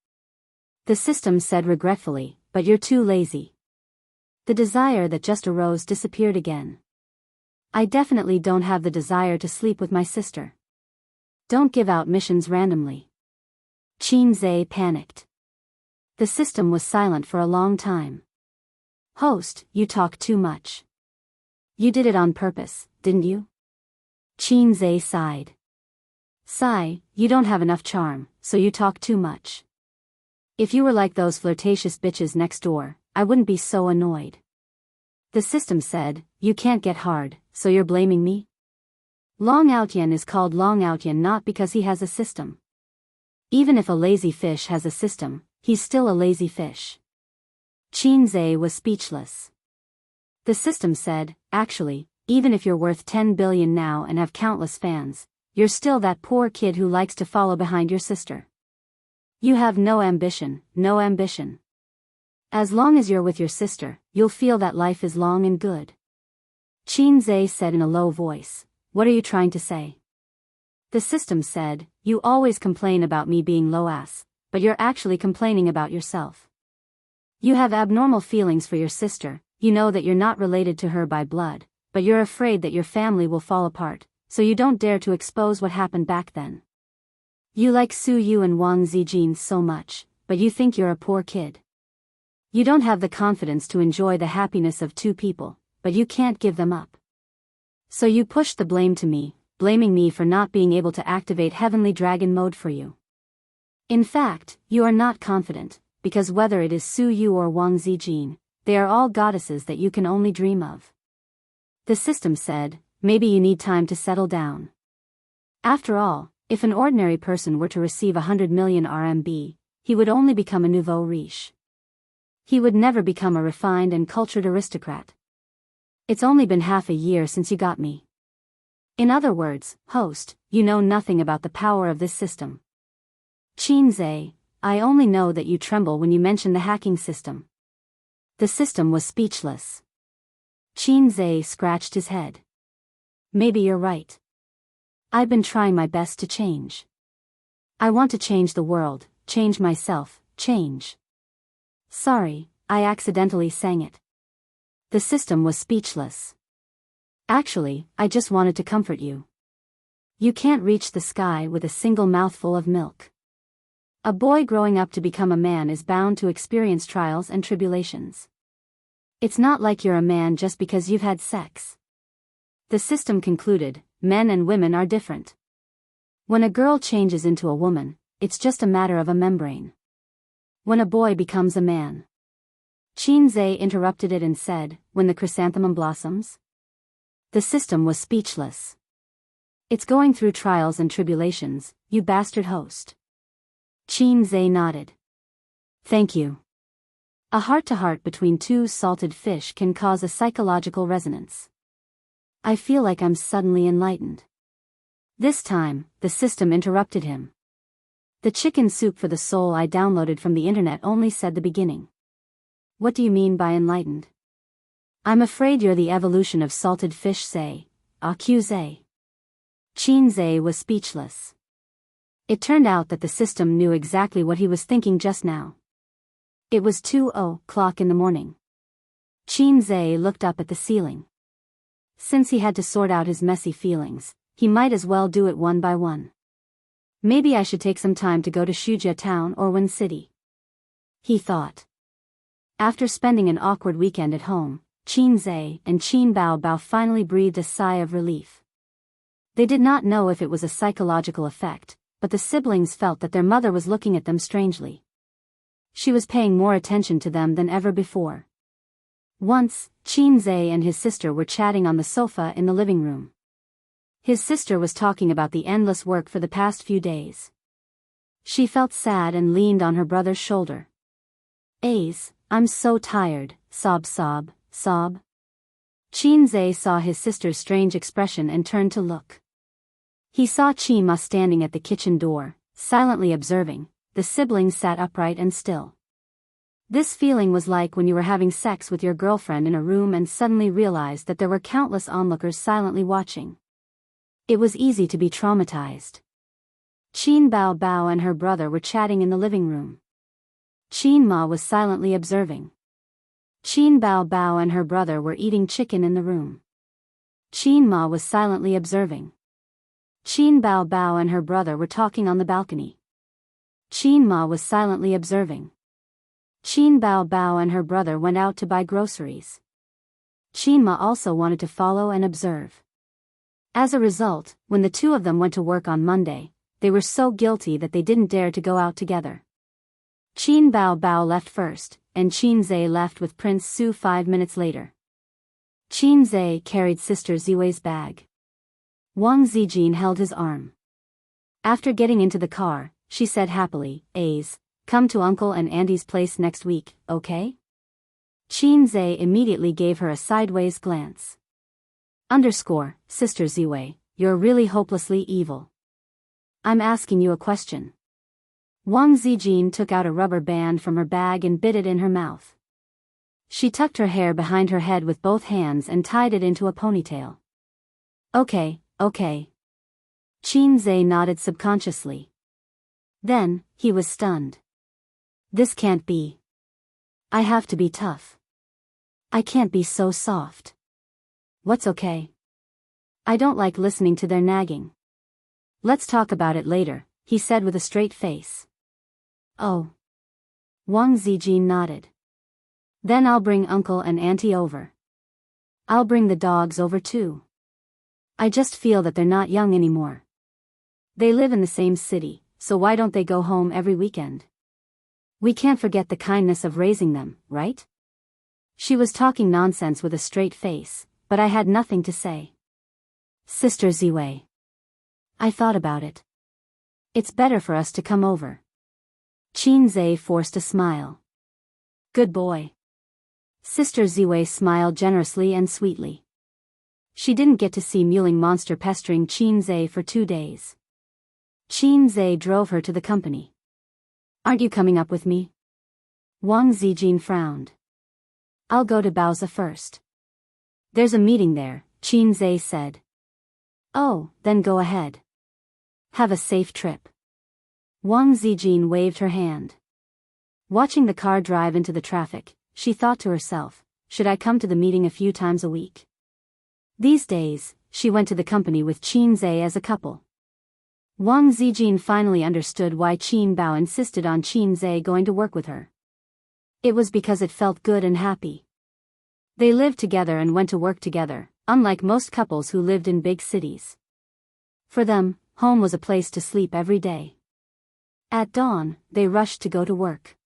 The system said regretfully, but you're too lazy. The desire that just arose disappeared again. I definitely don't have the desire to sleep with my sister. Don't give out missions randomly. Qin Zhe panicked. The system was silent for a long time. Host, you talk too much. You did it on purpose, didn't you? Qin Zhe sighed. Sigh, you don't have enough charm, so you talk too much. If you were like those flirtatious bitches next door, I wouldn't be so annoyed. The system said, you can't get hard, so you're blaming me? Long Outyen is called Long Outyen not because he has a system. Even if a lazy fish has a system, he's still a lazy fish. Qin Zhe was speechless. The system said, actually, even if you're worth 10 billion now and have countless fans, you're still that poor kid who likes to follow behind your sister. You have no ambition, no ambition. As long as you're with your sister, you'll feel that life is long and good. Qin Zhe said in a low voice, what are you trying to say? The system said, you always complain about me being low-ass, but you're actually complaining about yourself. You have abnormal feelings for your sister, you know that you're not related to her by blood, but you're afraid that your family will fall apart, so you don't dare to expose what happened back then. You like Su Yu and Wang Zijin so much, but you think you're a poor kid. You don't have the confidence to enjoy the happiness of two people, but you can't give them up. So you push the blame to me, blaming me for not being able to activate Heavenly Dragon mode for you. In fact, you are not confident, because whether it is Su Yu or Wang Zijin, they are all goddesses that you can only dream of. The system said, maybe you need time to settle down. After all, if an ordinary person were to receive 100 million RMB, he would only become a nouveau riche. He would never become a refined and cultured aristocrat. It's only been half a year since you got me. In other words, host, you know nothing about the power of this system. Xianxia, I only know that you tremble when you mention the hacking system. The system was speechless. Xianxia scratched his head. Maybe you're right. I've been trying my best to change. I want to change the world, change myself, change. Sorry, I accidentally sang it. The system was speechless. Actually, I just wanted to comfort you. You can't reach the sky with a single mouthful of milk. A boy growing up to become a man is bound to experience trials and tribulations. It's not like you're a man just because you've had sex. The system concluded, men and women are different. When a girl changes into a woman, it's just a matter of a membrane. When a boy becomes a man. Xianxia interrupted it and said, when the chrysanthemum blossoms? The system was speechless. It's going through trials and tribulations, you bastard host. Xianxia nodded. Thank you. A heart-to-heart between two salted fish can cause a psychological resonance. I feel like I'm suddenly enlightened. This time, the system interrupted him. The chicken soup for the soul I downloaded from the internet only said the beginning. What do you mean by enlightened? I'm afraid you're the evolution of salted fish, say, accuse. Xianxia was speechless. It turned out that the system knew exactly what he was thinking just now. It was 2:00 in the morning. Xianxia looked up at the ceiling. Since he had to sort out his messy feelings, he might as well do it one by one. Maybe I should take some time to go to Shujia town or Wen City. He thought. After spending an awkward weekend at home, Xianxia and Qin Bao finally breathed a sigh of relief. They did not know if it was a psychological effect, but the siblings felt that their mother was looking at them strangely. She was paying more attention to them than ever before. Once, Xianxia and his sister were chatting on the sofa in the living room. His sister was talking about the endless work for the past few days. She felt sad and leaned on her brother's shoulder. I'm so tired, sob. Xianxia saw his sister's strange expression and turned to look. He saw Qima standing at the kitchen door, silently observing. The siblings sat upright and still. This feeling was like when you were having sex with your girlfriend in a room and suddenly realized that there were countless onlookers silently watching. It was easy to be traumatized. Qin Bao and her brother were chatting in the living room. Qin Ma was silently observing. Qin Bao and her brother were eating chicken in the room. Qin Ma was silently observing. Qin Bao and her brother were talking on the balcony. Qin Ma was silently observing. Qin Bao and her brother went out to buy groceries. Qin Ma also wanted to follow and observe. As a result, when the two of them went to work on Monday, they were so guilty that they didn't dare to go out together. Qin Bao left first, and Xianxia left with Prince Su 5 minutes later. Xianxia carried Sister Ziwei's bag. Wang Zijin held his arm. After getting into the car, she said happily, come to Uncle and Auntie's place next week, okay? Xianxia immediately gave her a sideways glance. Sister Ziwei, you're really hopelessly evil. I'm asking you a question. Wang Zijin took out a rubber band from her bag and bit it in her mouth. She tucked her hair behind her head with both hands and tied it into a ponytail. Okay. Xianxia nodded subconsciously. Then, he was stunned. This can't be. I have to be tough. I can't be so soft. What's okay? I don't like listening to their nagging. Let's talk about it later, he said with a straight face. Oh. Wang Zijin nodded. Then I'll bring Uncle and Auntie over. I'll bring the dogs over too. I just feel that they're not young anymore. They live in the same city, so why don't they go home every weekend? We can't forget the kindness of raising them, right? She was talking nonsense with a straight face, but I had nothing to say. Sister Ziwei. I thought about it. It's better for us to come over. Xianxia forced a smile. Good boy. Sister Ziwei smiled generously and sweetly. She didn't get to see Mewling Monster pestering Qin Zhe for 2 days. Qin Zhe drove her to the company. "Aren't you coming up with me?" Wang Zijin frowned. "I'll go to Baozi first." "There's a meeting there," Qin Zhe said. "Oh, then go ahead. Have a safe trip." Wang Zijin waved her hand. Watching the car drive into the traffic, she thought to herself, should I come to the meeting a few times a week? These days, she went to the company with Qin Zhe as a couple. Wang Zijin finally understood why Qin Bao insisted on Qin Zhe going to work with her. It was because it felt good and happy. They lived together and went to work together, unlike most couples who lived in big cities. For them, home was a place to sleep every day. At dawn, they rushed to go to work.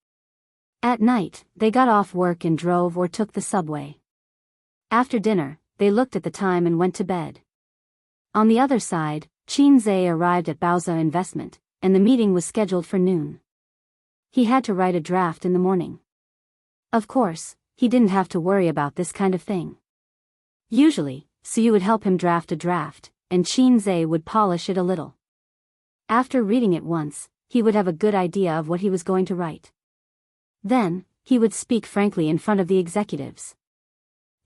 At night, they got off work and drove or took the subway. After dinner, they looked at the time and went to bed. On the other side, Qin Zhe arrived at Baozi Investment, and the meeting was scheduled for noon. He had to write a draft in the morning. Of course, he didn't have to worry about this kind of thing. Usually, Suyu would help him draft a draft, and Qin Zhe would polish it a little. After reading it once, he would have a good idea of what he was going to write. Then, he would speak frankly in front of the executives.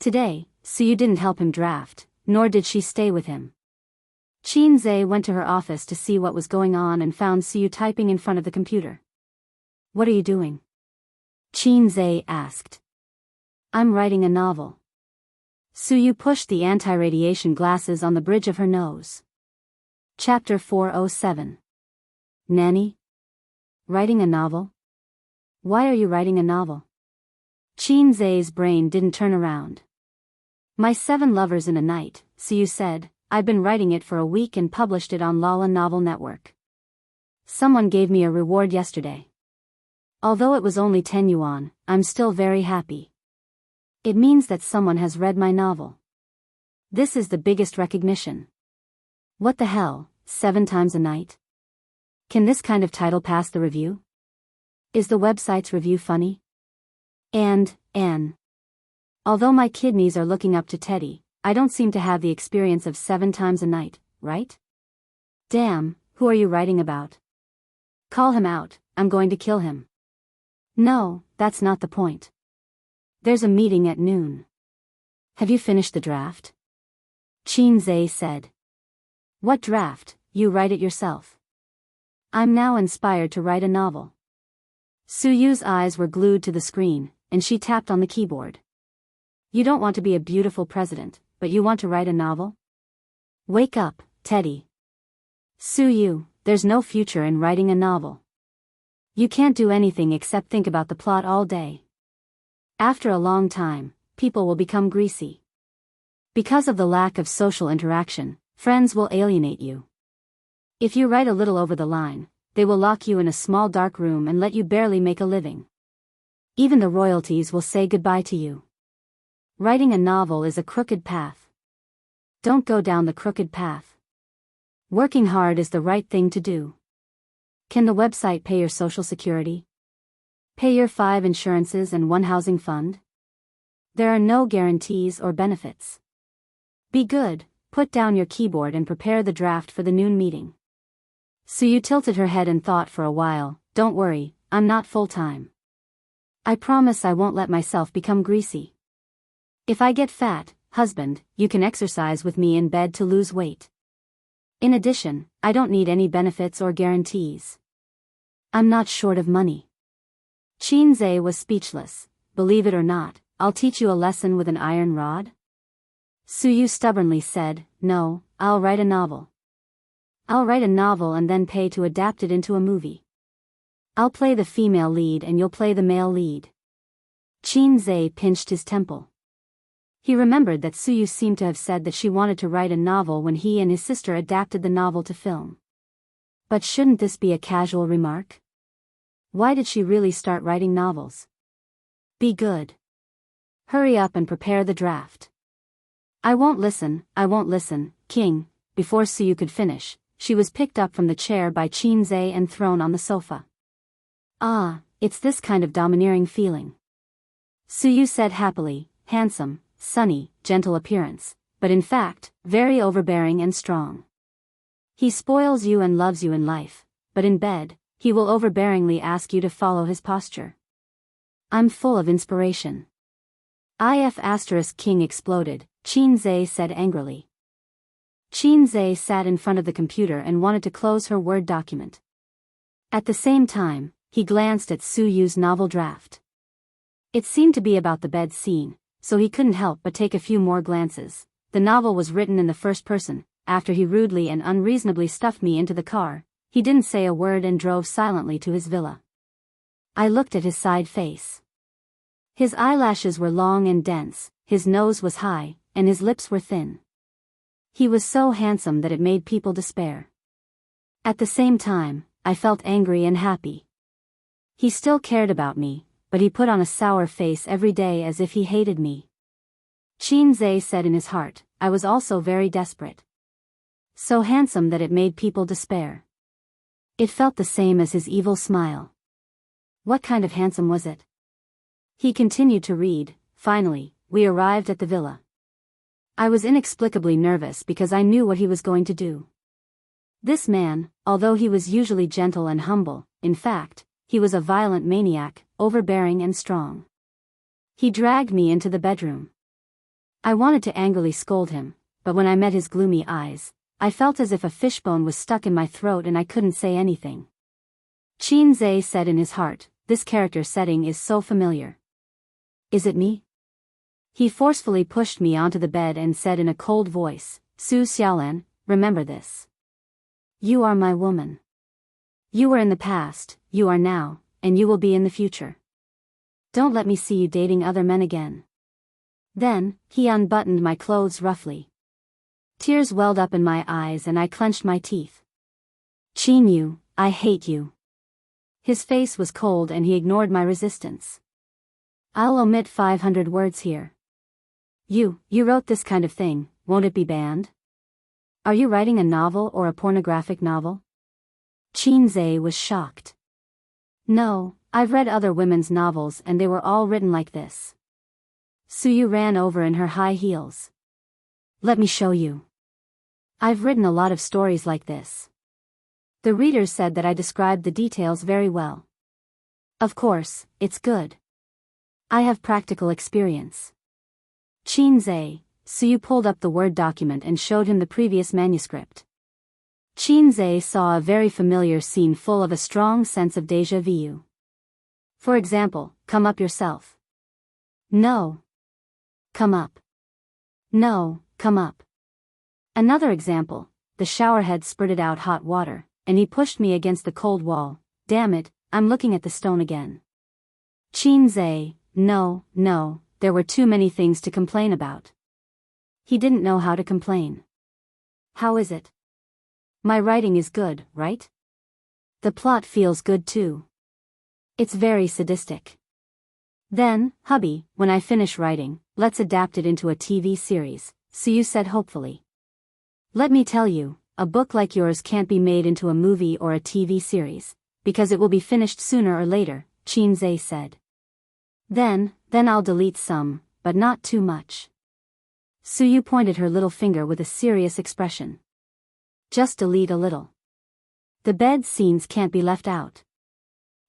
Today, Suyu didn't help him draft, nor did she stay with him. Qin Zhe went to her office to see what was going on and found Suyu typing in front of the computer. "What are you doing?" Qin Zhe asked. "I'm writing a novel." Suyu pushed the anti-radiation glasses on the bridge of her nose. Chapter 407. Nanny? Writing a novel? Why are you writing a novel? Qin Zhe's brain didn't turn around. "My 7 Lovers in a Night," Suyu said. "I've been writing it for a week and published it on Lala Novel Network. Someone gave me a reward yesterday. Although it was only 10 yuan, I'm still very happy. It means that someone has read my novel. This is the biggest recognition." What the hell, 7 times a night? Can this kind of title pass the review? Is the website's review funny? And, although my kidneys are looking up to Teddy, I don't seem to have the experience of 7 times a night, right? Damn, who are you writing about? Call him out, I'm going to kill him. No, that's not the point. There's a meeting at noon. Have you finished the draft? Qin Zhe said. What draft? You write it yourself. I'm now inspired to write a novel. Suyu's eyes were glued to the screen, and she tapped on the keyboard. You don't want to be a beautiful president, but you want to write a novel? Wake up, Teddy. Suyu, there's no future in writing a novel. You can't do anything except think about the plot all day. After a long time, people will become greasy. Because of the lack of social interaction, friends will alienate you. If you write a little over the line, they will lock you in a small dark room and let you barely make a living. Even the royalties will say goodbye to you. Writing a novel is a crooked path. Don't go down the crooked path. Working hard is the right thing to do. Can the website pay your social security? Pay your 5 insurances and 1 housing fund? There are no guarantees or benefits. Be good, put down your keyboard and prepare the draft for the noon meeting. Suyu tilted her head and thought for a while, don't worry, I'm not full-time. I promise I won't let myself become greasy. If I get fat, husband, you can exercise with me in bed to lose weight. In addition, I don't need any benefits or guarantees. I'm not short of money. Qin Zhe was speechless. Believe it or not, I'll teach you a lesson with an iron rod? Suyu stubbornly said, no, I'll write a novel. I'll write a novel and then pay to adapt it into a movie. I'll play the female lead and you'll play the male lead. Qin Zhe pinched his temple. He remembered that Suyu seemed to have said that she wanted to write a novel when he and his sister adapted the novel to film. But shouldn't this be a casual remark? Why did she really start writing novels? Be good. Hurry up and prepare the draft. I won't listen, King. Before Suyu could finish, she was picked up from the chair by Qin Zhe and thrown on the sofa. Ah, it's this kind of domineering feeling. Suyu said happily, handsome, sunny, gentle appearance, but in fact, very overbearing and strong. He spoils you and loves you in life, but in bed, he will overbearingly ask you to follow his posture. I'm full of inspiration. If King exploded, Qin Zhe said angrily. Qin Zhe sat in front of the computer and wanted to close her Word document. At the same time, he glanced at Su Yu's novel draft. It seemed to be about the bed scene, so he couldn't help but take a few more glances. The novel was written in the first person. After he rudely and unreasonably stuffed me into the car, he didn't say a word and drove silently to his villa. I looked at his side face. His eyelashes were long and dense, his nose was high, and his lips were thin. He was so handsome that it made people despair. At the same time, I felt angry and happy. He still cared about me, but he put on a sour face every day as if he hated me. Qin Zhe said in his heart, I was also very desperate. So handsome that it made people despair. It felt the same as his evil smile. What kind of handsome was it? He continued to read. Finally, we arrived at the villa. I was inexplicably nervous because I knew what he was going to do. This man, although he was usually gentle and humble, in fact, he was a violent maniac, overbearing and strong. He dragged me into the bedroom. I wanted to angrily scold him, but when I met his gloomy eyes, I felt as if a fishbone was stuck in my throat and I couldn't say anything. Qin Zhe said in his heart, this character setting is so familiar. Is it me? He forcefully pushed me onto the bed and said in a cold voice, Su Xiaolan, remember this. You are my woman. You were in the past, you are now, and you will be in the future. Don't let me see you dating other men again. Then, he unbuttoned my clothes roughly. Tears welled up in my eyes and I clenched my teeth. Qin Yu, I hate you. His face was cold and he ignored my resistance. I'll omit 500 words here. You wrote this kind of thing, won't it be banned? Are you writing a novel or a pornographic novel? Qin Zhe was shocked. No, I've read other women's novels and they were all written like this. Su Yu ran over in her high heels. Let me show you. I've written a lot of stories like this. The readers said that I described the details very well. Of course, it's good. I have practical experience. Qin Zhe, Su Yu pulled up the Word document and showed him the previous manuscript. Qin Zhe saw a very familiar scene full of a strong sense of déjà vu. For example, come up yourself. No. Come up. No, come up. Another example, the showerhead spurted out hot water, and he pushed me against the cold wall. Damn it, I'm looking at the stone again. Qin Zhe, no, there were too many things to complain about. He didn't know how to complain. How is it? My writing is good, right? The plot feels good too. It's very sadistic. Then, hubby, when I finish writing, let's adapt it into a TV series, Su Yu said hopefully. Let me tell you, a book like yours can't be made into a movie or a TV series, because it will be finished sooner or later, Qin Zhe said. Then I'll delete some, but not too much. Su Yu pointed her little finger with a serious expression. Just delete a little. The bed scenes can't be left out.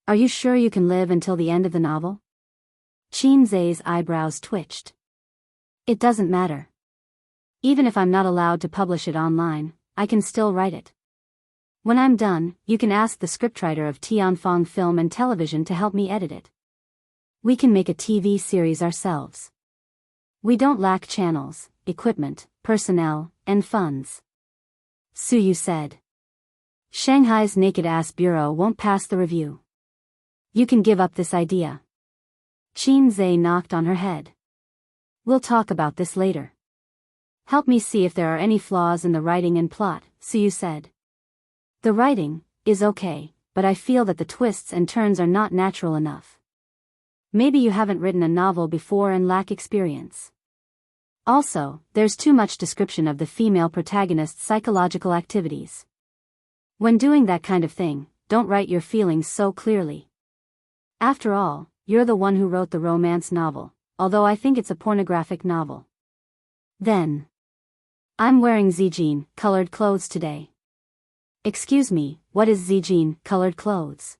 Are you sure you can live until the end of the novel? Qin Zhe's eyebrows twitched. It doesn't matter. Even if I'm not allowed to publish it online, I can still write it. When I'm done, you can ask the scriptwriter of Tianfang Film and Television to help me edit it. We can make a TV series ourselves. We don't lack channels, equipment, personnel, and funds. Su Yu said. Shanghai's naked-ass bureau won't pass the review. You can give up this idea. Qin Zhe knocked on her head. We'll talk about this later. Help me see if there are any flaws in the writing and plot, Su Yu said. The writing is okay, but I feel that the twists and turns are not natural enough. Maybe you haven't written a novel before and lack experience. Also, there's too much description of the female protagonist's psychological activities. When doing that kind of thing, don't write your feelings so clearly. After all, you're the one who wrote the romance novel, although I think it's a pornographic novel. Then, I'm wearing Zijin colored clothes today. Excuse me, what is Zijin colored clothes?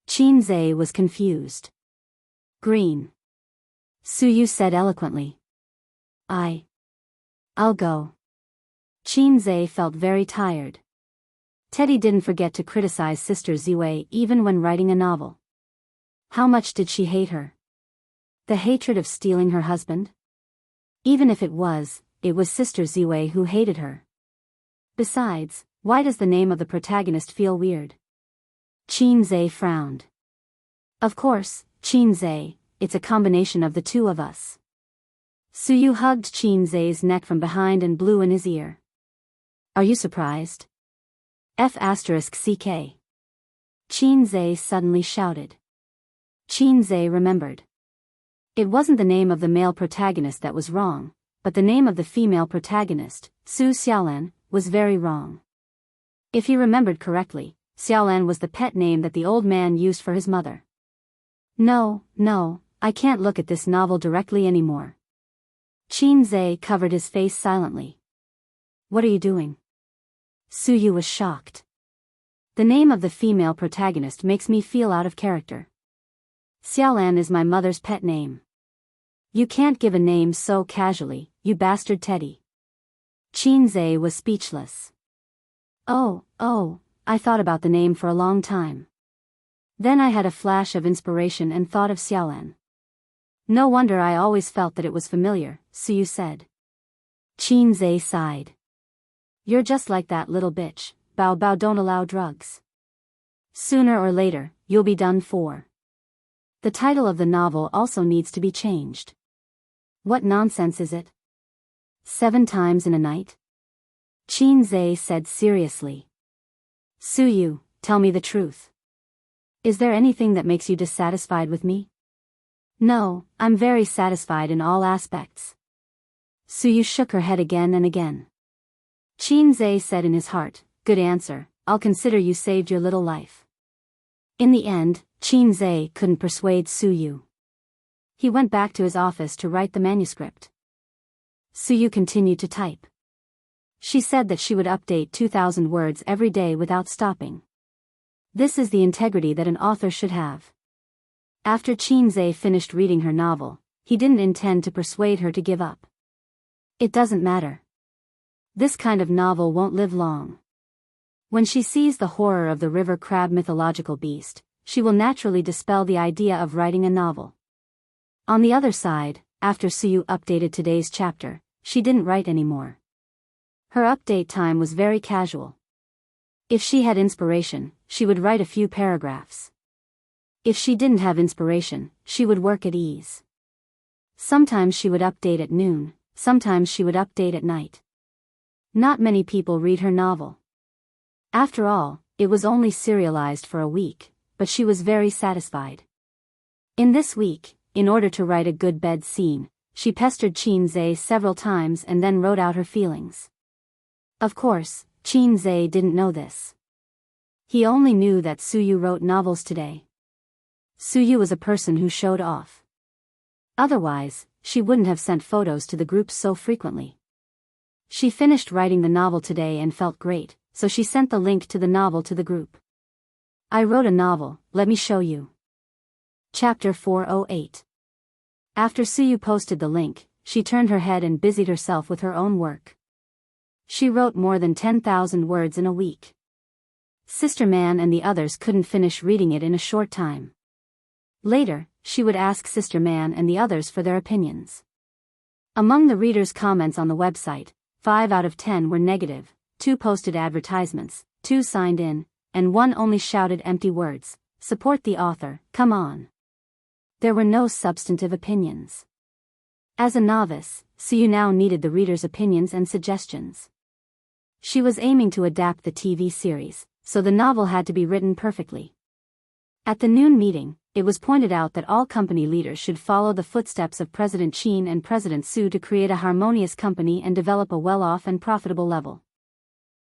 Qinze was confused. Green. Suyu said eloquently. I'll go. Qinze felt very tired. Teddy didn't forget to criticize Sister Ziwei even when writing a novel. How much did she hate her? The hatred of stealing her husband? Even if it was Sister Ziwei who hated her. Besides, why does the name of the protagonist feel weird? Qinze frowned. Of course, Qinze, it's a combination of the two of us. Suyu hugged Qinze's neck from behind and blew in his ear. Are you surprised? F***CK. Qinze suddenly shouted. Qinze remembered. It wasn't the name of the male protagonist that was wrong, but the name of the female protagonist, Su Xiaolan, was very wrong. If he remembered correctly, Xiaolan was the pet name that the old man used for his mother. No, I can't look at this novel directly anymore. Qinze covered his face silently. What are you doing? Suyu was shocked. The name of the female protagonist makes me feel out of character. Xiaolan is my mother's pet name. You can't give a name so casually, you bastard Teddy. Qinze was speechless. Oh, I thought about the name for a long time. Then I had a flash of inspiration and thought of Xiaolan. No wonder I always felt that it was familiar, Suyu said. Qinze sighed. You're just like that little bitch, Bao don't allow drugs. Sooner or later, you'll be done for. The title of the novel also needs to be changed. What nonsense is it? 7 times in a night? Qinze said seriously. Suyu, tell me the truth. Is there anything that makes you dissatisfied with me? No, I'm very satisfied in all aspects. Suyu shook her head again and again. Qinze said in his heart, good answer, I'll consider you saved your little life. In the end, Qinze couldn't persuade Suyu. He went back to his office to write the manuscript. Suyu continued to type. She said that she would update 2,000 words every day without stopping. This is the integrity that an author should have. After Qinze finished reading her novel, he didn't intend to persuade her to give up. It doesn't matter. This kind of novel won't live long. When she sees the horror of the river crab mythological beast, she will naturally dispel the idea of writing a novel. On the other side, after Suyu updated today's chapter, she didn't write anymore. Her update time was very casual. If she had inspiration, she would write a few paragraphs. If she didn't have inspiration, she would work at ease. Sometimes she would update at noon, sometimes she would update at night. Not many people read her novel. After all, it was only serialized for a week, but she was very satisfied. In this week, in order to write a good bed scene, she pestered Qinze several times and then wrote out her feelings. Of course, Qinze didn't know this. He only knew that Suyu wrote novels today. Suyu was a person who showed off. Otherwise, she wouldn't have sent photos to the group so frequently. She finished writing the novel today and felt great, so she sent the link to the novel to the group. I wrote a novel, let me show you. Chapter 408. After Suyu posted the link, she turned her head and busied herself with her own work. She wrote more than 10,000 words in a week. Sister Man and the others couldn't finish reading it in a short time. Later, she would ask Sister Man and the others for their opinions. Among the readers' comments on the website, 5 out of 10 were negative, 2 posted advertisements, 2 signed in, and 1 only shouted empty words, support the author, come on. There were no substantive opinions. As a novice, Suyu now needed the readers' opinions and suggestions. She was aiming to adapt the TV series, so the novel had to be written perfectly. At the noon meeting, it was pointed out that all company leaders should follow the footsteps of President Qin and President Su to create a harmonious company and develop a well-off and profitable level.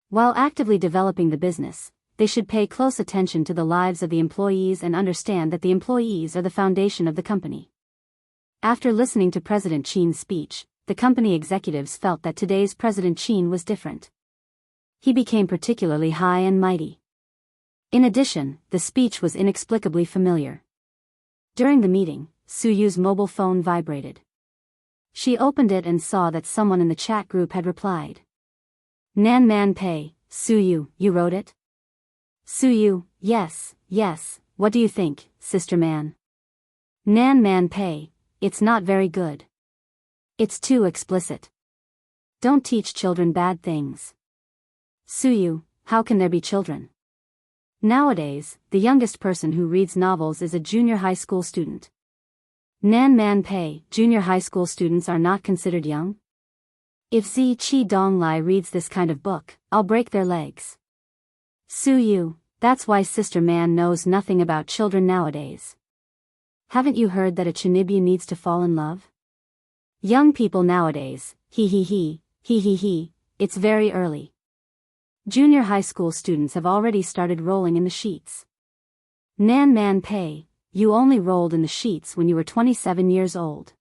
While actively developing the business, they should pay close attention to the lives of the employees and understand that the employees are the foundation of the company. After listening to President Qin's speech, the company executives felt that today's President Qin was different. He became particularly high and mighty. In addition, the speech was inexplicably familiar. During the meeting, Su Yu's mobile phone vibrated. She opened it and saw that someone in the chat group had replied. Nan Man Pei, Su Yu, you wrote it? Su Yu, yes, what do you think, Sister Man? Nan Man Pei, it's not very good. It's too explicit. Don't teach children bad things. Su Yu, how can there be children? Nowadays, the youngest person who reads novels is a junior high school student. Nan Man Pei, junior high school students are not considered young? If Zi Qi Donglai reads this kind of book, I'll break their legs. Su Yu, that's why Sister Man knows nothing about children nowadays. Haven't you heard that a Chinibyu needs to fall in love? Young people nowadays, it's very early. Junior high school students have already started rolling in the sheets. Nan Man Pei, you only rolled in the sheets when you were 27 years old.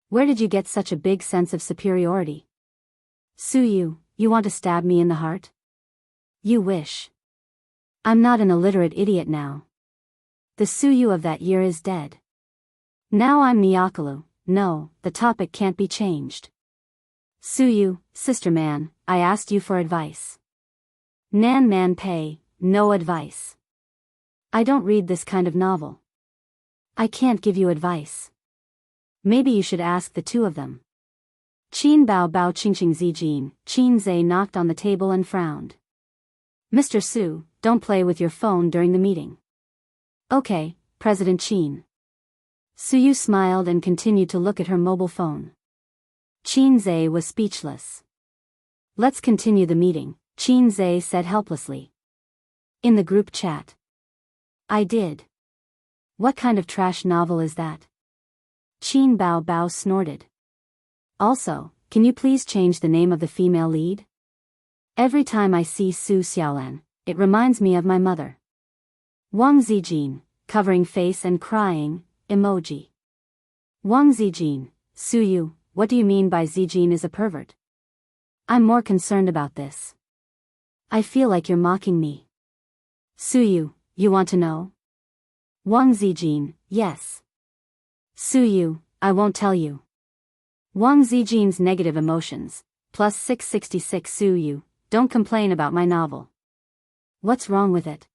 Where did you get such a big sense of superiority? Su Yu, you want to stab me in the heart? You wish. I'm not an illiterate idiot now. The Su Yu of that year is dead. Now I'm Nyakalu. No, the topic can't be changed. Su Yu, Sister Man, I asked you for advice. Nan Man Pei, no advice. I don't read this kind of novel. I can't give you advice. Maybe you should ask the two of them. Qin Bao Bao Qingqing Zijin, Qin Zhe knocked on the table and frowned. Mr. Su, don't play with your phone during the meeting. Okay, President Qin. Su Yu smiled and continued to look at her mobile phone. Qin Zhe was speechless. Let's continue the meeting, Qin Zhe said helplessly. In the group chat. I did. What kind of trash novel is that? Qin Bao Bao snorted. Also, can you please change the name of the female lead? Every time I see Su Xiaolan, it reminds me of my mother. Wang Zijin, covering face and crying, emoji. Wang Zijin, Su Yu, what do you mean by Zijin is a pervert? I'm more concerned about this. I feel like you're mocking me. Su Yu, you want to know? Wang Zijin, yes. Su Yu, I won't tell you. Wang Zijin's negative emotions, plus 666 Su Yu, don't complain about my novel. What's wrong with it?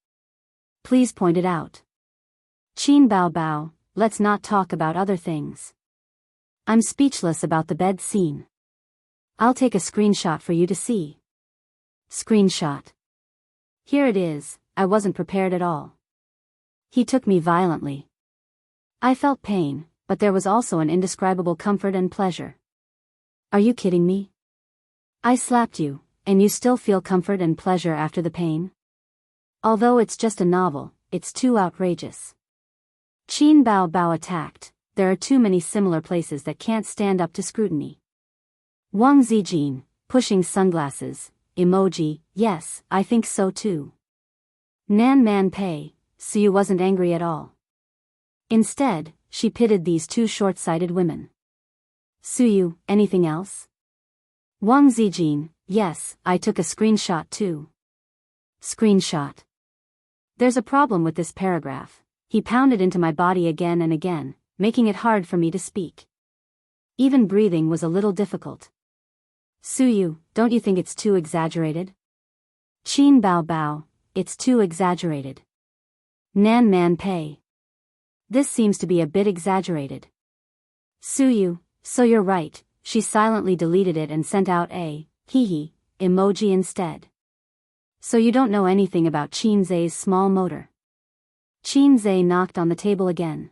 Please point it out. Qin Bao Bao, let's not talk about other things. I'm speechless about the bed scene. I'll take a screenshot for you to see. Screenshot. Here it is, I wasn't prepared at all. He took me violently. I felt pain, but there was also an indescribable comfort and pleasure. Are you kidding me? I slapped you, and you still feel comfort and pleasure after the pain? Although it's just a novel, it's too outrageous. Qin Bao Bao attacked, there are too many similar places that can't stand up to scrutiny. Wang Zijin, pushing sunglasses, emoji, yes, I think so too. Nan Man Pei, Su Yu wasn't angry at all. Instead, she pitied these two short-sighted women. Su Yu, anything else? Wang Zijin, yes, I took a screenshot too. Screenshot. There's a problem with this paragraph. He pounded into my body again and again, making it hard for me to speak. Even breathing was a little difficult. Su Yu, don't you think it's too exaggerated? Qin Bao Bao, it's too exaggerated. Nan Man Pei. This seems to be a bit exaggerated. Su Yu, so you're right, she silently deleted it and sent out a, hee emoji instead. So you don't know anything about Qin Zhe's small motor. Qin Zhe knocked on the table again.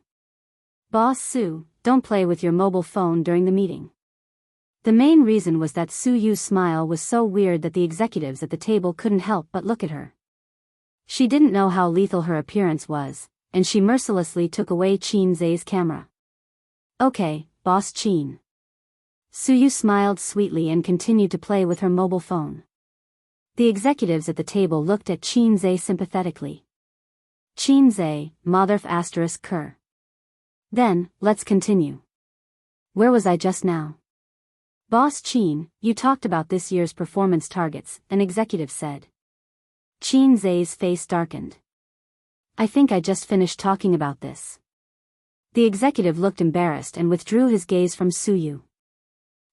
Boss Su, don't play with your mobile phone during the meeting. The main reason was that Su Yu's smile was so weird that the executives at the table couldn't help but look at her. She didn't know how lethal her appearance was, and she mercilessly took away Qin Zhe's camera. Okay, Boss Qin. Su Yu smiled sweetly and continued to play with her mobile phone. The executives at the table looked at Qin Zhe sympathetically. Qin Zhe, Motherf ****. Then, let's continue. Where was I just now? Boss Qin, you talked about this year's performance targets, an executive said. Qin Zai's face darkened. I think I just finished talking about this. The executive looked embarrassed and withdrew his gaze from Suyu.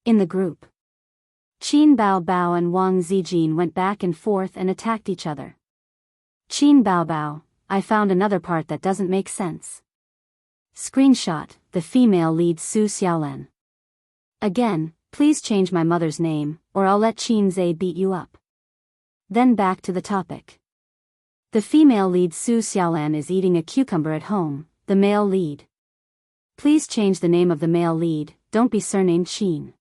In the group, Qin Bao Bao and Wang Zijin went back and forth and attacked each other. Qin Bao Bao, I found another part that doesn't make sense. Screenshot, the female lead Su Xiaolan. Again, please change my mother's name, or I'll let Qin Zai beat you up. Then back to the topic. The female lead Su Xiaolan is eating a cucumber at home, the male lead. Please change the name of the male lead, don't be surnamed Qin.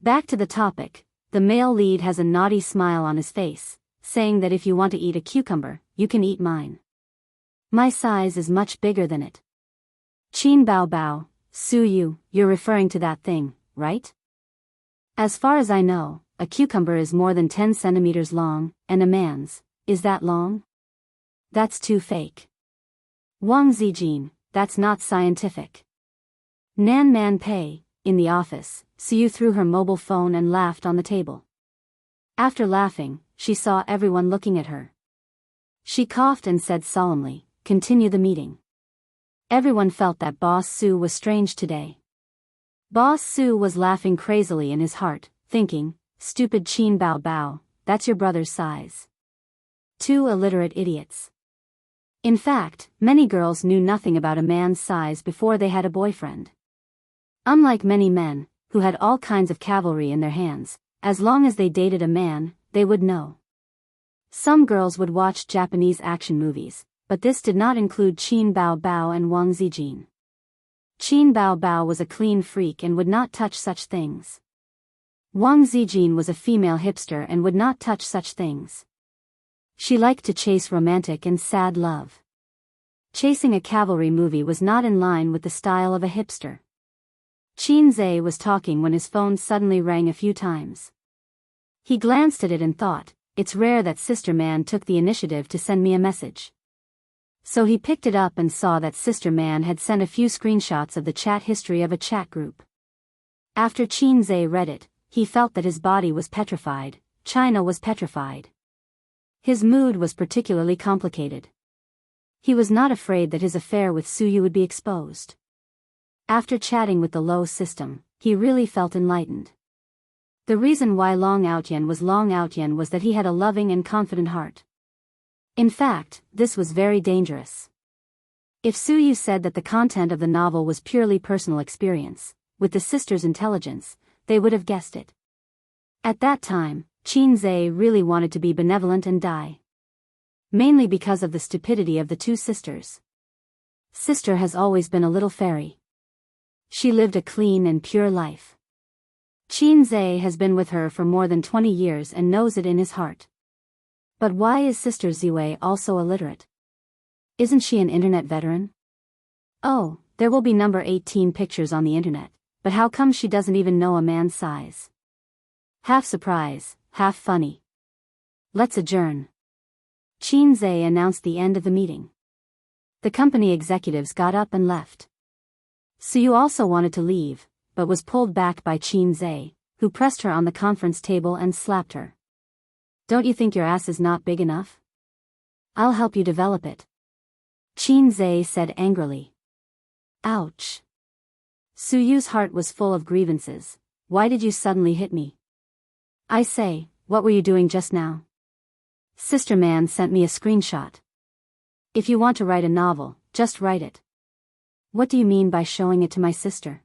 Back to the topic, the male lead has a naughty smile on his face, saying that if you want to eat a cucumber, you can eat mine. My size is much bigger than it. Qin Bao Bao, Suyu, you're referring to that thing, right? As far as I know, a cucumber is more than 10 centimeters long, and a man's, is that long? That's too fake. Wang Zijin, that's not scientific. Nan Man Pei, in the office, Suyu threw her mobile phone and laughed on the table. After laughing, she saw everyone looking at her. She coughed and said solemnly, continue the meeting. Everyone felt that Boss Su was strange today. Boss Su was laughing crazily in his heart, thinking, stupid Qin Bao Bao, that's your brother's size. Two illiterate idiots. In fact, many girls knew nothing about a man's size before they had a boyfriend. Unlike many men, who had all kinds of cavalry in their hands, as long as they dated a man, they would know. Some girls would watch Japanese action movies, but this did not include Qin Bao Bao and Wang Zijin. Qin Bao Bao was a clean freak and would not touch such things. Wang Zijin was a female hipster and would not touch such things. She liked to chase romantic and sad love. Chasing a cavalry movie was not in line with the style of a hipster. Qin Zai was talking when his phone suddenly rang a few times. He glanced at it and thought, it's rare that Sister Man took the initiative to send me a message. So he picked it up and saw that Sister Man had sent a few screenshots of the chat history of a chat group. After Qin Zai read it, he felt that his body was petrified, China was petrified. His mood was particularly complicated. He was not afraid that his affair with Suyu would be exposed. After chatting with the Low system, he really felt enlightened. The reason why Long Outyen was that he had a loving and confident heart. In fact, this was very dangerous. If Suyu said that the content of the novel was purely personal experience, with the sisters' intelligence, they would have guessed it. At that time, Qin Zai really wanted to be benevolent and die. Mainly because of the stupidity of the two sisters. Sister has always been a little fairy. She lived a clean and pure life. Qin Zai has been with her for more than 20 years and knows it in his heart. But why is Sister Ziwei also illiterate? Isn't she an internet veteran? Oh, there will be number 18 pictures on the internet, but how come she doesn't even know a man's size? Half surprise, half funny. Let's adjourn. Qin Zai announced the end of the meeting. The company executives got up and left. Suyu also wanted to leave, but was pulled back by Qin Zai, who pressed her on the conference table and slapped her. Don't you think your ass is not big enough? I'll help you develop it. Qin Zai said angrily. Ouch. Suyu's heart was full of grievances. Why did you suddenly hit me? I say, what were you doing just now? Sister Man sent me a screenshot. If you want to write a novel, just write it. What do you mean by showing it to my sister?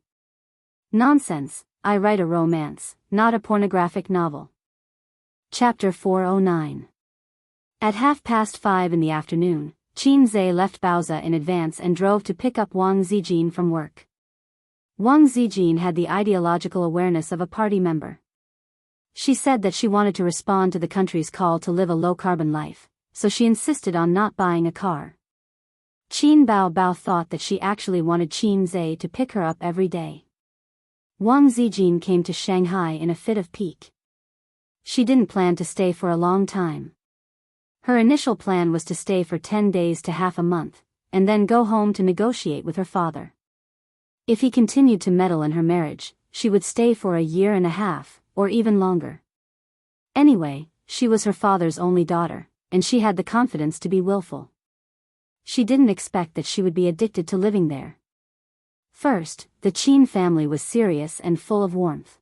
Nonsense, I write a romance, not a pornographic novel. Chapter 409. At 5:30 in the afternoon, Qin Zai left Baoza in advance and drove to pick up Wang Zijin from work. Wang Zijin had the ideological awareness of a party member. She said that she wanted to respond to the country's call to live a low-carbon life, so she insisted on not buying a car. Qin Bao Bao thought that she actually wanted Qin Zai to pick her up every day. Wang Zijin came to Shanghai in a fit of pique. She didn't plan to stay for a long time. Her initial plan was to stay for 10 days to half a month, and then go home to negotiate with her father. If he continued to meddle in her marriage, she would stay for a year and a half, or even longer. Anyway, she was her father's only daughter, and she had the confidence to be willful. She didn't expect that she would be addicted to living there. First, the Qin family was serious and full of warmth.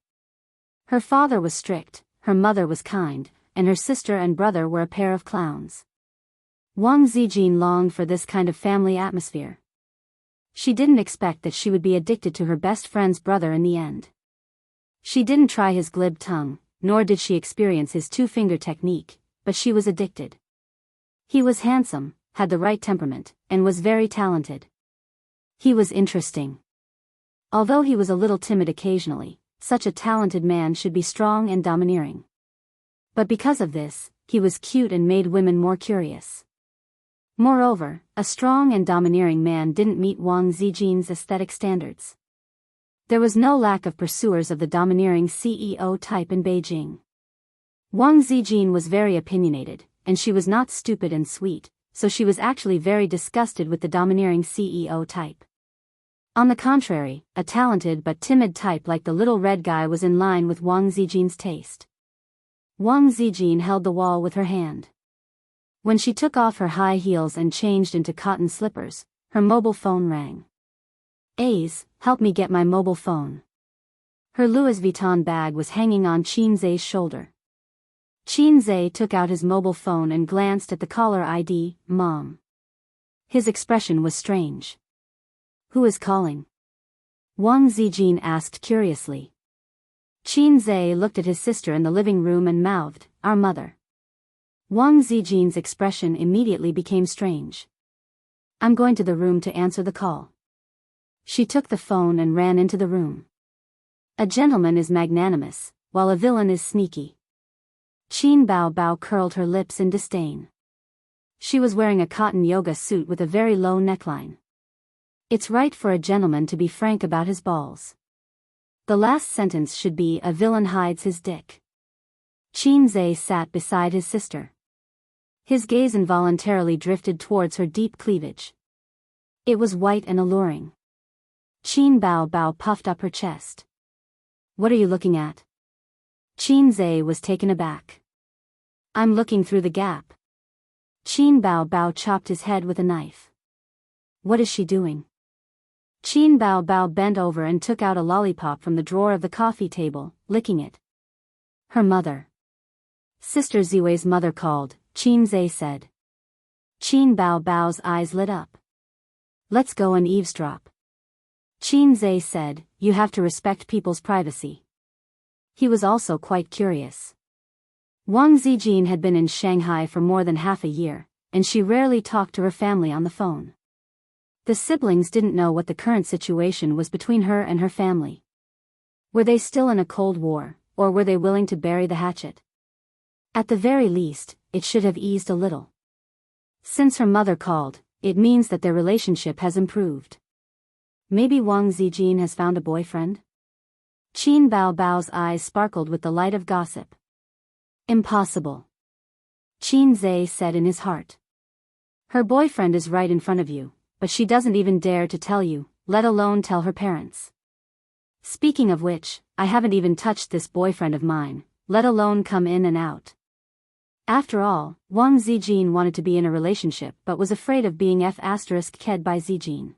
Her father was strict, her mother was kind, and her sister and brother were a pair of clowns. Wang Zijin longed for this kind of family atmosphere. She didn't expect that she would be addicted to her best friend's brother in the end. She didn't try his glib tongue, nor did she experience his two-finger technique, but she was addicted. He was handsome, had the right temperament, and was very talented. He was interesting. Although he was a little timid occasionally, such a talented man should be strong and domineering. But because of this, he was cute and made women more curious. Moreover, a strong and domineering man didn't meet Wang Zijin's aesthetic standards. There was no lack of pursuers of the domineering CEO type in Beijing. Wang Zijin was very opinionated, and she was not stupid and sweet, so she was actually very disgusted with the domineering CEO type. On the contrary, a talented but timid type like the little red guy was in line with Wang Zijin's taste. Wang Zijin held the wall with her hand. When she took off her high heels and changed into cotton slippers, her mobile phone rang. "Aze, help me get my mobile phone." Her Louis Vuitton bag was hanging on Qin Zhe's shoulder. Qin Zhe took out his mobile phone and glanced at the caller ID, "Mom." His expression was strange. "Who is calling?" Wang Zijin asked curiously. Qin Zhe looked at his sister in the living room and mouthed, "Our mother." Wang Zijin's expression immediately became strange. "I'm going to the room to answer the call." She took the phone and ran into the room. A gentleman is magnanimous, while a villain is sneaky. Qin Bao Bao curled her lips in disdain. She was wearing a cotton yoga suit with a very low neckline. It's right for a gentleman to be frank about his balls. The last sentence should be, "A villain hides his dick." Qin Zhe sat beside his sister. His gaze involuntarily drifted towards her deep cleavage. It was white and alluring. Qin Bao Bao puffed up her chest. "What are you looking at?" Qin Zhe was taken aback. "I'm looking through the gap." Qin Bao Bao chopped his head with a knife. "What is she doing?" Qin Bao Bao bent over and took out a lollipop from the drawer of the coffee table, licking it. "Her mother." Sister Ziwei's mother called, Qin Zhe said. Qin Bao Bao's eyes lit up. "Let's go and eavesdrop." Qin Zhe said, "You have to respect people's privacy." He was also quite curious. Wang Zijin had been in Shanghai for more than half a year, and she rarely talked to her family on the phone. The siblings didn't know what the current situation was between her and her family. Were they still in a cold war, or were they willing to bury the hatchet? At the very least, it should have eased a little. Since her mother called, it means that their relationship has improved. Maybe Wang Zijin has found a boyfriend? Qin Bao Bao's eyes sparkled with the light of gossip. "Impossible," Qin Zhe said in his heart. "Her boyfriend is right in front of you, but she doesn't even dare to tell you, let alone tell her parents. Speaking of which, I haven't even touched this boyfriend of mine, let alone come in and out." After all, Wang Zijin wanted to be in a relationship but was afraid of being f***ked by Zijin.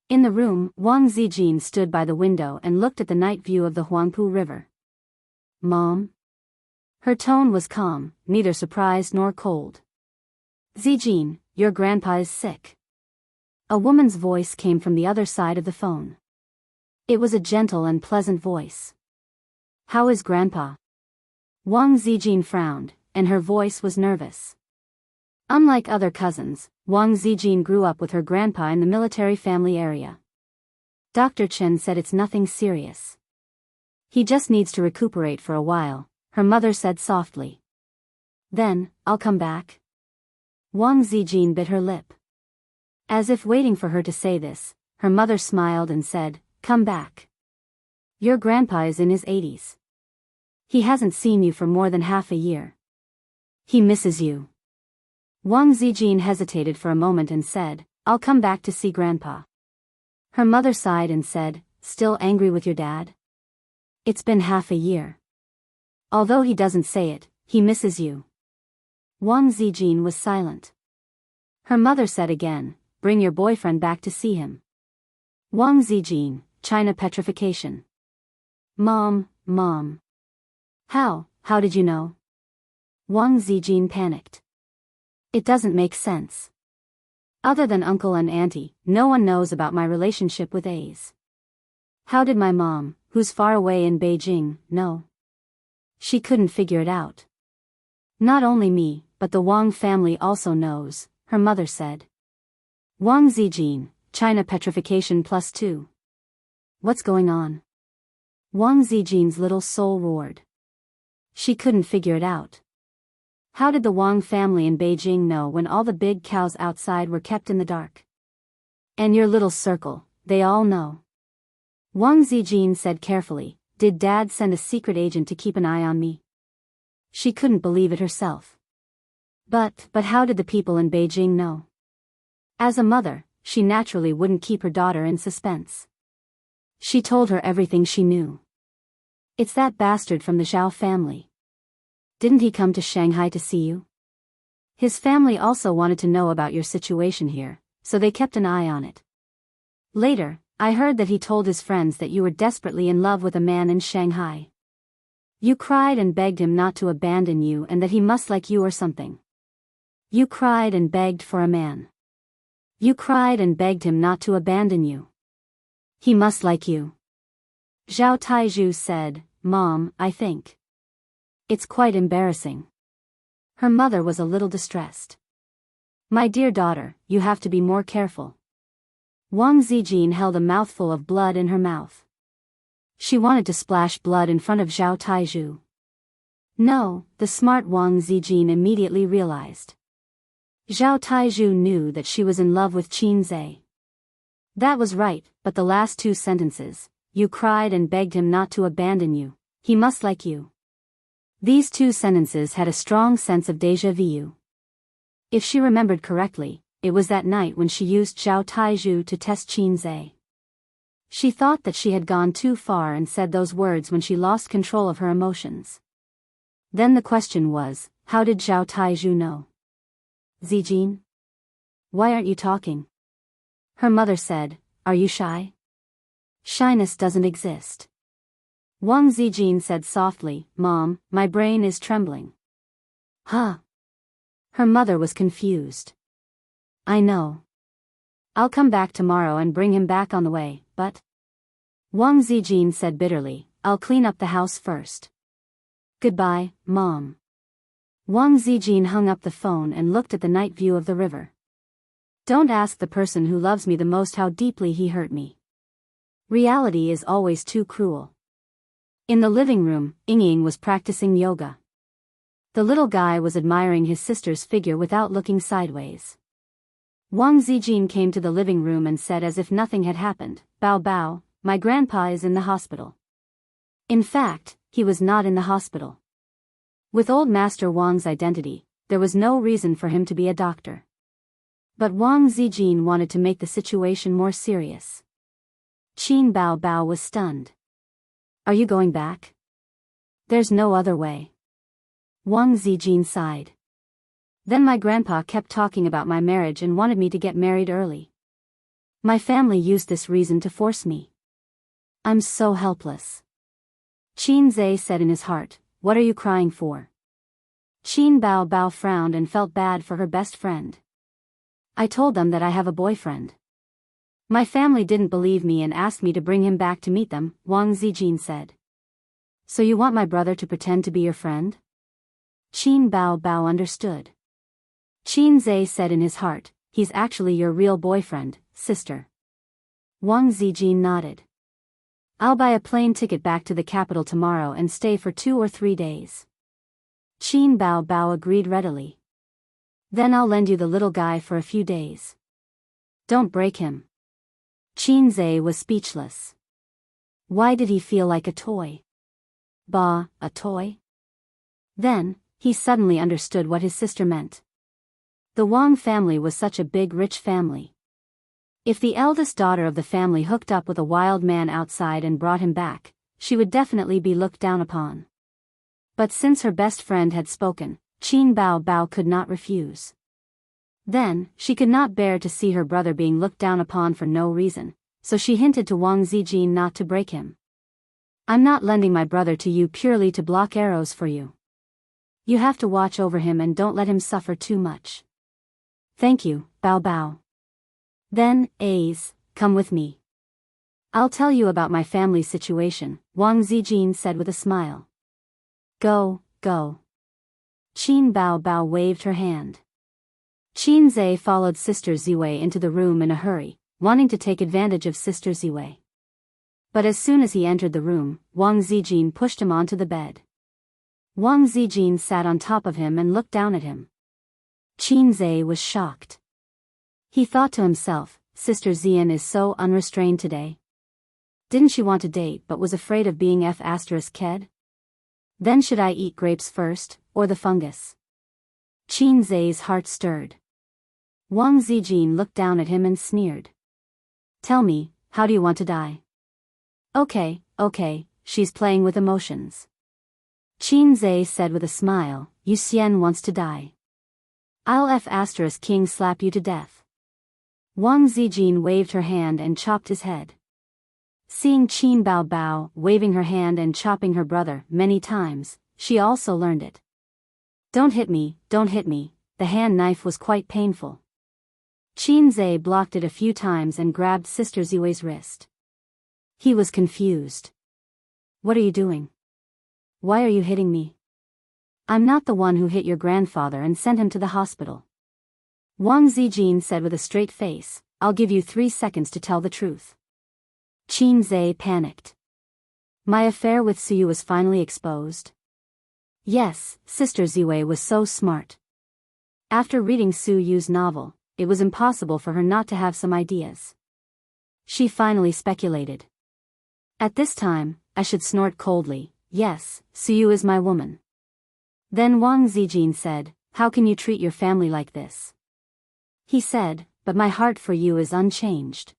In the room, Wang Zijin stood by the window and looked at the night view of the Huangpu River. "Mom?" Her tone was calm, neither surprised nor cold. "Zijin, your grandpa is sick." A woman's voice came from the other side of the phone. It was a gentle and pleasant voice. "How is grandpa?" Wang Zijin frowned, and her voice was nervous. Unlike other cousins, Wang Zijin grew up with her grandpa in the military family area. Dr. Chen said it's nothing serious. "He just needs to recuperate for a while," her mother said softly. "Then, I'll come back." Wang Zijin bit her lip. As if waiting for her to say this, her mother smiled and said, "Come back. Your grandpa is in his 80s. He hasn't seen you for more than half a year. He misses you." Wang Zijin hesitated for a moment and said, "I'll come back to see grandpa." Her mother sighed and said, "Still angry with your dad?" It's been half a year. Although he doesn't say it, he misses you. Wang Zijin was silent. Her mother said again, bring your boyfriend back to see him. Wang Zijin, China petrification. Mom. How did you know? Wang Zijin panicked. It doesn't make sense. Other than uncle and auntie, no one knows about my relationship with A's. How did my mom, who's far away in Beijing, know? She couldn't figure it out. Not only me, but the Wang family also knows, her mother said. Wang Zijin, China petrification +2. What's going on? Wang Zijin's little soul roared. She couldn't figure it out. How did the Wang family in Beijing know when all the big cows outside were kept in the dark? And your little circle, they all know. Wang Zijin said carefully, did Dad send a secret agent to keep an eye on me? She couldn't believe it herself. But how did the people in Beijing know? As a mother, she naturally wouldn't keep her daughter in suspense. She told her everything she knew. It's that bastard from the Zhao family. Didn't he come to Shanghai to see you? His family also wanted to know about your situation here, so they kept an eye on it. Later, I heard that he told his friends that you were desperately in love with a man in Shanghai. You cried and begged him not to abandon you and that he must like you or something. You cried and begged for a man. You cried and begged him not to abandon you. He must like you. Zhao Taizhu said, Mom, I think. It's quite embarrassing. Her mother was a little distressed. My dear daughter, you have to be more careful. Wang Zijin held a mouthful of blood in her mouth. She wanted to splash blood in front of Zhao Taizhu. No, the smart Wang Zijin immediately realized. Zhao Taizhu knew that she was in love with Qin Zhe. That was right, but the last two sentences, you cried and begged him not to abandon you, he must like you. These two sentences had a strong sense of déjà vu. If she remembered correctly, it was that night when she used Zhao Taizhu to test Qin Zhe. She thought that she had gone too far and said those words when she lost control of her emotions. Then the question was, how did Zhao Taizhu know? Zijin? Why aren't you talking? Her mother said, are you shy? Shyness doesn't exist. Wang Zijin said softly, Mom, my brain is trembling. Huh? Her mother was confused. I know. I'll come back tomorrow and bring him back on the way, but... Wang Zijin said bitterly, I'll clean up the house first. Goodbye, Mom. Wang Zijin hung up the phone and looked at the night view of the river. Don't ask the person who loves me the most how deeply he hurt me. Reality is always too cruel. In the living room, Ying was practicing yoga. The little guy was admiring his sister's figure without looking sideways. Wang Zijin came to the living room and said as if nothing had happened, Bao Bao, my grandpa is in the hospital. In fact, he was not in the hospital. With old Master Wang's identity, there was no reason for him to be a doctor. But Wang Zijin wanted to make the situation more serious. Qin Bao Bao was stunned. Are you going back? There's no other way. Wang Zijin sighed. Then my grandpa kept talking about my marriage and wanted me to get married early. My family used this reason to force me. I'm so helpless. Qin Zhe said in his heart, what are you crying for? Qin Bao Bao frowned and felt bad for her best friend. I told them that I have a boyfriend. My family didn't believe me and asked me to bring him back to meet them, Wang Zijin said. So you want my brother to pretend to be your friend? Qin Bao Bao understood. Qin Zhe said in his heart, he's actually your real boyfriend, sister. Wang Zijin nodded. I'll buy a plane ticket back to the capital tomorrow and stay for 2 or 3 days. Qin Bao Bao agreed readily. Then I'll lend you the little guy for a few days. Don't break him. Qin Zhe was speechless. Why did he feel like a toy? Bah, a toy? Then, he suddenly understood what his sister meant. The Wang family was such a big rich family. If the eldest daughter of the family hooked up with a wild man outside and brought him back, she would definitely be looked down upon. But since her best friend had spoken, Qin Bao Bao could not refuse. Then, she could not bear to see her brother being looked down upon for no reason, so she hinted to Wang Zijin not to break him. I'm not lending my brother to you purely to block arrows for you. You have to watch over him and don't let him suffer too much. Thank you, Bao Bao. Then, Ace, come with me. I'll tell you about my family situation, Wang Zijin said with a smile. Go, go. Qin Bao Bao waved her hand. Qin Zhe followed Sister Ziwei into the room in a hurry, wanting to take advantage of Sister Ziwei. But as soon as he entered the room, Wang Zijin pushed him onto the bed. Wang Zijin sat on top of him and looked down at him. Qin Zhe was shocked. He thought to himself, Sister Zian is so unrestrained today. Didn't she want to date but was afraid of being F***ked? Then should I eat grapes first, or the fungus? Qin Zhe's heart stirred. Wang Zijin looked down at him and sneered. Tell me, how do you want to die? Okay, she's playing with emotions. Qin Zhe said with a smile, Yu Xian wants to die. I'll F***king slap you to death. Wang Zijin waved her hand and chopped his head. Seeing Qin Bao Bao waving her hand and chopping her brother many times, she also learned it. Don't hit me, the hand knife was quite painful. Qin Zhe blocked it a few times and grabbed Sister Ziwei's wrist. He was confused. What are you doing? Why are you hitting me? I'm not the one who hit your grandfather and sent him to the hospital. Wang Zijin said with a straight face, I'll give you 3 seconds to tell the truth. Qin Zhe panicked. My affair with Suyu was finally exposed. Yes, Sister Ziwei was so smart. After reading Suyu's novel, it was impossible for her not to have some ideas. She finally speculated. At this time, I should snort coldly, yes, Suyu is my woman. Then Wang Zijin said, how can you treat your family like this? He said, but my heart for you is unchanged.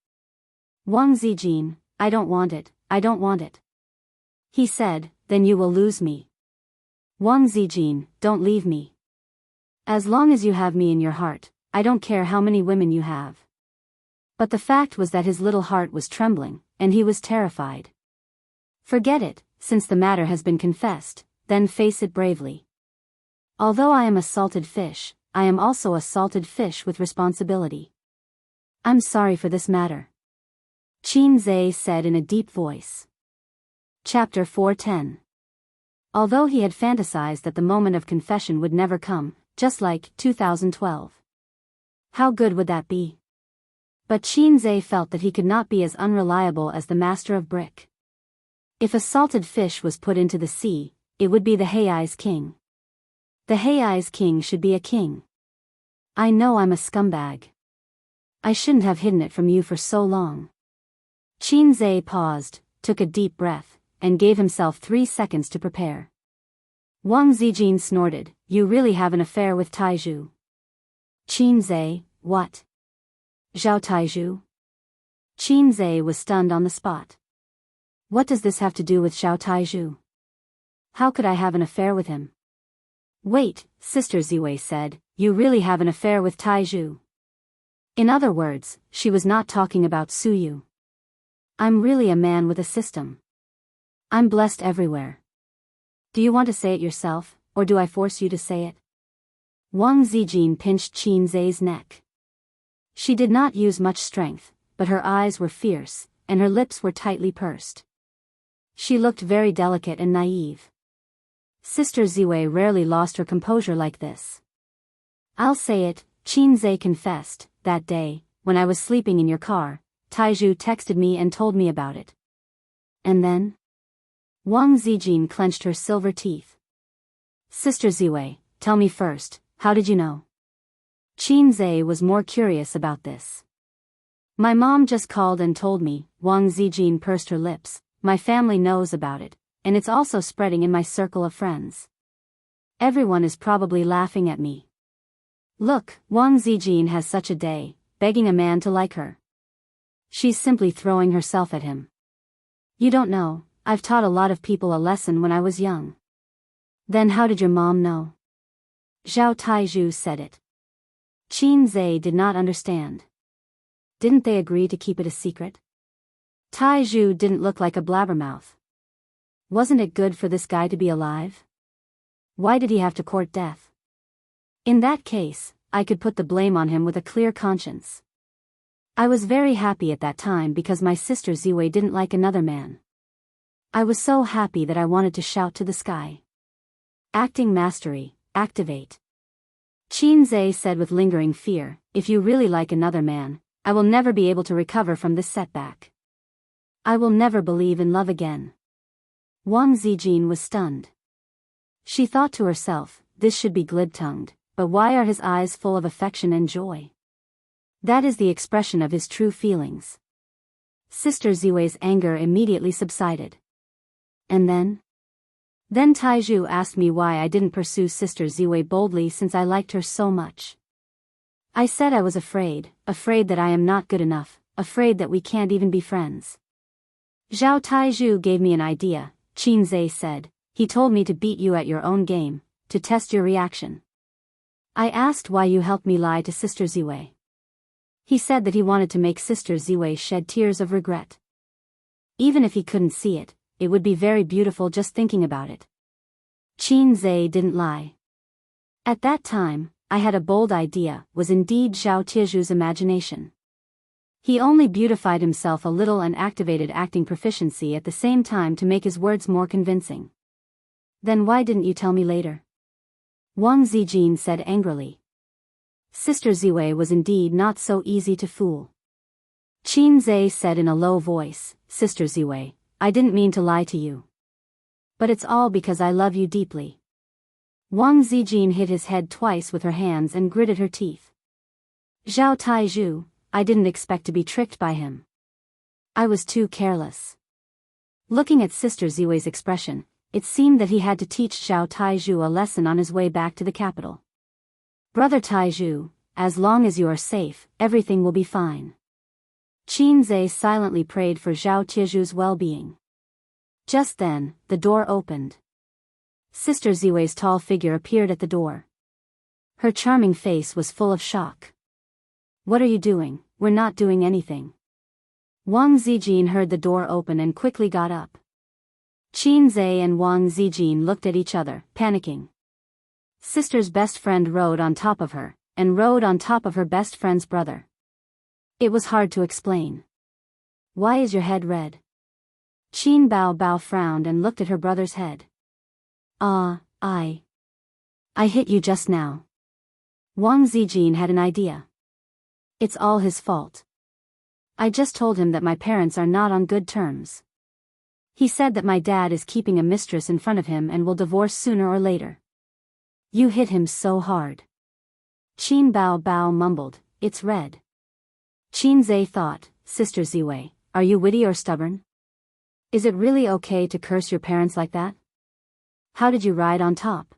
Wang Zijin, I don't want it. He said, then you will lose me. Wang Zijin, don't leave me. As long as you have me in your heart, I don't care how many women you have. But the fact was that his little heart was trembling, and he was terrified. Forget it, since the matter has been confessed, then face it bravely. Although I am a salted fish, I am also a salted fish with responsibility. I'm sorry for this matter. Qin Zhe said in a deep voice. Chapter 410. Although he had fantasized that the moment of confession would never come, just like 2012. How good would that be? But Qin Zhe felt that he could not be as unreliable as the master of brick. If a salted fish was put into the sea, it would be the Hei's king. The Hei's king should be a king. I know I'm a scumbag. I shouldn't have hidden it from you for so long. Qin Zhe paused, took a deep breath, and gave himself 3 seconds to prepare. Wang Zijin snorted, you really have an affair with Taizhu. Qin Zhe, what? Zhao Taizhu? Qin Zhe was stunned on the spot. What does this have to do with Zhao Taizhu? How could I have an affair with him? Wait, Sister Ziwei said, you really have an affair with Taizhu. In other words, she was not talking about Suyu. I'm really a man with a system. I'm blessed everywhere. Do you want to say it yourself, or do I force you to say it? Wang Zijin pinched Qin Zhe's neck. She did not use much strength, but her eyes were fierce, and her lips were tightly pursed. She looked very delicate and naive. Sister Ziwei rarely lost her composure like this. I'll say it, Qin Zhe confessed, that day, when I was sleeping in your car, Taizhu texted me and told me about it. And then? Wang Zijin clenched her silver teeth. Sister Ziwei, tell me first, how did you know? Qin Zhe was more curious about this. My mom just called and told me, Wang Zijin pursed her lips, my family knows about it, and it's also spreading in my circle of friends. Everyone is probably laughing at me. Look, Wang Zijin has such a day, begging a man to like her. She's simply throwing herself at him. You don't know, I've taught a lot of people a lesson when I was young. Then how did your mom know? Zhao Taizhu said it. Qin Zhe did not understand. Didn't they agree to keep it a secret? Taizhu didn't look like a blabbermouth. Wasn't it good for this guy to be alive? Why did he have to court death? In that case, I could put the blame on him with a clear conscience. I was very happy at that time because my sister Ziwei didn't like another man. I was so happy that I wanted to shout to the sky. Acting mastery, activate. Qin Zhe said with lingering fear, if you really like another man, I will never be able to recover from this setback. I will never believe in love again. Wang Zijin was stunned. She thought to herself, this should be glib-tongued, but why are his eyes full of affection and joy? That is the expression of his true feelings. Sister Ziwei's anger immediately subsided. And then? Then Taizhu asked me why I didn't pursue Sister Ziwei boldly since I liked her so much. I said I was afraid that I am not good enough, afraid that we can't even be friends. Zhao Taizhu gave me an idea, Qin Zhe said. He told me to beat you at your own game, to test your reaction. I asked why you helped me lie to Sister Ziwei. He said that he wanted to make Sister Ziwei shed tears of regret. Even if he couldn't see it, it would be very beautiful just thinking about it. Qin Zhe didn't lie. At that time, I had a bold idea, was indeed Zhao Tizhu's imagination. He only beautified himself a little and activated acting proficiency at the same time to make his words more convincing. Then why didn't you tell me later? Wang Zijin said angrily. Sister Ziwei was indeed not so easy to fool. Qin Zhe said in a low voice, Sister Ziwei, I didn't mean to lie to you. But it's all because I love you deeply. Wang Zijin hit his head twice with her hands and gritted her teeth. Zhao Taizhu, I didn't expect to be tricked by him. I was too careless. Looking at Sister Ziwei's expression, it seemed that he had to teach Zhao Taizhu a lesson on his way back to the capital. Brother Taizhu, as long as you are safe, everything will be fine. Qin Zhe silently prayed for Zhao Tizhu's well-being. Just then, the door opened. Sister Ziwei's tall figure appeared at the door. Her charming face was full of shock. What are you doing? We're not doing anything. Wang Zijin heard the door open and quickly got up. Qin Zhe and Wang Zijin looked at each other, panicking. Sister's best friend rode on top of her, and rode on top of her best friend's brother. It was hard to explain. Why is your head red? Qin Bao frowned and looked at her brother's head. I hit you just now. Wang Zijin had an idea. It's all his fault. I just told him that my parents are not on good terms. He said that my dad is keeping a mistress in front of him and will divorce sooner or later. You hit him so hard. Qin Bao mumbled, it's red. Qin Zhe thought, Sister Ziwei, are you witty or stubborn? Is it really okay to curse your parents like that? How did you ride on top?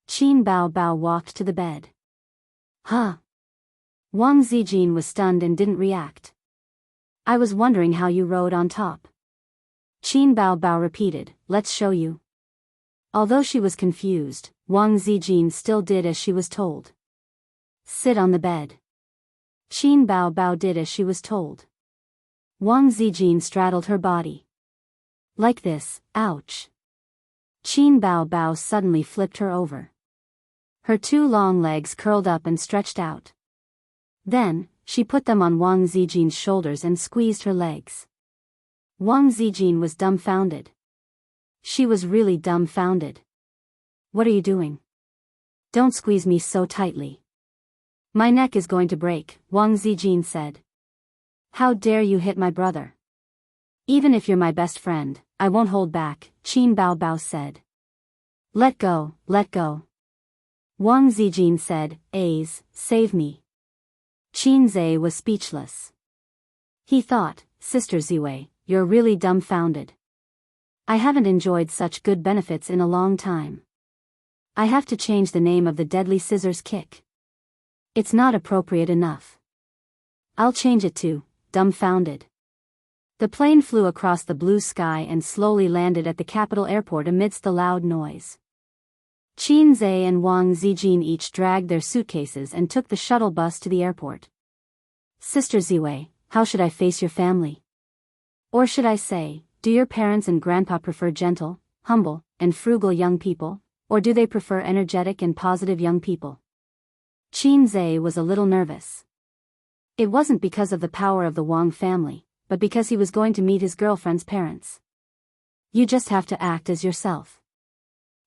Qin Bao walked to the bed. Huh? Wang Zijin was stunned and didn't react. I was wondering how you rode on top. Qin Bao repeated, let's show you. Although she was confused, Wang Zijin still did as she was told. Sit on the bed. Qin Bao did as she was told. Wang Zijin straddled her body. Like this, ouch. Qin Bao suddenly flipped her over. Her two long legs curled up and stretched out. Then, she put them on Wang Zijin's shoulders and squeezed her legs. Wang Zijin was dumbfounded. She was really dumbfounded. What are you doing? Don't squeeze me so tightly. My neck is going to break, Wang Zijin said. How dare you hit my brother? Even if you're my best friend, I won't hold back, Qin Bao said. Let go, let go. Wang Zijin said, A's, save me. Qin Zhe was speechless. He thought, Sister Ziwei, you're really dumbfounded. I haven't enjoyed such good benefits in a long time. I have to change the name of the deadly scissors kick. It's not appropriate enough. I'll change it to, dumbfounded. The plane flew across the blue sky and slowly landed at the capital airport amidst the loud noise. Qin Zhe and Wang Zijin each dragged their suitcases and took the shuttle bus to the airport. Sister Ziwei, how should I face your family? Or should I say, do your parents and grandpa prefer gentle, humble, and frugal young people, or do they prefer energetic and positive young people? Qin Zhe was a little nervous. It wasn't because of the power of the Wang family, but because he was going to meet his girlfriend's parents. You just have to act as yourself.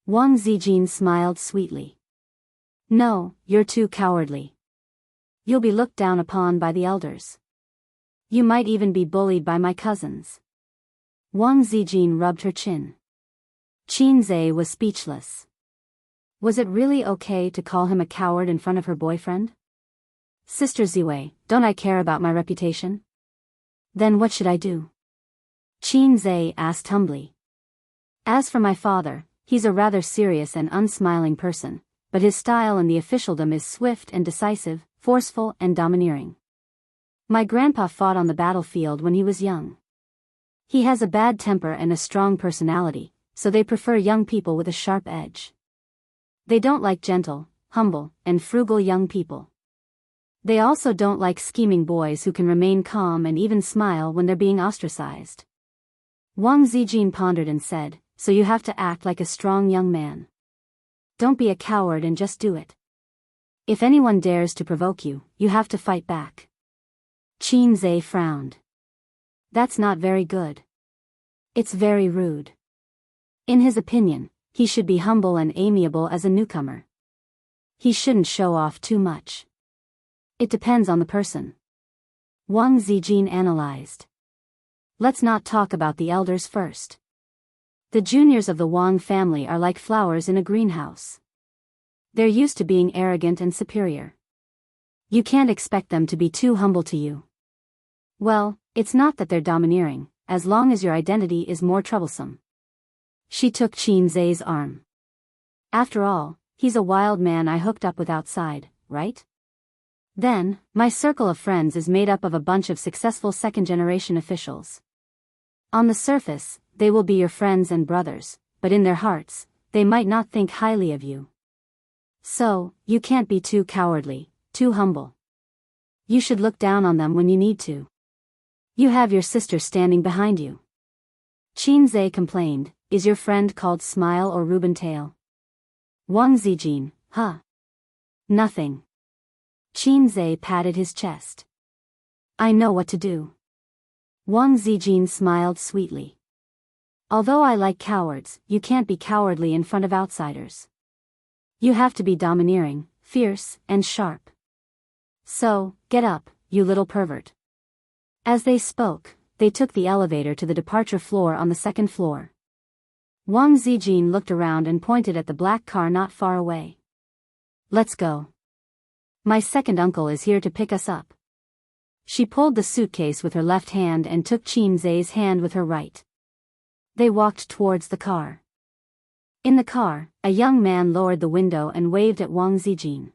Wang Zijin smiled sweetly. No, you're too cowardly. You'll be looked down upon by the elders. You might even be bullied by my cousins. Wang Zijin rubbed her chin. Qin Zhe was speechless. Was it really okay to call him a coward in front of her boyfriend? Sister Ziwei, don't I care about my reputation? Then what should I do? Qin Zhe asked humbly. As for my father, he's a rather serious and unsmiling person, but his style in the officialdom is swift and decisive, forceful and domineering. My grandpa fought on the battlefield when he was young. He has a bad temper and a strong personality, so they prefer young people with a sharp edge. They don't like gentle, humble, and frugal young people. They also don't like scheming boys who can remain calm and even smile when they're being ostracized. Wang Zijin pondered and said, so you have to act like a strong young man. Don't be a coward and just do it. If anyone dares to provoke you, you have to fight back. Qin Zhe frowned. That's not very good. It's very rude. In his opinion, he should be humble and amiable as a newcomer. He shouldn't show off too much. It depends on the person. Wang Zijin analyzed. Let's not talk about the elders first. The juniors of the Wang family are like flowers in a greenhouse. They're used to being arrogant and superior. You can't expect them to be too humble to you. Well, it's not that they're domineering, as long as your identity is more troublesome. She took Qin Zhe's arm. After all, he's a wild man I hooked up with outside, right? Then, my circle of friends is made up of a bunch of successful second-generation officials. On the surface, they will be your friends and brothers, but in their hearts, they might not think highly of you. So, you can't be too cowardly, too humble. You should look down on them when you need to. You have your sister standing behind you. Qin Zhe complained, is your friend called Smile or Rubentail? Wang Zijin, huh? Nothing. Qin Zhe patted his chest. I know what to do. Wang Zijin smiled sweetly. Although I like cowards, you can't be cowardly in front of outsiders. You have to be domineering, fierce, and sharp. So, get up, you little pervert. As they spoke, they took the elevator to the departure floor on the second floor. Wang Zijin looked around and pointed at the black car not far away. Let's go. My second uncle is here to pick us up. She pulled the suitcase with her left hand and took Qin Zhe's hand with her right. They walked towards the car. In the car, a young man lowered the window and waved at Wang Zijin.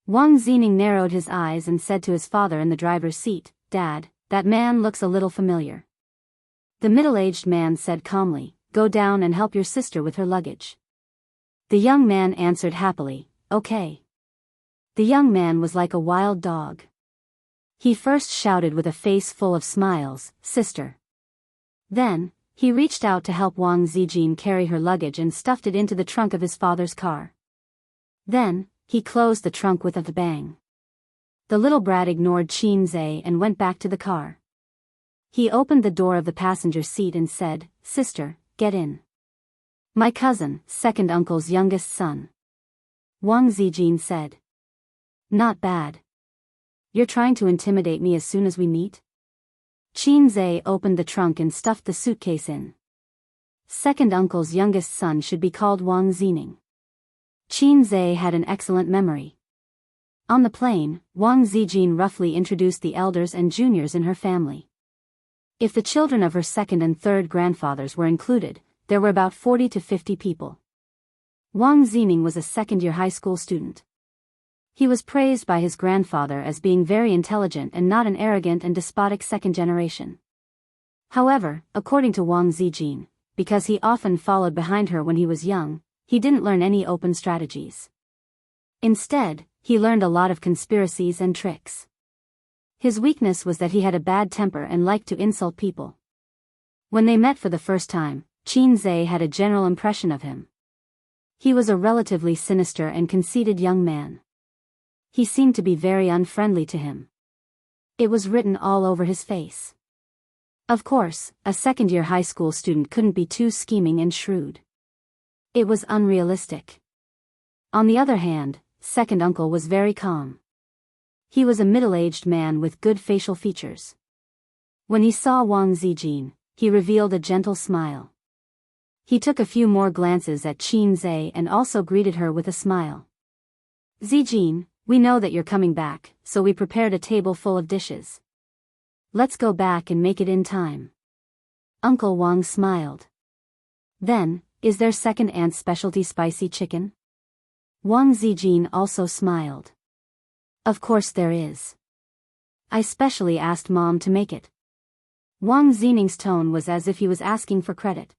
Wang Zijin narrowed his eyes and said to his father in the driver's seat, Dad, that man looks a little familiar. The middle-aged man said calmly, Go down and help your sister with her luggage. The young man answered happily, Okay. The young man was like a wild dog. He first shouted with a face full of smiles, Sister. Then, he reached out to help Wang Zijin carry her luggage and stuffed it into the trunk of his father's car. Then, he closed the trunk with a bang. The little brat ignored Qin Zhe and went back to the car. He opened the door of the passenger seat and said, Sister, get in. My cousin, second uncle's youngest son. Wang Zijin said. Not bad. You're trying to intimidate me as soon as we meet? Qin Zhe opened the trunk and stuffed the suitcase in. Second uncle's youngest son should be called Wang Zijin. Qin Zhe had an excellent memory. On the plane, Wang Zijin roughly introduced the elders and juniors in her family. If the children of her second and third grandfathers were included, there were about 40 to 50 people. Wang Zijin was a second-year high school student. He was praised by his grandfather as being very intelligent and not an arrogant and despotic second generation. However, according to Wang Zijin, because he often followed behind her when he was young, he didn't learn any open strategies. Instead, he learned a lot of conspiracies and tricks. His weakness was that he had a bad temper and liked to insult people. When they met for the first time, Qin Zhe had a general impression of him. He was a relatively sinister and conceited young man. He seemed to be very unfriendly to him. It was written all over his face. Of course, a second-year high school student couldn't be too scheming and shrewd. It was unrealistic. On the other hand, second uncle was very calm. He was a middle-aged man with good facial features. When he saw Wang Zijin, he revealed a gentle smile. He took a few more glances at Qin Zhe and also greeted her with a smile. Zijin, we know that you're coming back, so we prepared a table full of dishes. Let's go back and make it in time. Uncle Wang smiled. Then, is there second aunt's specialty spicy chicken? Wang Zijin also smiled. Of course there is. I specially asked Mom to make it. Wang Zining's tone was as if he was asking for credit.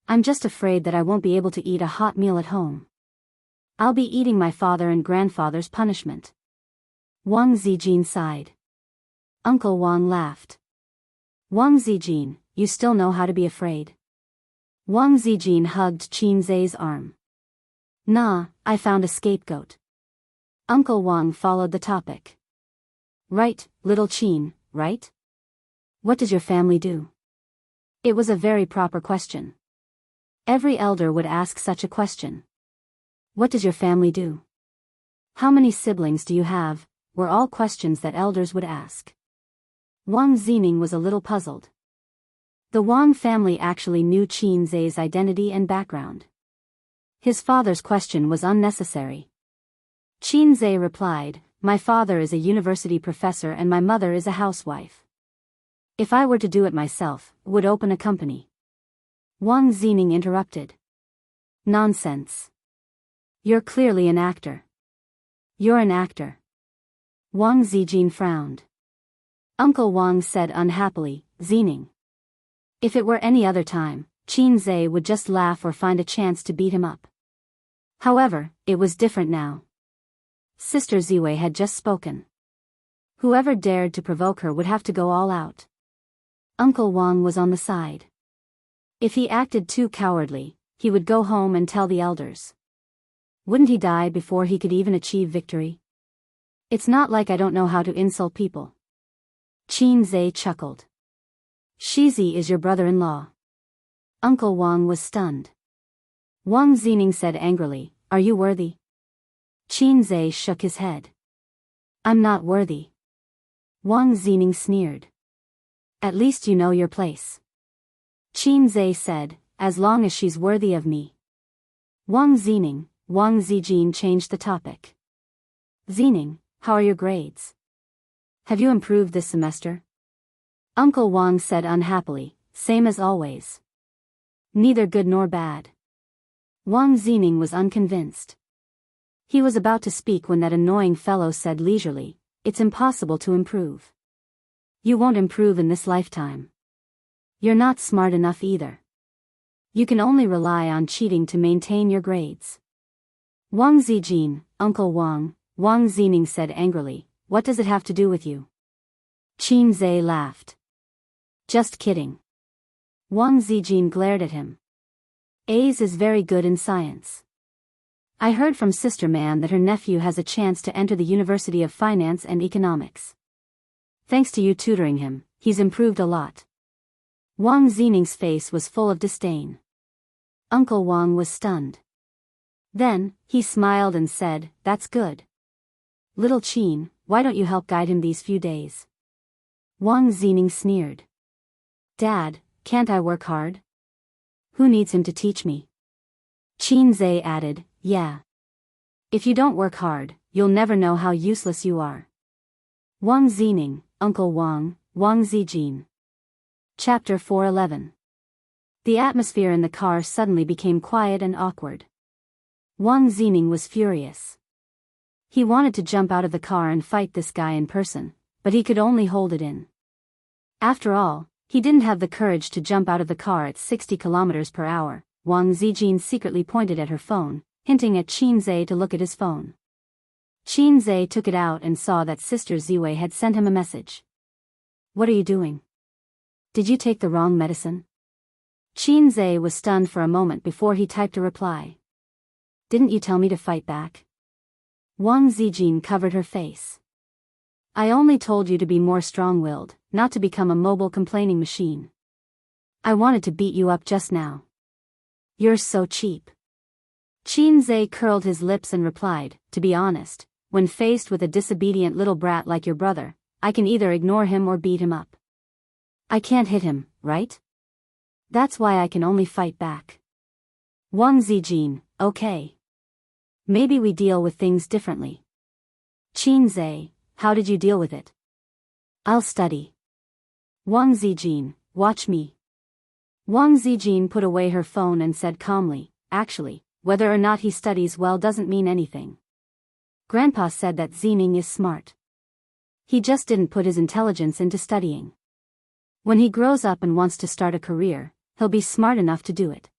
I'm just afraid that I won't be able to eat a hot meal at home. I'll be eating my father and grandfather's punishment. Wang Zijin sighed. Uncle Wang laughed. Wang Zijin, you still know how to be afraid. Wang Zijin hugged Qin Zhe's arm. Nah, I found a scapegoat. Uncle Wang followed the topic. Right, little Qin, right? What does your family do? It was a very proper question. Every elder would ask such a question. What does your family do? How many siblings do you have? Were all questions that elders would ask. Wang Zining was a little puzzled. The Wang family actually knew Qin Zhe's identity and background. His father's question was unnecessary. Qin Zhe replied, my father is a university professor and my mother is a housewife. If I were to do it myself, would open a company. Wang Zining interrupted. Nonsense. You're clearly an actor. You're an actor. Wang Zijin frowned. Uncle Wang said unhappily, Zining. If it were any other time, Qin Zhe would just laugh or find a chance to beat him up. However, it was different now. Sister Ziwei had just spoken. Whoever dared to provoke her would have to go all out. Uncle Wang was on the side. If he acted too cowardly, he would go home and tell the elders. Wouldn't he die before he could even achieve victory? It's not like I don't know how to insult people. Qin Zhe chuckled. Shizi is your brother-in-law. Uncle Wang was stunned. Wang Zining said angrily, are you worthy? Qin Zhe shook his head. I'm not worthy. Wang Zining sneered. At least you know your place. Qin Zhe said, as long as she's worthy of me. Wang Zijin changed the topic. Zining, how are your grades? Have you improved this semester? Uncle Wang said unhappily, same as always. Neither good nor bad. Wang Zining was unconvinced. He was about to speak when that annoying fellow said leisurely, it's impossible to improve. You won't improve in this lifetime. You're not smart enough either. You can only rely on cheating to maintain your grades. Wang Zijin, Uncle Wang Zining said angrily, what does it have to do with you? Qin Zhe laughed. Just kidding. Wang Zijin glared at him. A's is very good in science. I heard from Sister Man that her nephew has a chance to enter the University of Finance and Economics. Thanks to you tutoring him, he's improved a lot. Wang Zining's face was full of disdain. Uncle Wang was stunned. Then, he smiled and said, that's good. Little Qin, why don't you help guide him these few days? Wang Zining sneered. Dad, can't I work hard? Who needs him to teach me? Qin Zhe added, yeah. If you don't work hard, you'll never know how useless you are. Wang Zining, Uncle Wang Zijin. Chapter 411. The atmosphere in the car suddenly became quiet and awkward. Wang Zining was furious. He wanted to jump out of the car and fight this guy in person, but he could only hold it in. After all, He didn't have the courage to jump out of the car at 60 kilometers per hour. Wang Zijin secretly pointed at her phone, hinting at Qin Zhe to look at his phone. Qin Zhe took it out and saw that Sister Ziwei had sent him a message. What are you doing? Did you take the wrong medicine? Qin Zhe was stunned for a moment before he typed a reply. Didn't you tell me to fight back? Wang Zijin covered her face. I only told you to be more strong-willed, not to become a mobile complaining machine. I wanted to beat you up just now. You're so cheap. Qin Zhe curled his lips and replied, to be honest, when faced with a disobedient little brat like your brother, I can either ignore him or beat him up. I can't hit him, right? That's why I can only fight back. Wang Zijin, okay. Maybe we deal with things differently. Qin Zhe, how did you deal with it? I'll study. Wang Zijin, watch me. Wang Zijin put away her phone and said calmly, actually, whether or not he studies well doesn't mean anything. Grandpa said that Zining is smart. He just didn't put his intelligence into studying. When he grows up and wants to start a career, he'll be smart enough to do it.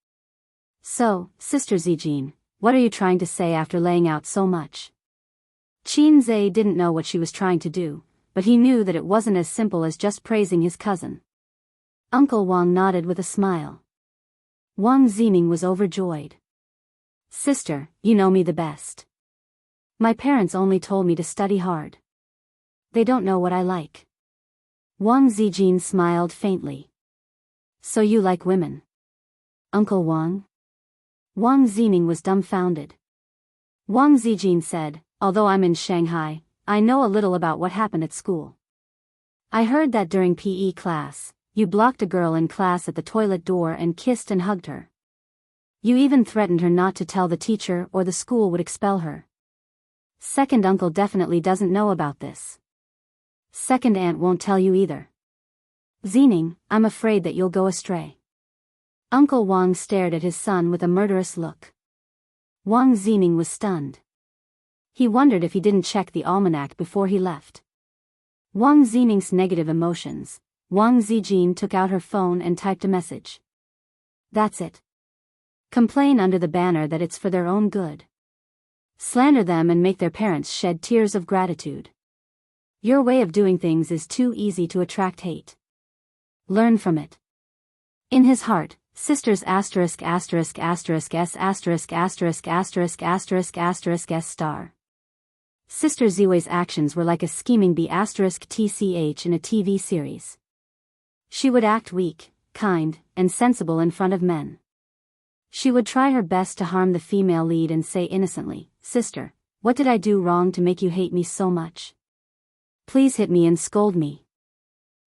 So, Sister Zijin, what are you trying to say after laying out so much? Qin Zhe didn't know what she was trying to do, but he knew that it wasn't as simple as just praising his cousin. Uncle Wang nodded with a smile. Wang Zining was overjoyed. Sister, you know me the best. My parents only told me to study hard. They don't know what I like. Wang Zijin smiled faintly. So you like women? Uncle Wang? Wang Zining was dumbfounded. Wang Zijin said, although I'm in Shanghai, I know a little about what happened at school. I heard that during PE class, you blocked a girl in class at the toilet door and kissed and hugged her. You even threatened her not to tell the teacher or the school would expel her. Second uncle definitely doesn't know about this. Second aunt won't tell you either. Zining, I'm afraid that you'll go astray. Uncle Wang stared at his son with a murderous look. Wang Zining was stunned. He wondered if he didn't check the almanac before he left. Wang Zining's negative emotions. Wang Zijin took out her phone and typed a message. That's it. Complain under the banner that it's for their own good. Slander them and make their parents shed tears of gratitude. Your way of doing things is too easy to attract hate. Learn from it. In his heart, sisters asterisk asterisk asterisk s asterisk asterisk asterisk asterisk asterisk s star. Sister Ziwei's actions were like a scheming bee asterisk tch in a TV series. She would act weak, kind, and sensible in front of men. She would try her best to harm the female lead and say innocently, Sister, what did I do wrong to make you hate me so much? Please hit me and scold me.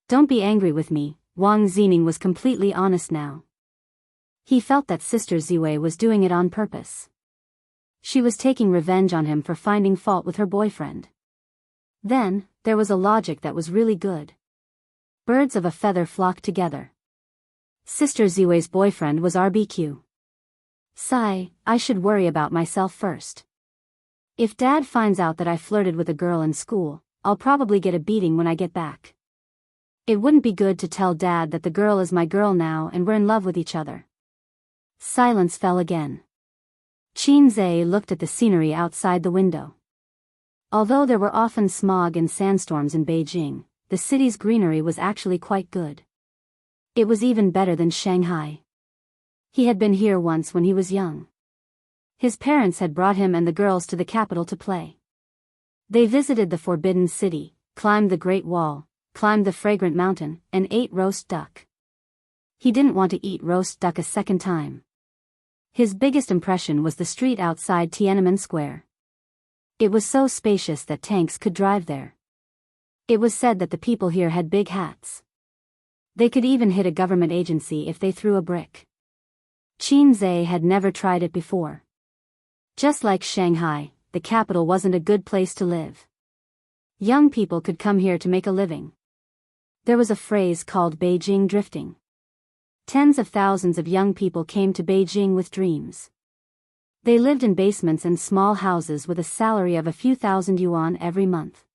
Don't be angry with me. Wang Zining was completely honest now. He felt that Sister Ziwei was doing it on purpose. She was taking revenge on him for finding fault with her boyfriend. Then, there was a logic that was really good. Birds of a feather flock together. Sister Ziwei's boyfriend was RBQ. Sigh, I should worry about myself first. If Dad finds out that I flirted with a girl in school, I'll probably get a beating when I get back. It wouldn't be good to tell Dad that the girl is my girl now and we're in love with each other. Silence fell again. Qin Zhe looked at the scenery outside the window. Although there were often smog and sandstorms in Beijing, the city's greenery was actually quite good. It was even better than Shanghai. He had been here once when he was young. His parents had brought him and the girls to the capital to play. They visited the Forbidden City, climbed the Great Wall, climbed the Fragrant Mountain, and ate roast duck. He didn't want to eat roast duck a second time. His biggest impression was the street outside Tiananmen Square. It was so spacious that tanks could drive there. It was said that the people here had big hats. They could even hit a government agency if they threw a brick. Qin Zhe had never tried it before. Just like Shanghai, the capital wasn't a good place to live. Young people could come here to make a living. There was a phrase called Beijing drifting. Tens of thousands of young people came to Beijing with dreams. They lived in basements and small houses with a salary of a few thousand yuan every month.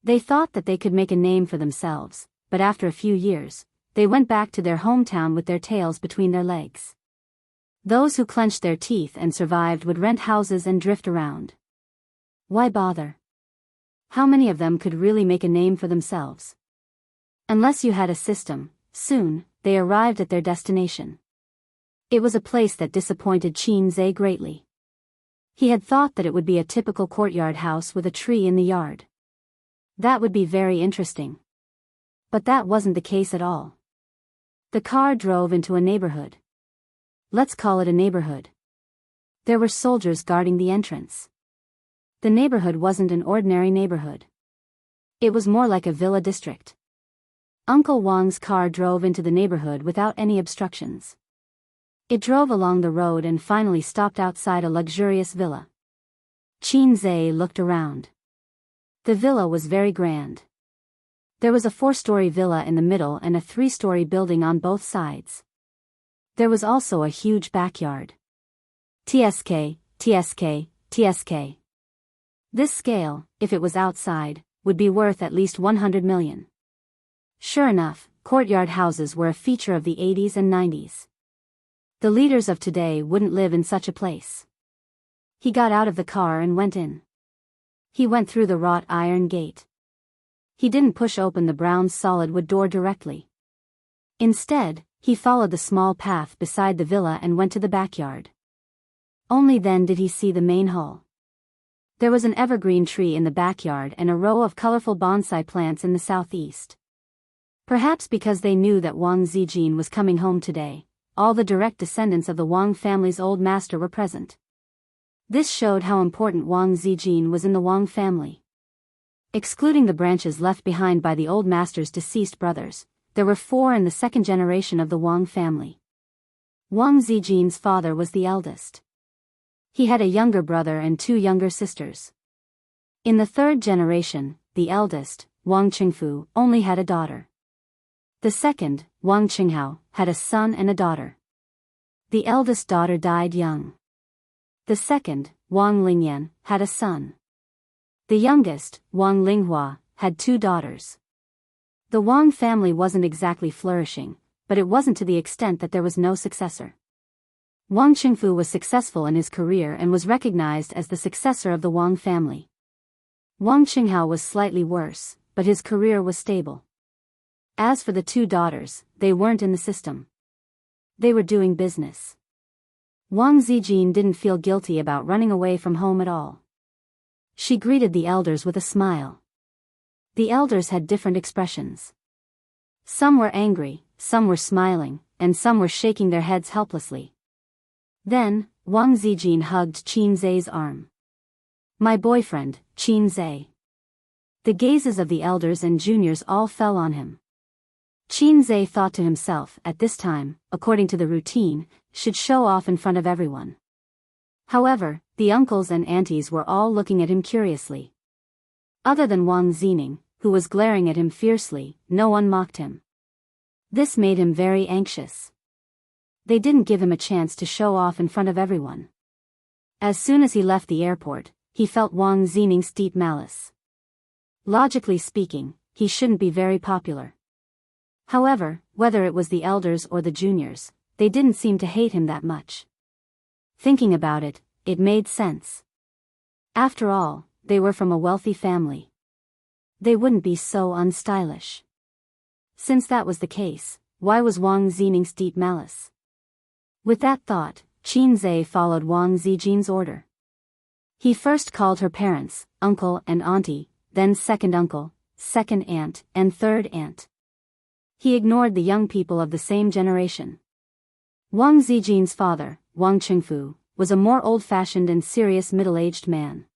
They thought that they could make a name for themselves, but after a few years, they went back to their hometown with their tails between their legs. Those who clenched their teeth and survived would rent houses and drift around. Why bother? How many of them could really make a name for themselves? Unless you had a system, soon, they arrived at their destination. It was a place that disappointed Qin Zhe greatly. He had thought that it would be a typical courtyard house with a tree in the yard. That would be very interesting. But that wasn't the case at all. The car drove into a neighborhood. Let's call it a neighborhood. There were soldiers guarding the entrance. The neighborhood wasn't an ordinary neighborhood. It was more like a villa district. Uncle Wang's car drove into the neighborhood without any obstructions. It drove along the road and finally stopped outside a luxurious villa. Qin Zhe looked around. The villa was very grand. There was a 4-story villa in the middle and a 3-story building on both sides. There was also a huge backyard. TSK, TSK, TSK. This scale, if it was outside, would be worth at least 100 million. Sure enough, courtyard houses were a feature of the 80s and 90s. The leaders of today wouldn't live in such a place. He got out of the car and went in. He went through the wrought iron gate. He didn't push open the brown solid wood door directly. Instead, he followed the small path beside the villa and went to the backyard. Only then did he see the main hall. There was an evergreen tree in the backyard and a row of colorful bonsai plants in the southeast. Perhaps because they knew that Wang Zijin was coming home today, all the direct descendants of the Wang family's old master were present. This showed how important Wang Zijin was in the Wang family. Excluding the branches left behind by the old master's deceased brothers, there were 4 in the second generation of the Wang family. Wang Zijin's father was the eldest. He had a younger brother and 2 younger sisters. In the third generation, the eldest, Wang Qingfu, only had a daughter. The second, Wang Qinghao, had a son and a daughter. The eldest daughter died young. The second, Wang Lingyan, had a son. The youngest, Wang Linghua, had 2 daughters. The Wang family wasn't exactly flourishing, but it wasn't to the extent that there was no successor. Wang Qingfu was successful in his career and was recognized as the successor of the Wang family. Wang Qinghao was slightly worse, but his career was stable. As for the 2 daughters, they weren't in the system. They were doing business. Wang Zijin didn't feel guilty about running away from home at all. She greeted the elders with a smile. The elders had different expressions. Some were angry, some were smiling, and some were shaking their heads helplessly. Then, Wang Zijin hugged Qin Zhe's arm. "My boyfriend, Qin Zhe." The gazes of the elders and juniors all fell on him. Qin Zhe thought to himself, at this time, according to the routine, should show off in front of everyone. However, the uncles and aunties were all looking at him curiously. Other than Wang Zining, who was glaring at him fiercely, no one mocked him. This made him very anxious. They didn't give him a chance to show off in front of everyone. As soon as he left the airport, he felt Wang Zining's deep malice. Logically speaking, he shouldn't be very popular. However, whether it was the elders or the juniors, they didn't seem to hate him that much. Thinking about it, it made sense. After all, they were from a wealthy family. They wouldn't be so unstylish. Since that was the case, why was Wang Zining's deep malice? With that thought, Qin Zhe followed Wang Zijin's order. He first called her parents, uncle and auntie, then second uncle, second aunt, and third aunt. He ignored the young people of the same generation. Wang Zijin's father, Wang Qingfu, was a more old-fashioned and serious middle-aged man.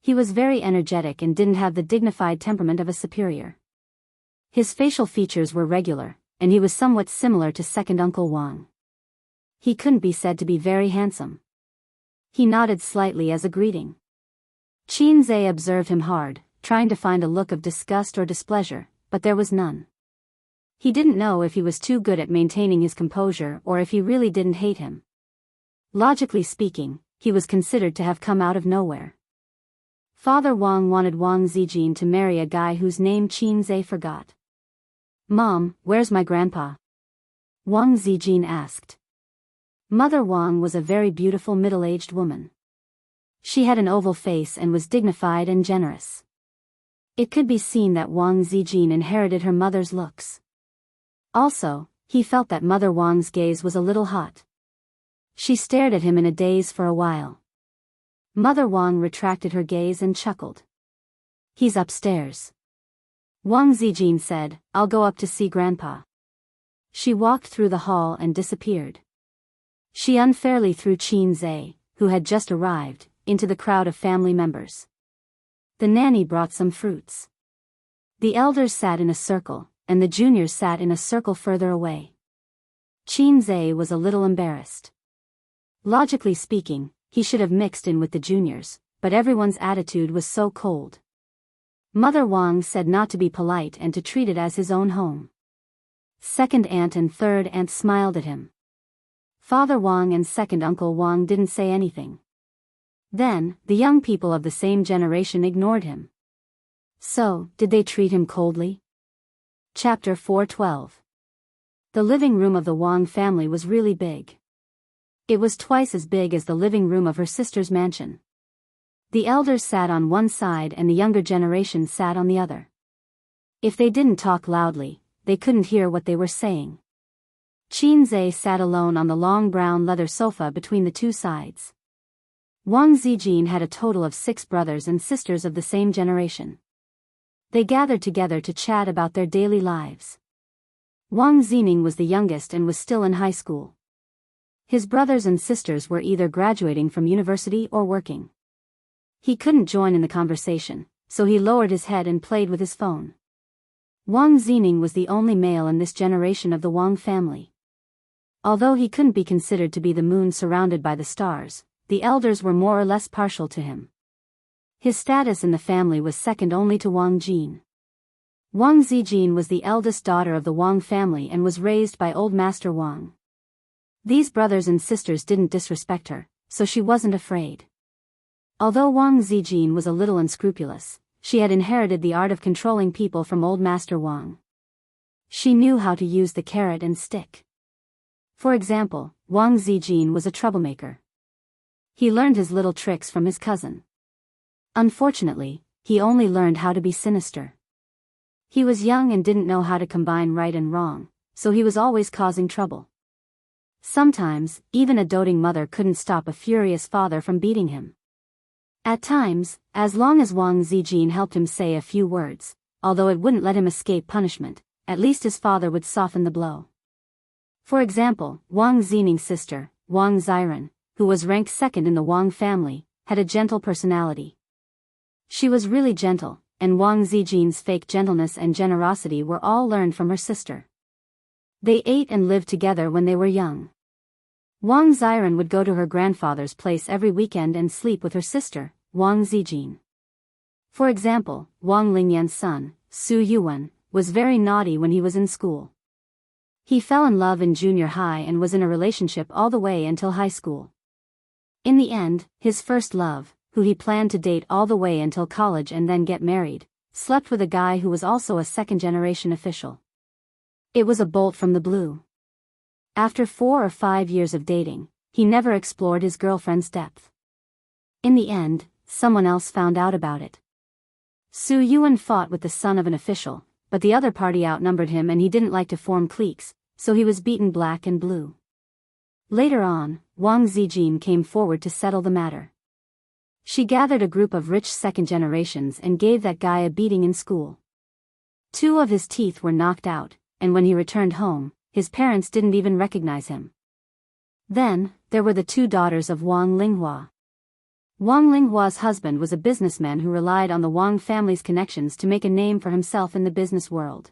He was very energetic and didn't have the dignified temperament of a superior. His facial features were regular, and he was somewhat similar to second uncle Wang. He couldn't be said to be very handsome. He nodded slightly as a greeting. Qin Zhe observed him hard, trying to find a look of disgust or displeasure, but there was none. He didn't know if he was too good at maintaining his composure or if he really didn't hate him. Logically speaking, he was considered to have come out of nowhere. Father Wang wanted Wang Zijin to marry a guy whose name Qin Zhe forgot. "Mom, where's my grandpa?" Wang Zijin asked. Mother Wang was a very beautiful middle-aged woman. She had an oval face and was dignified and generous. It could be seen that Wang Zijin inherited her mother's looks. Also, he felt that Mother Wang's gaze was a little hot. She stared at him in a daze for a while. Mother Wang retracted her gaze and chuckled. "He's upstairs." Wang Zijin said, "I'll go up to see Grandpa." She walked through the hall and disappeared. She unfairly threw Qin Zhe, who had just arrived, into the crowd of family members. The nanny brought some fruits. The elders sat in a circle, and the juniors sat in a circle further away. Qin Zhe was a little embarrassed. Logically speaking, he should have mixed in with the juniors, but everyone's attitude was so cold. Mother Wang said not to be polite and to treat it as his own home. Second aunt and third aunt smiled at him. Father Wang and second uncle Wang didn't say anything. Then, the young people of the same generation ignored him. So, did they treat him coldly? Chapter 412. The living room of the Wang family was really big. It was twice as big as the living room of her sister's mansion. The elders sat on one side and the younger generation sat on the other. If they didn't talk loudly, they couldn't hear what they were saying. Qin Zhe sat alone on the long brown leather sofa between the two sides. Wang Zijin had a total of 6 brothers and sisters of the same generation. They gathered together to chat about their daily lives. Wang Zining was the youngest and was still in high school. His brothers and sisters were either graduating from university or working. He couldn't join in the conversation, so he lowered his head and played with his phone. Wang Zining was the only male in this generation of the Wang family. Although he couldn't be considered to be the moon surrounded by the stars, the elders were more or less partial to him. His status in the family was second only to Wang Jin. Wang Zijin was the eldest daughter of the Wang family and was raised by old Master Wang. These brothers and sisters didn't disrespect her, so she wasn't afraid. Although Wang Zijin was a little unscrupulous, she had inherited the art of controlling people from old Master Wang. She knew how to use the carrot and stick. For example, Wang Zijin was a troublemaker. He learned his little tricks from his cousin. Unfortunately, he only learned how to be sinister. He was young and didn't know how to combine right and wrong, so he was always causing trouble. Sometimes, even a doting mother couldn't stop a furious father from beating him. At times, as long as Wang Zijin helped him say a few words, although it wouldn't let him escape punishment, at least his father would soften the blow. For example, Wang Zining's sister, Wang Ziren, who was ranked second in the Wang family, had a gentle personality. She was really gentle, and Wang Zijin's fake gentleness and generosity were all learned from her sister. They ate and lived together when they were young. Wang Ziren would go to her grandfather's place every weekend and sleep with her sister, Wang Zijin. For example, Wang Lingyan's son, Su Yuan, was very naughty when he was in school. He fell in love in junior high and was in a relationship all the way until high school. In the end, his first love, who he planned to date all the way until college and then get married, slept with a guy who was also a second-generation official. It was a bolt from the blue. After 4 or 5 years of dating, he never explored his girlfriend's depth. In the end, someone else found out about it. Su Yuan fought with the son of an official, but the other party outnumbered him and he didn't like to form cliques, so he was beaten black and blue. Later on, Wang Zijin came forward to settle the matter. She gathered a group of rich second generations and gave that guy a beating in school. 2 of his teeth were knocked out, and when he returned home, his parents didn't even recognize him. Then, there were the 2 daughters of Wang Linghua. Wang Linghua's husband was a businessman who relied on the Wang family's connections to make a name for himself in the business world.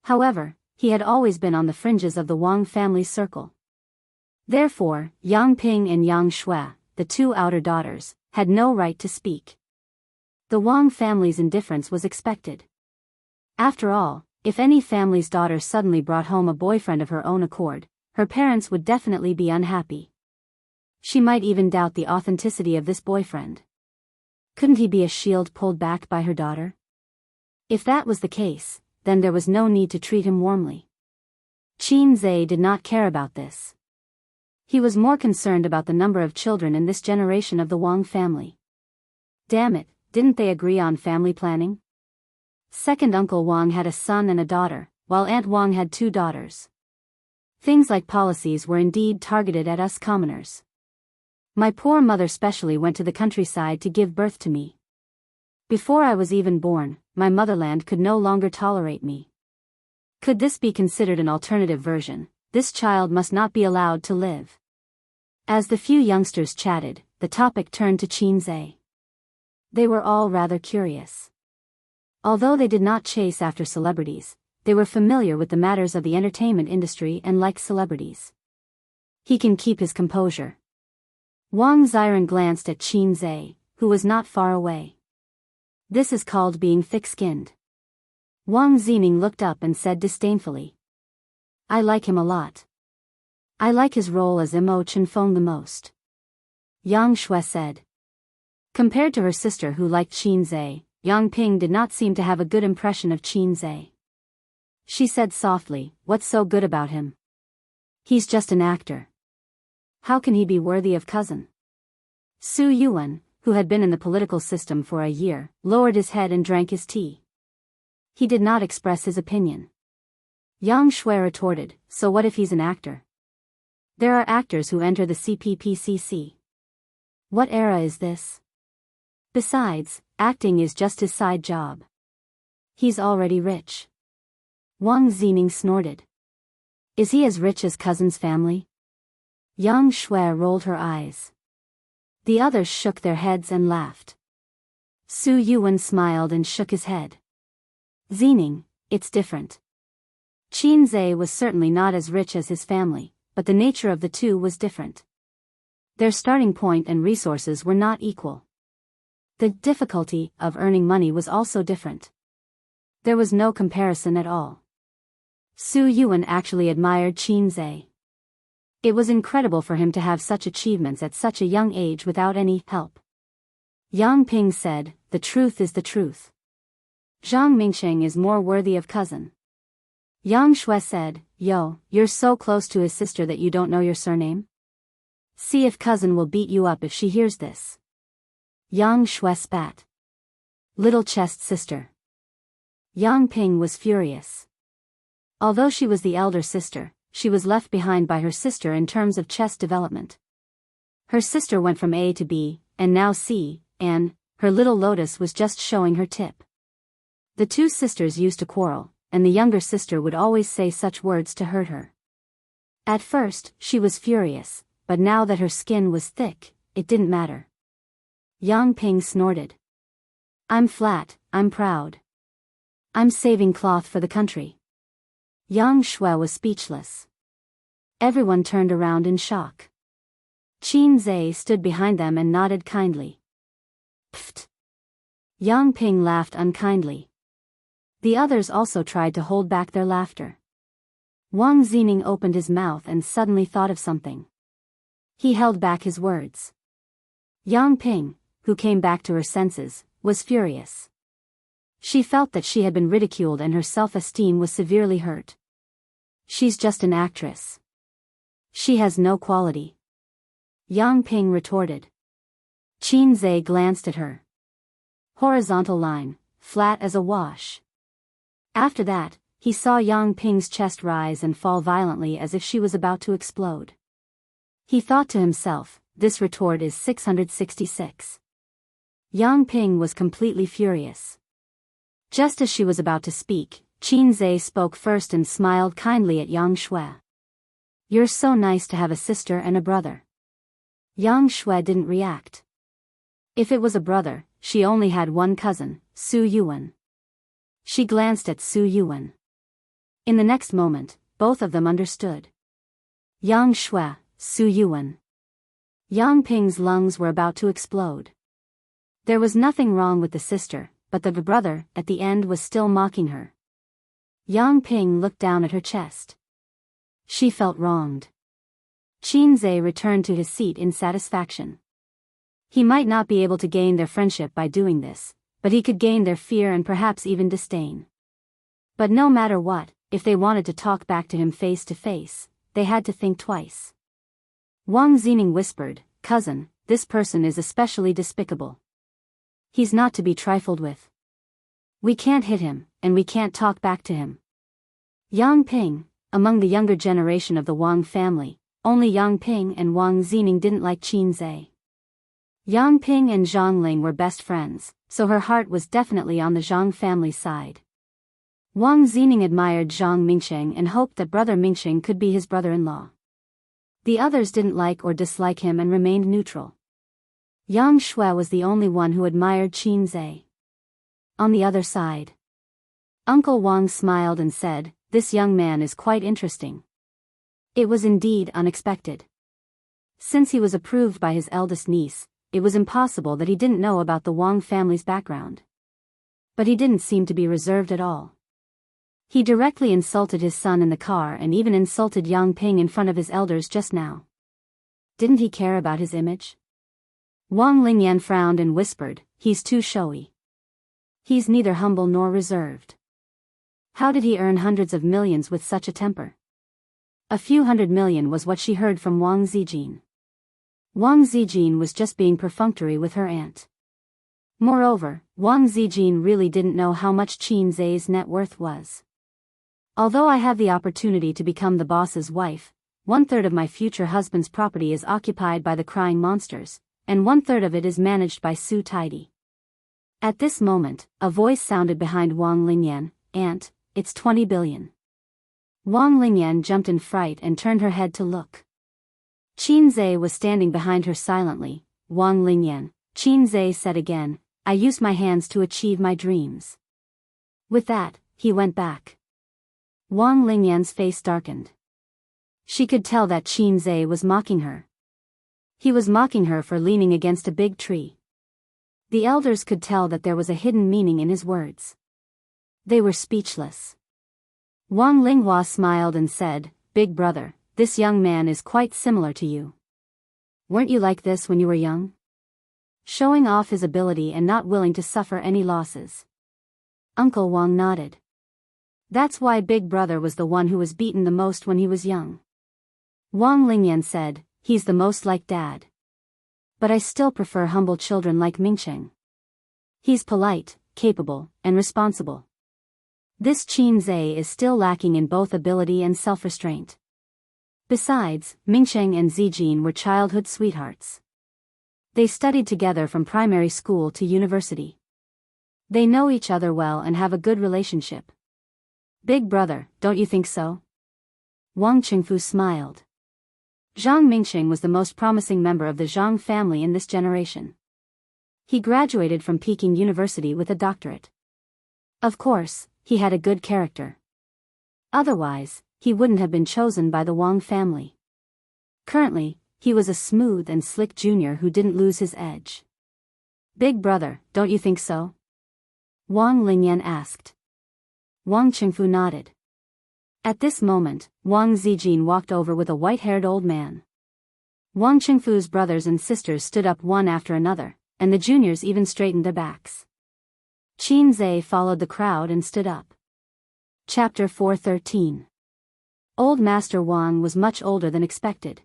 However, he had always been on the fringes of the Wang family's circle. Therefore, Yang Ping and Yang Shui, the 2 outer daughters, had no right to speak. The Wang family's indifference was expected. After all, if any family's daughter suddenly brought home a boyfriend of her own accord, her parents would definitely be unhappy. She might even doubt the authenticity of this boyfriend. Couldn't he be a shield pulled back by her daughter? If that was the case, then there was no need to treat him warmly. Qin Zhe did not care about this. He was more concerned about the number of children in this generation of the Wang family. Damn it, didn't they agree on family planning? Second Uncle Wang had a son and a daughter, while Aunt Wang had 2 daughters. Things like policies were indeed targeted at us commoners. My poor mother specially went to the countryside to give birth to me. Before I was even born, my motherland could no longer tolerate me. Could this be considered an alternative version? This child must not be allowed to live. As the few youngsters chatted, the topic turned to Qin Zhe. They were all rather curious. Although they did not chase after celebrities, they were familiar with the matters of the entertainment industry and liked celebrities. He can keep his composure. Wang Xiren glanced at Qin Zhe, who was not far away. This is called being thick-skinned. Wang Zining looked up and said disdainfully. I like him a lot. I like his role as Mo Chenfeng the most. Yang Shui said. Compared to her sister who liked Qin Zhe, Yang Ping did not seem to have a good impression of Qin Zhe. She said softly, what's so good about him? He's just an actor. How can he be worthy of cousin? Su Yuan, who had been in the political system for a year, lowered his head and drank his tea. He did not express his opinion. Yang Shui retorted, so what if he's an actor? There are actors who enter the CPPCC. What era is this? Besides, acting is just his side job. He's already rich. Wang Zining snorted. Is he as rich as cousin's family? Yang Shui rolled her eyes. The others shook their heads and laughed. Su Yuan smiled and shook his head. Zining, it's different. Qin Zhe was certainly not as rich as his family, but the nature of the two was different. Their starting point and resources were not equal. The difficulty of earning money was also different. There was no comparison at all. Su Yuan actually admired Qin Zhe. It was incredible for him to have such achievements at such a young age without any help. Yang Ping said, the truth is the truth. Zhang Mingsheng is more worthy of cousin. Yang Shui said, yo, you're so close to his sister that you don't know your surname? See if cousin will beat you up if she hears this. Yang Shui spat. Little chest sister. Yang Ping was furious. Although she was the elder sister, she was left behind by her sister in terms of chess development. Her sister went from A to B, and now C, and her little lotus was just showing her tip. The two sisters used to quarrel, and the younger sister would always say such words to hurt her. At first, she was furious, but now that her skin was thick, it didn't matter. Yang Ping snorted. I'm flat, I'm proud. I'm saving cloth for the country. Yang Shui was speechless. Everyone turned around in shock. Qin Zhe stood behind them and nodded kindly. Pfft. Yang Ping laughed unkindly. The others also tried to hold back their laughter. Wang Zining opened his mouth and suddenly thought of something. He held back his words. Yang Ping, who came back to her senses, was furious. She felt that she had been ridiculed and her self-esteem was severely hurt. She's just an actress. She has no quality. Yang Ping retorted. Qin Zhe glanced at her. Horizontal line, flat as a wash. After that, he saw Yang Ping's chest rise and fall violently as if she was about to explode. He thought to himself, this retort is 666. Yang Ping was completely furious. Just as she was about to speak, Qin Zhe spoke first and smiled kindly at Yang Shui. You're so nice to have a sister and a brother. Yang Shui didn't react. If it was a brother, she only had one cousin, Su Yuan. She glanced at Su Yuan. In the next moment, both of them understood. Yang Shui, Su Yuan. Yang Ping's lungs were about to explode. There was nothing wrong with the sister, but the brother, at the end, was still mocking her. Yang Ping looked down at her chest. She felt wronged. Qin Zhe returned to his seat in satisfaction. He might not be able to gain their friendship by doing this, but he could gain their fear and perhaps even disdain. But no matter what, if they wanted to talk back to him face to face, they had to think twice. Wang Zining whispered, "Cousin, this person is especially despicable. He's not to be trifled with. We can't hit him, and we can't talk back to him." Yang Ping, among the younger generation of the Wang family, only Yang Ping and Wang Zining didn't like Qin Zhe. Yang Ping and Zhang Ling were best friends, so her heart was definitely on the Zhang family's side. Wang Zining admired Zhang Mingsheng and hoped that brother Mingsheng could be his brother-in-law. The others didn't like or dislike him and remained neutral. Yang Shui was the only one who admired Qin Zhe. On the other side, Uncle Wang smiled and said, "This young man is quite interesting." It was indeed unexpected. Since he was approved by his eldest niece, it was impossible that he didn't know about the Wang family's background. But he didn't seem to be reserved at all. He directly insulted his son in the car and even insulted Yang Ping in front of his elders just now. Didn't he care about his image? Wang Lingyan frowned and whispered, "He's too showy. He's neither humble nor reserved. How did he earn hundreds of millions with such a temper?" A few 100 million was what she heard from Wang Zijin. Wang Zijin was just being perfunctory with her aunt. Moreover, Wang Zijin really didn't know how much Qin Zhe's net worth was. "Although I have the opportunity to become the boss's wife, 1/3 of my future husband's property is occupied by the crying monsters, and 1/3 of it is managed by Su Tidy." At this moment, a voice sounded behind Wang Lingyan, "Aunt, it's 20 billion. Wang Lingyan jumped in fright and turned her head to look. Qin Zhe was standing behind her silently. "Wang Lingyan," Qin Zhe said again, "I used my hands to achieve my dreams." With that, he went back. Wang Lingyan's face darkened. She could tell that Qin Zhe was mocking her. He was mocking her for leaning against a big tree. The elders could tell that there was a hidden meaning in his words. They were speechless. Wang Linghua smiled and said, "Big brother, this young man is quite similar to you. Weren't you like this when you were young? Showing off his ability and not willing to suffer any losses." Uncle Wang nodded. "That's why Big Brother was the one who was beaten the most when he was young." Wang Lingyan said, "He's the most like Dad. But I still prefer humble children like Mingsheng. He's polite, capable, and responsible. This Qin Zhe is still lacking in both ability and self-restraint." Besides, Mingsheng and Zijin were childhood sweethearts. They studied together from primary school to university. They know each other well and have a good relationship. "Big brother, don't you think so?" Wang Qingfu smiled. Zhang Mingsheng was the most promising member of the Zhang family in this generation. He graduated from Peking University with a doctorate. Of course, he had a good character. Otherwise, he wouldn't have been chosen by the Wang family. Currently, he was a smooth and slick junior who didn't lose his edge. "Big brother, don't you think so?" Wang Lingyan asked. Wang Qingfu nodded. At this moment, Wang Zijin walked over with a white-haired old man. Wang Qingfu's brothers and sisters stood up one after another, and the juniors even straightened their backs. Qin Zhe followed the crowd and stood up. Chapter 413. Old Master Wang was much older than expected.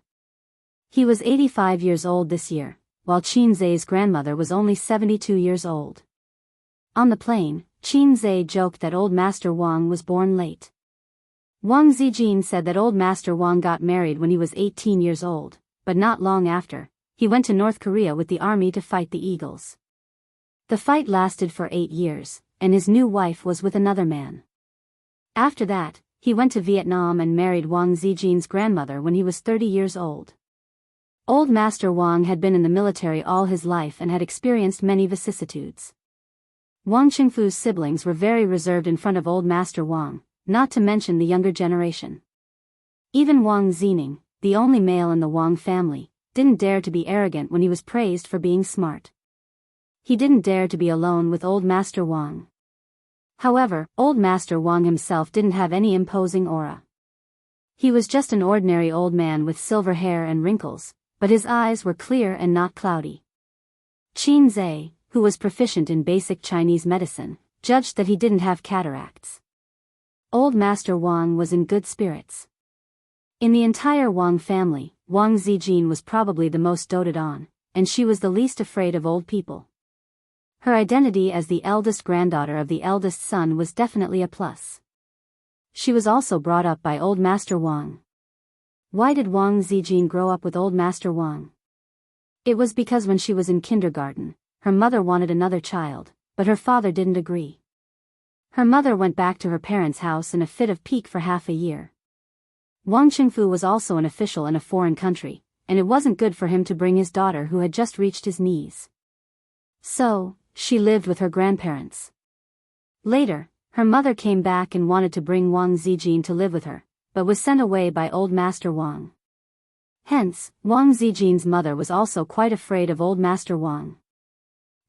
He was 85 years old this year, while Qin Zhe's grandmother was only 72 years old. On the plane, Qin Zhe joked that Old Master Wang was born late. Wang Zijin said that Old Master Wang got married when he was 18 years old, but not long after, he went to North Korea with the army to fight the Eagles. The fight lasted for 8 years, and his new wife was with another man. After that, he went to Vietnam and married Wang Zijin's grandmother when he was 30 years old. Old Master Wang had been in the military all his life and had experienced many vicissitudes. Wang Qingfu's siblings were very reserved in front of Old Master Wang, not to mention the younger generation. Even Wang Zining, the only male in the Wang family, didn't dare to be arrogant when he was praised for being smart. He didn't dare to be alone with Old Master Wang. However, Old Master Wang himself didn't have any imposing aura. He was just an ordinary old man with silver hair and wrinkles, but his eyes were clear and not cloudy. Qin Zhe, who was proficient in basic Chinese medicine, judged that he didn't have cataracts. Old Master Wang was in good spirits. In the entire Wang family, Wang Zijin was probably the most doted on, and she was the least afraid of old people. Her identity as the eldest granddaughter of the eldest son was definitely a plus. She was also brought up by Old Master Wang. Why did Wang Zijin grow up with Old Master Wang? It was because when she was in kindergarten, her mother wanted another child, but her father didn't agree. Her mother went back to her parents' house in a fit of pique for half a year. Wang Qingfu was also an official in a foreign country, and it wasn't good for him to bring his daughter who had just reached his knees. So, she lived with her grandparents. Later, her mother came back and wanted to bring Wang Zijin to live with her, but was sent away by Old Master Wang. Hence, Wang Zijin's mother was also quite afraid of Old Master Wang.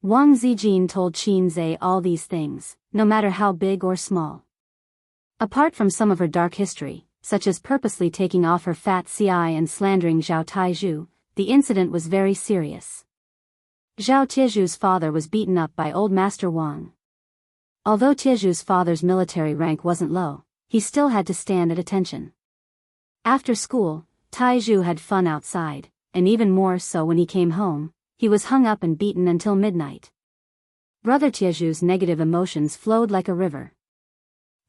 Wang Zijin told Qin Zhe all these things, no matter how big or small. Apart from some of her dark history, such as purposely taking off her fat ci and slandering Zhao Taizhu, the incident was very serious. Zhao Tieju's father was beaten up by Old Master Wang. Although Tieju's father's military rank wasn't low, he still had to stand at attention. After school, Taizhu had fun outside, and even more so when he came home, he was hung up and beaten until midnight. Brother Tieju's negative emotions flowed like a river.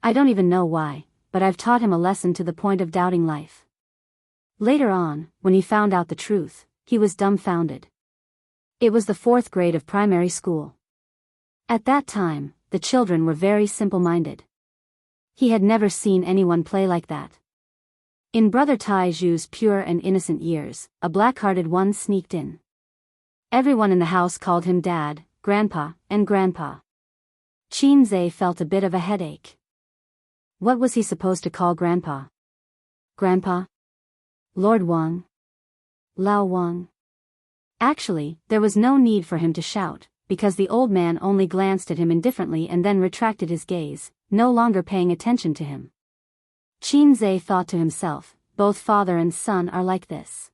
I don't even know why, but I've taught him a lesson to the point of doubting life. Later on, when he found out the truth, he was dumbfounded. It was the 4th grade of primary school. At that time, the children were very simple-minded. He had never seen anyone play like that. In Brother Taiju's pure and innocent years, a black-hearted one sneaked in. Everyone in the house called him Dad, Grandpa, and Grandpa. Qin Zhe felt a bit of a headache. What was he supposed to call Grandpa? Grandpa? Lord Wang? Lao Wang? Actually, there was no need for him to shout, because the old man only glanced at him indifferently and then retracted his gaze, no longer paying attention to him. Qin Zhe thought to himself, both father and son are like this.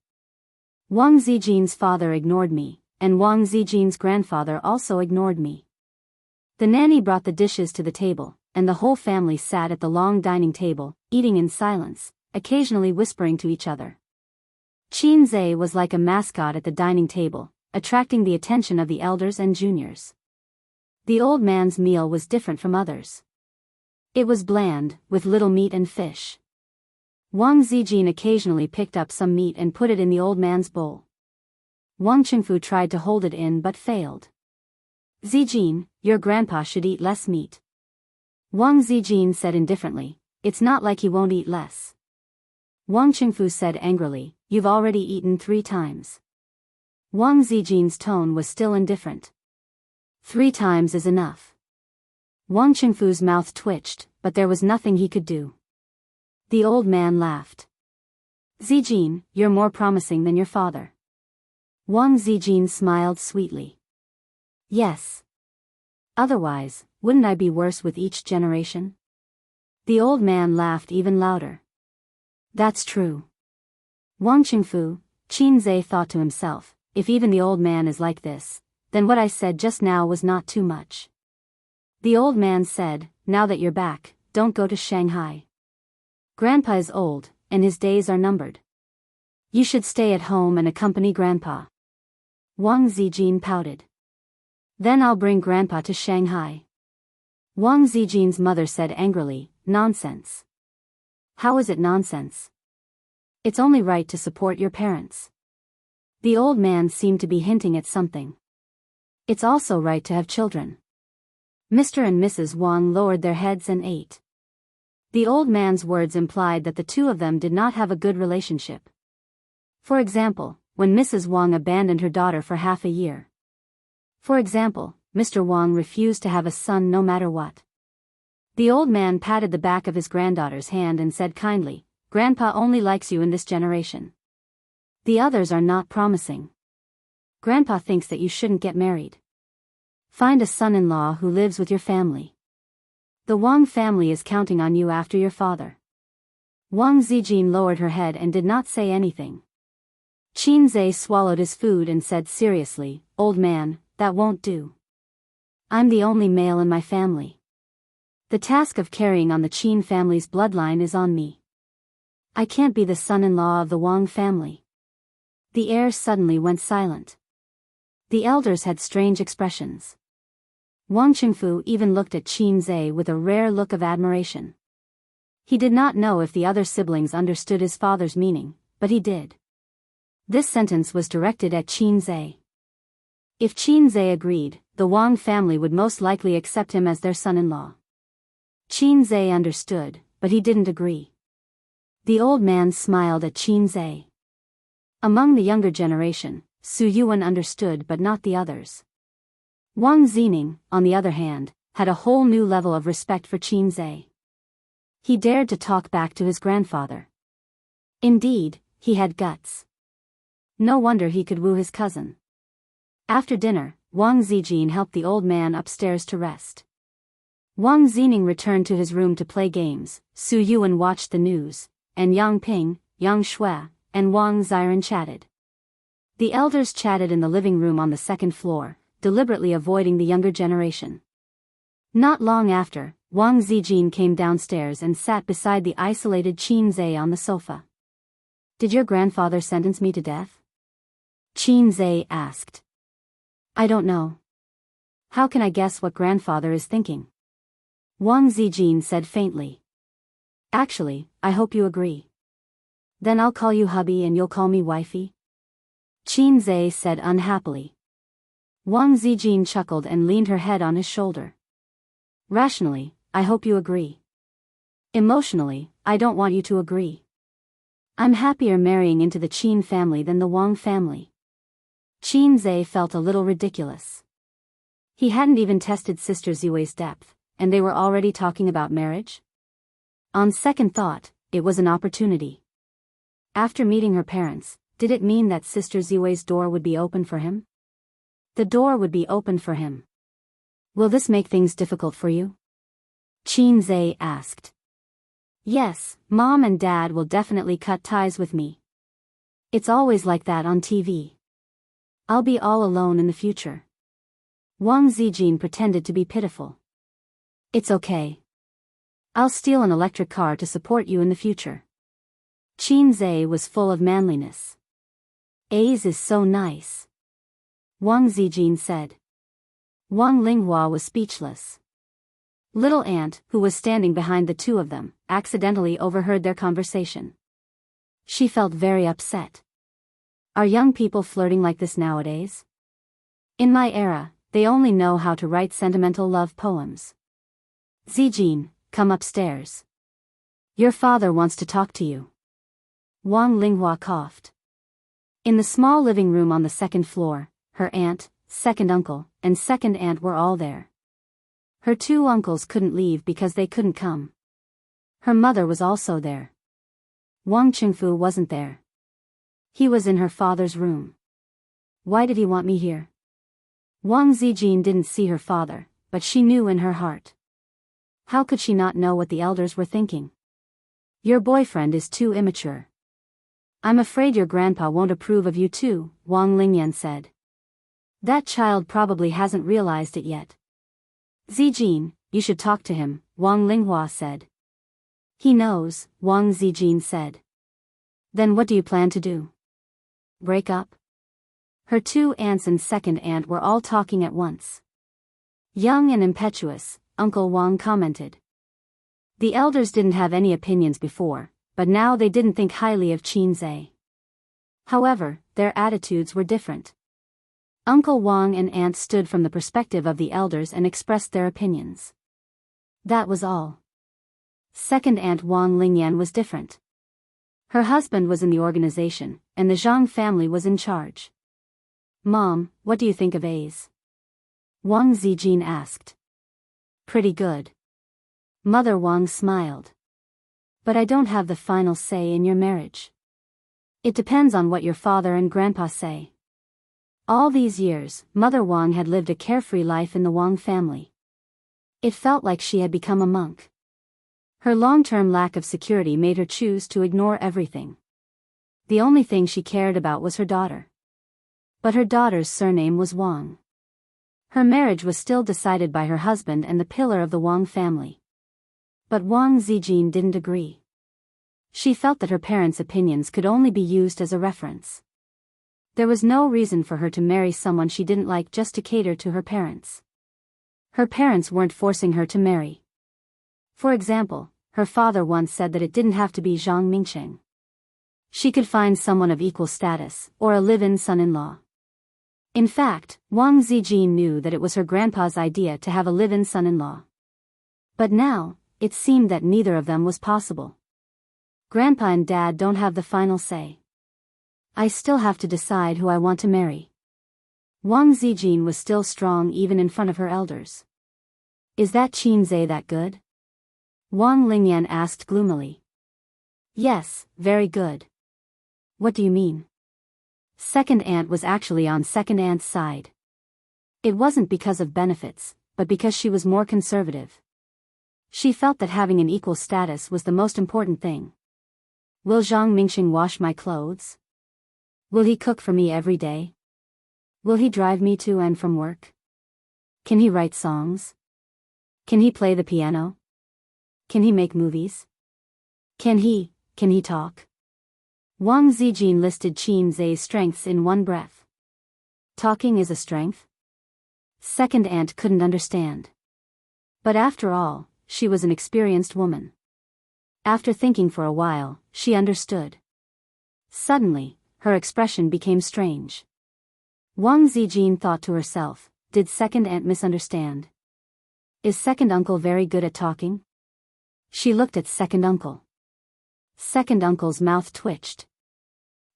Wang Zijin's father ignored me, and Wang Zijin's grandfather also ignored me. The nanny brought the dishes to the table, and the whole family sat at the long dining table, eating in silence, occasionally whispering to each other. Qin Zhe was like a mascot at the dining table, attracting the attention of the elders and juniors. The old man's meal was different from others. It was bland, with little meat and fish. Wang Zijin occasionally picked up some meat and put it in the old man's bowl. Wang Qingfu tried to hold it in but failed. Zijin, your grandpa should eat less meat. Wang Zijin said indifferently, it's not like he won't eat less. Wang Qingfu said angrily, you've already eaten 3 times. Wang Zijin's tone was still indifferent. 3 times is enough. Wang Qingfu's mouth twitched, but there was nothing he could do. The old man laughed. Zijin, you're more promising than your father. Wang Zijin smiled sweetly. Yes. Otherwise, wouldn't I be worse with each generation? The old man laughed even louder. That's true. Wang Qingfu, Qin Zhe thought to himself, if even the old man is like this, then what I said just now was not too much. The old man said, now that you're back, don't go to Shanghai. Grandpa is old, and his days are numbered. You should stay at home and accompany Grandpa. Wang Zijin pouted. Then I'll bring Grandpa to Shanghai. Wang Zijin's mother said angrily, nonsense. How is it nonsense? It's only right to support your parents. The old man seemed to be hinting at something. It's also right to have children. Mr. and Mrs. Wang lowered their heads and ate. The old man's words implied that the two of them did not have a good relationship. For example, when Mrs. Wang abandoned her daughter for half a year. For example, Mr. Wang refused to have a son no matter what. The old man patted the back of his granddaughter's hand and said kindly, Grandpa only likes you in this generation. The others are not promising. Grandpa thinks that you shouldn't get married. Find a son-in-law who lives with your family. The Wang family is counting on you after your father. Wang Zijin lowered her head and did not say anything. Qin Zhe swallowed his food and said seriously, old man, that won't do. I'm the only male in my family. The task of carrying on the Qin family's bloodline is on me. I can't be the son-in-law of the Wang family. The air suddenly went silent. The elders had strange expressions. Wang Qingfu even looked at Qin Zhe with a rare look of admiration. He did not know if the other siblings understood his father's meaning, but he did. This sentence was directed at Qin Zhe. If Qin Zhe agreed, the Wang family would most likely accept him as their son-in-law. Qin Zhe understood, but he didn't agree. The old man smiled at Qin Zhe. Among the younger generation, Su Yuan understood but not the others. Wang Zining, on the other hand, had a whole new level of respect for Qin Zhe. He dared to talk back to his grandfather. Indeed, he had guts. No wonder he could woo his cousin. After dinner, Wang Zijin helped the old man upstairs to rest. Wang Zining returned to his room to play games. Su Yuan watched the news, and Yang Ping, Yang Shui, and Wang Ziren chatted. The elders chatted in the living room on the second floor, deliberately avoiding the younger generation. Not long after, Wang Zijin came downstairs and sat beside the isolated Qin Zhe on the sofa. "Did your grandfather sentence me to death?" Qin Zhe asked. "I don't know. How can I guess what grandfather is thinking?" Wang Zijin said faintly. "Actually, I hope you agree. Then I'll call you hubby and you'll call me wifey?" Qin Zhe said unhappily. Wang Zijin chuckled and leaned her head on his shoulder. "Rationally, I hope you agree. Emotionally, I don't want you to agree. I'm happier marrying into the Qin family than the Wang family." Qin Zhe felt a little ridiculous. He hadn't even tested Sister Ziwei's depth, and they were already talking about marriage? On second thought, it was an opportunity. After meeting her parents, did it mean that Sister Ziwei's door would be open for him? The door would be open for him. "Will this make things difficult for you?" Qin Zhe asked. "Yes, Mom and Dad will definitely cut ties with me. It's always like that on TV. I'll be all alone in the future." Wang Zijin pretended to be pitiful. "It's okay. I'll steal an electric car to support you in the future." Qin Zhe was full of manliness. "A's is so nice," Wang Zijin said. Wang Linghua was speechless. Little Aunt, who was standing behind the two of them, accidentally overheard their conversation. She felt very upset. Are young people flirting like this nowadays? In my era, they only know how to write sentimental love poems. "Zijin, come upstairs. Your father wants to talk to you." Wang Linghua coughed. In the small living room on the second floor, her aunt, second uncle, and second aunt were all there. Her two uncles couldn't leave because they couldn't come. Her mother was also there. Wang Qingfu wasn't there. He was in her father's room. Why did he want me here? Wang Zijin didn't see her father, but she knew in her heart. How could she not know what the elders were thinking? "Your boyfriend is too immature. I'm afraid your grandpa won't approve of you too," Wang Lingyan said. "That child probably hasn't realized it yet." "Zijin, you should talk to him," Wang Linghua said. "He knows," Wang Zijin said. "Then what do you plan to do? Break up?" Her two aunts and second aunt were all talking at once. Young and impetuous, Uncle Wang commented. The elders didn't have any opinions before, but now they didn't think highly of Qin Zhe. However, their attitudes were different. Uncle Wang and Aunt stood from the perspective of the elders and expressed their opinions. That was all. Second Aunt Wang Lingyan was different. Her husband was in the organization, and the Zhang family was in charge. "Mom, what do you think of A's?" Wang Zijin asked. "Pretty good." Mother Wang smiled. "But I don't have the final say in your marriage. It depends on what your father and grandpa say." All these years, Mother Wang had lived a carefree life in the Wang family. It felt like she had become a monk. Her long-term lack of security made her choose to ignore everything. The only thing she cared about was her daughter. But her daughter's surname was Wang. Her marriage was still decided by her husband and the pillar of the Wang family. But Wang Zijin didn't agree. She felt that her parents' opinions could only be used as a reference. There was no reason for her to marry someone she didn't like just to cater to her parents. Her parents weren't forcing her to marry. For example, her father once said that it didn't have to be Zhang Mingcheng. She could find someone of equal status, or a live-in son-in-law. In fact, Wang Zijin knew that it was her grandpa's idea to have a live-in son-in-law. But now, it seemed that neither of them was possible. Grandpa and Dad don't have the final say. I still have to decide who I want to marry. Wang Zijin was still strong even in front of her elders. Is that Qinze that good? Wang Lingyan asked gloomily. Yes, very good. What do you mean? Second aunt was actually on second aunt's side. It wasn't because of benefits, but because she was more conservative. She felt that having an equal status was the most important thing. Will Zhang Mingxing wash my clothes? Will he cook for me every day? Will he drive me to and from work? Can he write songs? Can he play the piano? Can he make movies? Can he talk? Wang Zijin listed Qin Zhe's strengths in one breath. Talking is a strength? Second aunt couldn't understand. But after all, she was an experienced woman. After thinking for a while, she understood. Suddenly, her expression became strange. Wang Zijin thought to herself, did second aunt misunderstand? Is second uncle very good at talking? She looked at second uncle. Second uncle's mouth twitched.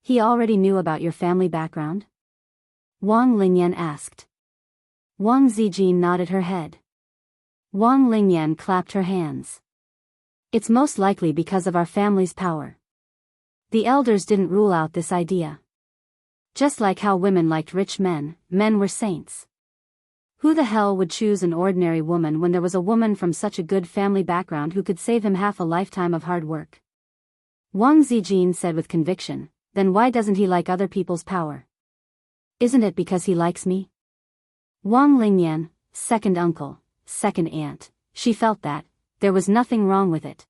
He already knew about your family background? Wang Lingyan asked. Wang Zijin nodded her head. Wang Lingyan clapped her hands. It's most likely because of our family's power. The elders didn't rule out this idea. Just like how women liked rich men, men were saints. Who the hell would choose an ordinary woman when there was a woman from such a good family background who could save him half a lifetime of hard work? Wang Zijin said with conviction, then why doesn't he like other people's power? Isn't it because he likes me? Wang Lingyan, second uncle, second aunt, she felt that there was nothing wrong with it.